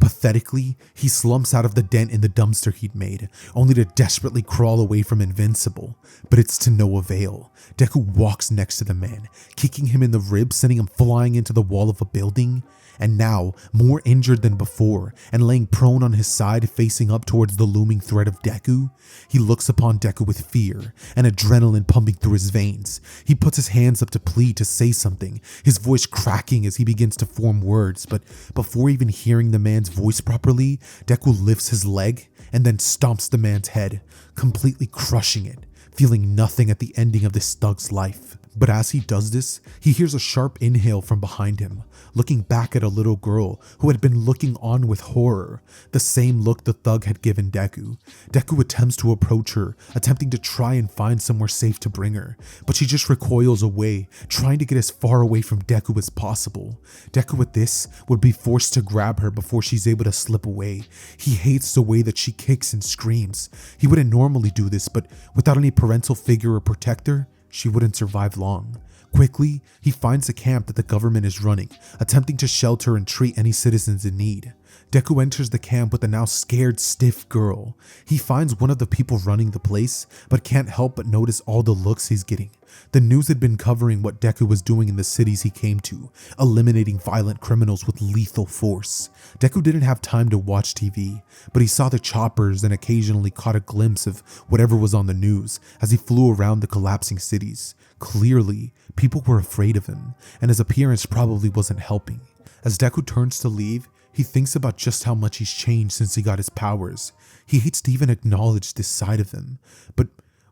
Pathetically, he slumps out of the dent in the dumpster he'd made, only to desperately crawl away from Invincible. But it's to no avail. Deku walks next to the man, kicking him in the ribs, sending him flying into the wall of a building. And now, more injured than before, and laying prone on his side facing up towards the looming threat of Deku, he looks upon Deku with fear and adrenaline pumping through his veins. He puts his hands up to plead to say something, his voice cracking as he begins to form words, but before even hearing the man's voice properly, Deku lifts his leg and then stomps the man's head, completely crushing it, feeling nothing at the ending of this thug's life. But as he does this, he hears a sharp inhale from behind him, looking back at a little girl who had been looking on with horror, the same look the thug had given Deku. Deku attempts to approach her, attempting to try and find somewhere safe to bring her, but she just recoils away, trying to get as far away from Deku as possible. Deku at this would be forced to grab her before she's able to slip away. He hates the way that she kicks and screams. He wouldn't normally do this, but without any parental figure or protector, she wouldn't survive long. Quickly, he finds a camp that the government is running, attempting to shelter and treat any citizens in need. Deku enters the camp with a now scared, stiff girl. He finds one of the people running the place, but can't help but notice all the looks he's getting. The news had been covering what Deku was doing in the cities he came to, eliminating violent criminals with lethal force. Deku didn't have time to watch TV, but he saw the choppers and occasionally caught a glimpse of whatever was on the news as he flew around the collapsing cities. Clearly, people were afraid of him, and his appearance probably wasn't helping. As Deku turns to leave, he thinks about just how much he's changed since he got his powers. He hates to even acknowledge this side of him, but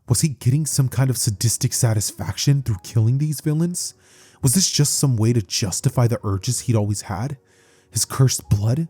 was he getting some kind of sadistic satisfaction through killing these villains? Was this just some way to justify the urges he'd always had? His cursed blood?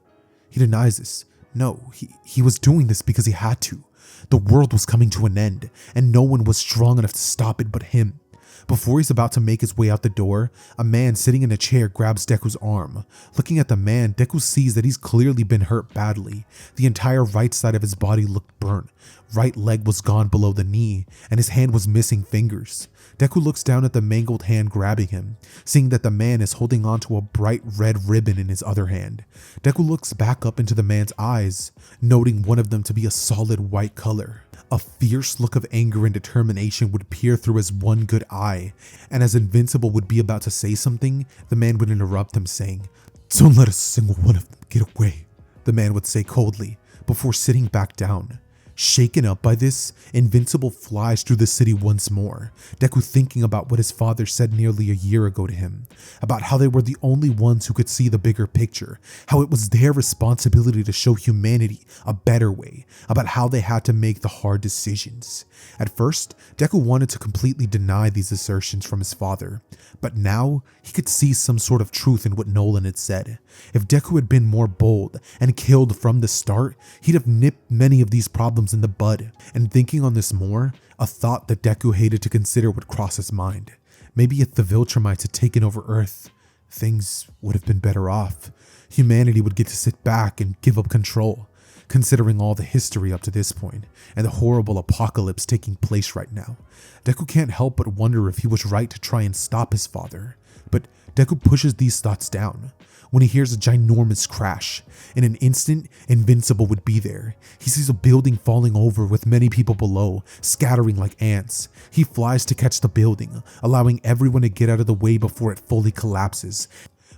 He denies this. No, he was doing this because he had to. The world was coming to an end, and no one was strong enough to stop it but him. Before he's about to make his way out the door, a man sitting in a chair grabs Deku's arm. Looking at the man, Deku sees that he's clearly been hurt badly. The entire right side of his body looked burnt. Right leg was gone below the knee, and his hand was missing fingers. Deku looks down at the mangled hand grabbing him, seeing that the man is holding onto a bright red ribbon in his other hand. Deku looks back up into the man's eyes, noting one of them to be a solid white color. A fierce look of anger and determination would peer through his one good eye, and as Invincible would be about to say something, the man would interrupt him saying, "Don't let a single one of them get away," the man would say coldly, before sitting back down. Shaken up by this, Invincible flies through the city once more, Deku thinking about what his father said nearly a year ago to him, about how they were the only ones who could see the bigger picture, how it was their responsibility to show humanity a better way, about how they had to make the hard decisions. At first, Deku wanted to completely deny these assertions from his father, but now he could see some sort of truth in what Nolan had said. If Deku had been more bold and killed from the start, he'd have nipped many of these problems in the bud. And thinking on this more, a thought that Deku hated to consider would cross his mind. Maybe if the Viltrumites had taken over Earth, things would have been better off. Humanity would get to sit back and give up control. Considering all the history up to this point, and the horrible apocalypse taking place right now, Deku can't help but wonder if he was right to try and stop his father. But Deku pushes these thoughts down when he hears a ginormous crash. In an instant, Invincible would be there. He sees a building falling over with many people below, scattering like ants. He flies to catch the building, allowing everyone to get out of the way before it fully collapses.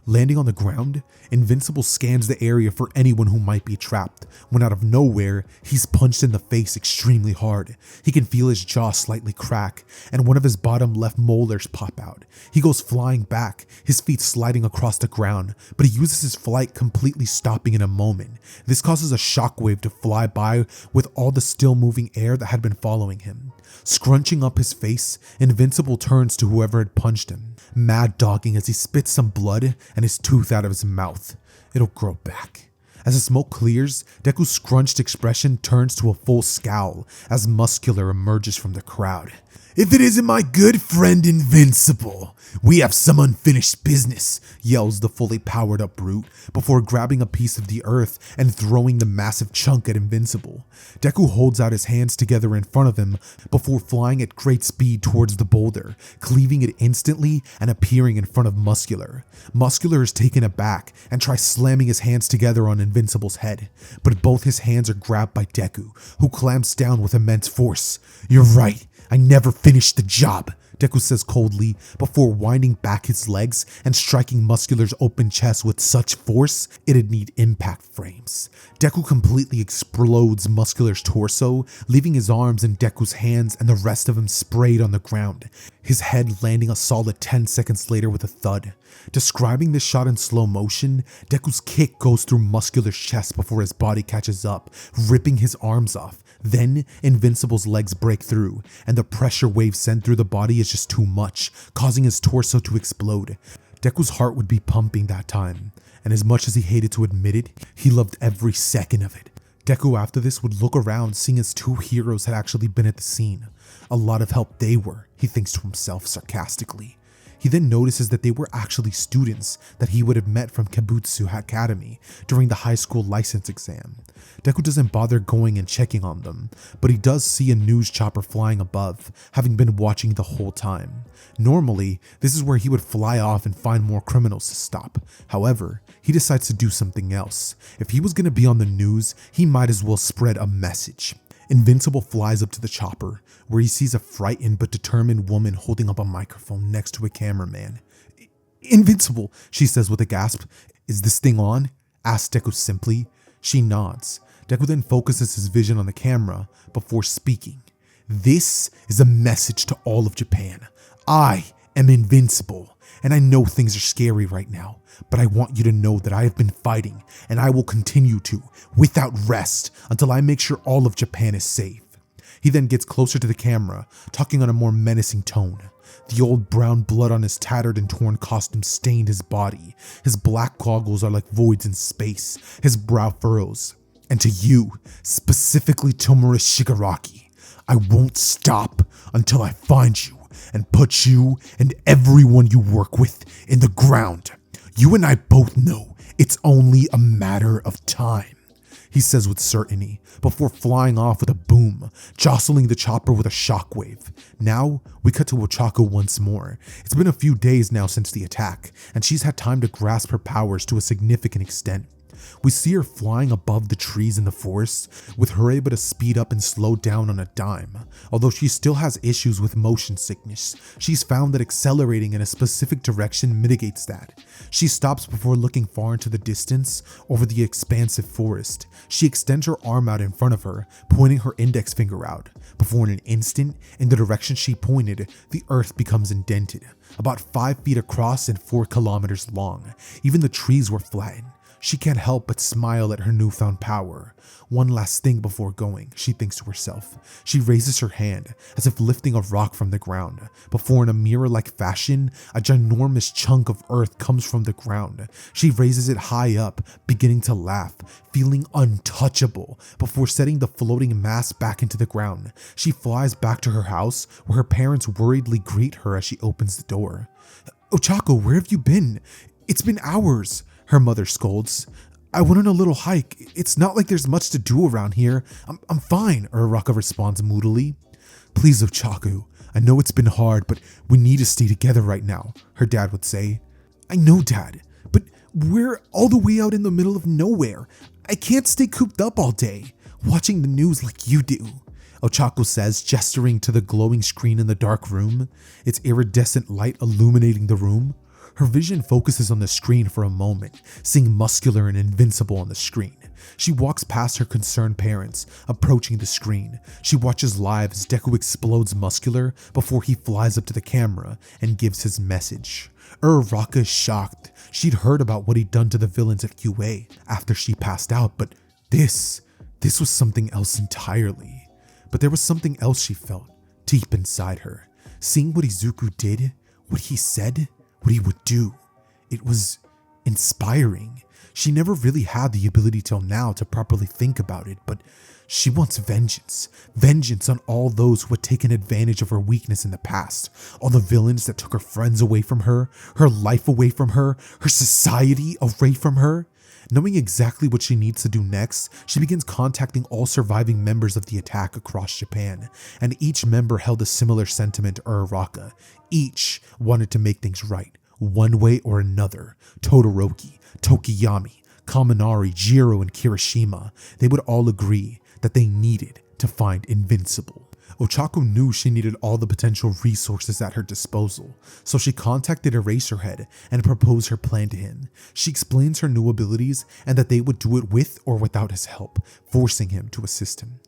Landing on the ground, Invincible scans the area for anyone who might be trapped, when out of nowhere, he's punched in the face extremely hard. He can feel his jaw slightly crack, and one of his bottom left molars pop out. He goes flying back, his feet sliding across the ground, but he uses his flight, completely stopping in a moment. This causes a shockwave to fly by with all the still moving air that had been following him. Scrunching up his face, Invincible turns to whoever had punched him, mad dogging as he spits some blood and his tooth out of his mouth. It'll grow back. As the smoke clears, Deku's scrunched expression turns to a full scowl as Muscular emerges from the crowd. "If it isn't my good friend Invincible, we have some unfinished business," yells the fully powered up brute before grabbing a piece of the earth and throwing the massive chunk at Invincible. Deku holds out his hands together in front of him before flying at great speed towards the boulder, cleaving it instantly and appearing in front of Muscular. Muscular is taken aback and tries slamming his hands together on Invincible's head, but both his hands are grabbed by Deku, who clamps down with immense force. "You're right. I never finished the job," Deku says coldly before winding back his legs and striking Muscular's open chest with such force it'd need impact frames. Deku completely explodes Muscular's torso, leaving his arms in Deku's hands and the rest of him sprayed on the ground, his head landing a solid 10 seconds later with a thud. Describing this shot in slow motion, Deku's kick goes through Muscular's chest before his body catches up, ripping his arms off. Then, Invincible's legs break through, and the pressure wave sent through the body is just too much, causing his torso to explode. Deku's heart would be pumping that time, and as much as he hated to admit it, he loved every second of it. Deku after this would look around, seeing his two heroes had actually been at the scene. A lot of help they were, he thinks to himself sarcastically. He then notices that they were actually students that he would have met from Kaibutsu Academy during the high school license exam. Deku doesn't bother going and checking on them, but he does see a news chopper flying above, having been watching the whole time. Normally, this is where he would fly off and find more criminals to stop. However, he decides to do something else. If he was going to be on the news, he might as well spread a message. Invincible flies up to the chopper, where he sees a frightened but determined woman holding up a microphone next to a cameraman. "Invincible," she says with a gasp. "Is this thing on?" asks Deku simply. She nods. Deku then focuses his vision on the camera before speaking. "This is a message to all of Japan. I am invincible, and I know things are scary right now, but I want you to know that I have been fighting, and I will continue to, without rest, until I make sure all of Japan is safe." He then gets closer to the camera, talking on a more menacing tone. The old brown blood on his tattered and torn costume stained his body. His black goggles are like voids in space. His brow furrows. "And to you, specifically Tomura Shigaraki, I won't stop until I find you and put you and everyone you work with in the ground. You and I both know it's only a matter of time," he says with certainty, before flying off with a boom, jostling the chopper with a shockwave. Now, we cut to Ochako once more. It's been a few days now since the attack, and she's had time to grasp her powers to a significant extent. We see her flying above the trees in the forest, with her able to speed up and slow down on a dime. Although she still has issues with motion sickness, she's found that accelerating in a specific direction mitigates that. She stops before looking far into the distance over the expansive forest. She extends her arm out in front of her, pointing her index finger out. Before in an instant, in the direction she pointed, the earth becomes indented, about 5 feet across and 4 kilometers long. Even the trees were flattened. She can't help but smile at her newfound power. One last thing before going, she thinks to herself. She raises her hand, as if lifting a rock from the ground. Before, in a mirror-like fashion, a ginormous chunk of earth comes from the ground. She raises it high up, beginning to laugh, feeling untouchable, before setting the floating mass back into the ground. She flies back to her house, where her parents worriedly greet her as she opens the door. "Ochako, where have you been? It's been hours," her mother scolds. "I went on a little hike. It's not like there's much to do around here. I'm fine," Uraraka responds moodily. "Please, Ochako, I know it's been hard, but we need to stay together right now," her dad would say. "I know, Dad, but we're all the way out in the middle of nowhere. I can't stay cooped up all day, watching the news like you do," Ochako says, gesturing to the glowing screen in the dark room, its iridescent light illuminating the room. Her vision focuses on the screen for a moment, seeing Muscular and Invincible on the screen. She walks past her concerned parents, approaching the screen. She watches live as Deku explodes Muscular before he flies up to the camera and gives his message. Uraraka is shocked. She'd heard about what he'd done to the villains at UA after she passed out, but this was something else entirely. But there was something else she felt, deep inside her. Seeing what Izuku did, what he said, what he would do, it was inspiring. She never really had the ability till now to properly think about it, but she wants vengeance. Vengeance on all those who had taken advantage of her weakness in the past. All the villains that took her friends away from her life away from her society away from her. Knowing exactly what she needs to do next, she begins contacting all surviving members of the attack across Japan, and each member held a similar sentiment to Uraraka. Each wanted to make things right, one way or another. Todoroki, Tokiyami, Kaminari, Jiro, and Kirishima, they would all agree that they needed to find Invincible. Ochako knew she needed all the potential resources at her disposal, so she contacted Eraserhead and proposed her plan to him. She explains her new abilities and that they would do it with or without his help, forcing him to assist him.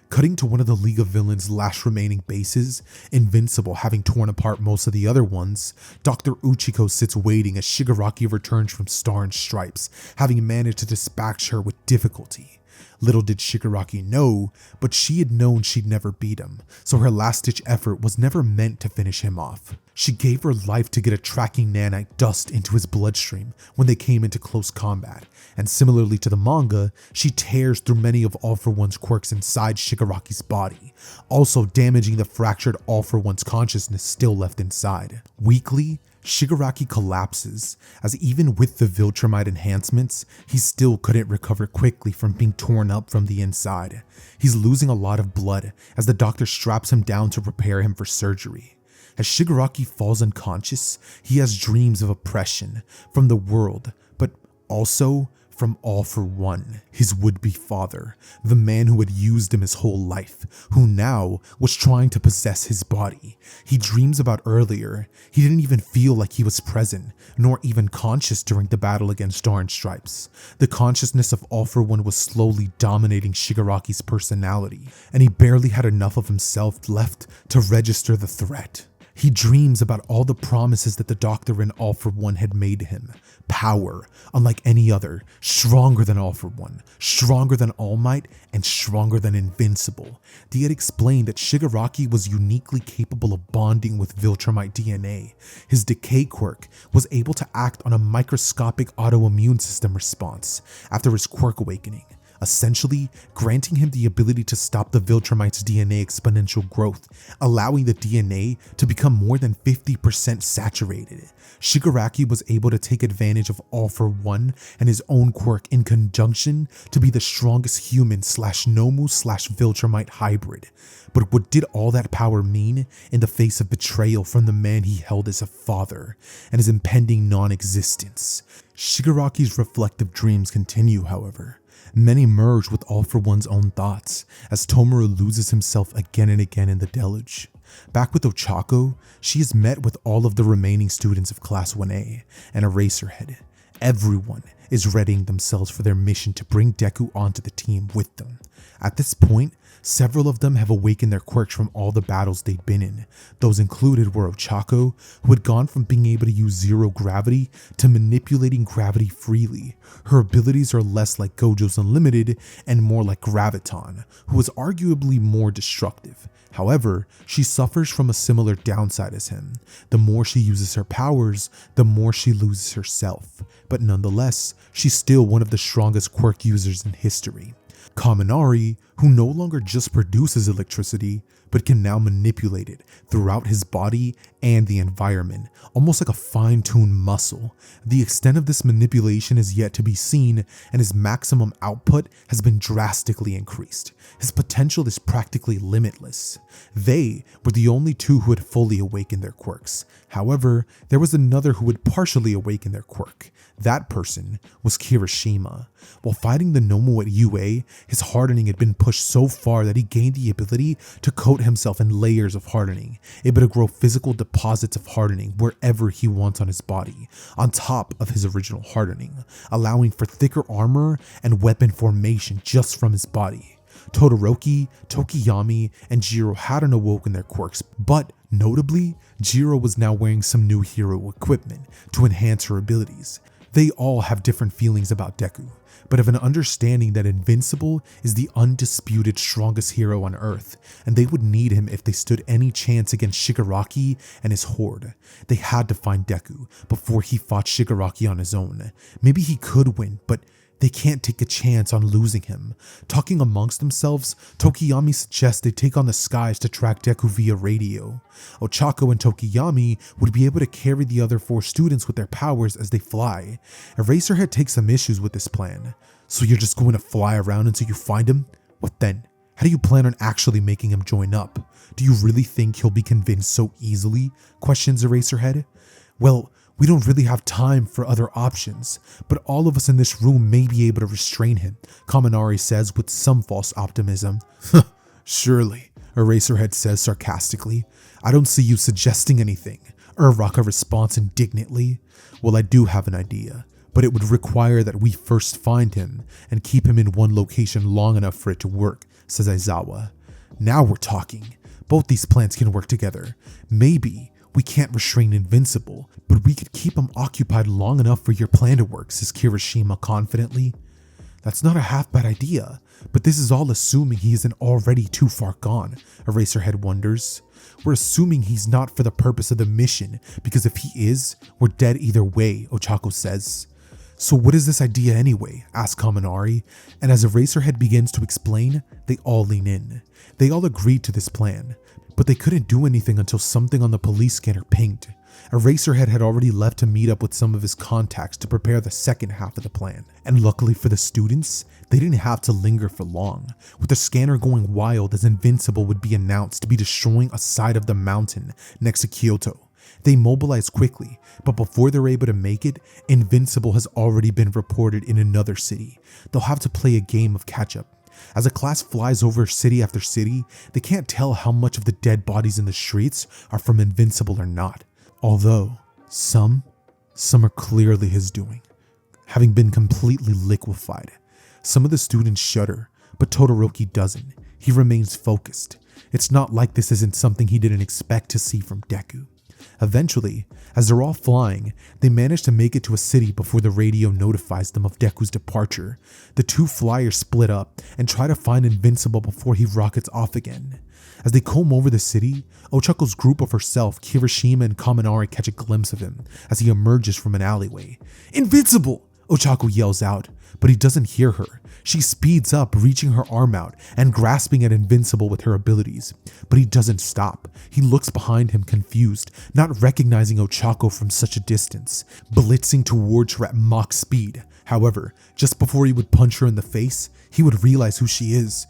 Cutting to one of the League of Villains' last remaining bases, Invincible having torn apart most of the other ones, Dr. Uchiko sits waiting as Shigaraki returns from Star and Stripes, having managed to dispatch her with difficulty. Little did Shigaraki know, but she had known she'd never beat him, so her last-ditch effort was never meant to finish him off. She gave her life to get a tracking nanite dust into his bloodstream when they came into close combat, and similarly to the manga, she tears through many of All For One's quirks inside Shigaraki's body, also damaging the fractured All For One's consciousness still left inside. Weakly, Shigaraki collapses, as even with the Viltrumite enhancements, he still couldn't recover quickly from being torn up from the inside. He's losing a lot of blood as the doctor straps him down to prepare him for surgery. As Shigaraki falls unconscious, he has dreams of oppression from the world, but also from All For One, his would-be father, the man who had used him his whole life, who now was trying to possess his body. He dreams about earlier, he didn't even feel like he was present, nor even conscious during the battle against Star and Stripes. The consciousness of All For One was slowly dominating Shigaraki's personality, and he barely had enough of himself left to register the threat. He dreams about all the promises that the Doctor and All For One had made him. Power, unlike any other, stronger than All For One, stronger than All Might, and stronger than Invincible. They had explained that Shigaraki was uniquely capable of bonding with Viltrumite DNA. His decay quirk was able to act on a microscopic autoimmune system response after his quirk awakening. essentially granting him the ability to stop the Viltrumite's DNA exponential growth, allowing the DNA to become more than 50% saturated. Shigaraki was able to take advantage of All for One and his own quirk in conjunction to be the strongest human slash Nomu slash Viltrumite hybrid. But what did all that power mean in the face of betrayal from the man he held as a father and his impending non-existence? Shigaraki's reflective dreams continue, however. Many merge with All for One's own thoughts as Tomura loses himself again and again in the deluge. Back with Ochako, she is met with all of the remaining students of Class 1A and Eraserhead. Everyone is readying themselves for their mission to bring Deku onto the team with them. At this point, several of them have awakened their quirks from all the battles they'd been in. Those included were Ochako, who had gone from being able to use zero gravity to manipulating gravity freely. Her abilities are less like Gojo's Unlimited and more like Graviton, who was arguably more destructive. However, she suffers from a similar downside as him. The more she uses her powers, the more she loses herself. But nonetheless, she's still one of the strongest quirk users in history. Kaminari, who no longer just produces electricity, but can now manipulate it throughout his body and the environment, almost like a fine-tuned muscle. The extent of this manipulation is yet to be seen, and his maximum output has been drastically increased. His potential is practically limitless. They were the only two who had fully awakened their quirks. However, there was another who had partially awakened their quirk. That person was Kirishima. While fighting the Nomu at UA, his hardening had been pushed so far that he gained the ability to coat himself in layers of hardening, able to grow physical deposits of hardening wherever he wants on his body, on top of his original hardening, allowing for thicker armor and weapon formation just from his body. Todoroki, Tokiyami, and Jiro hadn't awoken their quirks, but notably, Jiro was now wearing some new hero equipment to enhance her abilities. They all have different feelings about Deku, but have an understanding that Invincible is the undisputed strongest hero on Earth, and they would need him if they stood any chance against Shigaraki and his horde. They had to find Deku before he fought Shigaraki on his own. Maybe he could win, but they can't take a chance on losing him. Talking amongst themselves, Tokiyami suggests they take on the skies to track Deku via radio. Ochako and Tokiyami would be able to carry the other 4 students with their powers as they fly. Eraserhead takes some issues with this plan. So you're just going to fly around until you find him? What then? How do you plan on actually making him join up? Do you really think he'll be convinced so easily? Questions Eraserhead. Well, we don't really have time for other options, but all of us in this room may be able to restrain him, Kaminari says with some false optimism. Surely, Eraserhead says sarcastically. I don't see you suggesting anything. Uraraka responds indignantly. Well, I do have an idea, but it would require that we first find him and keep him in one location long enough for it to work, says Aizawa. Now we're talking. Both these plans can work together. Maybe we can't restrain Invincible, but we could keep him occupied long enough for your plan to work, says Kirishima confidently. That's not a half bad idea, but this is all assuming he isn't already too far gone, Eraserhead wonders. We're assuming he's not for the purpose of the mission, because if he is, we're dead either way, Ochako says. So what is this idea anyway? Asks Kaminari, and as Eraserhead begins to explain, they all lean in. They all agreed to this plan, but they couldn't do anything until something on the police scanner pinged. Eraserhead had already left to meet up with some of his contacts to prepare the second half of the plan, and luckily for the students, they didn't have to linger for long, with the scanner going wild as Invincible would be announced to be destroying a side of the mountain next to Kyoto. They mobilize quickly, but before they're able to make it, Invincible has already been reported in another city. They'll have to play a game of catch-up. As a class flies over city after city, they can't tell how much of the dead bodies in the streets are from Invincible or not. Although, some are clearly his doing, having been completely liquefied. Some of the students shudder, but Todoroki doesn't. He remains focused. It's not like this isn't something he didn't expect to see from Deku. Eventually, as they're all flying, they manage to make it to a city before the radio notifies them of Deku's departure. The 2 flyers split up and try to find Invincible before he rockets off again. As they comb over the city, Ochako's group of herself, Kirishima, and Kaminari catch a glimpse of him as he emerges from an alleyway. Invincible! Ochako yells out, but he doesn't hear her. She speeds up, reaching her arm out and grasping at Invincible with her abilities. But he doesn't stop. He looks behind him confused, not recognizing Ochako from such a distance, blitzing towards her at Mach speed. However, just before he would punch her in the face, he would realize who she is.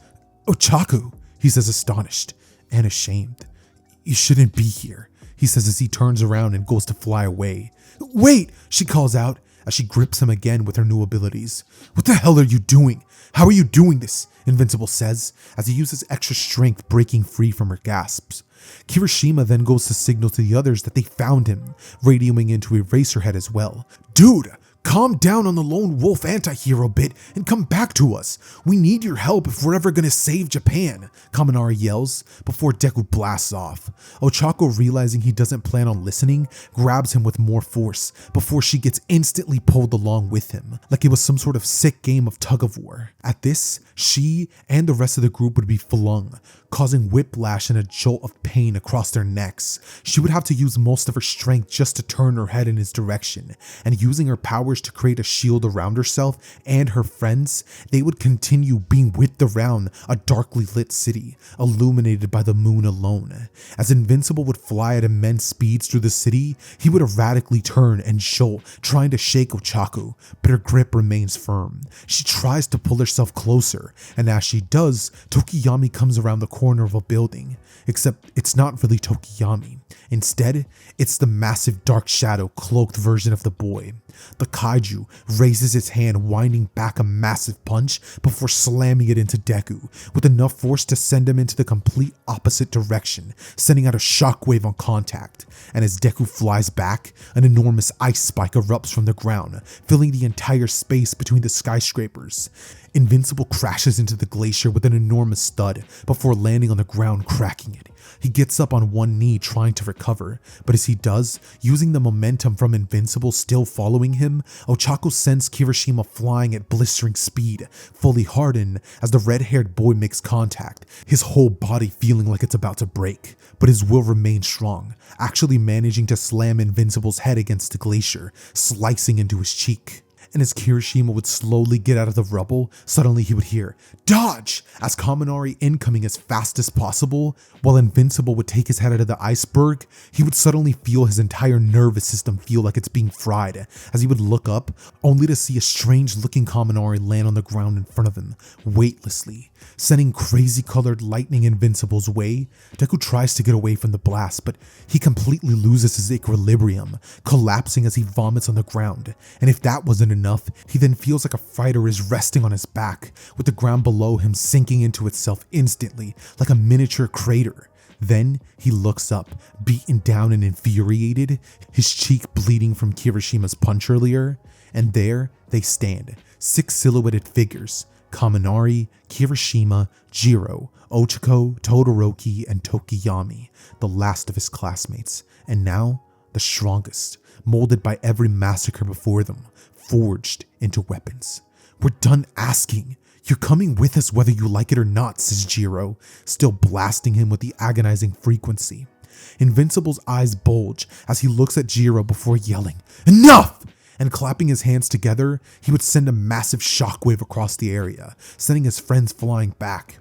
"Ochako," he says, astonished and ashamed. "You shouldn't be here," he says as he turns around and goes to fly away. "Wait," she calls out as she grips him again with her new abilities. "What the hell are you doing? How are you doing this?" Invincible says as he uses extra strength, breaking free from her gasps. Kirishima then goes to signal to the others that they found him, radioing into Eraserhead as well. "Dude, calm down on the lone wolf anti-hero bit and come back to us. We need your help if we're ever gonna save Japan," Kaminari yells before Deku blasts off. Ochako, realizing he doesn't plan on listening, grabs him with more force before she gets instantly pulled along with him, like it was some sort of sick game of tug-of-war. At this, she and the rest of the group would be flung, causing whiplash and a jolt of pain across their necks. She would have to use most of her strength just to turn her head in his direction, and using her powers to create a shield around herself and her friends, they would continue being whipped around a darkly lit city, illuminated by the moon alone. As Invincible would fly at immense speeds through the city, he would erratically turn and jolt, trying to shake Ochako, but her grip remains firm. She tries to pull herself closer, and as she does, Tokiyami comes around the corner of a building, except it's not really Tokiyami. Instead, it's the massive dark shadow cloaked version of the boy. The kaiju raises its hand, winding back a massive punch before slamming it into Deku, with enough force to send him into the complete opposite direction, sending out a shockwave on contact. And as Deku flies back, an enormous ice spike erupts from the ground, filling the entire space between the skyscrapers. Invincible crashes into the glacier with an enormous thud before landing on the ground, cracking it. He gets up on one knee trying to recover, but as he does, using the momentum from Invincible still following him, Ochako sends Kirishima flying at blistering speed, fully hardened as the red-haired boy makes contact, his whole body feeling like it's about to break. But his will remains strong, actually managing to slam Invincible's head against the glacier, slicing into his cheek. And as Kirishima would slowly get out of the rubble, suddenly he would hear, "Dodge!" as Kaminari incoming as fast as possible. While Invincible would take his head out of the iceberg, he would suddenly feel his entire nervous system feel like it's being fried, as he would look up, only to see a strange-looking Kaminari land on the ground in front of him, weightlessly. Sending crazy-colored lightning Invincible's way, Deku tries to get away from the blast, but he completely loses his equilibrium, collapsing as he vomits on the ground. And if that wasn't enough, he then feels like a fighter is resting on his back, with the ground below him sinking into itself instantly, like a miniature crater. Then he looks up, beaten down and infuriated, his cheek bleeding from Kirishima's punch earlier, and there they stand, 6 silhouetted figures: Kaminari, Kirishima, Jiro, Ochako, Todoroki, and Tokiyami, the last of his classmates, and now the strongest, molded by every massacre before them, forged into weapons. "We're done asking. You're coming with us whether you like it or not," says Jiro, still blasting him with the agonizing frequency. Invincible's eyes bulge as he looks at Jiro before yelling, "Enough!" And clapping his hands together, he would send a massive shockwave across the area, sending his friends flying back.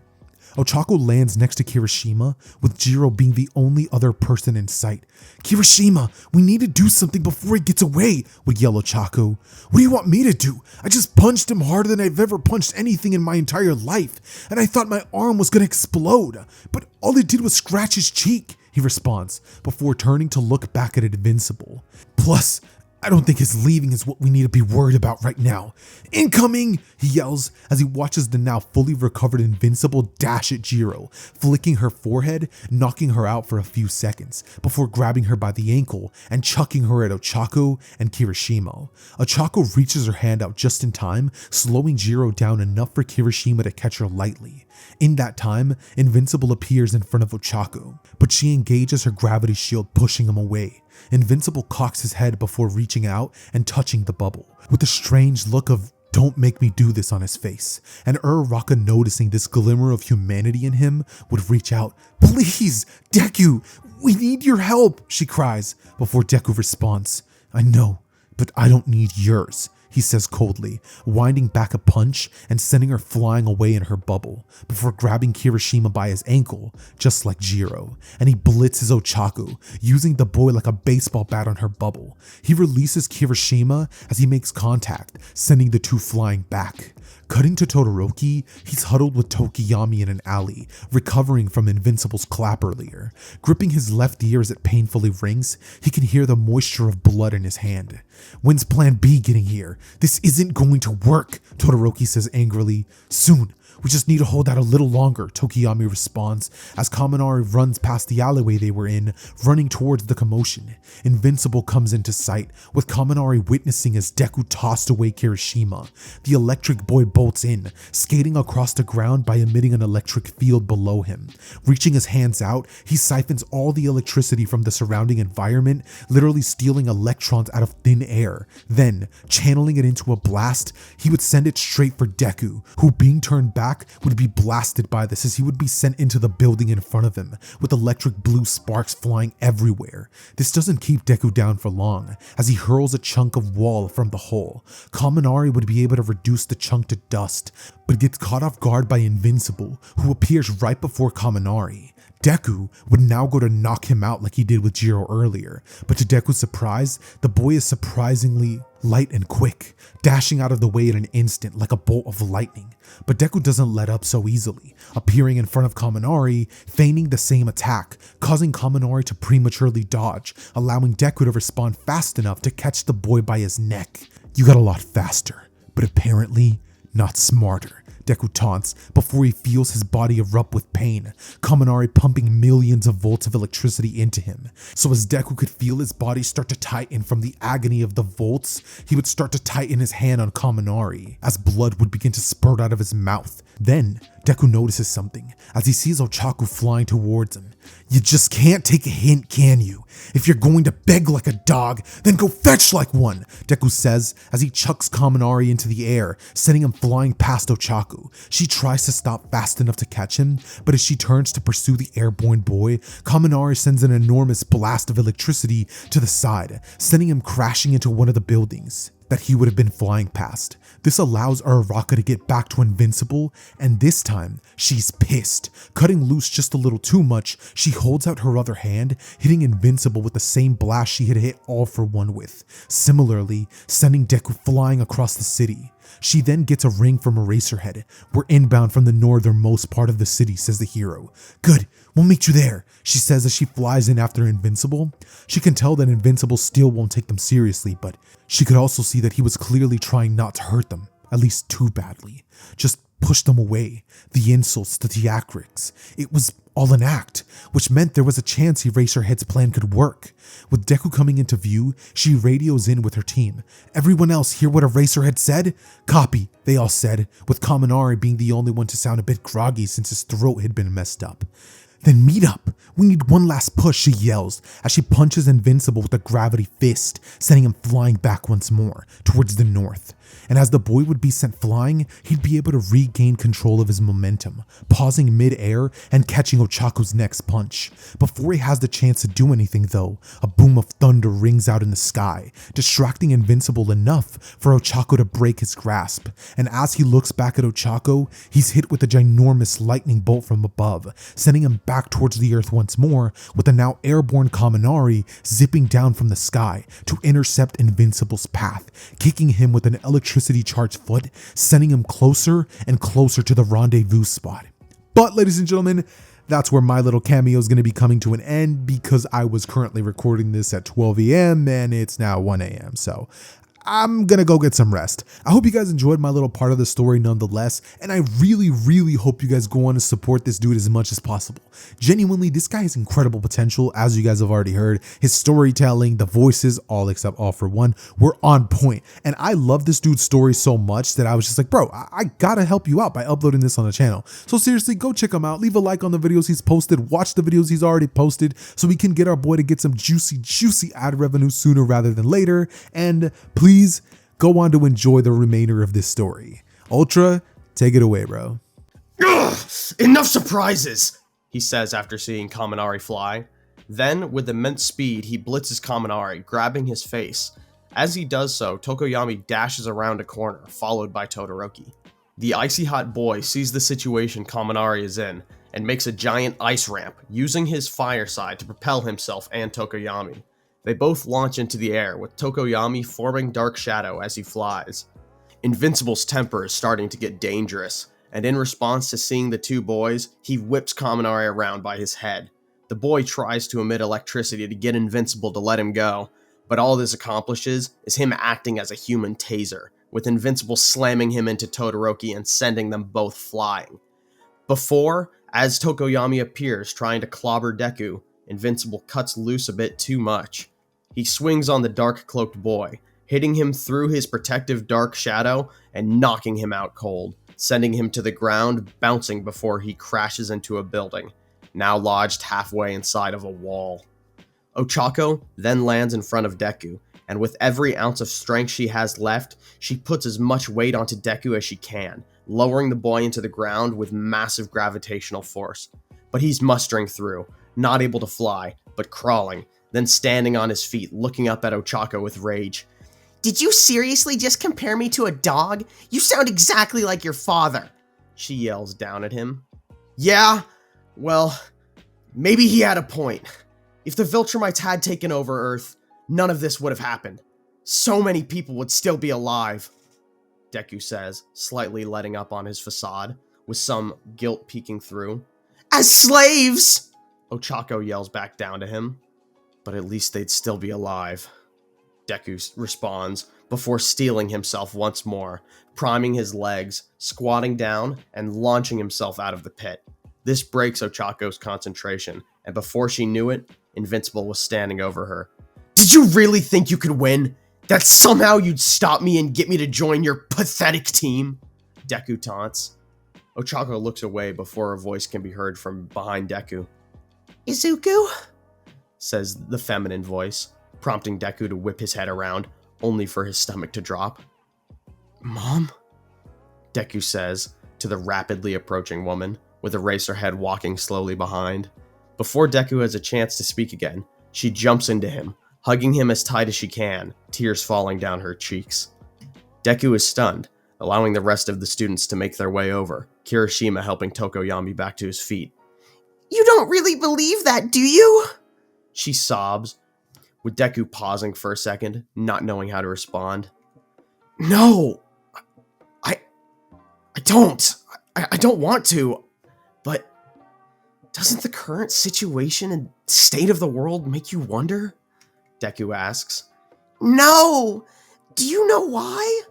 Ochako lands next to Kirishima, with Jiro being the only other person in sight. "Kirishima, we need to do something before he gets away," would yell Ochako. "What do you want me to do? I just punched him harder than I've ever punched anything in my entire life, and I thought my arm was gonna explode, but all it did was scratch his cheek," he responds, before turning to look back at Invincible. "Plus, I don't think his leaving is what we need to be worried about right now. Incoming!" he yells as he watches the now fully recovered Invincible dash at Jiro, flicking her forehead, knocking her out for a few seconds, before grabbing her by the ankle and chucking her at Ochako and Kirishima. Ochako reaches her hand out just in time, slowing Jiro down enough for Kirishima to catch her lightly. In that time, Invincible appears in front of Ochako, but she engages her gravity shield, pushing him away. Invincible cocks his head before reaching out and touching the bubble, with a strange look of "don't make me do this" on his face, and Uraraka, noticing this glimmer of humanity in him, would reach out. "Please, Deku, we need your help," she cries, before Deku responds, "I know, but I don't need yours," he says coldly, winding back a punch and sending her flying away in her bubble, before grabbing Kirishima by his ankle, just like Jiro, and he blitzes Ochaku, using the boy like a baseball bat on her bubble. He releases Kirishima as he makes contact, sending the two flying back. Cutting to Todoroki, he's huddled with Tokiyami in an alley, recovering from Invincible's clap earlier. Gripping his left ear as it painfully rings, he can hear the moisture of blood in his hand. When's plan B getting here? This isn't going to work, Todoroki says angrily. Soon. We just need to hold out a little longer, Tokiyami responds, as Kaminari runs past the alleyway they were in, running towards the commotion. Invincible comes into sight, with Kaminari witnessing as Deku tossed away Kirishima. The electric boy bolts in, skating across the ground by emitting an electric field below him. Reaching his hands out, he siphons all the electricity from the surrounding environment, literally stealing electrons out of thin air. Then, channeling it into a blast, he would send it straight for Deku, who, being turned back, would be blasted by this as he would be sent into the building in front of him, with electric blue sparks flying everywhere. This doesn't keep Deku down for long, as he hurls a chunk of wall from the hole. Kaminari would be able to reduce the chunk to dust, but gets caught off guard by Invincible, who appears right before Kaminari. Deku would now go to knock him out like he did with Jiro earlier, but to Deku's surprise, the boy is surprisingly light and quick, dashing out of the way in an instant like a bolt of lightning. But Deku doesn't let up so easily, appearing in front of Kaminari, feigning the same attack, causing Kaminari to prematurely dodge, allowing Deku to respond fast enough to catch the boy by his neck. You got a lot faster, but apparently not smarter, Deku taunts before he feels his body erupt with pain, Kaminari pumping millions of volts of electricity into him. So as Deku could feel his body start to tighten from the agony of the volts, he would start to tighten his hand on Kaminari, as blood would begin to spurt out of his mouth. Then, Deku notices something, as he sees Ochaku flying towards him. You just can't take a hint, can you? If you're going to beg like a dog, then go fetch like one, Deku says as he chucks Kaminari into the air, sending him flying past Ochaku. She tries to stop fast enough to catch him, but as she turns to pursue the airborne boy, Kaminari sends an enormous blast of electricity to the side, sending him crashing into one of the buildings that he would have been flying past. This allows Uraraka to get back to Invincible, and this time, she's pissed. Cutting loose just a little too much, she holds out her other hand, hitting Invincible with the same blast she had hit All For One with, similarly sending Deku flying across the city. She then gets a ring from Eraserhead. We're inbound from the northernmost part of the city, says the hero. Good, we'll meet you there, she says as she flies in after Invincible. She can tell that Invincible still won't take them seriously, but she could also see that he was clearly trying not to hurt them, at least too badly. Just push them away. The insults, the theatrics. It was all an act, which meant there was a chance Eraserhead's plan could work. With Deku coming into view, she radios in with her team. Everyone else hear what Eraserhead said? Copy, they all said, with Kaminari being the only one to sound a bit groggy since his throat had been messed up. Then meet up. We need one last push, she yells, as she punches Invincible with a gravity fist, sending him flying back once more, towards the north. And as the boy would be sent flying, he'd be able to regain control of his momentum, pausing mid-air and catching Ochaku's next punch. Before he has the chance to do anything though, a boom of thunder rings out in the sky, distracting Invincible enough for Ochaku to break his grasp. And as he looks back at Ochaku, he's hit with a ginormous lightning bolt from above, sending him back towards the earth once more, with the now airborne Kaminari zipping down from the sky to intercept Invincible's path, kicking him with an electricity charged foot, sending him closer and closer to the rendezvous spot. But ladies and gentlemen, that's where my little cameo is going to be coming to an end, because I was currently recording this at 12 a.m. and it's now 1 a.m. So I'm gonna go get some rest. I hope you guys enjoyed my little part of the story nonetheless, and I really hope you guys go on to support this dude as much as possible. Genuinely, this guy has incredible potential, as you guys have already heard. His storytelling, the voices, all except All For One, were on point, and I love this dude's story so much that I was just like, bro, I gotta help you out by uploading this on the channel. So seriously, go check him out, leave a like on the videos he's posted, watch the videos he's already posted, so we can get our boy to get some juicy ad revenue sooner rather than later, and please go on to enjoy the remainder of this story. Ultra, take it away, bro. Ugh, enough surprises, he says after seeing Kaminari fly. Then, with immense speed, he blitzes Kaminari, grabbing his face. As he does so, Tokoyami dashes around a corner, followed by Todoroki. The icy hot boy sees the situation Kaminari is in, and makes a giant ice ramp, using his fire side to propel himself and Tokoyami. They both launch into the air, with Tokoyami forming dark shadow as he flies. Invincible's temper is starting to get dangerous, and in response to seeing the two boys, he whips Kaminari around by his head. The boy tries to emit electricity to get Invincible to let him go, but all this accomplishes is him acting as a human taser, with Invincible slamming him into Todoroki and sending them both flying. Before, as Tokoyami appears trying to clobber Deku, Invincible cuts loose a bit too much. He swings on the dark-cloaked boy, hitting him through his protective dark shadow and knocking him out cold, sending him to the ground, bouncing before he crashes into a building, now lodged halfway inside of a wall. Ochako then lands in front of Deku, and with every ounce of strength she has left, she puts as much weight onto Deku as she can, lowering the boy into the ground with massive gravitational force. But he's mustering through, not able to fly, but crawling, then standing on his feet, looking up at Ochako with rage. Did you seriously just compare me to a dog? You sound exactly like your father. She yells down at him. Yeah, well, maybe he had a point. If the Viltrumites had taken over Earth, none of this would have happened. So many people would still be alive, Deku says, slightly letting up on his facade, with some guilt peeking through. As slaves! Ochako yells back down to him. But at least they'd still be alive, Deku responds, before steeling himself once more, priming his legs, squatting down, and launching himself out of the pit. This breaks Ochako's concentration, and before she knew it, Invincible was standing over her. Did you really think you could win? That somehow you'd stop me and get me to join your pathetic team? Deku taunts. Ochako looks away before a voice can be heard from behind Deku. Izuku? Says the feminine voice, prompting Deku to whip his head around, only for his stomach to drop. Mom? Deku says to the rapidly approaching woman, with Eraserhead walking slowly behind. Before Deku has a chance to speak again, she jumps into him, hugging him as tight as she can, tears falling down her cheeks. Deku is stunned, allowing the rest of the students to make their way over, Kirishima helping Tokoyami back to his feet. You don't really believe that, do you? She sobs, with Deku pausing for a second, not knowing how to respond. No, I don't. I don't want to, but doesn't the current situation and state of the world make you wonder? Deku asks. No! Do you know why?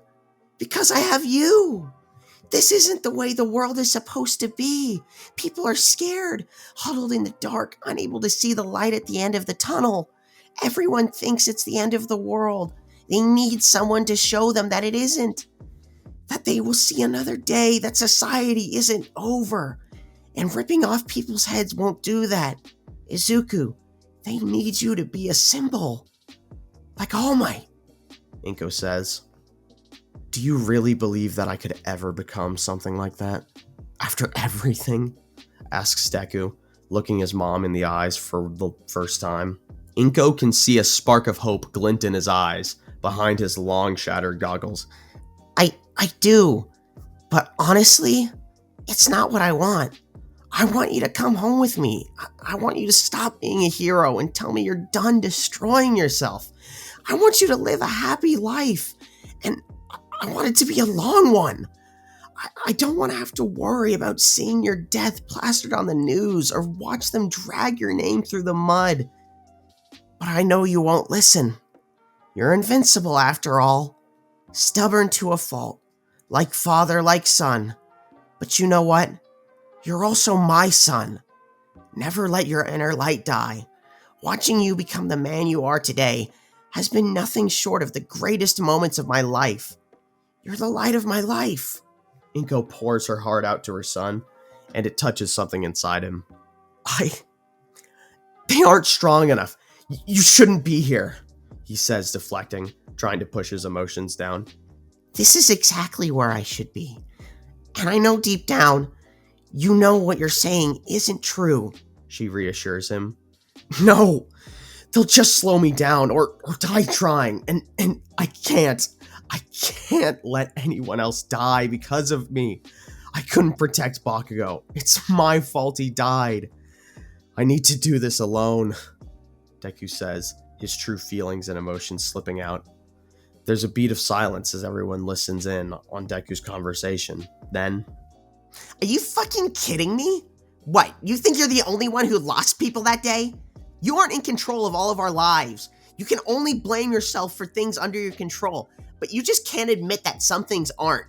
Because I have you. This isn't the way the world is supposed to be. People are scared, huddled in the dark, unable to see the light at the end of the tunnel. Everyone thinks it's the end of the world. They need someone to show them that it isn't. That they will see another day, that society isn't over. And ripping off people's heads won't do that. Izuku, they need you to be a symbol. Like All Might. Inko says. Do you really believe that I could ever become something like that? After everything? Asks Deku, looking his mom in the eyes for the first time. Inko can see a spark of hope glint in his eyes, behind his long shattered goggles. I do. But honestly, it's not what I want. I want you to come home with me. I want you to stop being a hero and tell me you're done destroying yourself. I want you to live a happy life. And I want it to be a long one. I don't want to have to worry about seeing your death plastered on the news or watch them drag your name through the mud. But I know you won't listen. You're invincible after all. Stubborn to a fault. Like father, like son. But you know what? You're also my son. Never let your inner light die. Watching you become the man you are today has been nothing short of the greatest moments of my life. You're the light of my life. Inko pours her heart out to her son, and it touches something inside him. They aren't strong enough. You shouldn't be here, he says, deflecting, trying to push his emotions down. This is exactly where I should be. And I know deep down, you know what you're saying isn't true, she reassures him. No, They'll just slow me down or die trying, and I can't let anyone else die because of me. I couldn't protect Bakugo. It's my fault he died. I need to do this alone, Deku says, his true feelings and emotions slipping out. There's a beat of silence as everyone listens in on Deku's conversation. Then, Are you fucking kidding me? What, you think you're the only one who lost people that day? You aren't in control of all of our lives. You can only blame yourself for things under your control, but you just can't admit that some things aren't,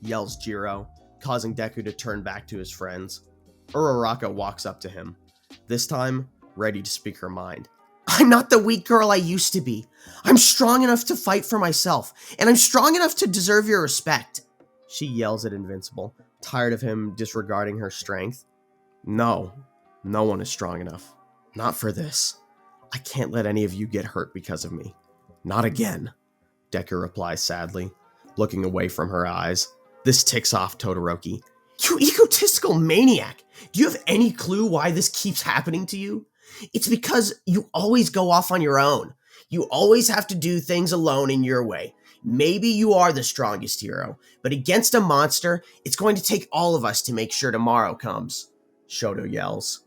yells Jiro, causing Deku to turn back to his friends. Uraraka walks up to him, this time ready to speak her mind. I'm not the weak girl I used to be. I'm strong enough to fight for myself, and I'm strong enough to deserve your respect. She yells at Invincible, tired of him disregarding her strength. No one is strong enough. Not for this. I can't let any of you get hurt because of me. Not again, Deku replies sadly, looking away from her eyes. This ticks off Todoroki. You egotistical maniac! Do you have any clue why this keeps happening to you? It's because you always go off on your own. You always have to do things alone in your way. Maybe you are the strongest hero, but against a monster, it's going to take all of us to make sure tomorrow comes, Shoto yells.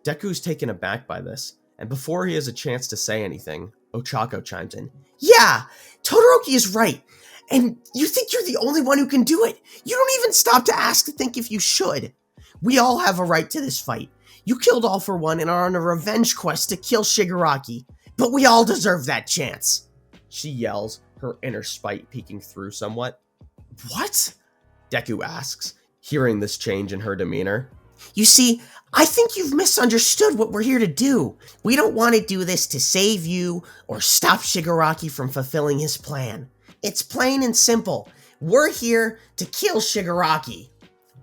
Deku's taken aback by this, and before he has a chance to say anything, Ochako chimes in. Yeah, Todoroki is right. And you think you're the only one who can do it. You don't even stop to ask to think if you should. We all have a right to this fight. You killed All For One and are on a revenge quest to kill Shigaraki, but we all deserve that chance. She yells, her inner spite peeking through somewhat. What? Deku asks, hearing this change in her demeanor. You see, I think you've misunderstood what we're here to do. We don't want to do this to save you or stop Shigaraki from fulfilling his plan. It's plain and simple. We're here to kill Shigaraki.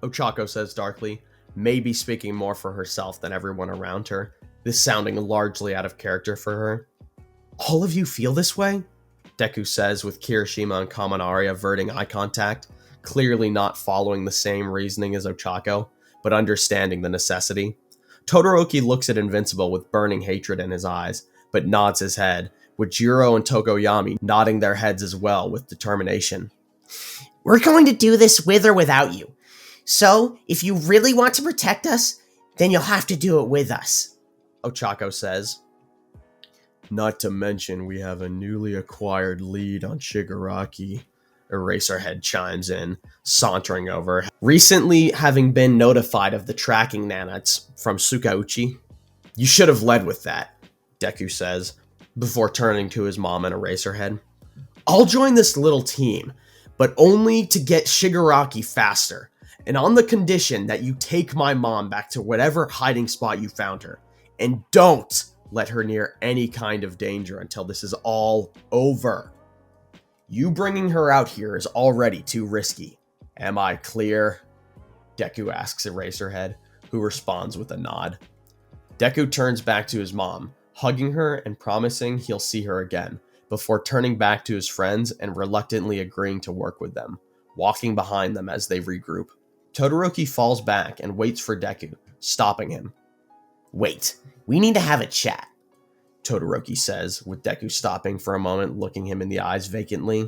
Ochako says darkly, maybe speaking more for herself than everyone around her, this sounding largely out of character for her. All of you feel this way? Deku says with Kirishima and Kaminari averting eye contact, clearly not following the same reasoning as Ochako, but understanding the necessity. Todoroki looks at Invincible with burning hatred in his eyes, but nods his head, with Jiro and Tokoyami nodding their heads as well with determination. We're going to do this with or without you. So, if you really want to protect us, then you'll have to do it with us, Ochako says. Not to mention we have a newly acquired lead on Shigaraki, Eraserhead chimes in, sauntering over, recently having been notified of the tracking nanites from Sukauchi. You should have led with that, Deku says, before turning to his mom and Eraserhead. I'll join this little team, but only to get Shigaraki faster, and on the condition that you take my mom back to whatever hiding spot you found her, and don't let her near any kind of danger until this is all over. You bringing her out here is already too risky. Am I clear? Deku asks Eraserhead, who responds with a nod. Deku turns back to his mom, hugging her and promising he'll see her again, before turning back to his friends and reluctantly agreeing to work with them, walking behind them as they regroup. Todoroki falls back and waits for Deku, stopping him. Wait, we need to have a chat, Todoroki says, with Deku stopping for a moment, looking him in the eyes vacantly.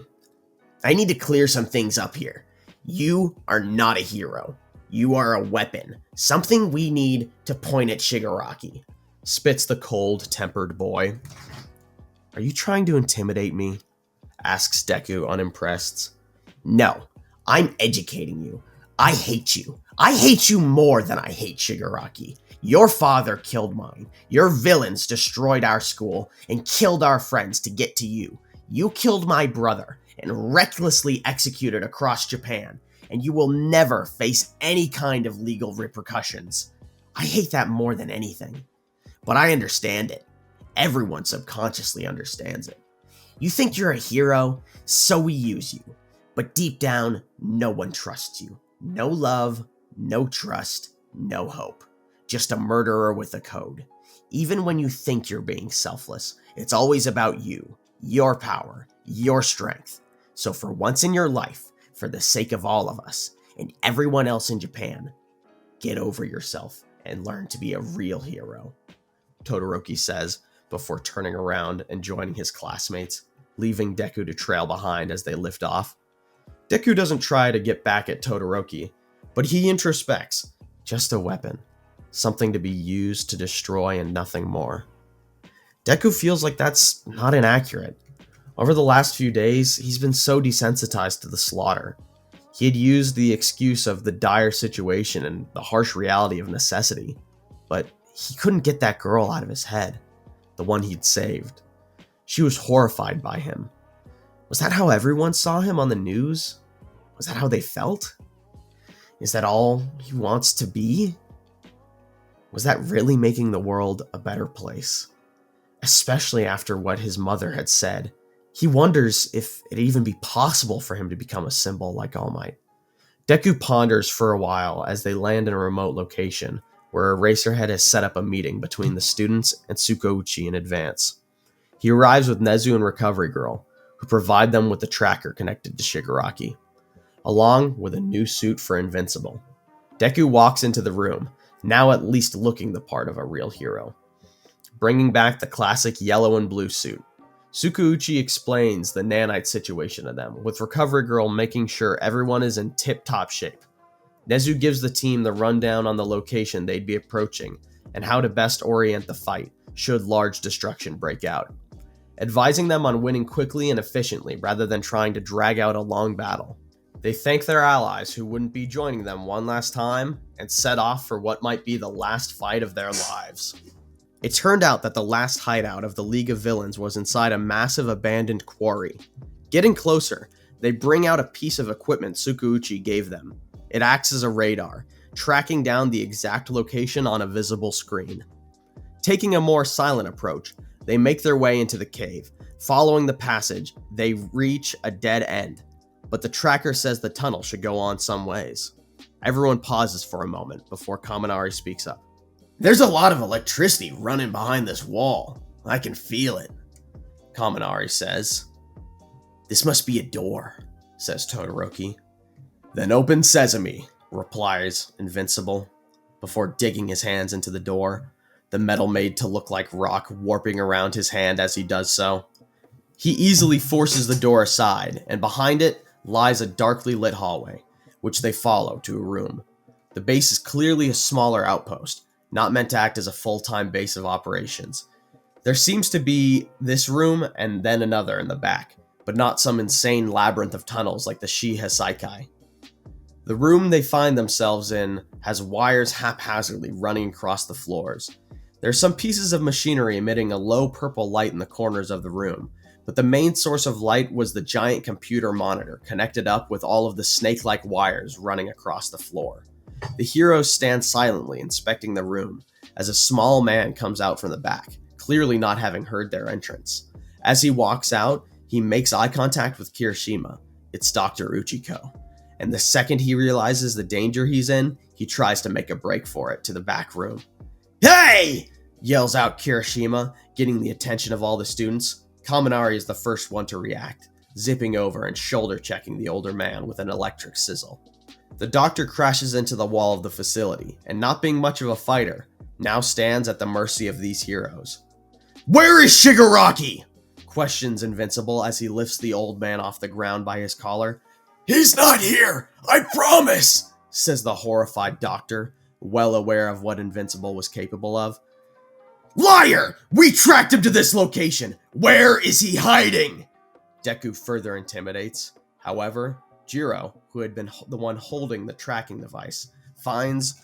I need to clear some things up here. You are not a hero. You are a weapon. Something we need to point at Shigaraki, spits the cold-tempered boy. Are you trying to intimidate me? Asks Deku, unimpressed. No, I'm educating you. I hate you. I hate you more than I hate Shigaraki. Your father killed mine. Your villains destroyed our school and killed our friends to get to you. You killed my brother and recklessly executed across Japan, and you will never face any kind of legal repercussions. I hate that more than anything. But I understand it. Everyone subconsciously understands it. You think you're a hero, so we use you. But deep down, no one trusts you. No love, no trust, no hope. Just a murderer with a code. Even when you think you're being selfless, it's always about you, your power, your strength. So for once in your life, for the sake of all of us, and everyone else in Japan, get over yourself and learn to be a real hero, Todoroki says, before turning around and joining his classmates, leaving Deku to trail behind as they lift off. Deku doesn't try to get back at Todoroki, but he introspects. Just a weapon. Something to be used to destroy and nothing more. Deku feels like that's not inaccurate. Over the last few days, he's been so desensitized to the slaughter. He had used the excuse of the dire situation and the harsh reality of necessity, but he couldn't get that girl out of his head, the one he'd saved. She was horrified by him. Was that how everyone saw him on the news? Was that how they felt? Is that all he wants to be? Was that really making the world a better place? Especially after what his mother had said. He wonders if it'd even be possible for him to become a symbol like All Might. Deku ponders for a while as they land in a remote location where Eraserhead has set up a meeting between the students and Tsukauchi in advance. He arrives with Nezu and Recovery Girl, who provide them with the tracker connected to Shigaraki, along with a new suit for Invincible. Deku walks into the room, now at least looking the part of a real hero, bringing back the classic yellow and blue suit. Tsukauchi explains the nanite situation to them, with Recovery Girl making sure everyone is in tip-top shape. Nezu gives the team the rundown on the location they'd be approaching and how to best orient the fight should large destruction break out, advising them on winning quickly and efficiently rather than trying to drag out a long battle. They thank their allies who wouldn't be joining them one last time and set off for what might be the last fight of their lives. It turned out that the last hideout of the League of Villains was inside a massive abandoned quarry. Getting closer, they bring out a piece of equipment Tsukauchi gave them. It acts as a radar, tracking down the exact location on a visible screen. Taking a more silent approach, they make their way into the cave. Following the passage, they reach a dead end, but the tracker says the tunnel should go on some ways. Everyone pauses for a moment before Kaminari speaks up. There's a lot of electricity running behind this wall. I can feel it, Kaminari says. This must be a door, says Todoroki. Then open sesame, replies Invincible, before digging his hands into the door, the metal made to look like rock warping around his hand as he does so. He easily forces the door aside, and behind it lies a darkly lit hallway, which they follow to a room. The base is clearly a smaller outpost, not meant to act as a full-time base of operations. There seems to be this room and then another in the back, but not some insane labyrinth of tunnels like the Shiha Saikai. The room they find themselves in has wires haphazardly running across the floors. There are some pieces of machinery emitting a low purple light in the corners of the room, but the main source of light was the giant computer monitor connected up with all of the snake-like wires running across the floor. The heroes stand silently inspecting the room as a small man comes out from the back, clearly not having heard their entrance. As he walks out, he makes eye contact with Kirishima. It's Dr. Uchiko. And the second he realizes the danger he's in, he tries to make a break for it to the back room. Hey! Yells out Kirishima, getting the attention of all the students. Kaminari is the first one to react, zipping over and shoulder checking the older man with an electric sizzle. The doctor crashes into the wall of the facility, and not being much of a fighter, now stands at the mercy of these heroes. Where is Shigaraki? Questions Invincible as he lifts the old man off the ground by his collar. He's not here, I promise, says the horrified doctor, well aware of what Invincible was capable of. Liar! We tracked him to this location! Where is he hiding? Deku further intimidates. However, Jiro, who had been the one holding the tracking device, finds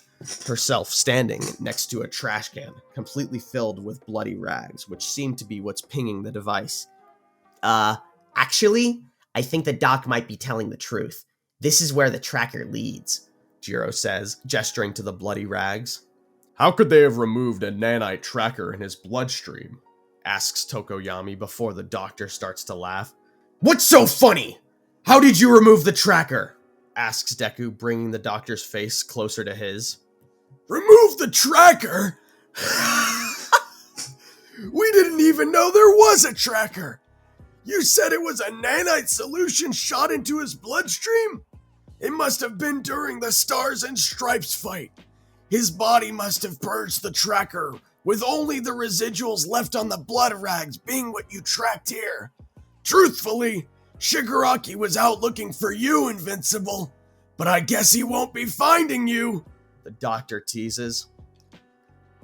herself standing next to a trash can, completely filled with bloody rags, which seem to be what's pinging the device. Actually, I think the doc might be telling the truth. This is where the tracker leads, Jiro says, gesturing to the bloody rags. How could they have removed a nanite tracker in his bloodstream? Asks Tokoyami before the doctor starts to laugh. What's so funny? How did you remove the tracker? Asks Deku, bringing the doctor's face closer to his. Remove the tracker? We didn't even know there was a tracker. You said it was a nanite solution shot into his bloodstream? It must have been during the Stars and Stripes fight. His body must have purged the tracker with only the residuals left on the blood rags being what you tracked here. Truthfully, Shigaraki was out looking for you, Invincible, but I guess he won't be finding you. The doctor teases.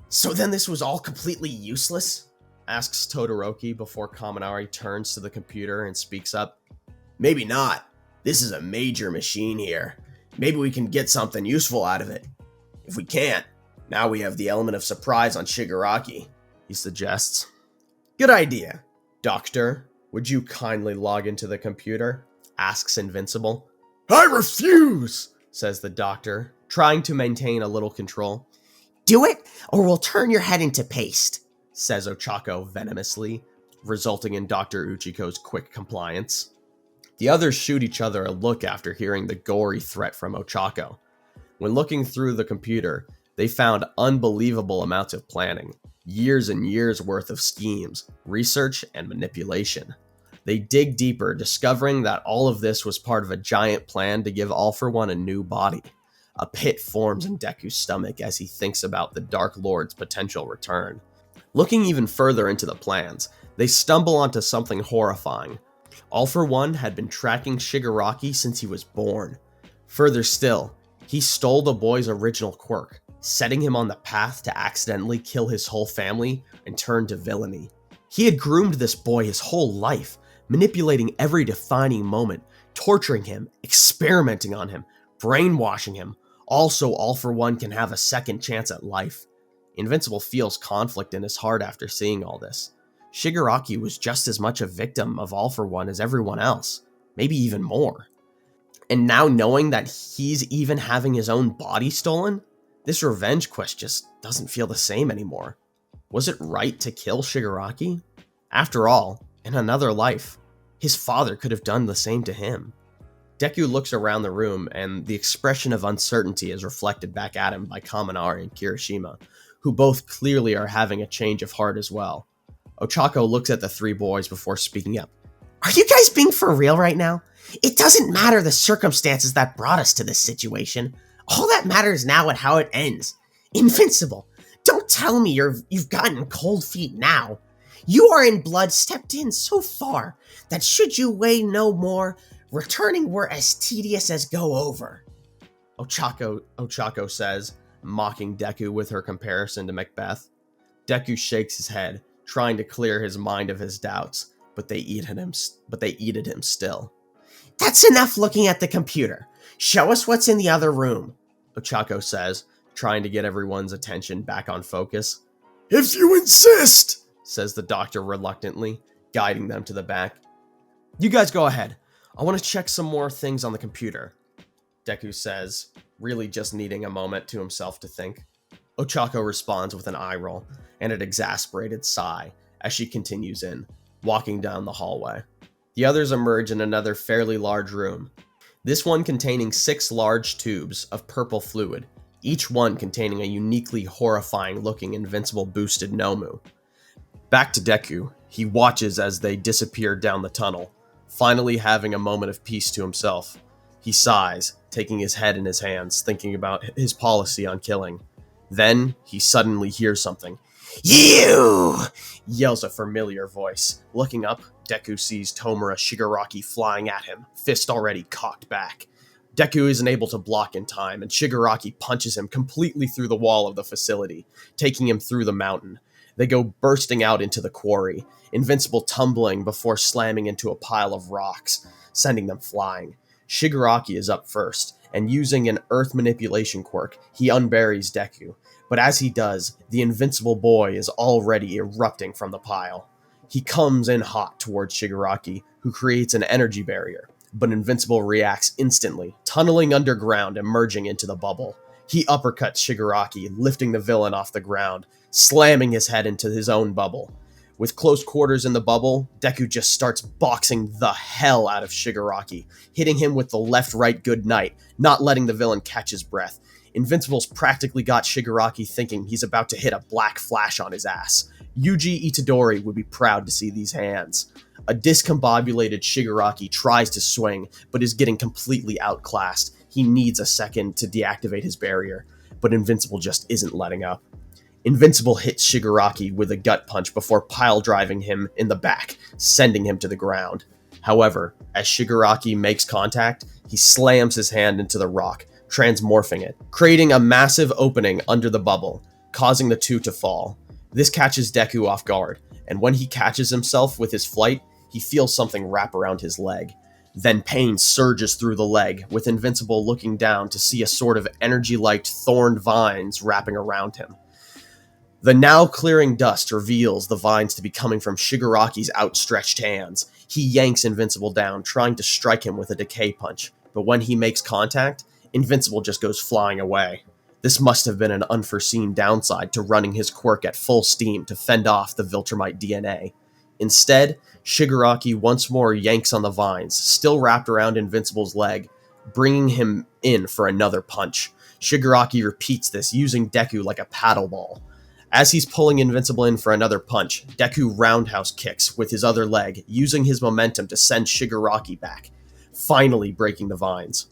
So then this was all completely useless? Asks Todoroki before Kaminari turns to the computer and speaks up. Maybe not. This is a major machine here. Maybe we can get something useful out of it. If we can't, now we have the element of surprise on Shigaraki, he suggests. Good idea. Doctor, would you kindly log into the computer? Asks Invincible. I refuse, says the doctor, trying to maintain a little control. Do it, or we'll turn your head into paste, says Ochako venomously, resulting in Dr. Uchiko's quick compliance. The others shoot each other a look after hearing the gory threat from Ochako. When looking through the computer, they found unbelievable amounts of planning, years and years worth of schemes, research, and manipulation. They dig deeper, discovering that all of this was part of a giant plan to give All For One a new body. A pit forms in Deku's stomach as he thinks about the Dark Lord's potential return. Looking even further into the plans, they stumble onto something horrifying. All For One had been tracking Shigaraki since he was born. Further still, he stole the boy's original quirk, setting him on the path to accidentally kill his whole family and turn to villainy. He had groomed this boy his whole life, manipulating every defining moment, torturing him, experimenting on him, brainwashing him, all so All For One can have a second chance at life. Invincible feels conflict in his heart after seeing all this. Shigaraki was just as much a victim of All For One as everyone else, maybe even more. And now knowing that he's even having his own body stolen, this revenge quest just doesn't feel the same anymore. Was it right to kill Shigaraki? After all, in another life, his father could have done the same to him. Deku looks around the room, and the expression of uncertainty is reflected back at him by Kaminari and Kirishima, who both clearly are having a change of heart as well. Ochako looks at the three boys before speaking up. Are you guys being for real right now? It doesn't matter the circumstances that brought us to this situation. All that matters now and how it ends. Invincible, don't tell me you've gotten cold feet now. You are in blood stepped in so far that should you weigh no more, returning were as tedious as go over. Ochako says, mocking Deku with her comparison to Macbeth. Deku shakes his head, trying to clear his mind of his doubts, but they eat at him still. That's enough looking at the computer. Show us what's in the other room, Ochako says, trying to get everyone's attention back on focus. If you insist, says the doctor reluctantly, guiding them to the back. You guys go ahead. I want to check some more things on the computer, Deku says, really just needing a moment to himself to think. Ochako responds with an eye roll and an exasperated sigh as she continues in, walking down the hallway. The others emerge in another fairly large room, this one containing 6 large tubes of purple fluid, each one containing a uniquely horrifying-looking invincible boosted Nomu. Back to Deku, he watches as they disappear down the tunnel, finally having a moment of peace to himself. He sighs, taking his head in his hands, thinking about his policy on killing. Then, he suddenly hears something. You! Yells a familiar voice. Looking up, Deku sees Tomura Shigaraki flying at him, fist already cocked back. Deku isn't able to block in time, and Shigaraki punches him completely through the wall of the facility, taking him through the mountain. They go bursting out into the quarry, Invincible tumbling before slamming into a pile of rocks, sending them flying. Shigaraki is up first, and using an earth manipulation quirk, he unburies Deku. But as he does, the Invincible boy is already erupting from the pile. He comes in hot towards Shigaraki, who creates an energy barrier, but Invincible reacts instantly, tunneling underground and merging into the bubble. He uppercuts Shigaraki, lifting the villain off the ground, slamming his head into his own bubble. With close quarters in the bubble, Deku just starts boxing the hell out of Shigaraki, hitting him with the left-right good night, not letting the villain catch his breath. Invincible's practically got Shigaraki thinking he's about to hit a black flash on his ass. Yuji Itadori would be proud to see these hands. A discombobulated Shigaraki tries to swing, but is getting completely outclassed. He needs a second to deactivate his barrier, but Invincible just isn't letting up. Invincible hits Shigaraki with a gut punch before pile driving him in the back, sending him to the ground. However, as Shigaraki makes contact, he slams his hand into the rock, transmorphing it, creating a massive opening under the bubble, causing the two to fall. This catches Deku off guard, and when he catches himself with his flight, he feels something wrap around his leg. Then pain surges through the leg, with Invincible looking down to see a sort of energy-like thorned vines wrapping around him. The now clearing dust reveals the vines to be coming from Shigaraki's outstretched hands. He yanks Invincible down, trying to strike him with a decay punch, but when he makes contact, Invincible just goes flying away. This must have been an unforeseen downside to running his quirk at full steam to fend off the Viltrumite DNA. Instead, Shigaraki once more yanks on the vines, still wrapped around Invincible's leg, bringing him in for another punch. Shigaraki repeats this, using Deku like a paddle ball. As he's pulling Invincible in for another punch, Deku roundhouse kicks with his other leg, using his momentum to send Shigaraki back, finally breaking the vines.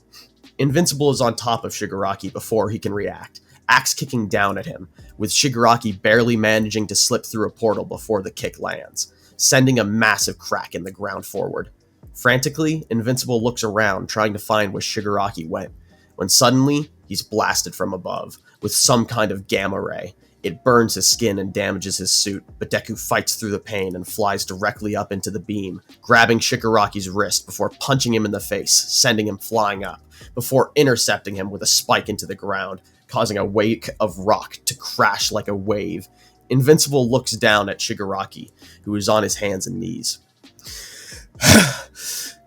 Invincible is on top of Shigaraki before he can react, axe kicking down at him, with Shigaraki barely managing to slip through a portal before the kick lands, sending a massive crack in the ground forward. Frantically, Invincible looks around, trying to find where Shigaraki went, when suddenly, he's blasted from above, with some kind of gamma ray. It burns his skin and damages his suit, but Deku fights through the pain and flies directly up into the beam, grabbing Shigaraki's wrist before punching him in the face, sending him flying up, before intercepting him with a spike into the ground, causing a wake of rock to crash like a wave. Invincible looks down at Shigaraki, who is on his hands and knees.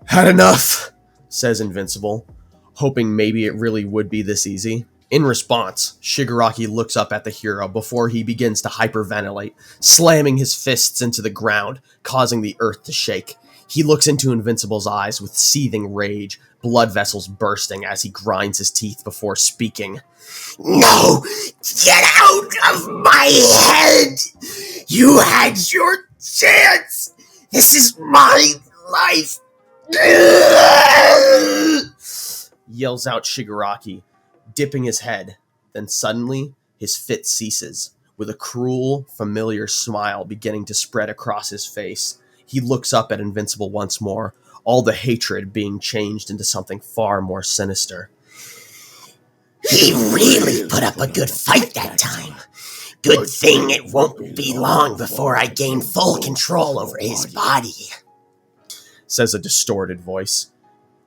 "Had enough," says Invincible, hoping maybe it really would be this easy. In response, Shigaraki looks up at the hero before he begins to hyperventilate, slamming his fists into the ground, causing the earth to shake. He looks into Invincible's eyes with seething rage, blood vessels bursting as he grinds his teeth before speaking. No! Get out of my head! You had your chance! This is my life! Yells out Shigaraki, dipping his head. Then suddenly, his fit ceases, with a cruel, familiar smile beginning to spread across his face. He looks up at Invincible once more, all the hatred being changed into something far more sinister. He really put up a good fight that time. Good thing it won't be long before I gain full control over his body, says a distorted voice.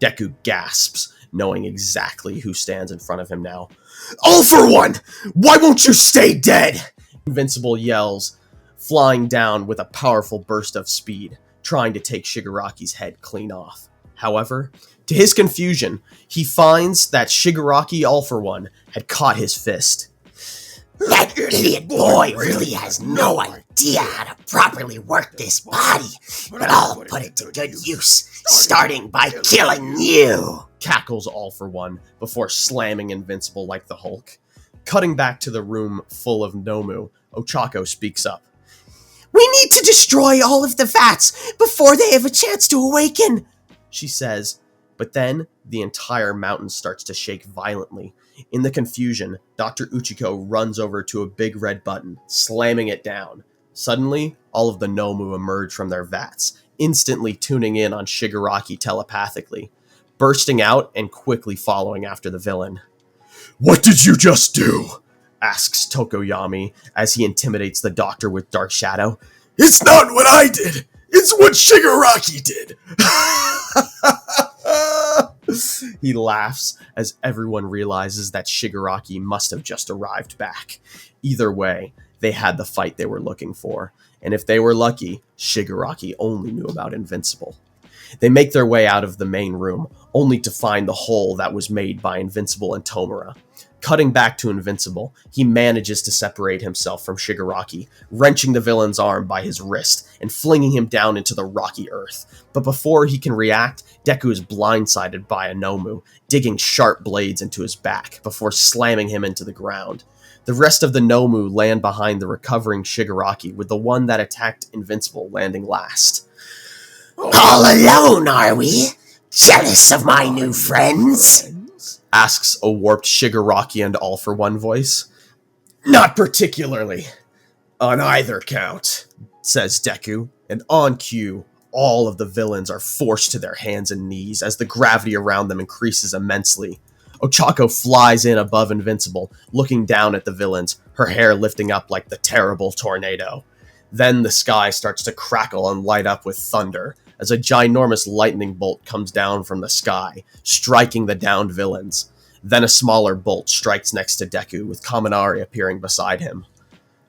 Deku gasps, knowing exactly who stands in front of him now. "All for one! Why won't you stay dead?" Invincible yells, flying down with a powerful burst of speed, trying to take Shigaraki's head clean off. However, to his confusion, he finds that Shigaraki All for One had caught his fist. That idiot boy really has no idea how to properly work this body, but I'll put it to good use, starting by killing you, cackles All for One before slamming Invincible like the Hulk. Cutting back to the room full of Nomu, Ochako speaks up. "We need to destroy all of the vats before they have a chance to awaken," she says, but then the entire mountain starts to shake violently. In the confusion, Dr. Uchiko runs over to a big red button, slamming it down. Suddenly, all of the Nomu emerge from their vats, instantly tuning in on Shigaraki telepathically, bursting out and quickly following after the villain. "What did you just do?" asks Tokoyami as he intimidates the doctor with Dark Shadow. "It's not what I did! It's what Shigaraki did!" He laughs as everyone realizes that Shigaraki must have just arrived back. Either way, they had the fight they were looking for, and if they were lucky, Shigaraki only knew about Invincible. They make their way out of the main room, only to find the hole that was made by Invincible and Tomura. Cutting back to Invincible, he manages to separate himself from Shigaraki, wrenching the villain's arm by his wrist and flinging him down into the rocky earth. But before he can react, Deku is blindsided by a Nomu, digging sharp blades into his back before slamming him into the ground. The rest of the Nomu land behind the recovering Shigaraki, with the one that attacked Invincible landing last. "All alone, are we? Jealous of my new friends?" Asks a warped Shigaraki and All for One voice. Not particularly. On either count, says Deku, and on cue, all of the villains are forced to their hands and knees as the gravity around them increases immensely. Ochako flies in above Invincible, looking down at the villains, her hair lifting up like the terrible tornado. Then the sky starts to crackle and light up with thunder, as a ginormous lightning bolt comes down from the sky, striking the downed villains. Then a smaller bolt strikes next to Deku, with Kaminari appearing beside him.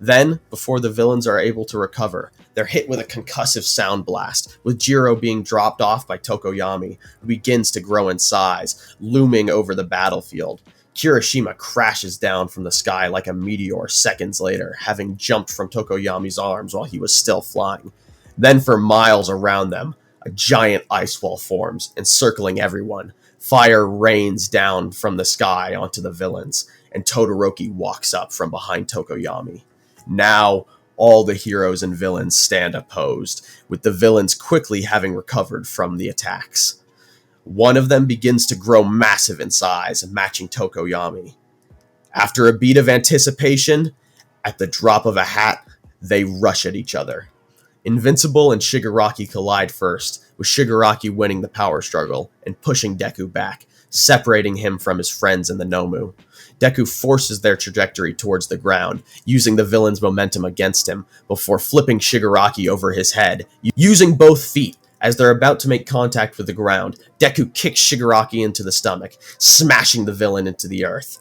Then, before the villains are able to recover, they're hit with a concussive sound blast, with Jiro being dropped off by Tokoyami, who begins to grow in size, looming over the battlefield. Kirishima crashes down from the sky like a meteor seconds later, having jumped from Tokoyami's arms while he was still flying. Then for miles around them, a giant ice wall forms, encircling everyone. Fire rains down from the sky onto the villains, and Todoroki walks up from behind Tokoyami. Now, all the heroes and villains stand opposed, with the villains quickly having recovered from the attacks. One of them begins to grow massive in size, matching Tokoyami. After a beat of anticipation, at the drop of a hat, they rush at each other. Invincible and Shigaraki collide first, with Shigaraki winning the power struggle and pushing Deku back, separating him from his friends in the Nomu. Deku forces their trajectory towards the ground, using the villain's momentum against him, before flipping Shigaraki over his head. Using both feet, as they're about to make contact with the ground, Deku kicks Shigaraki into the stomach, smashing the villain into the earth.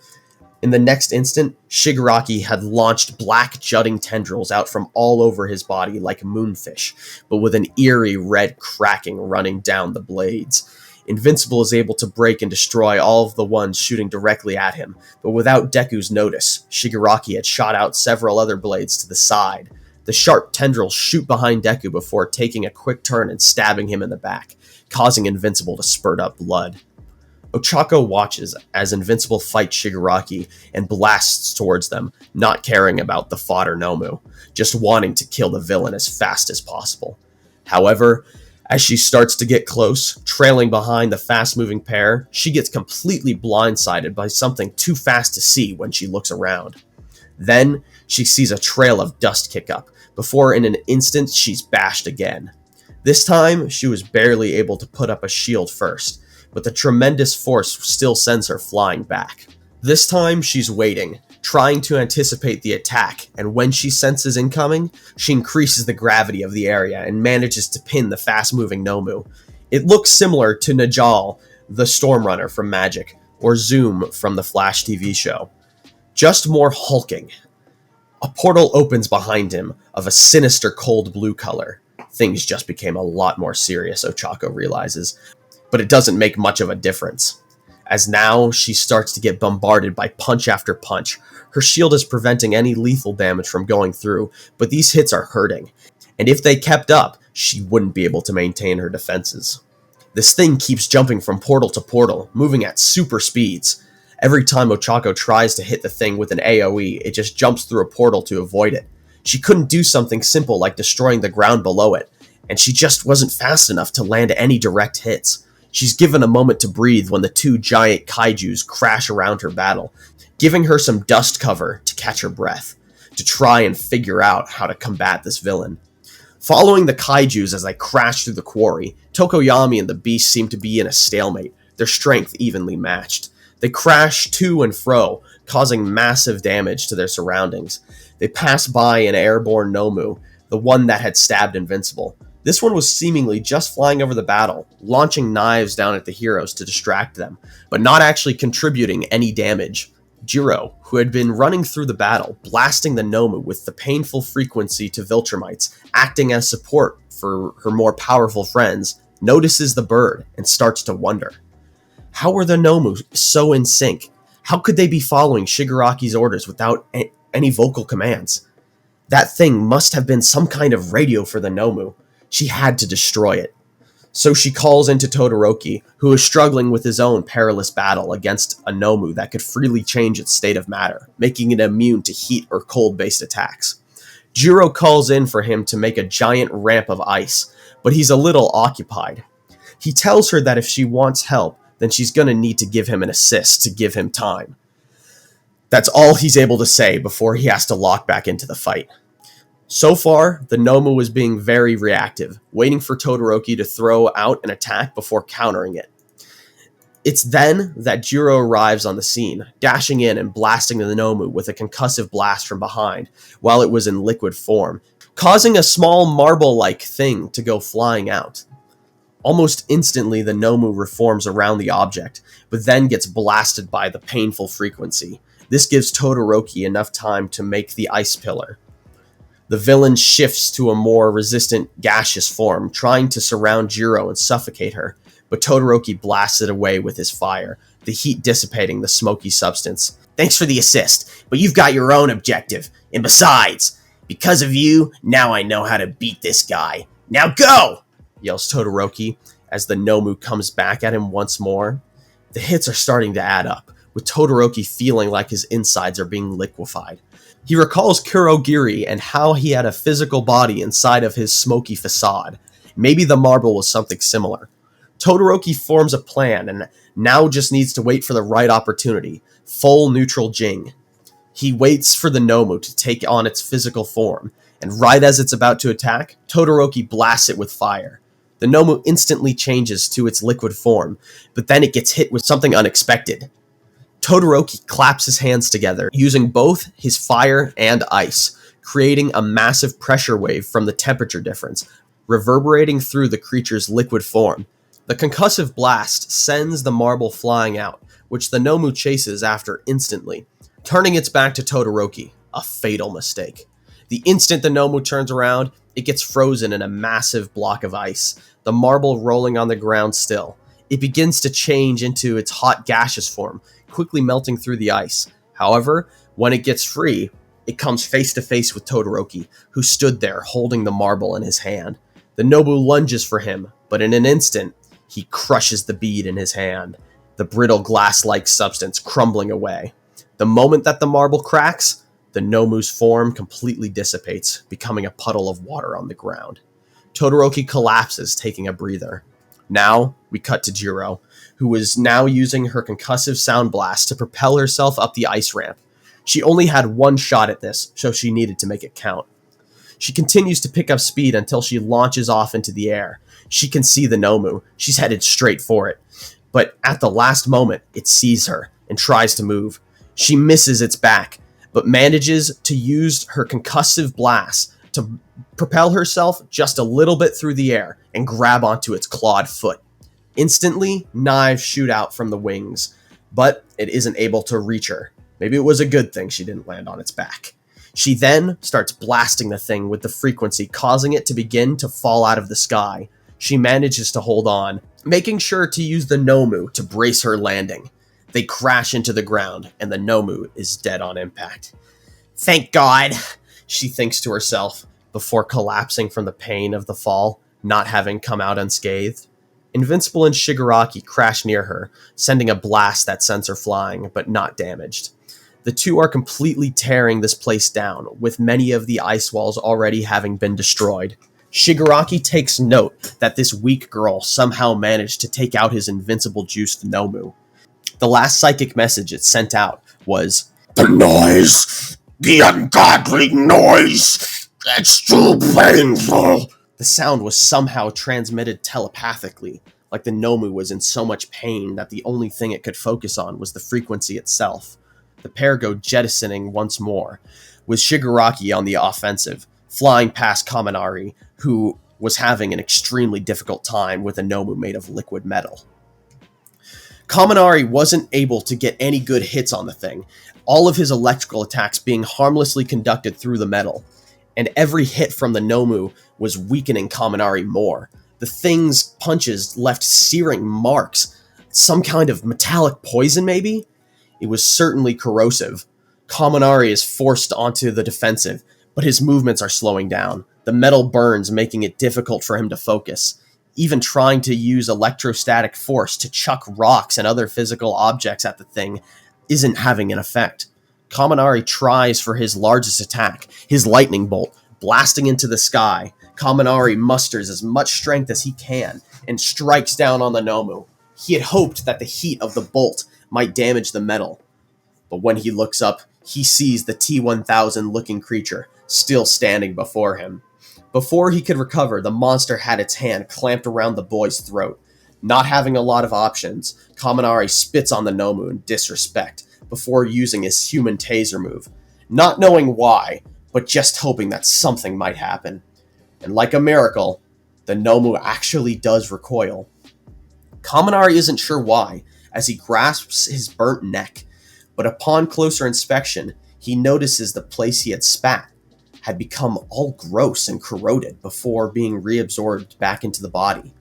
In the next instant, Shigaraki had launched black jutting tendrils out from all over his body like moonfish, but with an eerie red cracking running down the blades. Invincible is able to break and destroy all of the ones shooting directly at him, but without Deku's notice, Shigaraki had shot out several other blades to the side. The sharp tendrils shoot behind Deku before taking a quick turn and stabbing him in the back, causing Invincible to spurt up blood. Ochako watches as Invincible fights Shigaraki and blasts towards them, not caring about the fodder Nomu, just wanting to kill the villain as fast as possible. However, as she starts to get close, trailing behind the fast-moving pair, she gets completely blindsided by something too fast to see when she looks around. Then, she sees a trail of dust kick up, before in an instant she's bashed again. This time, she was barely able to put up a shield first, but the tremendous force still sends her flying back. This time, she's waiting, trying to anticipate the attack, and when she senses incoming, she increases the gravity of the area and manages to pin the fast-moving Nomu. It looks similar to Najal, the Stormrunner from Magic, or Zoom from the Flash TV show. Just more hulking. A portal opens behind him of a sinister cold blue color. Things just became a lot more serious, Ochako realizes, but it doesn't make much of a difference, as now she starts to get bombarded by punch after punch. Her shield is preventing any lethal damage from going through, but these hits are hurting, and if they kept up, she wouldn't be able to maintain her defenses. This thing keeps jumping from portal to portal, moving at super speeds. Every time Ochako tries to hit the thing with an AoE, it just jumps through a portal to avoid it. She couldn't do something simple like destroying the ground below it, and she just wasn't fast enough to land any direct hits. She's given a moment to breathe when the two giant kaijus crash around her battle, giving her some dust cover to catch her breath, to try and figure out how to combat this villain. Following the kaijus as they crash through the quarry, Tokoyami and the beast seem to be in a stalemate, their strength evenly matched. They crash to and fro, causing massive damage to their surroundings. They pass by an airborne Nomu, the one that had stabbed Invincible. This one was seemingly just flying over the battle, launching knives down at the heroes to distract them, but not actually contributing any damage. Jiro, who had been running through the battle, blasting the Nomu with the painful frequency to Viltrumites, acting as support for her more powerful friends, notices the bird and starts to wonder. How were the Nomu so in sync? How could they be following Shigaraki's orders without any vocal commands? That thing must have been some kind of radio for the Nomu. She had to destroy it. So she calls into Todoroki, who is struggling with his own perilous battle against a Nomu that could freely change its state of matter, making it immune to heat or cold-based attacks. Jiro calls in for him to make a giant ramp of ice, but he's a little occupied. He tells her that if she wants help, then she's gonna need to give him an assist to give him time. That's all he's able to say before he has to lock back into the fight. So far, the Nomu is being very reactive, waiting for Todoroki to throw out an attack before countering it. It's then that Jiro arrives on the scene, dashing in and blasting the Nomu with a concussive blast from behind while it was in liquid form, causing a small marble-like thing to go flying out. Almost instantly, the Nomu reforms around the object, but then gets blasted by the painful frequency. This gives Todoroki enough time to make the ice pillar. The villain shifts to a more resistant gaseous form, trying to surround Jiro and suffocate her, but Todoroki blasts it away with his fire, the heat dissipating the smoky substance. Thanks for the assist, but you've got your own objective. And besides, because of you, now I know how to beat this guy. Now go! Yells Todoroki as the Nomu comes back at him once more. The hits are starting to add up, with Todoroki feeling like his insides are being liquefied. He recalls Kurogiri and how he had a physical body inside of his smoky facade. Maybe the marble was something similar. Todoroki forms a plan and now just needs to wait for the right opportunity. Full neutral Jing. He waits for the Nomu to take on its physical form, and right as it's about to attack, Todoroki blasts it with fire. The Nomu instantly changes to its liquid form, but then it gets hit with something unexpected. Todoroki claps his hands together, using both his fire and ice, creating a massive pressure wave from the temperature difference, reverberating through the creature's liquid form. The concussive blast sends the marble flying out, which the Nomu chases after instantly, turning its back to Todoroki, a fatal mistake. The instant the Nomu turns around, it gets frozen in a massive block of ice, the marble rolling on the ground still. It begins to change into its hot gaseous form, quickly melting through the ice. However, when it gets free, it comes face to face with Todoroki, who stood there holding the marble in his hand. The Nobu lunges for him, but in an instant, he crushes the bead in his hand, the brittle glass-like substance crumbling away. The moment that the marble cracks, the Nomu's form completely dissipates, becoming a puddle of water on the ground. Todoroki collapses, taking a breather. Now, we cut to Jiro, who is now using her concussive sound blast to propel herself up the ice ramp. She only had one shot at this, so she needed to make it count. She continues to pick up speed until she launches off into the air. She can see the Nomu. She's headed straight for it. But at the last moment, it sees her and tries to move. She misses its back, but manages to use her concussive blast to propel herself just a little bit through the air and grab onto its clawed foot. Instantly, knives shoot out from the wings, but it isn't able to reach her. Maybe it was a good thing she didn't land on its back. She then starts blasting the thing with the frequency, causing it to begin to fall out of the sky. She manages to hold on, making sure to use the Nomu to brace her landing. They crash into the ground, and the Nomu is dead on impact. Thank God. She thinks to herself, before collapsing from the pain of the fall, not having come out unscathed. Invincible and Shigaraki crash near her, sending a blast that sends her flying, but not damaged. The two are completely tearing this place down, with many of the ice walls already having been destroyed. Shigaraki takes note that this weak girl somehow managed to take out his invincible-juiced Nomu. The last psychic message it sent out was, "The noise! The ungodly noise! It's too painful!" The sound was somehow transmitted telepathically, like the Nomu was in so much pain that the only thing it could focus on was the frequency itself. The pair go jettisoning once more, with Shigaraki on the offensive, flying past Kaminari, who was having an extremely difficult time with a Nomu made of liquid metal. Kaminari wasn't able to get any good hits on the thing, all of his electrical attacks being harmlessly conducted through the metal, and every hit from the Nomu was weakening Kaminari more. The thing's punches left searing marks, some kind of metallic poison maybe? It was certainly corrosive. Kaminari is forced onto the defensive, but his movements are slowing down. The metal burns, making it difficult for him to focus. Even trying to use electrostatic force to chuck rocks and other physical objects at the thing isn't having an effect. Kaminari tries for his largest attack, his lightning bolt, blasting into the sky. Kaminari musters as much strength as he can and strikes down on the Nomu. He had hoped that the heat of the bolt might damage the metal, But when he looks up, he sees the T-1000 looking creature still standing before him. Before he could recover, the monster had its hand clamped around the boy's throat. Not having a lot of options, Kaminari spits on the Nomu in disrespect before using his human taser move, not knowing why, but just hoping that something might happen. And like a miracle, the Nomu actually does recoil. Kaminari isn't sure why, as he grasps his burnt neck, but upon closer inspection, he notices the place he had spat had become all gross and corroded before being reabsorbed back into the body.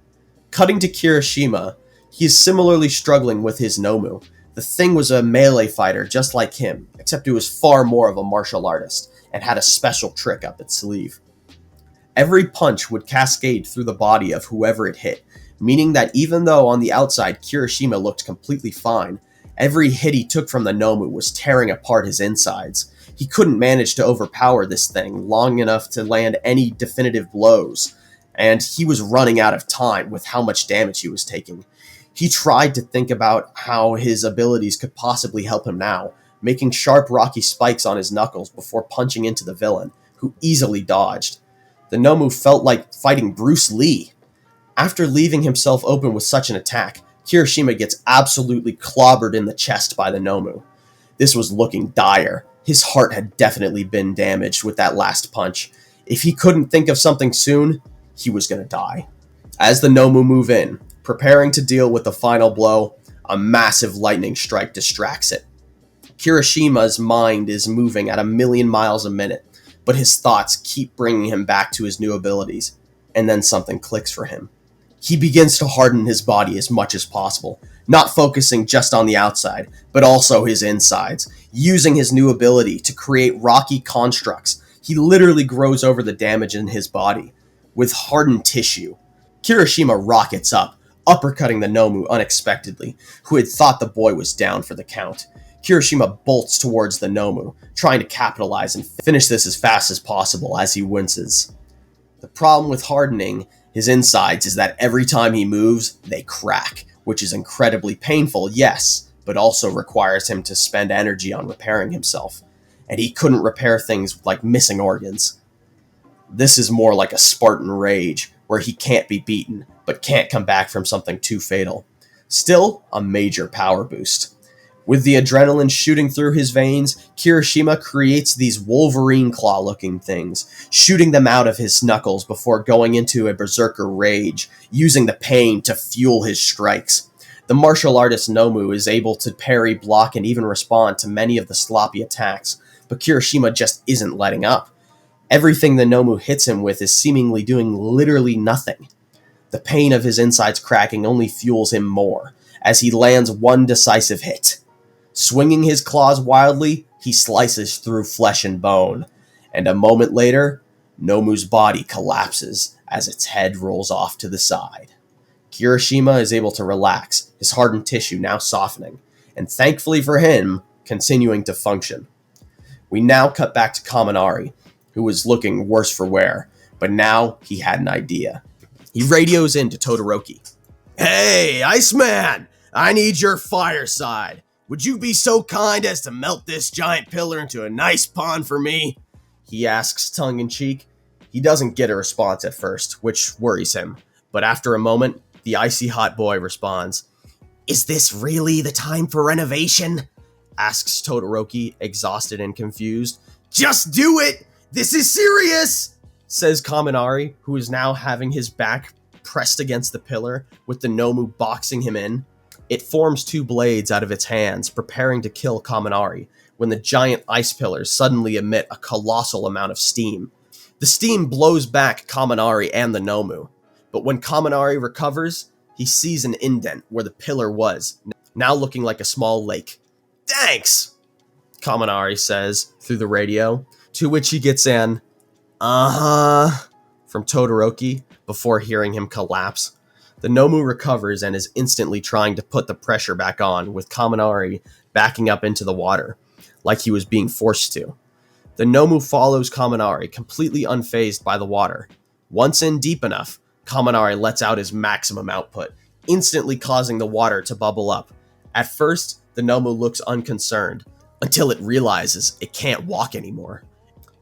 Cutting to Kirishima, he is similarly struggling with his Nomu. The thing was a melee fighter just like him, except it was far more of a martial artist, and had a special trick up its sleeve. Every punch would cascade through the body of whoever it hit, meaning that even though on the outside Kirishima looked completely fine, every hit he took from the Nomu was tearing apart his insides. He couldn't manage to overpower this thing long enough to land any definitive blows, and he was running out of time with how much damage he was taking. He tried to think about how his abilities could possibly help him now, making sharp rocky spikes on his knuckles before punching into the villain, who easily dodged. The Nomu felt like fighting Bruce Lee. After leaving himself open with such an attack, Kirishima gets absolutely clobbered in the chest by the Nomu. This was looking dire. His heart had definitely been damaged with that last punch. If he couldn't think of something soon, he was going to die. As the Nomu move in, preparing to deal with the final blow, a massive lightning strike distracts it. Kirishima's mind is moving at 1,000,000 miles a minute, but his thoughts keep bringing him back to his new abilities, and then something clicks for him. He begins to harden his body as much as possible, not focusing just on the outside, but also his insides, using his new ability to create rocky constructs. He literally grows over the damage in his body, with hardened tissue. Kirishima rockets up, uppercutting the Nomu unexpectedly, who had thought the boy was down for the count. Kirishima bolts towards the Nomu, trying to capitalize and finish this as fast as possible as he winces. The problem with hardening his insides is that every time he moves, they crack, which is incredibly painful, yes, but also requires him to spend energy on repairing himself. And he couldn't repair things like missing organs. This is more like a Spartan rage, where he can't be beaten, but can't come back from something too fatal. Still, a major power boost. With the adrenaline shooting through his veins, Kirishima creates these Wolverine claw-looking things, shooting them out of his knuckles before going into a berserker rage, using the pain to fuel his strikes. The martial artist Nomu is able to parry, block, and even respond to many of the sloppy attacks, but Kirishima just isn't letting up. Everything the Nomu hits him with is seemingly doing literally nothing. The pain of his insides cracking only fuels him more, as he lands one decisive hit. Swinging his claws wildly, he slices through flesh and bone, and a moment later, Nomu's body collapses as its head rolls off to the side. Kirishima is able to relax, his hardened tissue now softening, and thankfully for him, continuing to function. We now cut back to Kaminari, who was looking worse for wear, but now he had an idea. He radios in to Todoroki. "Hey, Iceman! I need your fireside. Would you be so kind as to melt this giant pillar into a nice pond for me?" he asks tongue-in-cheek. He doesn't get a response at first, which worries him, but after a moment, the icy hot boy responds. Is this really the time for renovation? Asks Todoroki, exhausted and confused. Just do it! This is serious! Says Kaminari, who is now having his back pressed against the pillar, with the Nomu boxing him in. It forms two blades out of its hands, preparing to kill Kaminari, when the giant ice pillars suddenly emit a colossal amount of steam. The steam blows back Kaminari and the Nomu, but when Kaminari recovers, he sees an indent where the pillar was, now looking like a small lake. "Thanks," Kaminari says through the radio, to which he gets an "uh-huh" from Todoroki before hearing him collapse. The Nomu recovers and is instantly trying to put the pressure back on, with Kaminari backing up into the water, like he was being forced to. The Nomu follows Kaminari, completely unfazed by the water. Once in deep enough, Kaminari lets out his maximum output, instantly causing the water to bubble up. At first, the Nomu looks unconcerned, until it realizes it can't walk anymore.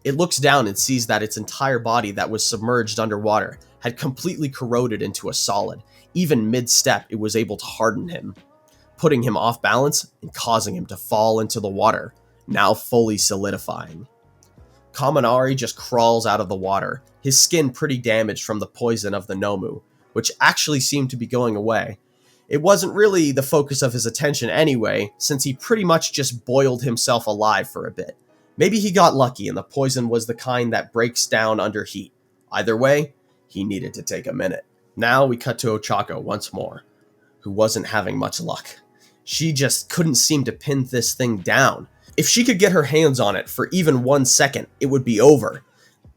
It looks down and sees that its entire body that was submerged underwater had completely corroded into a solid. Even mid-step, it was able to harden him, putting him off balance and causing him to fall into the water, now fully solidifying. Kaminari just crawls out of the water, his skin pretty damaged from the poison of the Nomu, which actually seemed to be going away. It wasn't really the focus of his attention anyway, since he pretty much just boiled himself alive for a bit. Maybe he got lucky and the poison was the kind that breaks down under heat. Either way, he needed to take a minute. Now we cut to Ochako once more, who wasn't having much luck. She just couldn't seem to pin this thing down. If she could get her hands on it for even 1 second, it would be over.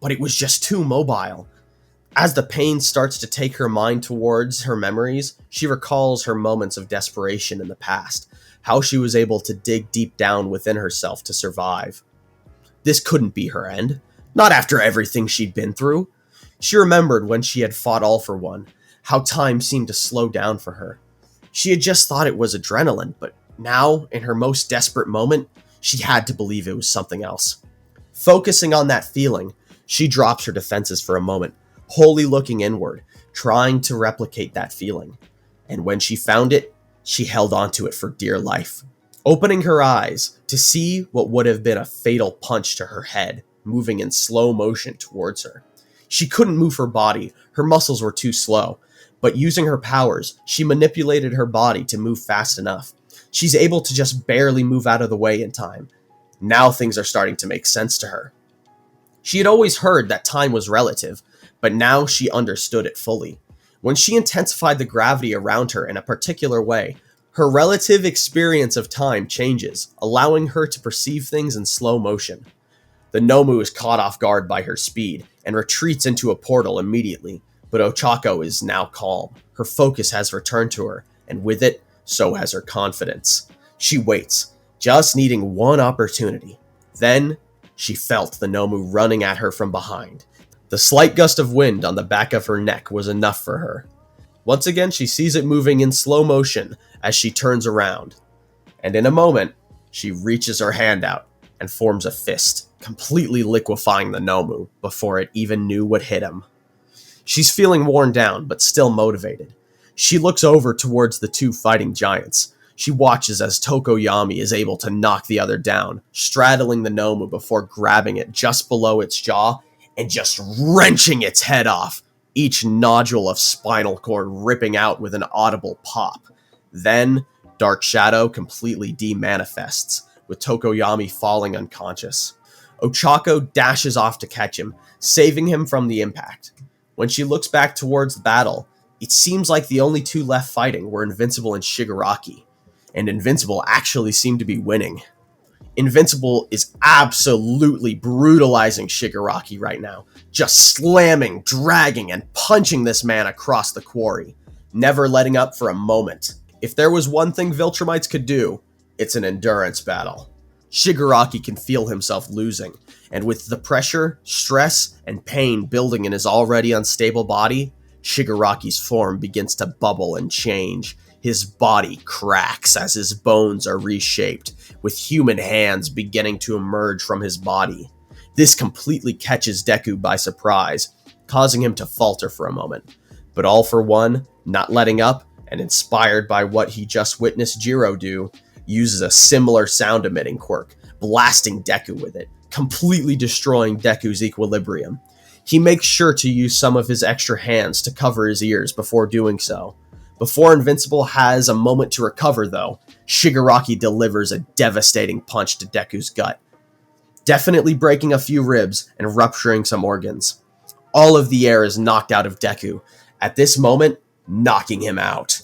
But it was just too mobile. As the pain starts to take her mind towards her memories, she recalls her moments of desperation in the past, how she was able to dig deep down within herself to survive. This couldn't be her end, not after everything she'd been through. She remembered when she had fought All for One, how time seemed to slow down for her. She had just thought it was adrenaline, but now, in her most desperate moment, she had to believe it was something else. Focusing on that feeling, she drops her defenses for a moment, wholly looking inward, trying to replicate that feeling. And when she found it, she held onto it for dear life. Opening her eyes to see what would have been a fatal punch to her head, moving in slow motion towards her. She couldn't move her body, her muscles were too slow, but using her powers, she manipulated her body to move fast enough. She's able to just barely move out of the way in time. Now things are starting to make sense to her. She had always heard that time was relative, but now she understood it fully. When she intensified the gravity around her in a particular way, her relative experience of time changes, allowing her to perceive things in slow motion. The Nomu is caught off guard by her speed and retreats into a portal immediately, but Ochako is now calm. Her focus has returned to her, and with it, so has her confidence. She waits, just needing one opportunity. Then, she felt the Nomu running at her from behind. The slight gust of wind on the back of her neck was enough for her. Once again, she sees it moving in slow motion as she turns around. And in a moment, she reaches her hand out and forms a fist, completely liquefying the Nomu before it even knew what hit him. She's feeling worn down, but still motivated. She looks over towards the two fighting giants. She watches as Tokoyami is able to knock the other down, straddling the Nomu before grabbing it just below its jaw and just wrenching its head off, each nodule of spinal cord ripping out with an audible pop. Then, Dark Shadow completely demanifests, with Tokoyami falling unconscious. Ochako dashes off to catch him, saving him from the impact. When she looks back towards the battle, it seems like the only two left fighting were Invincible and Shigaraki, and Invincible actually seemed to be winning. Invincible is absolutely brutalizing Shigaraki right now, just slamming, dragging, and punching this man across the quarry, never letting up for a moment. If there was one thing Viltrumites could do, it's an endurance battle. Shigaraki can feel himself losing, and with the pressure, stress, and pain building in his already unstable body, Shigaraki's form begins to bubble and change. His body cracks as his bones are reshaped, with human hands beginning to emerge from his body. This completely catches Deku by surprise, causing him to falter for a moment. But All for One, not letting up, and inspired by what he just witnessed Jiro do, uses a similar sound-emitting quirk, blasting Deku with it, completely destroying Deku's equilibrium. He makes sure to use some of his extra hands to cover his ears before doing so. Before Invincible has a moment to recover, though, Shigaraki delivers a devastating punch to Deku's gut, definitely breaking a few ribs and rupturing some organs. All of the air is knocked out of Deku, at this moment, knocking him out.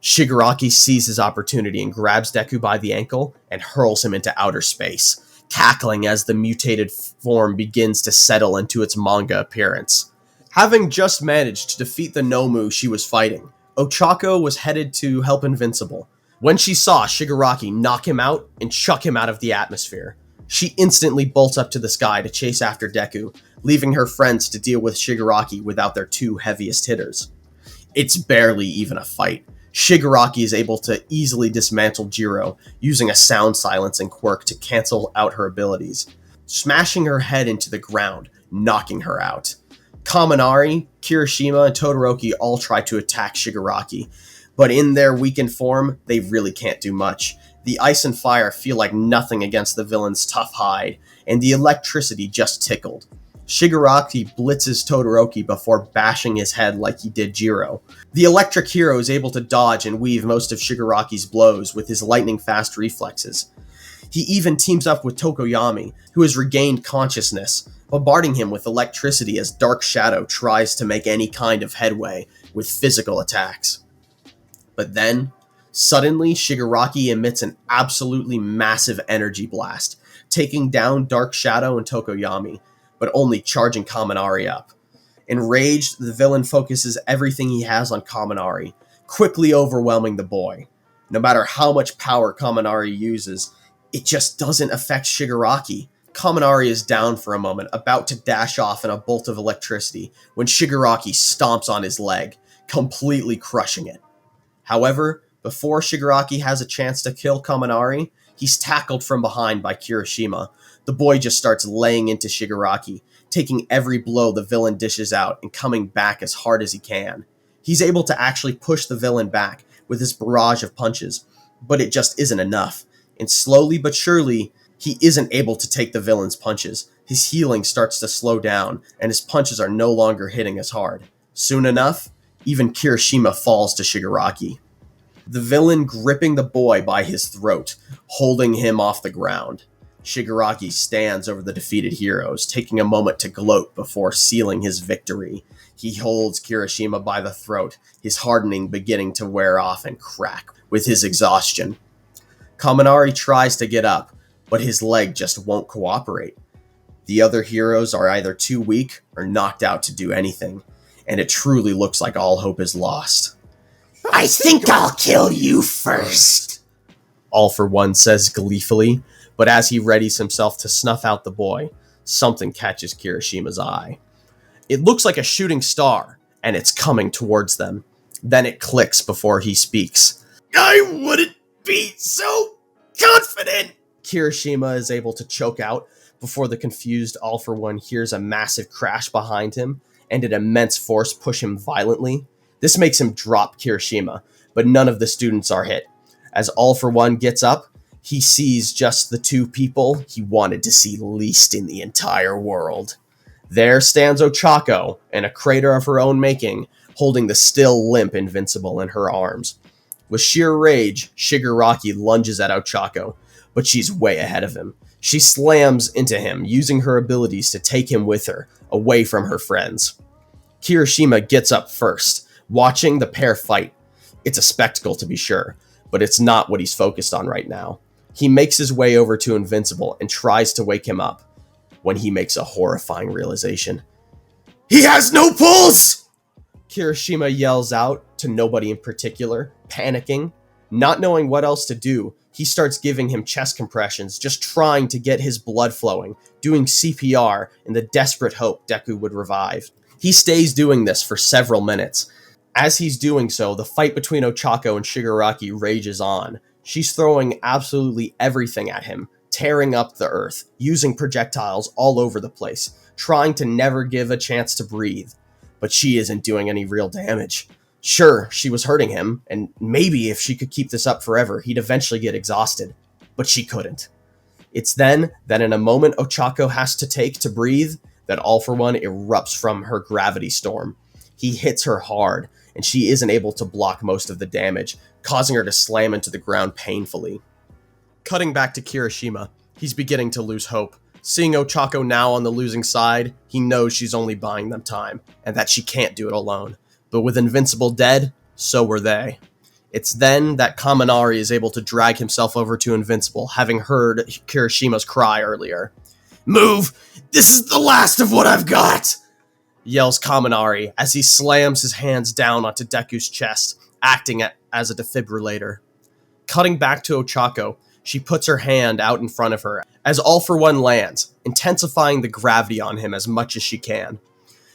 Shigaraki sees his opportunity and grabs Deku by the ankle and hurls him into outer space, cackling as the mutated form begins to settle into its manga appearance. Having just managed to defeat the Nomu she was fighting, Ochako was headed to help Invincible, when she saw Shigaraki knock him out and chuck him out of the atmosphere. She instantly bolts up to the sky to chase after Deku, leaving her friends to deal with Shigaraki without their two heaviest hitters. It's barely even a fight. Shigaraki is able to easily dismantle Jiro, using a sound silencing quirk to cancel out her abilities, smashing her head into the ground, knocking her out. Kaminari, Kirishima, and Todoroki all try to attack Shigaraki, but in their weakened form, they really can't do much. The ice and fire feel like nothing against the villain's tough hide, and the electricity just tickled. Shigaraki blitzes Todoroki before bashing his head like he did Jiro. The electric hero is able to dodge and weave most of Shigaraki's blows with his lightning-fast reflexes. He even teams up with Tokoyami, who has regained consciousness, bombarding him with electricity as Dark Shadow tries to make any kind of headway with physical attacks. But then, suddenly Shigaraki emits an absolutely massive energy blast, taking down Dark Shadow and Tokoyami, but only charging Kaminari up. Enraged, the villain focuses everything he has on Kaminari, quickly overwhelming the boy. No matter how much power Kaminari uses, it just doesn't affect Shigaraki. Kaminari is down for a moment, about to dash off in a bolt of electricity, when Shigaraki stomps on his leg, completely crushing it. However, before Shigaraki has a chance to kill Kaminari, he's tackled from behind by Kirishima. The boy just starts laying into Shigaraki, taking every blow the villain dishes out and coming back as hard as he can. He's able to actually push the villain back with his barrage of punches, but it just isn't enough. And slowly but surely, he isn't able to take the villain's punches. His healing starts to slow down, and his punches are no longer hitting as hard. Soon enough, even Kirishima falls to Shigaraki. The villain gripping the boy by his throat, holding him off the ground. Shigaraki stands over the defeated heroes, taking a moment to gloat before sealing his victory. He holds Kirishima by the throat, his hardening beginning to wear off and crack with his exhaustion. Kaminari tries to get up, but his leg just won't cooperate. The other heroes are either too weak or knocked out to do anything, and it truly looks like all hope is lost. I think I'll kill you first. All for One says gleefully, but as he readies himself to snuff out the boy, something catches Kirishima's eye. It looks like a shooting star, and it's coming towards them. Then it clicks before he speaks. I wouldn't be so confident! Kirishima is able to choke out before the confused All for One hears a massive crash behind him and an immense force push him violently. This makes him drop Kirishima, but none of the students are hit. As All for One gets up, he sees just the two people he wanted to see least in the entire world. There stands Ochako, in a crater of her own making, holding the still limp Invincible in her arms. With sheer rage, Shigaraki lunges at Ochako, but she's way ahead of him. She slams into him, using her abilities to take him with her, away from her friends. Kirishima gets up first, watching the pair fight. It's a spectacle to be sure, but it's not what he's focused on right now. He makes his way over to Invincible and tries to wake him up, when he makes a horrifying realization. He has no pulse! Kirishima yells out to nobody in particular, panicking. Not knowing what else to do, he starts giving him chest compressions, just trying to get his blood flowing, doing CPR in the desperate hope Deku would revive. He stays doing this for several minutes. As he's doing so, the fight between Ochako and Shigaraki rages on. She's throwing absolutely everything at him, tearing up the earth, using projectiles all over the place, trying to never give a chance to breathe. But she isn't doing any real damage. Sure, she was hurting him, and maybe if she could keep this up forever, he'd eventually get exhausted. But she couldn't. It's then that in a moment Ochako has to take to breathe, that All for One erupts from her gravity storm. He hits her hard, and she isn't able to block most of the damage, causing her to slam into the ground painfully. Cutting back to Kirishima, he's beginning to lose hope. Seeing Ochako now on the losing side, he knows she's only buying them time, and that she can't do it alone. But with Invincible dead, so were they. It's then that Kaminari is able to drag himself over to Invincible, having heard Kirishima's cry earlier. Move! This is the last of what I've got! Yells Kaminari as he slams his hands down onto Deku's chest, acting as a defibrillator. Cutting back to Ochako, she puts her hand out in front of her as All for One lands, intensifying the gravity on him as much as she can.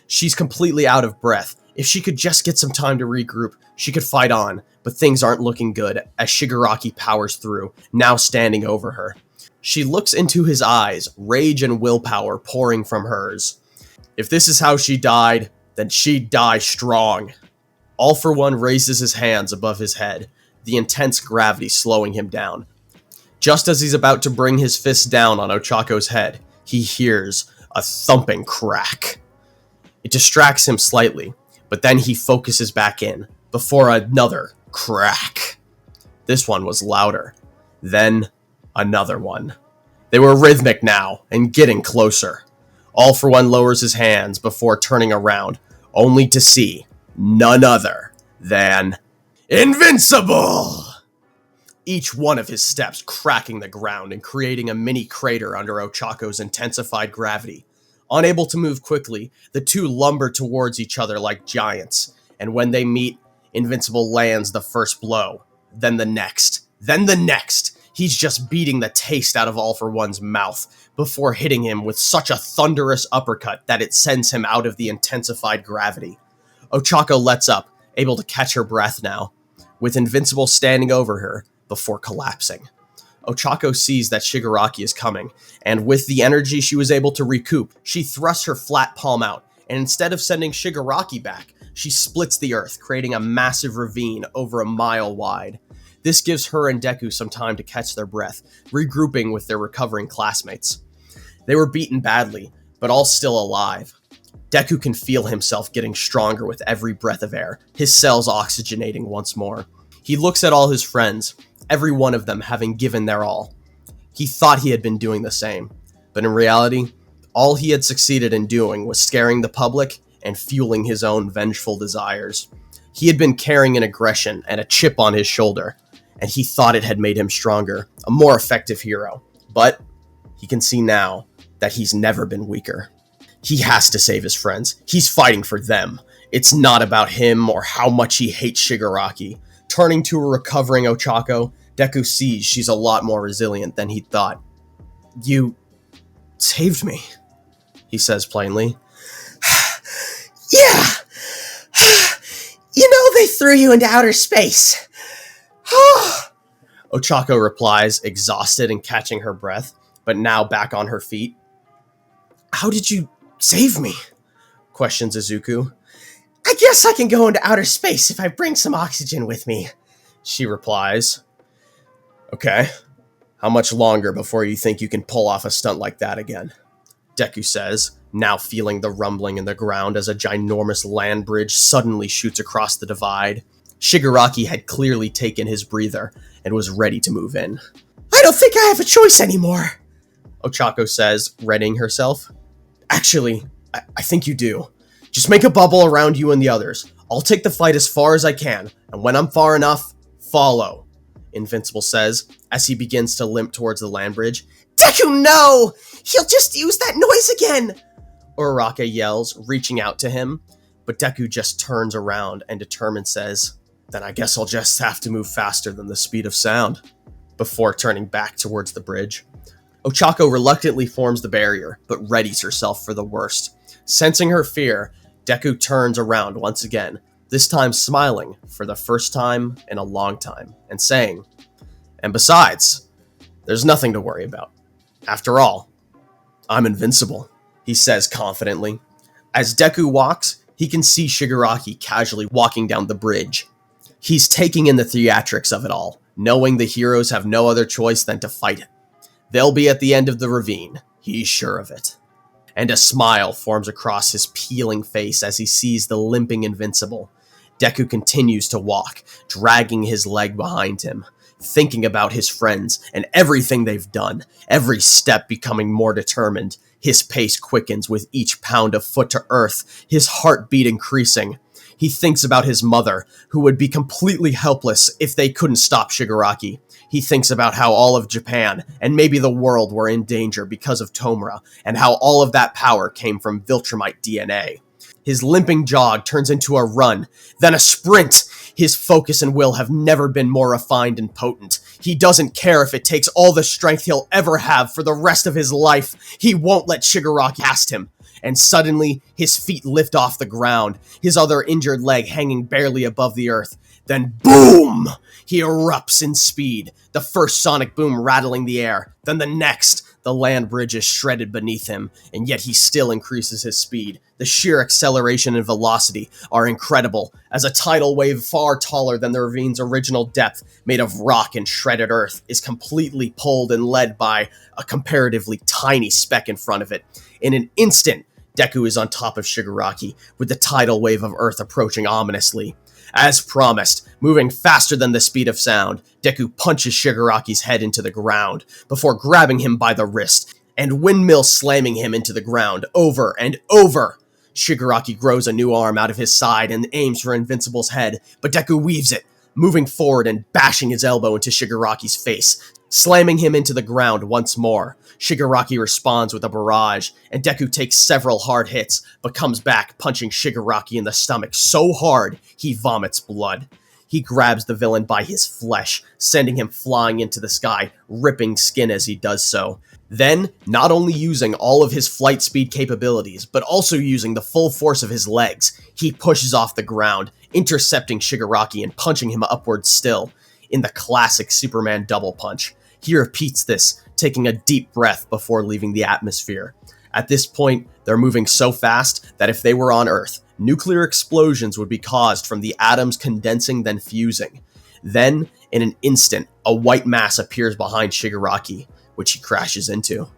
She's completely out of breath, If she could just get some time to regroup, she could fight on, but things aren't looking good as Shigaraki powers through, now standing over her. She looks into his eyes, rage and willpower pouring from hers. If this is how she died, then she'd die strong. All for One raises his hands above his head, the intense gravity slowing him down. Just as he's about to bring his fist down on Ochako's head, he hears a thumping crack. It distracts him slightly, but then he focuses back in, before another crack. This one was louder. Then, another one. They were rhythmic now, and getting closer. All for One lowers his hands before turning around, only to see none other than Invincible! Each one of his steps cracking the ground and creating a mini crater under Ochako's intensified gravity. Unable to move quickly, the two lumber towards each other like giants, and when they meet, Invincible lands the first blow, then the next, then the next. He's just beating the taste out of All for One's mouth before hitting him with such a thunderous uppercut that it sends him out of the intensified gravity. Ochako lets up, able to catch her breath now, with Invincible standing over her before collapsing. Ochako sees that Shigaraki is coming, and with the energy she was able to recoup, she thrusts her flat palm out, and instead of sending Shigaraki back, she splits the earth, creating a massive ravine over a mile wide. This gives her and Deku some time to catch their breath, regrouping with their recovering classmates. They were beaten badly, but all still alive. Deku can feel himself getting stronger with every breath of air, his cells oxygenating once more. He looks at all his friends, every one of them having given their all. He thought he had been doing the same, but in reality, all he had succeeded in doing was scaring the public and fueling his own vengeful desires. He had been carrying an aggression and a chip on his shoulder, and he thought it had made him stronger, a more effective hero. But he can see now that he's never been weaker. He has to save his friends. He's fighting for them. It's not about him or how much he hates Shigaraki. Turning to a recovering Ochako, Deku sees she's a lot more resilient than he thought. "You saved me," he says plainly. Yeah! You know they threw you into outer space. Ochako replies, exhausted and catching her breath, but now back on her feet. "How did you save me?" questions Izuku. I guess I can go into outer space if I bring some oxygen with me, she replies. "Okay, how much longer before you think you can pull off a stunt like that again?" Deku says, now feeling the rumbling in the ground as a ginormous land bridge suddenly shoots across the divide. Shigaraki had clearly taken his breather and was ready to move in. I don't think I have a choice anymore, Ochako says, readying herself. "Actually, I think you do. Just make a bubble around you and the others. I'll take the fight as far as I can, and when I'm far enough, follow," Invincible says, as he begins to limp towards the land bridge. Deku, no! He'll just use that noise again! Uraraka yells, reaching out to him, but Deku just turns around and determined says, "Then I guess I'll just have to move faster than the speed of sound," before turning back towards the bridge. Ochako reluctantly forms the barrier, but readies herself for the worst. Sensing her fear, Deku turns around once again, this time smiling for the first time in a long time, and saying, "And besides, there's nothing to worry about. After all, I'm invincible," he says confidently. As Deku walks, he can see Shigaraki casually walking down the bridge. He's taking in the theatrics of it all, knowing the heroes have no other choice than to fight it. They'll be at the end of the ravine, he's sure of it. And a smile forms across his peeling face as he sees the limping Invincible. Deku continues to walk, dragging his leg behind him, thinking about his friends and everything they've done, every step becoming more determined. His pace quickens with each pound of foot to earth, his heartbeat increasing. He thinks about his mother, who would be completely helpless if they couldn't stop Shigaraki. He thinks about how all of Japan, and maybe the world, were in danger because of Tomura, and how all of that power came from Viltrumite DNA. His limping jog turns into a run, then a sprint. His focus and will have never been more refined and potent. He doesn't care if it takes all the strength he'll ever have for the rest of his life. He won't let Shigaraki past him. and suddenly his feet lift off the ground, his other injured leg hanging barely above the earth. Then boom! He erupts in speed, the first sonic boom rattling the air, then the next. The land bridge is shredded beneath him, and yet he still increases his speed. The sheer acceleration and velocity are incredible, as a tidal wave far taller than the ravine's original depth, made of rock and shredded earth, is completely pulled and led by a comparatively tiny speck in front of it. In an instant, Deku is on top of Shigaraki, with the tidal wave of earth approaching ominously. As promised, moving faster than the speed of sound, Deku punches Shigaraki's head into the ground, before grabbing him by the wrist, and windmill slamming him into the ground over and over. Shigaraki grows a new arm out of his side and aims for Invincible's head, but Deku weaves it, moving forward and bashing his elbow into Shigaraki's face, slamming him into the ground once more. Shigaraki responds with a barrage, and Deku takes several hard hits, but comes back, punching Shigaraki in the stomach so hard he vomits blood. He grabs the villain by his flesh, sending him flying into the sky, ripping skin as he does so. Then, not only using all of his flight speed capabilities, but also using the full force of his legs, he pushes off the ground, intercepting Shigaraki and punching him upwards still, in the classic Superman double punch. He repeats this, taking a deep breath before leaving the atmosphere. At this point, they're moving so fast that if they were on Earth, nuclear explosions would be caused from the atoms condensing then fusing. Then, in an instant, a white mass appears behind Shigaraki, which he crashes into.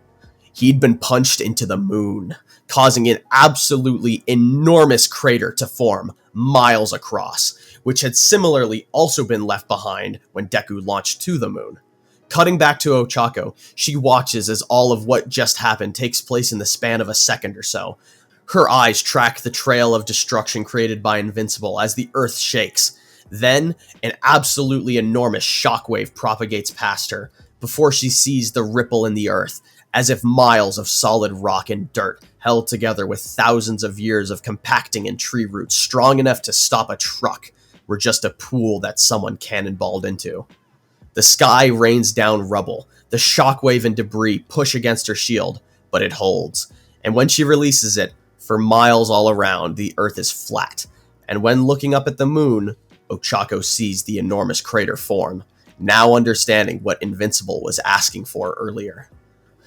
He'd been punched into the moon, causing an absolutely enormous crater to form miles across, which had similarly also been left behind when Deku launched to the moon. Cutting back to Ochako, she watches as all of what just happened takes place in the span of a second or so. Her eyes track the trail of destruction created by Invincible as the earth shakes. Then, an absolutely enormous shockwave propagates past her, before she sees the ripple in the earth, as if miles of solid rock and dirt, held together with thousands of years of compacting and tree roots strong enough to stop a truck, were just a pool that someone cannonballed into. The sky rains down rubble. The shockwave and debris push against her shield, but it holds. And when she releases it, for miles all around, the earth is flat. And when looking up at the moon, Ochako sees the enormous crater form, now understanding what Invincible was asking for earlier.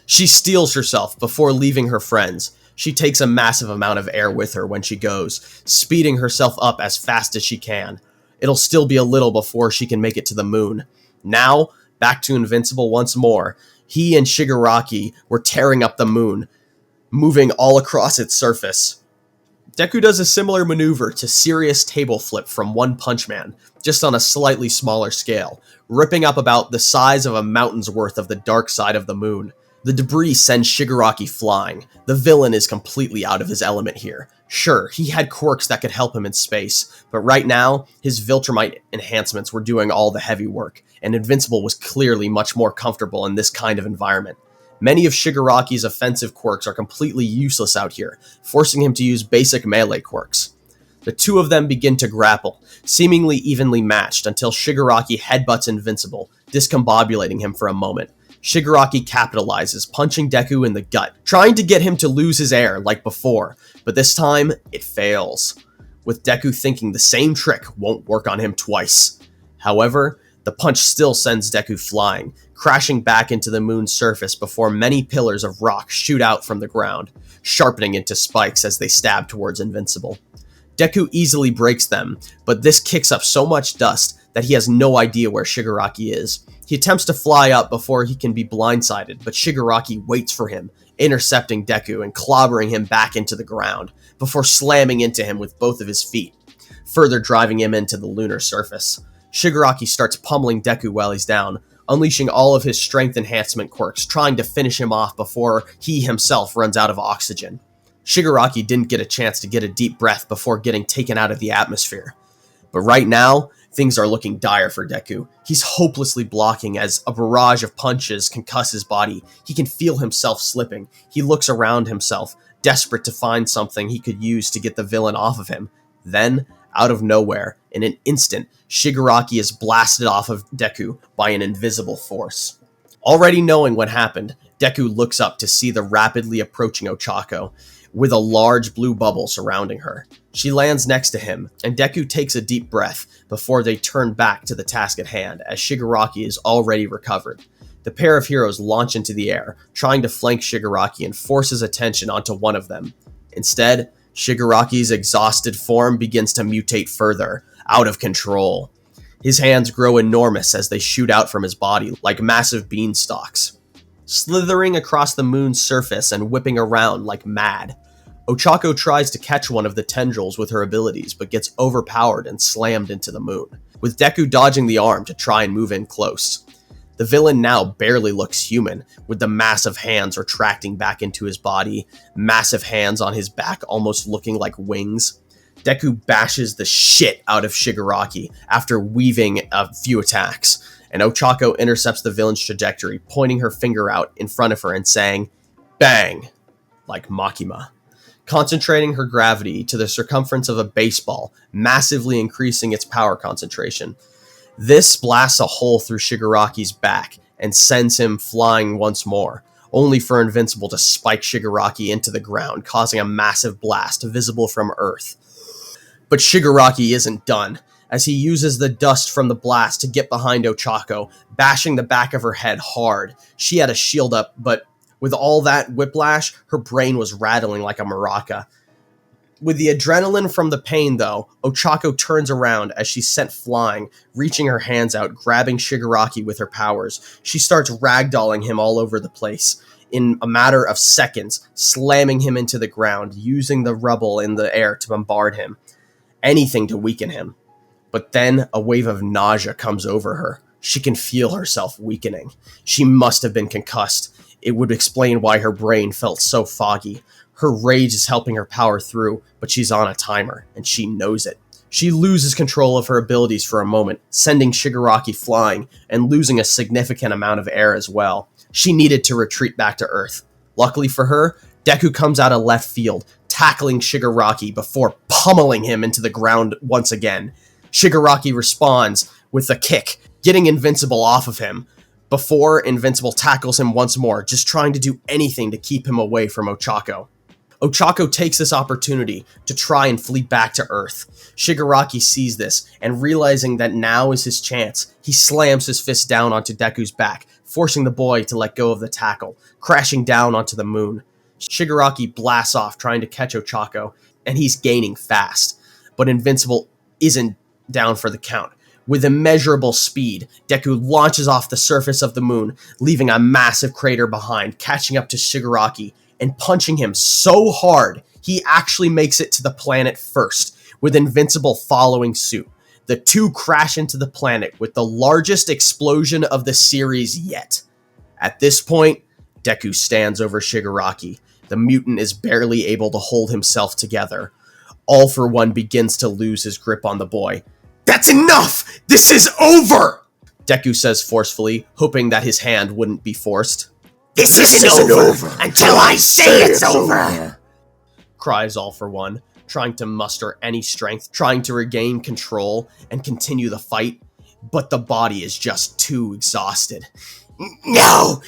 She steels herself before leaving her friends. She takes a massive amount of air with her when she goes, speeding herself up as fast as she can. It'll still be a little before she can make it to the moon. Now, back to Invincible once more. He and Shigaraki were tearing up the moon, moving all across its surface. Deku does a similar maneuver to Serious Table Flip from One Punch Man, just on a slightly smaller scale, ripping up about the size of a mountain's worth of the dark side of the moon. The debris sends Shigaraki flying. The villain is completely out of his element here. Sure, he had quirks that could help him in space, but right now, his Viltrumite enhancements were doing all the heavy work, and Invincible was clearly much more comfortable in this kind of environment. Many of Shigaraki's offensive quirks are completely useless out here, forcing him to use basic melee quirks. The two of them begin to grapple, seemingly evenly matched until Shigaraki headbutts Invincible, discombobulating him for a moment. Shigaraki capitalizes, punching Deku in the gut, trying to get him to lose his air like before, but this time, it fails, with Deku thinking the same trick won't work on him twice. However, the punch still sends Deku flying, crashing back into the moon's surface before many pillars of rock shoot out from the ground, sharpening into spikes as they stab towards Invincible. Deku easily breaks them, but this kicks up so much dust that he has no idea where Shigaraki is. He attempts to fly up before he can be blindsided, but Shigaraki waits for him, intercepting Deku and clobbering him back into the ground, before slamming into him with both of his feet, further driving him into the lunar surface. Shigaraki starts pummeling Deku while he's down, unleashing all of his strength enhancement quirks, trying to finish him off before he himself runs out of oxygen. Shigaraki didn't get a chance to get a deep breath before getting taken out of the atmosphere. But right now, things are looking dire for Deku. He's hopelessly blocking as a barrage of punches concuss his body. He can feel himself slipping. He looks around himself, desperate to find something he could use to get the villain off of him. Then, out of nowhere, in an instant, Shigaraki is blasted off of Deku by an invisible force. Already knowing what happened, Deku looks up to see the rapidly approaching Ochako, with a large blue bubble surrounding her. She lands next to him, and Deku takes a deep breath before they turn back to the task at hand, as Shigaraki is already recovered. The pair of heroes launch into the air, trying to flank Shigaraki and force his attention onto one of them. Instead, Shigaraki's exhausted form begins to mutate further, out of control. His hands grow enormous as they shoot out from his body like massive beanstalks, slithering across the moon's surface and whipping around like mad. Ochako tries to catch one of the tendrils with her abilities, but gets overpowered and slammed into the moon, with Deku dodging the arm to try and move in close. The villain now barely looks human, with the massive hands retracting back into his body, massive hands on his back almost looking like wings. Deku bashes the shit out of Shigaraki after weaving a few attacks, and Ochako intercepts the villain's trajectory, pointing her finger out in front of her and saying, "Bang," like Makima, concentrating her gravity to the circumference of a baseball, massively increasing its power concentration. This blasts a hole through Shigaraki's back and sends him flying once more, only for Invincible to spike Shigaraki into the ground, causing a massive blast visible from Earth. But Shigaraki isn't done, as he uses the dust from the blast to get behind Ochako, bashing the back of her head hard. She had a shield up, but with all that whiplash, her brain was rattling like a maraca. With the adrenaline from the pain, though, Ochako turns around as she's sent flying, reaching her hands out, grabbing Shigaraki with her powers. She starts ragdolling him all over the place. In a matter of seconds, slamming him into the ground, using the rubble in the air to bombard him. Anything to weaken him. But then a wave of nausea comes over her. She can feel herself weakening. She must have been concussed. It would explain why her brain felt so foggy. Her rage is helping her power through, but she's on a timer, and she knows it. She loses control of her abilities for a moment, sending Shigaraki flying, and losing a significant amount of air as well. She needed to retreat back to Earth. Luckily for her, Deku comes out of left field, tackling Shigaraki before pummeling him into the ground once again. Shigaraki responds with a kick, getting Invincible off of him, before Invincible tackles him once more, just trying to do anything to keep him away from Ochako. Ochako takes this opportunity to try and flee back to Earth. Shigaraki sees this, and realizing that now is his chance, he slams his fist down onto Deku's back, forcing the boy to let go of the tackle, crashing down onto the moon. Shigaraki blasts off trying to catch Ochako, and he's gaining fast, but Invincible isn't down for the count. With immeasurable speed, Deku launches off the surface of the moon, leaving a massive crater behind, catching up to Shigaraki, and punching him so hard, he actually makes it to the planet first, with Invincible following suit. The two crash into the planet with the largest explosion of the series yet. At this point, Deku stands over Shigaraki. The mutant is barely able to hold himself together. All for One begins to lose his grip on the boy. "That's enough! This is over!" Deku says forcefully, hoping that his hand wouldn't be forced. This isn't over until I say it's over! Cries All for One, trying to muster any strength, trying to regain control and continue the fight, but the body is just too exhausted. No!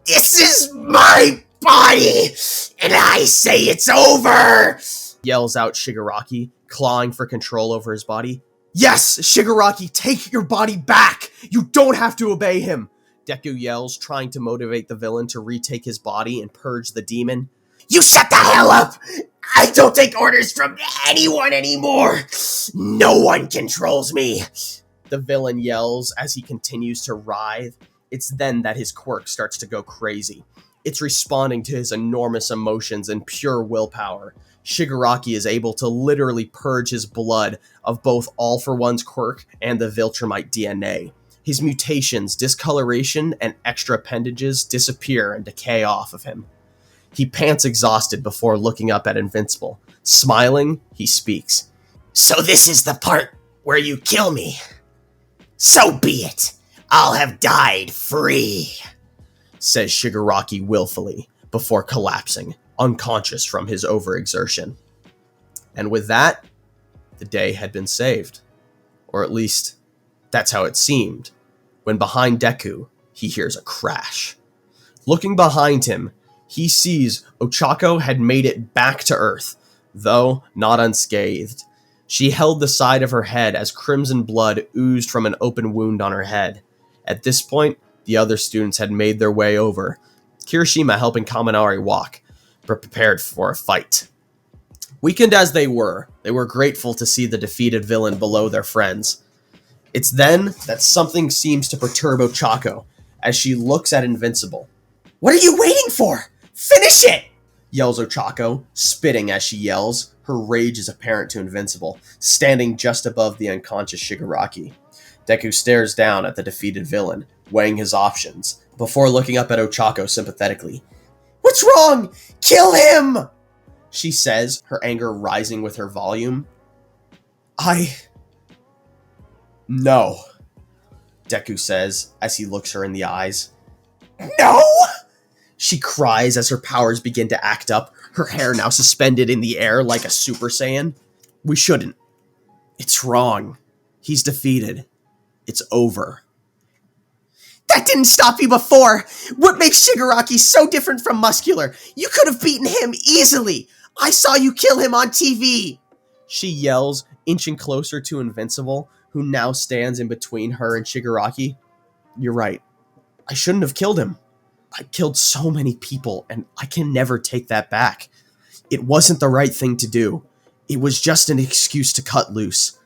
This is my body! And I say it's over! Yells out Shigaraki, clawing for control over his body. "Yes, Shigaraki, take your body back! You don't have to obey him!" Deku yells, trying to motivate the villain to retake his body and purge the demon. You shut the hell up! I don't take orders from anyone anymore! No one controls me! The villain yells as he continues to writhe. It's then that his quirk starts to go crazy. It's responding to his enormous emotions and pure willpower. Shigaraki is able to literally purge his blood of both All for One's quirk and the Viltrumite DNA. His mutations, discoloration, and extra appendages disappear and decay off of him. He pants exhausted before looking up at Invincible. Smiling, he speaks. So this is the part where you kill me. So be it. I'll have died free, says Shigaraki willfully, before collapsing, unconscious from his overexertion. And with that, the day had been saved. Or at least, that's how it seemed, when behind Deku, he hears a crash. Looking behind him, he sees Ochako had made it back to Earth, though not unscathed. She held the side of her head as crimson blood oozed from an open wound on her head. At this point, the other students had made their way over, Kirishima helping Kaminari walk, but prepared for a fight. Weakened as they were grateful to see the defeated villain below their friends. It's then that something seems to perturb Ochako as she looks at Invincible. What are you waiting for? Finish it! Yells Ochako, spitting as she yells. Her rage is apparent to Invincible, standing just above the unconscious Shigaraki. Deku stares down at the defeated villain, weighing his options, before looking up at Ochako sympathetically. What's wrong? Kill him! She says, her anger rising with her volume. No, Deku says as he looks her in the eyes. No! She cries as her powers begin to act up, her hair now suspended in the air like a Super Saiyan. We shouldn't. It's wrong. He's defeated. It's over. That didn't stop you before! What makes Shigaraki so different from Muscular? You could have beaten him easily! I saw you kill him on TV! She yells, inching closer to Invincible, who now stands in between her and Shigaraki. You're right. I shouldn't have killed him. I killed so many people, and I can never take that back. It wasn't the right thing to do. It was just an excuse to cut loose.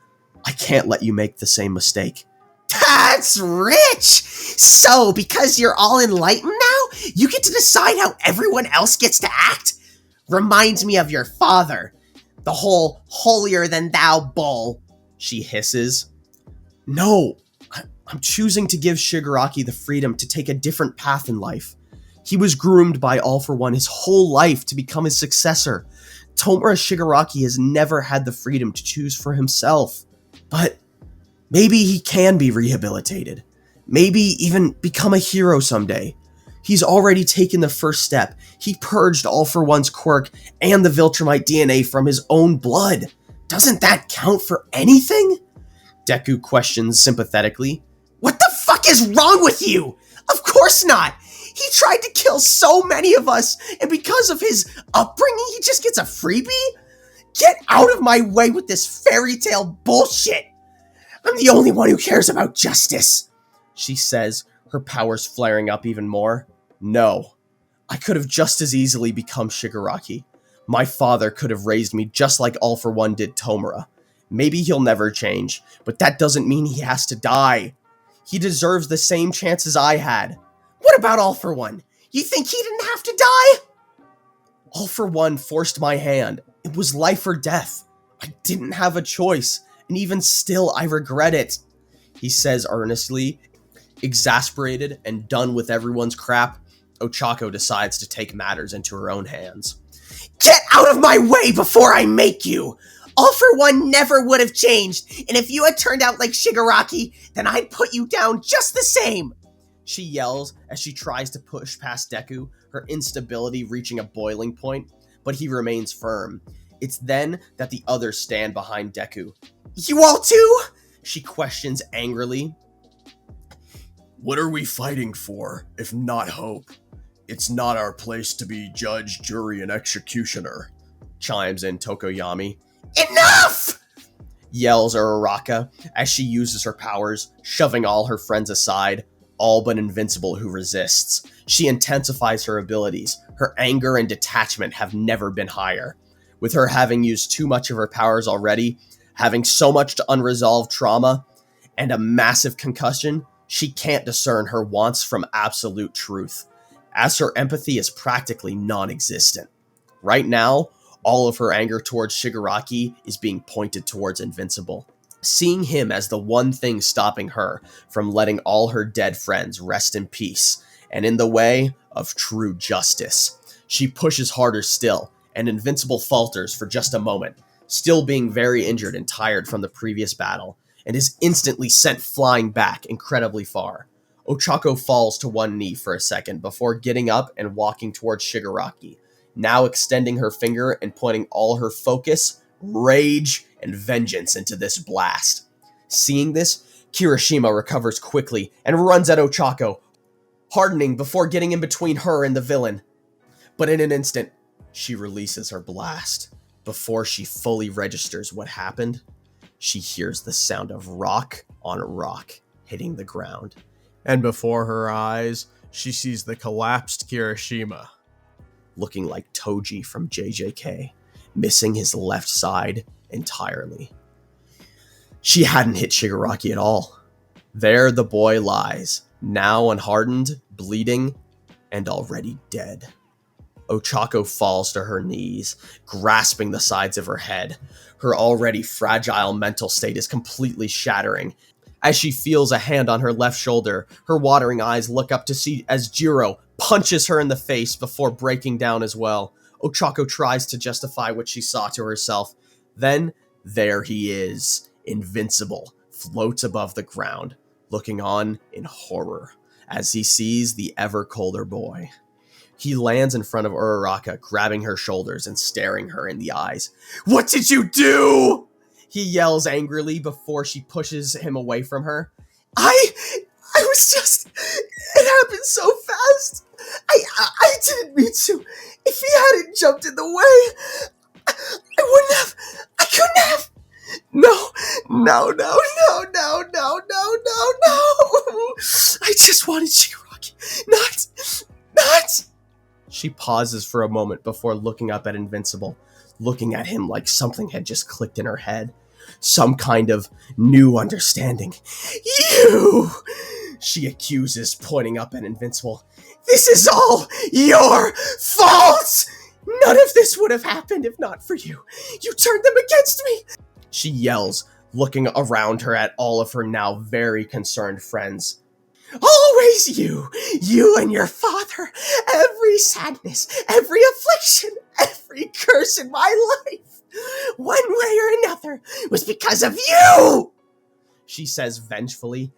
I can't let you make the same mistake. That's rich! So, because you're all enlightened now, you get to decide how everyone else gets to act? Reminds me of your father. The whole holier-than-thou bull, she hisses. No, I'm choosing to give Shigaraki the freedom to take a different path in life. He was groomed by All For One his whole life to become his successor. Tomura Shigaraki has never had the freedom to choose for himself. But maybe he can be rehabilitated. Maybe even become a hero someday. He's already taken the first step. He purged All For One's quirk and the Viltrumite DNA from his own blood. Doesn't that count for anything? Deku questions sympathetically. What the fuck is wrong with you? Of course not! He tried to kill so many of us, and because of his upbringing, he just gets a freebie? Get out of my way with this fairy tale bullshit! I'm the only one who cares about justice, she says, her powers flaring up even more. No, I could have just as easily become Shigaraki. My father could have raised me just like All For One did Tomura. Maybe he'll never change, but that doesn't mean he has to die. He deserves the same chances I had. What about All For One? You think he didn't have to die? All For One forced my hand. It was life or death. I didn't have a choice, and even still I regret it, he says earnestly. Exasperated and done with everyone's crap, Ochako decides to take matters into her own hands. Get out of my way before I make you! All For One never would have changed, and if you had turned out like Shigaraki, then I'd put you down just the same! She yells as she tries to push past Deku, her instability reaching a boiling point, but he remains firm. It's then that the others stand behind Deku. You all too? She questions angrily. What are we fighting for, if not hope? It's not our place to be judge, jury, and executioner, chimes in Tokoyami. Enough! Yells Uraraka as she uses her powers, shoving all her friends aside, all but Invincible, who resists. She intensifies her abilities. Her anger and detachment have never been higher. With her having used too much of her powers already, having so much unresolved trauma, and a massive concussion, she can't discern her wants from absolute truth, as her empathy is practically non-existent. Right now, all of her anger towards Shigaraki is being pointed towards Invincible, seeing him as the one thing stopping her from letting all her dead friends rest in peace, and in the way of true justice. She pushes harder still, and Invincible falters for just a moment, still being very injured and tired from the previous battle, and is instantly sent flying back incredibly far. Ochako falls to one knee for a second before getting up and walking towards Shigaraki, now extending her finger and pointing all her focus, rage, and vengeance into this blast. Seeing this, Kirishima recovers quickly and runs at Ochako, hardening before getting in between her and the villain. But in an instant, she releases her blast. Before she fully registers what happened, she hears the sound of rock on rock hitting the ground. And before her eyes, she sees the collapsed Kirishima. Looking like Toji from JJK, missing his left side entirely. She hadn't hit Shigaraki at all. There the boy lies, now unhardened, bleeding, and already dead. Ochako falls to her knees, grasping the sides of her head. Her already fragile mental state is completely shattering. As she feels a hand on her left shoulder, her watering eyes look up to see as Jiro punches her in the face before breaking down as well. Ochako tries to justify what she saw to herself. Then, there he is, invincible, floats above the ground, looking on in horror as he sees the ever colder boy. He lands in front of Uraraka, grabbing her shoulders and staring her in the eyes. "What did you do?" He yells angrily before she pushes him away from her. I was just... It happened so fast. I didn't mean to. If he hadn't jumped in the way, I wouldn't have... I couldn't have... No. I just wanted Shigaraki. Not... She pauses for a moment before looking up at Invincible, looking at him like something had just clicked in her head. Some kind of new understanding. "You!" she accuses, pointing up at Invincible. "This is all your fault! None of this would have happened if not for you. You turned them against me!" She yells, looking around her at all of her now very concerned friends. "Always you and your father, every sadness, every affliction, every curse in my life, one way or another, was because of you!" she says vengefully.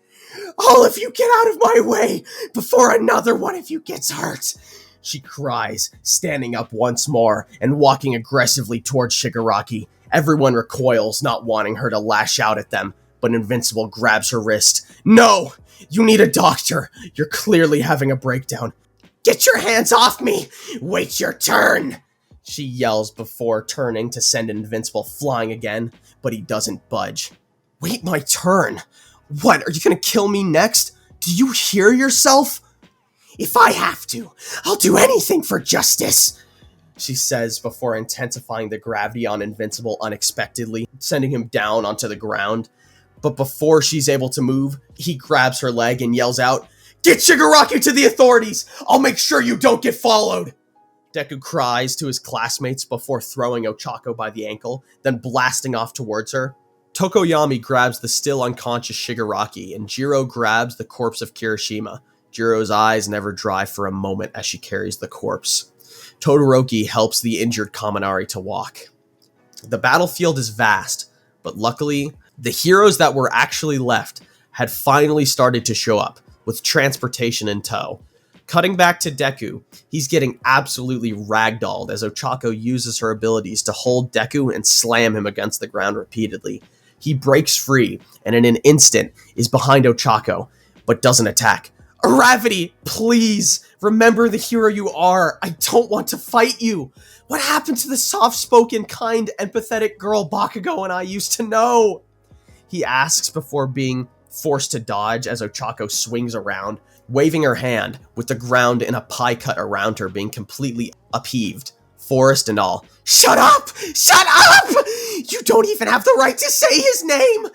"All of you get out of my way before another one of you gets hurt," she cries, standing up once more and walking aggressively towards Shigaraki. Everyone recoils, not wanting her to lash out at them, but Invincible grabs her wrist. "No! You need a doctor. You're clearly having a breakdown. Get your hands off me! Wait your turn!" she yells before turning to send Invincible flying again, but he doesn't budge. "Wait my turn? What, are you gonna kill me next? Do you hear yourself?" "If I have to, I'll do anything for justice," she says before intensifying the gravity on Invincible unexpectedly, sending him down onto the ground. But before she's able to move, he grabs her leg and yells out, "Get Shigaraki to the authorities! I'll make sure you don't get followed!" Deku cries to his classmates before throwing Ochako by the ankle, then blasting off towards her. Tokoyami grabs the still unconscious Shigaraki, and Jiro grabs the corpse of Kirishima. Jiro's eyes never dry for a moment as she carries the corpse. Todoroki helps the injured Kaminari to walk. The battlefield is vast, but luckily, the heroes that were actually left had finally started to show up, with transportation in tow. Cutting back to Deku, he's getting absolutely ragdolled as Ochako uses her abilities to hold Deku and slam him against the ground repeatedly. He breaks free, and in an instant is behind Ochako, but doesn't attack. "Gravity, please, remember the hero you are. I don't want to fight you. What happened to the soft-spoken, kind, empathetic girl Bakugo and I used to know?" he asks before being forced to dodge as Ochako swings around, waving her hand, with the ground in a pie cut around her being completely upheaved, forest and all. "Shut up! Shut up! You don't even have the right to say his name!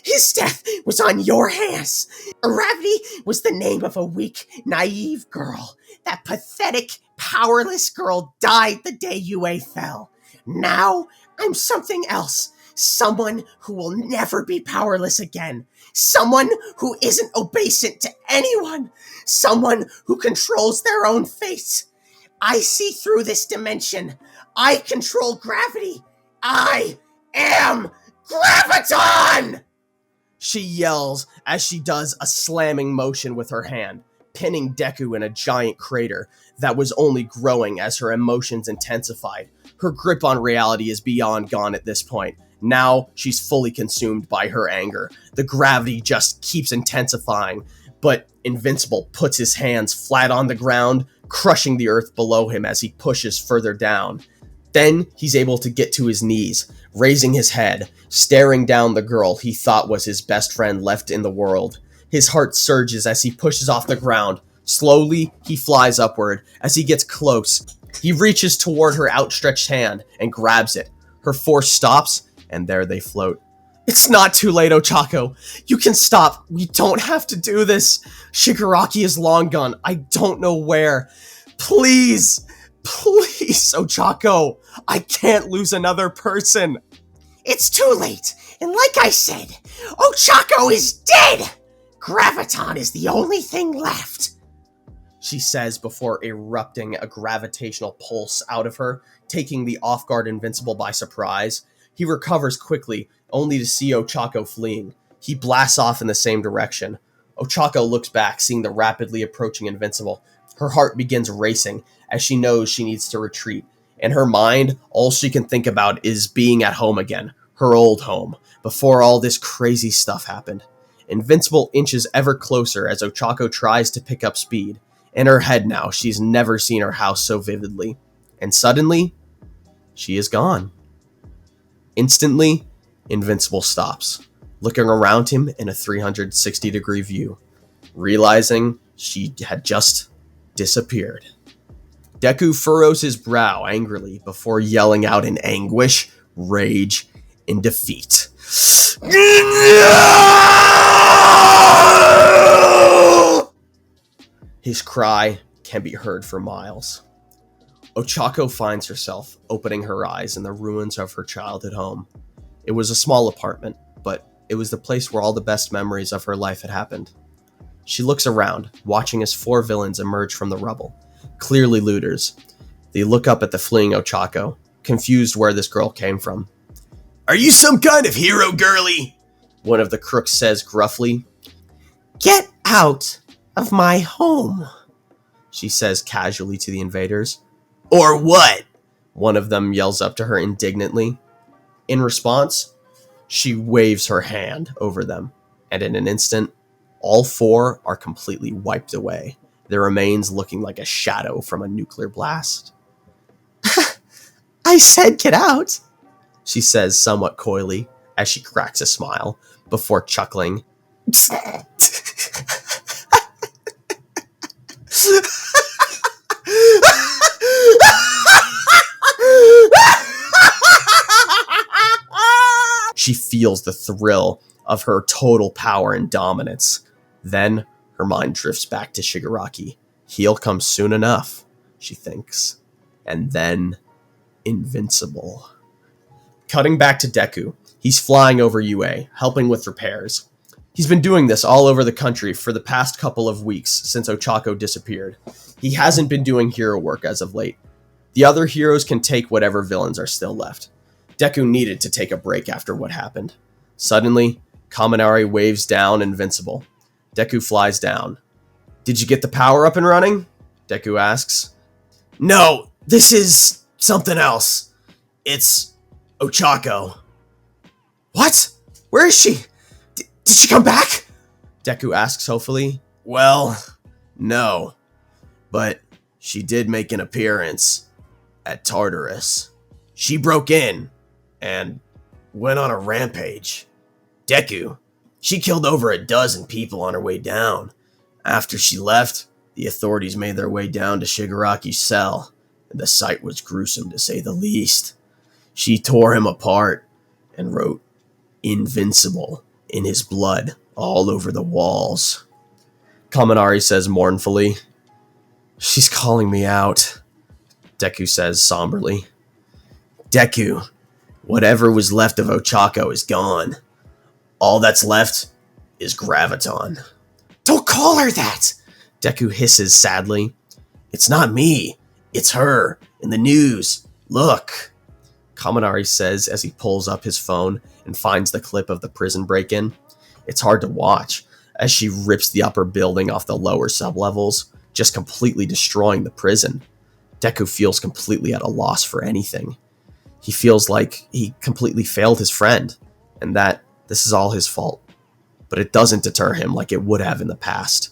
His death was on your hands. Gravity was the name of a weak, naive girl. That pathetic, powerless girl died the day UA fell. Now, I'm something else. Someone who will never be powerless again. Someone who isn't obeisant to anyone. Someone who controls their own fate. I see through this dimension. I control gravity. I am Graviton!" she yells as she does a slamming motion with her hand, pinning Deku in a giant crater that was only growing as her emotions intensified. Her grip on reality is beyond gone at this point. Now she's fully consumed by her anger. The gravity just keeps intensifying, but Invincible puts his hands flat on the ground, crushing the earth below him as he pushes further down. Then he's able to get to his knees, raising his head, staring down the girl he thought was his best friend left in the world. His heart surges as he pushes off the ground. Slowly, he flies upward. As he gets close, he reaches toward her outstretched hand and grabs it. Her force stops, and there they float. It's not too late, Ochako. You can stop. We don't have to do this. Shigaraki is long gone. I don't know where. Please, Ochako. I can't lose another person. It's too late, and like I said, Ochako is dead! Graviton is the only thing left. She says before erupting a gravitational pulse out of her, taking the off-guard Invincible by surprise. He recovers quickly, only to see Ochako fleeing. He blasts off in the same direction. Ochako looks back, seeing the rapidly approaching Invincible. Her heart begins racing, as she knows she needs to retreat. In her mind, all she can think about is being at home again, her old home, before all this crazy stuff happened. Invincible inches ever closer as Ochako tries to pick up speed. In her head now, she's never seen her house so vividly. And suddenly, she is gone. Instantly, Invincible stops, looking around him in a 360-degree view, realizing she had just disappeared. Deku furrows his brow angrily before yelling out in anguish, rage, and defeat. His cry can be heard for miles. Ochako finds herself opening her eyes in the ruins of her childhood home. It was a small apartment, but it was the place where all the best memories of her life had happened. She looks around, watching as 4 villains emerge from the rubble, clearly looters. They look up at the fleeing Ochako, confused where this girl came from. "Are you some kind of hero, girlie?" one of the crooks says gruffly. Get out of my home, she says casually to the invaders. "Or what?" one of them yells up to her indignantly. In response, she waves her hand over them, and in an instant, all 4 are completely wiped away, their remains looking like a shadow from a nuclear blast. I said get out, she says somewhat coyly as she cracks a smile before chuckling. She feels the thrill of her total power and dominance. Then her mind drifts back to Shigaraki. He'll come soon enough, she thinks. And then Invincible. Cutting back to Deku, he's flying over UA, helping with repairs. He's been doing this all over the country for the past couple of weeks since Ochako disappeared. He hasn't been doing hero work as of late. The other heroes can take whatever villains are still left. Deku needed to take a break after what happened. Suddenly, Kaminari waves down Invincible. Deku flies down. "Did you get the power up and running?" Deku asks. "No, this is something else. It's Ochako." "What? Where is she? Did she come back?" Deku asks hopefully. "Well, no. But she did make an appearance at Tartarus. She broke in and went on a rampage. Deku, she killed over a dozen people on her way down. After she left, the authorities made their way down to Shigaraki's cell, and the sight was gruesome to say the least. She tore him apart and wrote Invincible in his blood all over the walls." Kaminari says mournfully. "She's calling me out," Deku says somberly. "Deku, whatever was left of Ochako is gone. All that's left is Graviton." "Don't call her that!" Deku hisses sadly. "It's not me. It's her. In the news. Look." Kaminari says as he pulls up his phone and finds the clip of the prison break-in. It's hard to watch as she rips the upper building off the lower sublevels, just completely destroying the prison. Deku feels completely at a loss for anything. He feels like he completely failed his friend, and that this is all his fault. But it doesn't deter him like it would have in the past.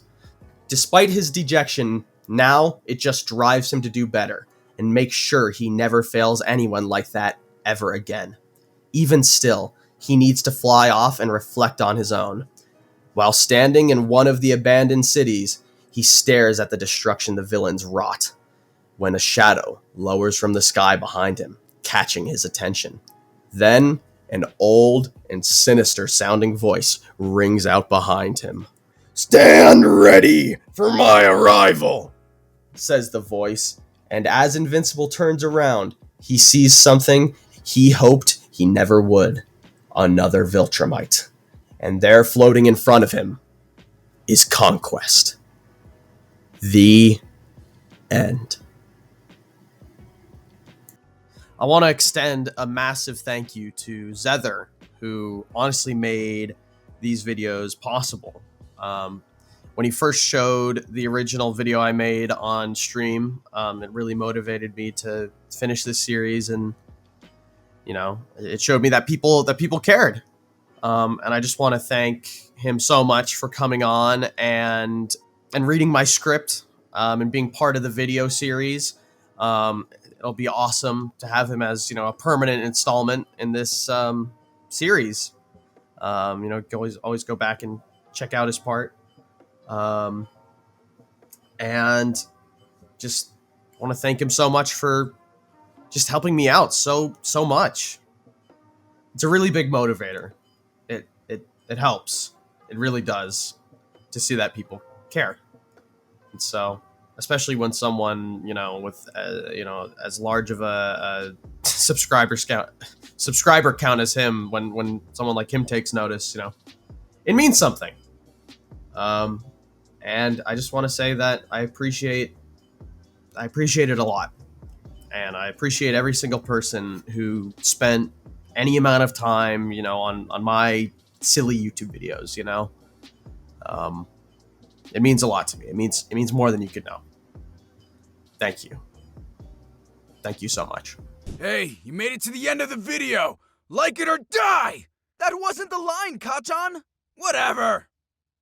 Despite his dejection, now it just drives him to do better and make sure he never fails anyone like that ever again. Even still, he needs to fly off and reflect on his own. While standing in one of the abandoned cities, he stares at the destruction the villains wrought, when a shadow lowers from the sky behind him, catching his attention. Then, an old and sinister sounding voice rings out behind him. Stand ready for my arrival, says the voice, and as Invincible turns around, he sees something he hoped he never would. Another Viltrumite. And there, floating in front of him, is Conquest. The end. I want to extend a massive thank you to Zether, who honestly made these videos possible. When he first showed the original video I made on stream, it really motivated me to finish this series, and you know, it showed me that people cared. And I just want to thank him so much for coming on and reading my script, and being part of the video series. It'll be awesome to have him as, you know, a permanent installment in this series. You know, always go back and check out his part. And just want to thank him so much for just helping me out so much. It's a really big motivator. It helps. It really does to see that people care. And so, especially when someone, you know, with you know, as large of a subscriber count as him, when someone like him takes notice, you know, it means something. And I just want to say that I appreciate it a lot, and I appreciate every single person who spent any amount of time, you know, on my silly YouTube videos. You know, it means a lot to me. It means more than you could know. Thank you so much. Hey, you made it to the end of the video. Like it or die! That wasn't the line, Kachan! Whatever!